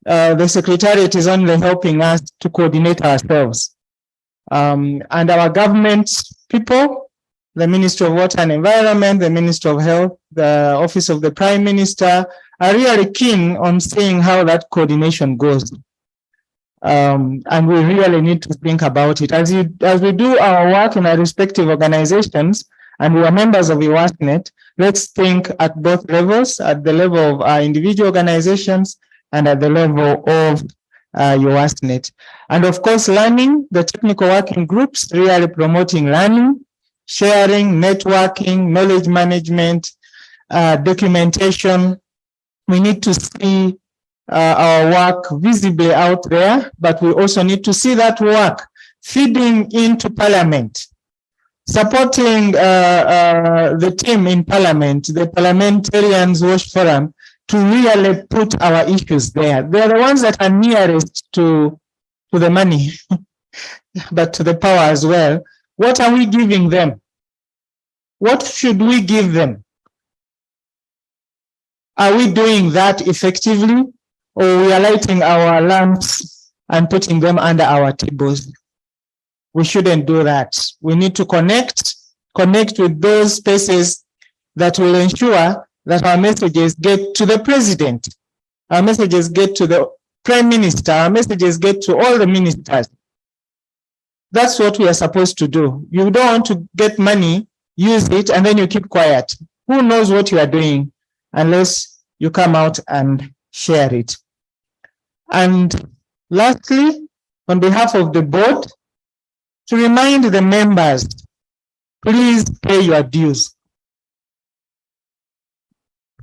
The Secretariat is only helping us to coordinate ourselves. And our government people, the Ministry of Water and Environment, the Ministry of Health, the Office of the Prime Minister, are really keen on seeing how that coordination goes. And we really need to think about it. As we do our work in our respective organizations, and we are members of UASNet, let's think at both levels, at the level of our individual organizations and at the level of UASNet. And of course, learning, the technical working groups, really promoting learning, sharing, networking, knowledge management, documentation. We need to see our work visibly out there, but we also need to see that work feeding into Parliament, supporting the team in Parliament, the Parliamentarians WASH Forum, to really put our issues there. They're the ones that are nearest to the money, but to the power as well. What are we giving them? What should we give them? Are we doing that effectively, or we are lighting our lamps and putting them under our tables? We shouldn't do that. We need to connect with those spaces that will ensure that our messages get to the president, our messages get to the prime minister, our messages get to all the ministers. That's what we are supposed to do. You don't want to get money, use it, and then you keep quiet. Who knows what you are doing unless you come out and share it? And lastly, on behalf of the board, to remind the members, please pay your dues.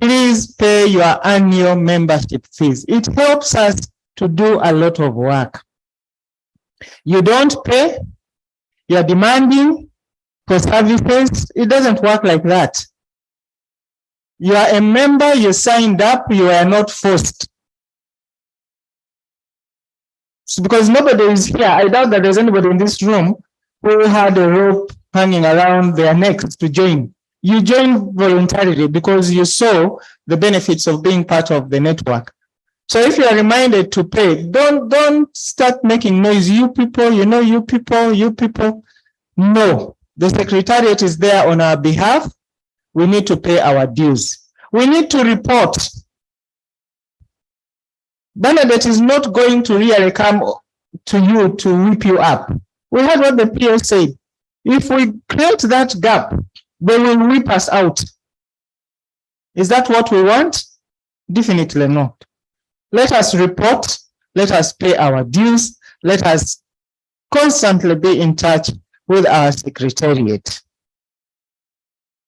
Please pay your annual membership fees. It helps us to do a lot of work. You don't pay, you're demanding for services. It doesn't work like that. You are a member, you signed up, you are not forced. So because nobody is here, I doubt that there's anybody in this room who had a rope hanging around their necks to join. You joined voluntarily because you saw the benefits of being part of the network. So if you are reminded to pay, don't start making noise. You people, you people. No, the Secretariat is there on our behalf. We need to pay our dues. We need to report. Bernadette is not going to really come to you to whip you up. We heard what the PO said. If we create that gap, they will whip us out. Is that what we want? Definitely not. Let us report, let us pay our dues, let us constantly be in touch with our secretariat,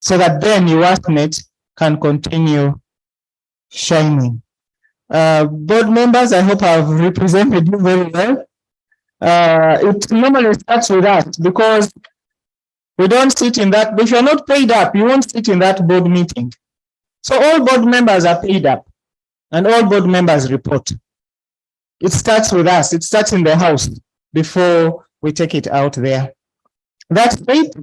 so that then UASNet can continue shining. Board members, I hope I've represented you very well. It normally starts with us because we don't sit in that. If you're not paid up, you won't sit in that board meeting. So all board members are paid up and all board members report. It starts with us. It starts in the house before we take it out there. That's it.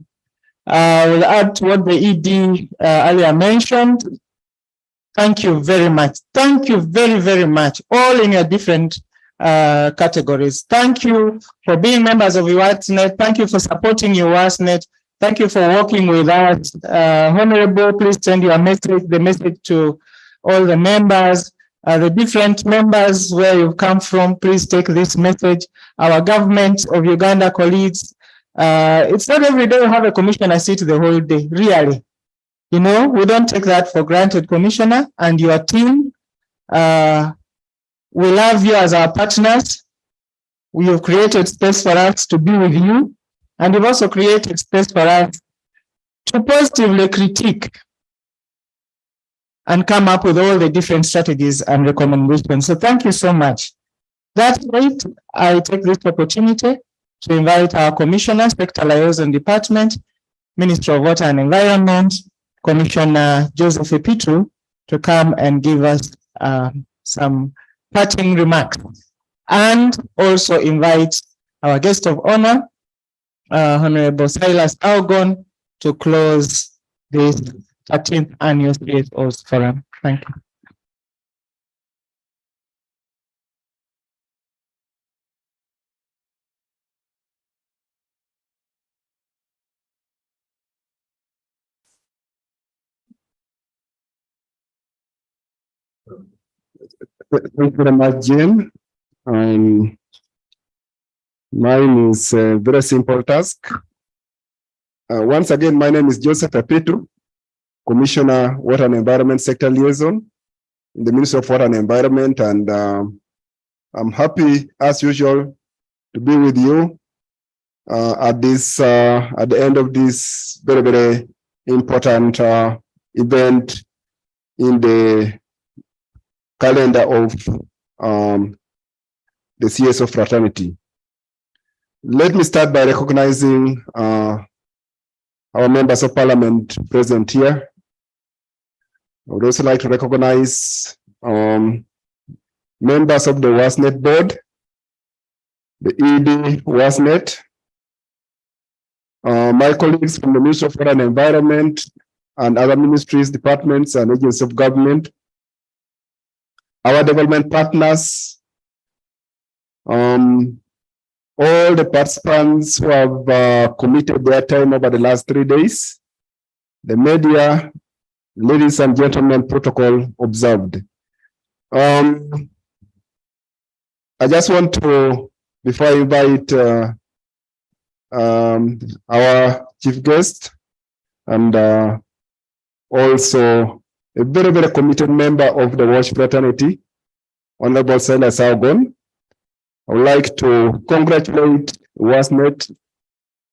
We'll add to what the ED earlier mentioned. Thank you very much. Thank you very, very much. All in your different categories. Thank you for being members of UASNet. Thank you for supporting UASNet. Thank you for working with us. Honorable, please send your message, the message to all the members. The different members where you come from, please take this message. Our government of Uganda colleagues, it's not every day we have a commissioner sit the whole day, really. You know, we don't take that for granted, Commissioner, and your team. We love you as our partners. We have created space for us to be with you, and you've also created space for us to positively critique and come up with all the different strategies and recommendations. So thank you so much. That's great. I take this opportunity to invite our Commissioner, Sector Liaison Department, Minister of Water and Environment, Commissioner Joseph Epitu, to come and give us some parting remarks. And also invite our guest of honor, Honorable Silas Algon, to close this 13th annual CSOs forum. Thank you. Thank you very much, Jane. Mine is a very simple task. Once again, my name is Joseph Epitu, Commissioner, Water and Environment Sector Liaison in the Ministry of Water and Environment, and I'm happy, as usual, to be with you at the end of this very, very important event in the calendar of the CSO fraternity. Let me start by recognizing our members of parliament present here. I would also like to recognize members of the UASNet board, the ED UASNet, my colleagues from the Ministry of Water and Environment and other ministries, departments, and agencies of government, our development partners, all the participants who have committed their time over the last 3 days, the media, ladies and gentlemen, protocol observed. I just want to, before I invite our chief guest and also a very, very committed member of the WASH fraternity, Honorable Silas Algon, I would like to congratulate UASNet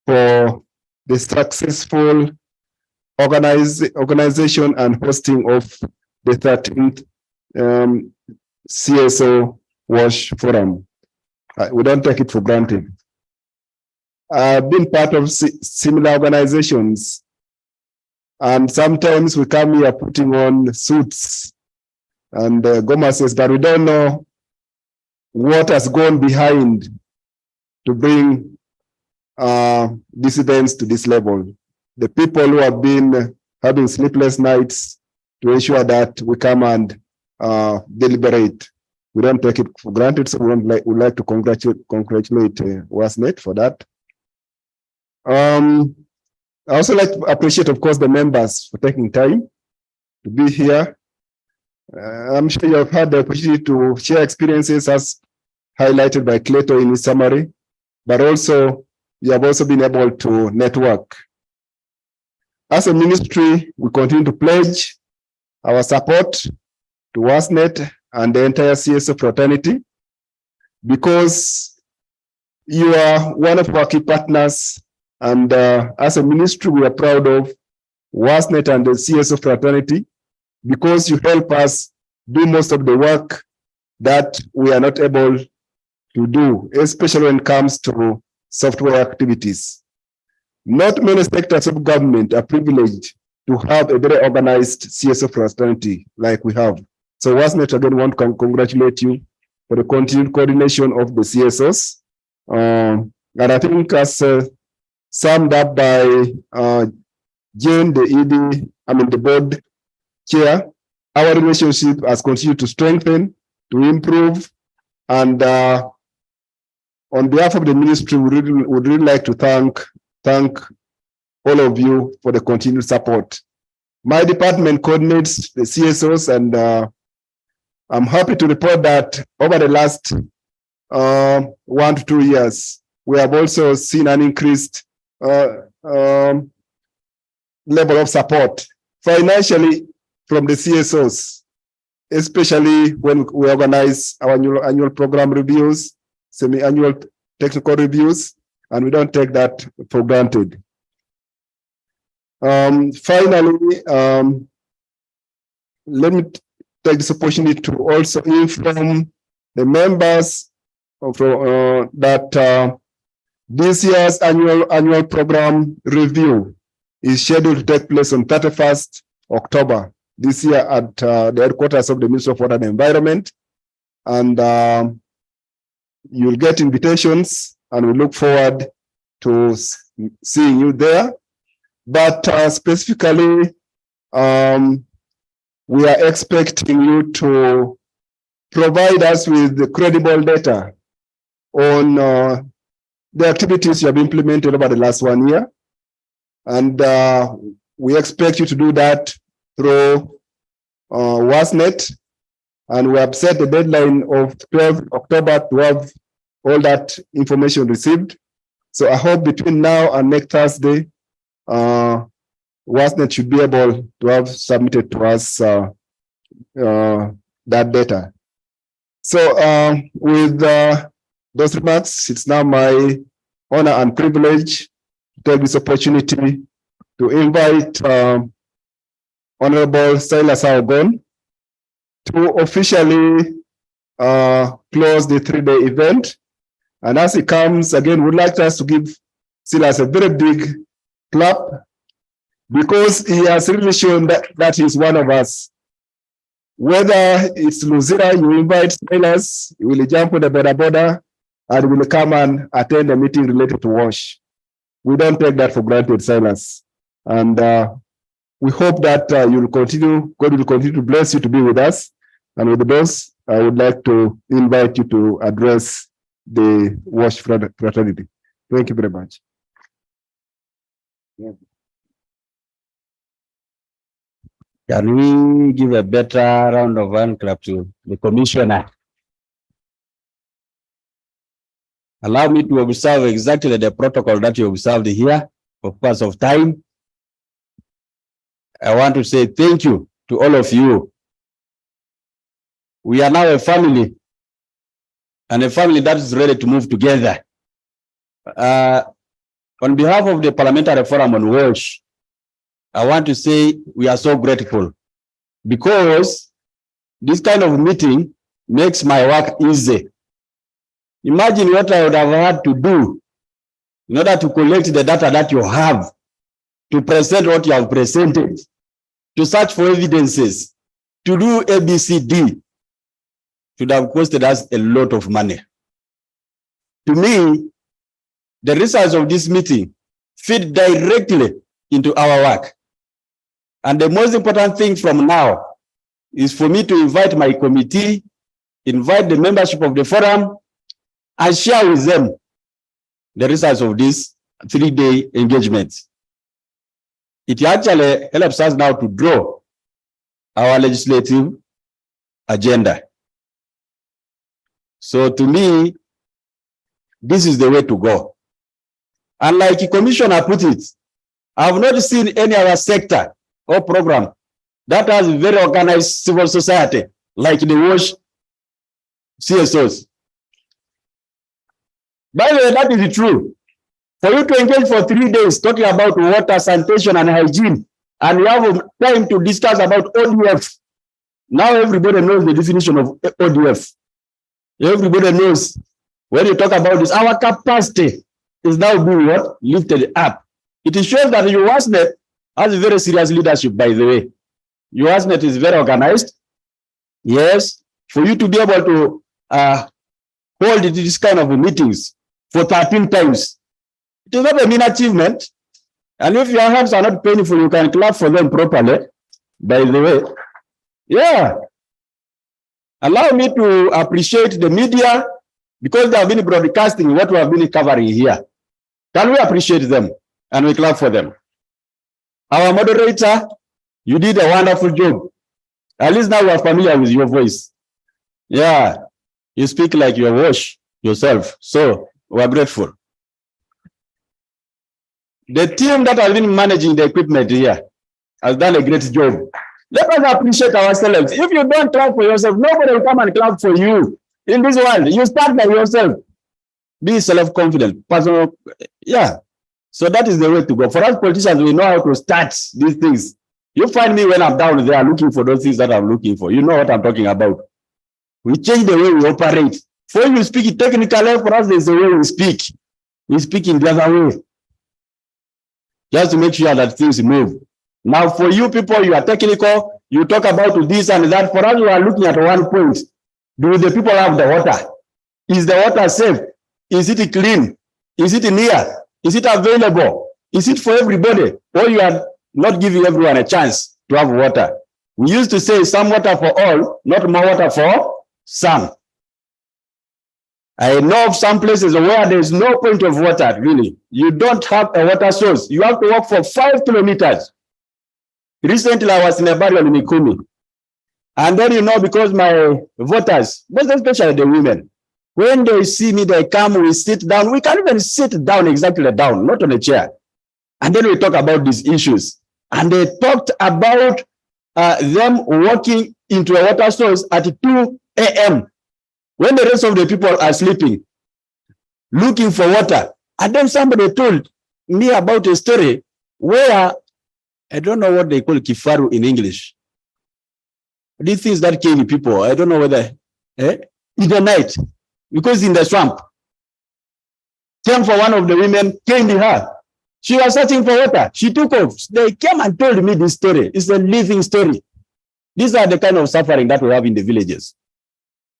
for the successful organization and hosting of the 13th CSO WASH Forum. We don't take it for granted. I've been part of similar organizations, and sometimes we come here putting on suits and gomases, but we don't know what has gone behind to bring these events to this level. The people who have been having sleepless nights to ensure that we come and deliberate. We don't take it for granted, so we'd like to congratulate UASNet for that. I also like to appreciate, of course, the members for taking time to be here. I'm sure you have had the opportunity to share experiences as highlighted by Cleto in his summary, but also you have also been able to network. As a ministry, we continue to pledge our support to UASNet and the entire CSO fraternity, because you are one of our key partners. And as a ministry, we are proud of WASNET and the CSO fraternity, because you help us do most of the work that we are not able to do, especially when it comes to software activities. Not many sectors of government are privileged to have a very organized CSO fraternity like we have. So WASNET again want to congratulate you for the continued coordination of the CSOs. And I think as summed up by Jane, the board chair, our relationship has continued to strengthen, to improve, and on behalf of the ministry, we would really like to thank all of you for the continued support. My department coordinates the CSOs, and I'm happy to report that over the last 1 to 2 years, we have also seen an increased level of support financially from the CSOs, especially when we organize our annual program reviews, semi-annual technical reviews, and we don't take that for granted. Finally, let me take this opportunity to also inform the members of that this year's annual program review is scheduled to take place on 31st October this year at the headquarters of the Ministry of Water and Environment. And you'll get invitations, and we look forward to seeing you there. But specifically, we are expecting you to provide us with the credible data on the activities you have implemented over the last 1 year. And we expect you to do that through WASNET. And we have set the deadline of 12 October to have all that information received. So I hope between now and next Thursday, WASNET should be able to have submitted to us that data. So with those remarks, it's now my honor and privilege to take this opportunity to invite Honorable Silas Augon to officially close the 3-day event. And as he comes, again, we'd like us to give Silas a very big clap, because he has really shown that he's one of us. Whether it's Luzira, you invite Silas, he will jump on the border and will come and attend a meeting related to WASH. We don't take that for granted, Silas. And we hope that you'll continue, God will continue to bless you to be with us. And with those, I would like to invite you to address the WASH fraternity. Thank you very much. Can we give a better round of hand clap to the commissioner? Allow me to observe exactly the protocol that you observed here for purpose of time. I want to say thank you to all of you. We are now a family, and a family that is ready to move together. On behalf of the Parliamentary Forum on WASH, I want to say we are so grateful, because this kind of meeting makes my work easy. Imagine what I would have had to do in order to collect the data that you have, to present what you have presented, to search for evidences, to do ABCD. Should have costed us a lot of money. To me, the results of this meeting fit directly into our work. And the most important thing from now is for me to invite my committee, invite the membership of the forum, and share with them the results of this 3-day engagement. It actually helps us now to draw our legislative agenda. So to me, this is the way to go. And like the commissioner put it, I have not seen any other sector or program that has very organized civil society like the WASH CSOs. By the way, that is true. For you to engage for 3 days talking about water, sanitation, and hygiene, and you have time to discuss about ODF. Now everybody knows the definition of ODF. Everybody knows when you talk about this, our capacity is now being what? Lifted up. It shows that UASNET has very serious leadership, by the way. UASNET is very organized. Yes, for you to be able to hold this kind of meetings for 13 times, it is not a mean achievement. And if your hands are not painful, you can clap for them properly, by the way. Yeah. Allow me to appreciate the media because they have been broadcasting what we have been covering here. Can we appreciate them? And we clap for them. Our moderator, you did a wonderful job. At least now we are familiar with your voice. Yeah. You speak like you wash yourself. So we are grateful. The team that has been managing the equipment here has done a great job. Let us appreciate ourselves. If you don't clap for yourself, nobody will come and clap for you. In this world, you start by yourself. Be self-confident. Personal, yeah. So that is the way to go. For us politicians, we know how to start these things. You find me when I'm down there looking for those things that I'm looking for. You know what I'm talking about. We change the way we operate. For you speak technically, for us, there's the way we speak. We speak in the other way. Just to make sure that things move. Now, for you people, you are technical, you talk about this and that. For us, we are looking at one point. Do the people have the water? Is the water safe? Is it clean? Is it near? Is it available? Is it for everybody? Or you are not giving everyone a chance to have water? We used to say some water for all, not more water for some. I know of some places where there is no point of water, really. You don't have a water source. You have to walk for 5 kilometers. Recently, I was in a burial in Mikumi. And then, you know, because my voters, most especially the women, when they see me, they come, we sit down. We can't even sit down exactly down, not on a chair. And then we talk about these issues. And they talked about them walking into a water source at 2 a.m. when the rest of the people are sleeping, looking for water. And then somebody told me about a story where, I don't know what they call kifaru in English. These things that kill people, I don't know whether, in the night, because in the swamp, came for one of the women, came to her. She was searching for water. She took off. They came and told me this story. It's a living story. These are the kind of suffering that we have in the villages.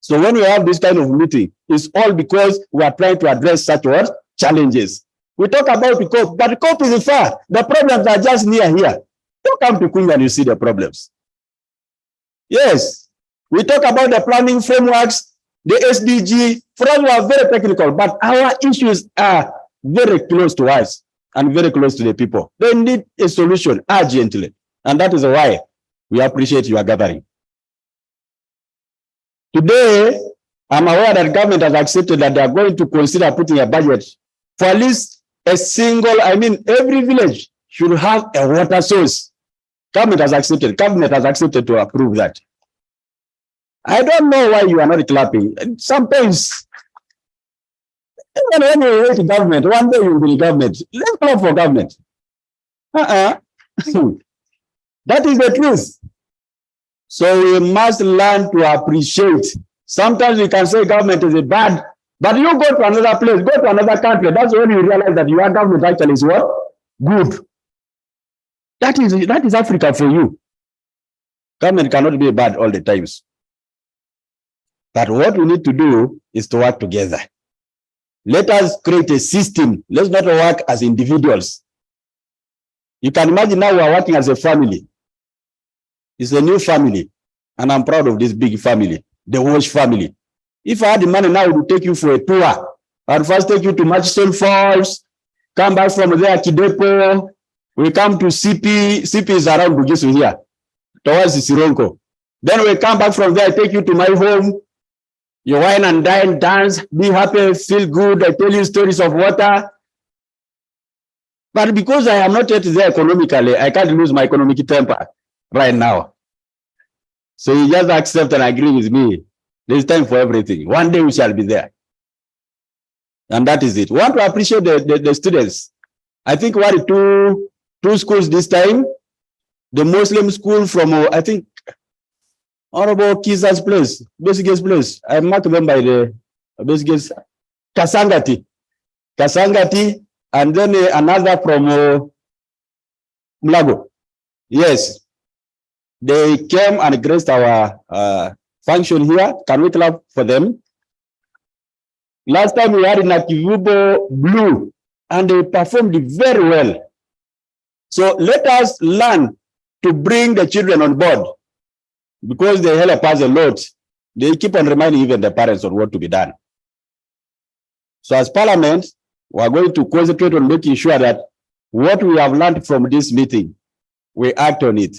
So when we have this kind of meeting, it's all because we are trying to address such challenges. We talk about the COP, but COP is far. The problems are just near here. Don't come to Queen and you see the problems. Yes, we talk about the planning frameworks, the SDG. For us, we are very technical, but our issues are very close to us and very close to the people. They need a solution urgently. And that is why we appreciate your gathering. Today, I'm aware that government has accepted that they are going to consider putting a budget for at least a single, every village should have a water source. Government has accepted. Cabinet has accepted to approve that. I don't know why you are not clapping. Sometimes, when you wait to government, one day you will be government. Let's clap for government. That is the truth. So we must learn to appreciate. Sometimes we can say government is a bad, but you go to another place, go to another country. That's when you realize that your government actually is what? Good. That is Africa for you. Government cannot be bad all the times. But what we need to do is to work together. Let us create a system. Let's not work as individuals. You can imagine now we are working as a family. It's a new family. And I'm proud of this big family, the Walsh family. If I had the money now, I would take you for a tour. I'd first take you to Murchison Falls, come back from there, Kidepo. We come to CP. CP is around Bugisu here, towards Sironko. Then we come back from there, I take you to my home. You wine and dine, dance, be happy, feel good. I tell you stories of water. But because I am not yet there economically, I can't lose my economic temper right now. So you just accept and agree with me There is time for everything. One day we shall be there. And that is it. We want to appreciate the students. I think we had two schools this time. The Muslim school from, I think, Honorable Kisa's place, Basic place. I marked them by the Basic Kasangati, and then another from Mlago. Yes, they came and graced our function here. Can we clap for them? Last time we had in Akivubo Blue, and they performed very well. So let us learn to bring the children on board, because they help us a lot. They keep on reminding even the parents on what to be done. So as Parliament, we are going to concentrate on making sure that what we have learned from this meeting, we act on it.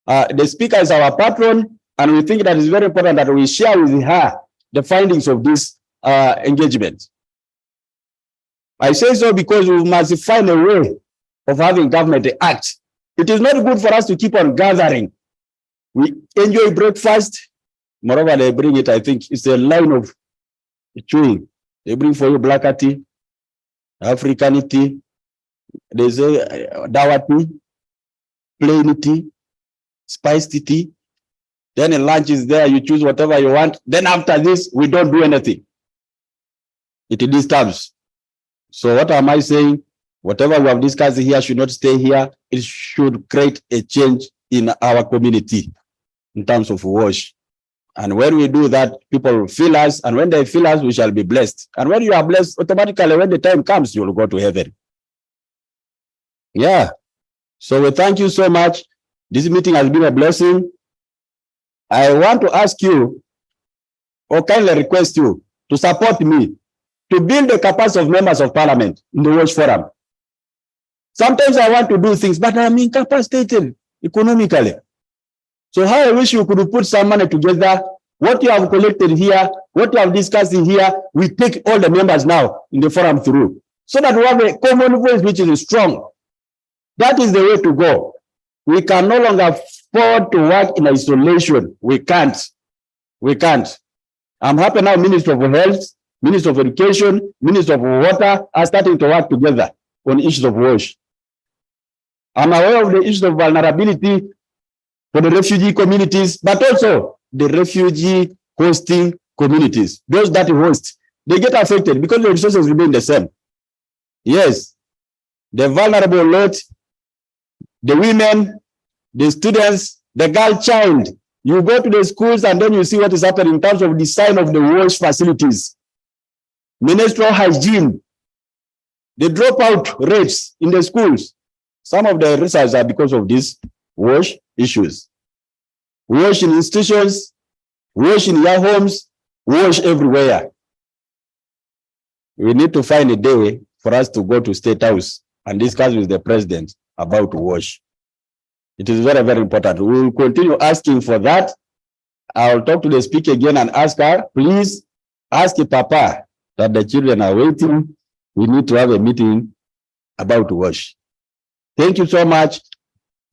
The speaker is our patron, and we think that it's very important that we share with her the findings of this engagement. I say so because we must find a way of having government act. It is not good for us to keep on gathering. We enjoy breakfast. Moreover, they bring it, I think it's a line of chewing. They bring for you black tea, African tea, there's a dawa tea, plain tea, spiced tea. Then a lunch is there, you choose whatever you want. Then after this, we don't do anything. It disturbs. So what am I saying? Whatever we have discussed here should not stay here. It should create a change in our community in terms of wash. And when we do that, people will feel us. And when they feel us, we shall be blessed. And when you are blessed, automatically, when the time comes, you will go to heaven. Yeah. So we thank you so much. This meeting has been a blessing. I want to ask you, or kindly request you, to support me to build the capacity of members of parliament in the Wash Forum. Sometimes I want to do things, but I'm incapacitated economically. So how I wish you could put some money together. What you have collected here, what you have discussed in here, we take all the members now in the forum through, so that we have a common voice which is strong. That is the way to go. We can no longer afford to work in isolation. We can't. We can't. I'm happy now Minister of Health, Minister of Education, Minister of Water are starting to work together on issues of wash. I'm aware of the issues of vulnerability for the refugee communities, but also the refugee hosting communities. Those that host, they get affected because the resources remain the same. Yes, the vulnerable lot, the women, the students, the girl child. You go to the schools and then you see what is happening in terms of design of the wash facilities, menstrual hygiene, the dropout rates in the schools. Some of the results are because of these wash issues. Wash in institutions, wash in your homes, wash everywhere. We need to find a day for us to go to State House and discuss with the president about wash. It is very, very important. We will continue asking for that. I'll talk to the speaker again and ask her, please ask Papa that the children are waiting. We need to have a meeting about wash. Thank you so much.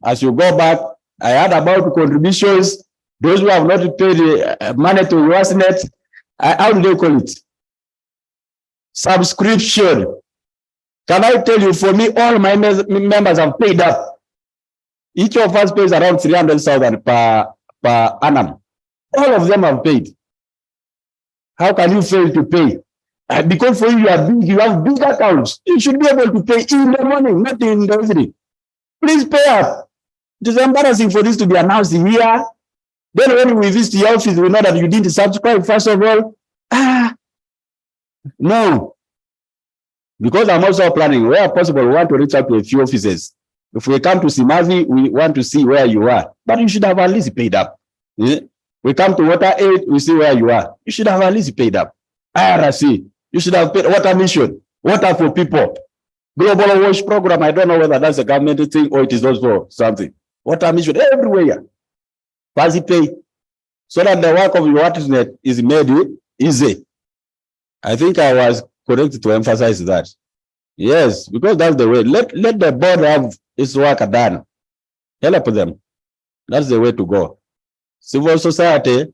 As you go back, I heard about contributions. Those who have not paid money to USNet, how do they call it? Subscription. Can I tell you, for me, all my members have paid up. Each of us pays around 300,000 per annum. All of them have paid. How can you fail to pay? Because for you are big, you have big accounts. You should be able to pay in the morning, not in the evening. Please pay up. It is embarrassing for this to be announced here. Then when we visit the office, we know that you didn't subscribe, first of all. No. Because I'm also planning, where possible, we want to reach out to a few offices. If we come to Simavi, we want to see where you are. But you should have at least paid up. Yeah? We come to Water Aid, we see where you are. You should have at least paid up. IRC, you should have paid. Water Mission, Water for People. Global Wash Program, I don't know whether that's a government thing or it is also something. Water Mission, everywhere. Participate so that the work of your WaterNet is made easy. I think I was correct to emphasize that. Yes, because that's the way. Let the board have its work done. Help them. That's the way to go. Civil society,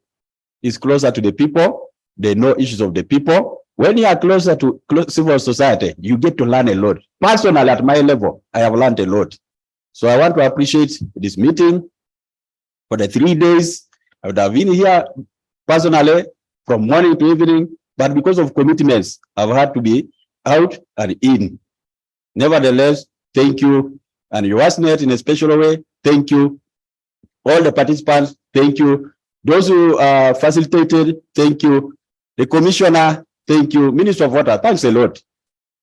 is closer to the people. They know issues of the people. When you are closer to civil society, you get to learn a lot. Personally, at my level, I have learned a lot. So I want to appreciate this meeting for the 3 days. I would have been here personally from morning to evening, but because of commitments, I've had to be out and in. Nevertheless, thank you. And USNet in a special way, thank you. All the participants, thank you. Those who facilitated, thank you. The commissioner, thank you. Minister of Water, thanks a lot.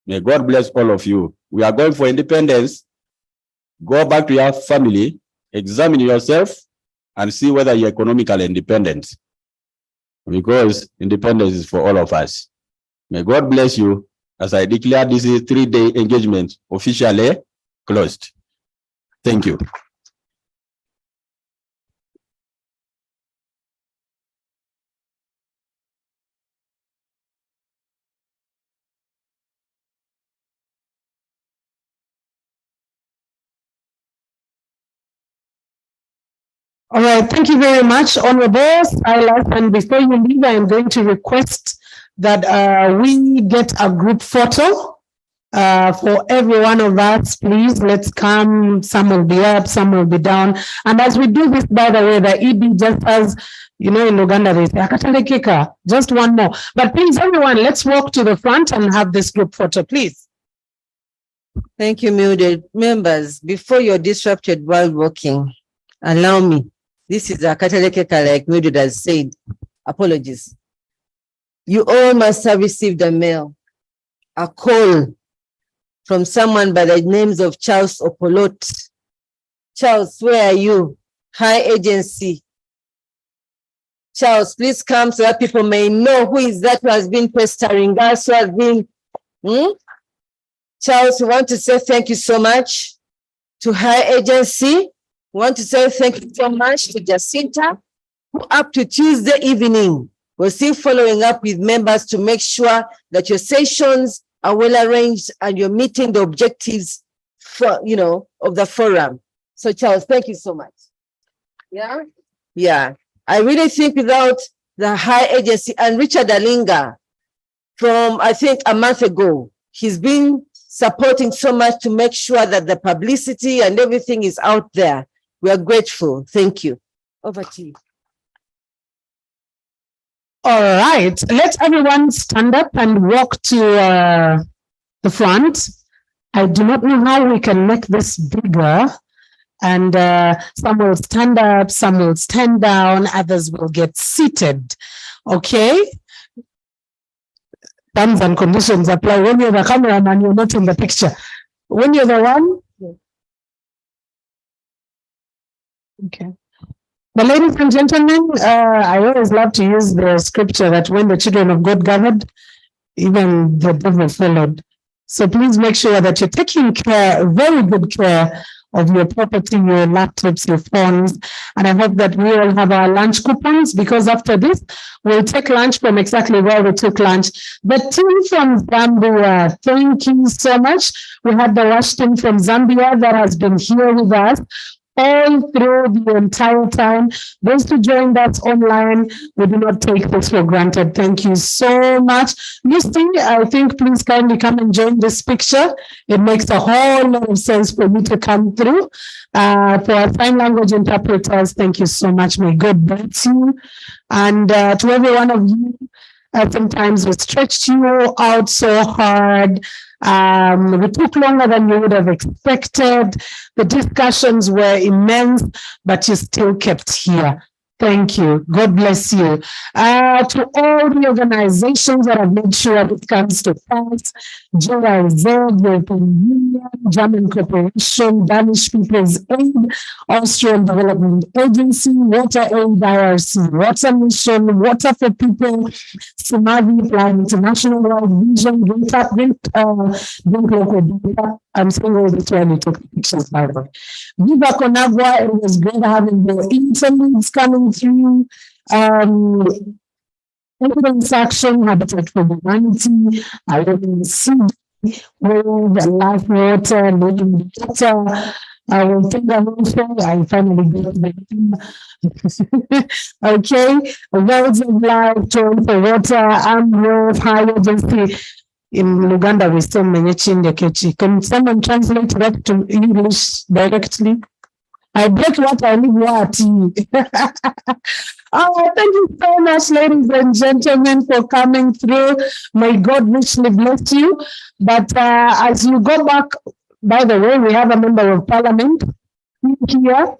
May God bless all of you. We are going for independence. Go back to your family, examine yourself, and see whether you're economically independent. Because independence is for all of us. May God bless you as I declare this 3-day engagement officially closed. Thank you. All right, thank you very much, Honorable Silas. And before you leave, I am going to request that we get a group photo for every one of us. Please, let's come. Some will be up, some will be down. And as we do this, by the way, the EB just has, in Uganda, they say, "Akatalekeka," just one more. But please, everyone, let's walk to the front and have this group photo, please. Thank you, Mildred. Members, before you're disrupted while walking, allow me. This is a Katalekeka, like Mildred has said. Apologies. You all must have received a mail, a call from someone by the names of Charles Opolot. Charles, where are you? High agency. Charles, please come so that people may know who is that who has been pestering us, who has been. Charles, we want to say thank you so much to High Agency. We want to say thank you so much to Jacinta, who up to Tuesday evening was still following up with members to make sure that your sessions are well arranged and you're meeting the objectives for, of the forum. So Charles, thank you so much. Yeah. I really think without the High Agency and Richard Alinga from, I think, a month ago, he's been supporting so much to make sure that the publicity and everything is out there. We are grateful. Thank you. Over to you. All right, let everyone stand up and walk to the front. I do not know how we can make this bigger. And some will stand up, some will stand down, others will get seated. Okay? Terms and conditions apply. When you're the cameraman, you're not in the picture. When you're the one. Okay. But ladies and gentlemen, I always love to use the scripture that when the children of God gathered, even the devil followed. So please make sure that you're taking care, very good care of your property, your laptops, your phones. And I hope that we all have our lunch coupons, because after this, we'll take lunch from exactly where we took lunch. The team from Zambia, thank you so much. We had the Rush team from Zambia that has been here with us all through the entire time. Those who joined us online, we do not take this for granted. Thank you so much. Misty, I think please kindly come and join this picture. It makes a whole lot of sense for you to come through. For our sign language interpreters, thank you so much. May God bless you. And to every one of you, sometimes we stretched you out so hard. We took longer than you would have expected. The discussions were immense, but you still kept here. Thank you. God bless you. To all the organizations that have made sure this comes to pass, JIZ, European Union, German Corporation, Danish People's Aid, Austrian Development Agency, Water Aid, IRC, Water Mission, Water for People, Simavi, Plan International World Vision, Drink Local Data. I'm saying all this while you took pictures, by the way. Viva Conagua, it was great having the interludes coming through. Evidence Action, Habitat for Humanity, I will see Wave, Life Water, Living Water, I will take the motion. I finally got the okay. Words of life, toll for water, AMRO, high agency. In Luganda, we still mention the kechi. Can someone translate that to English directly? I bet what I live what. Oh, thank you so much, ladies and gentlemen, for coming through. May God richly bless you. But as you go back, by the way, we have a member of parliament here,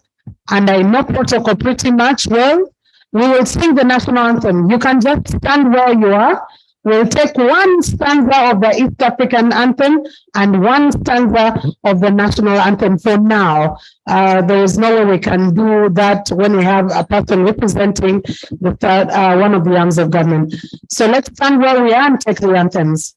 and I know protocol pretty much well. We will sing the national anthem. You can just stand where you are. We'll take one stanza of the East African anthem and one stanza of the national anthem for now. There is no way we can do that when we have a person representing the third, one of the arms of government. So let's stand where we are and take the anthems.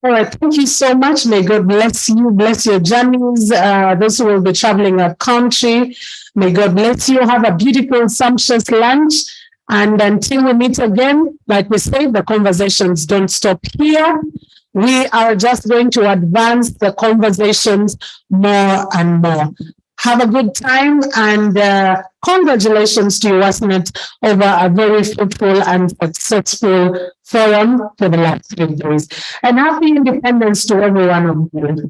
All right, thank you so much. May God bless you, bless your journeys. Those who will be traveling our country, may God bless you. Have a beautiful, sumptuous lunch. And until we meet again, like we say, the conversations don't stop here. We are just going to advance the conversations more and more. Have a good time, and congratulations to you, Wasnet, over a very fruitful and successful forum for the last 3 days. And happy independence to everyone of you.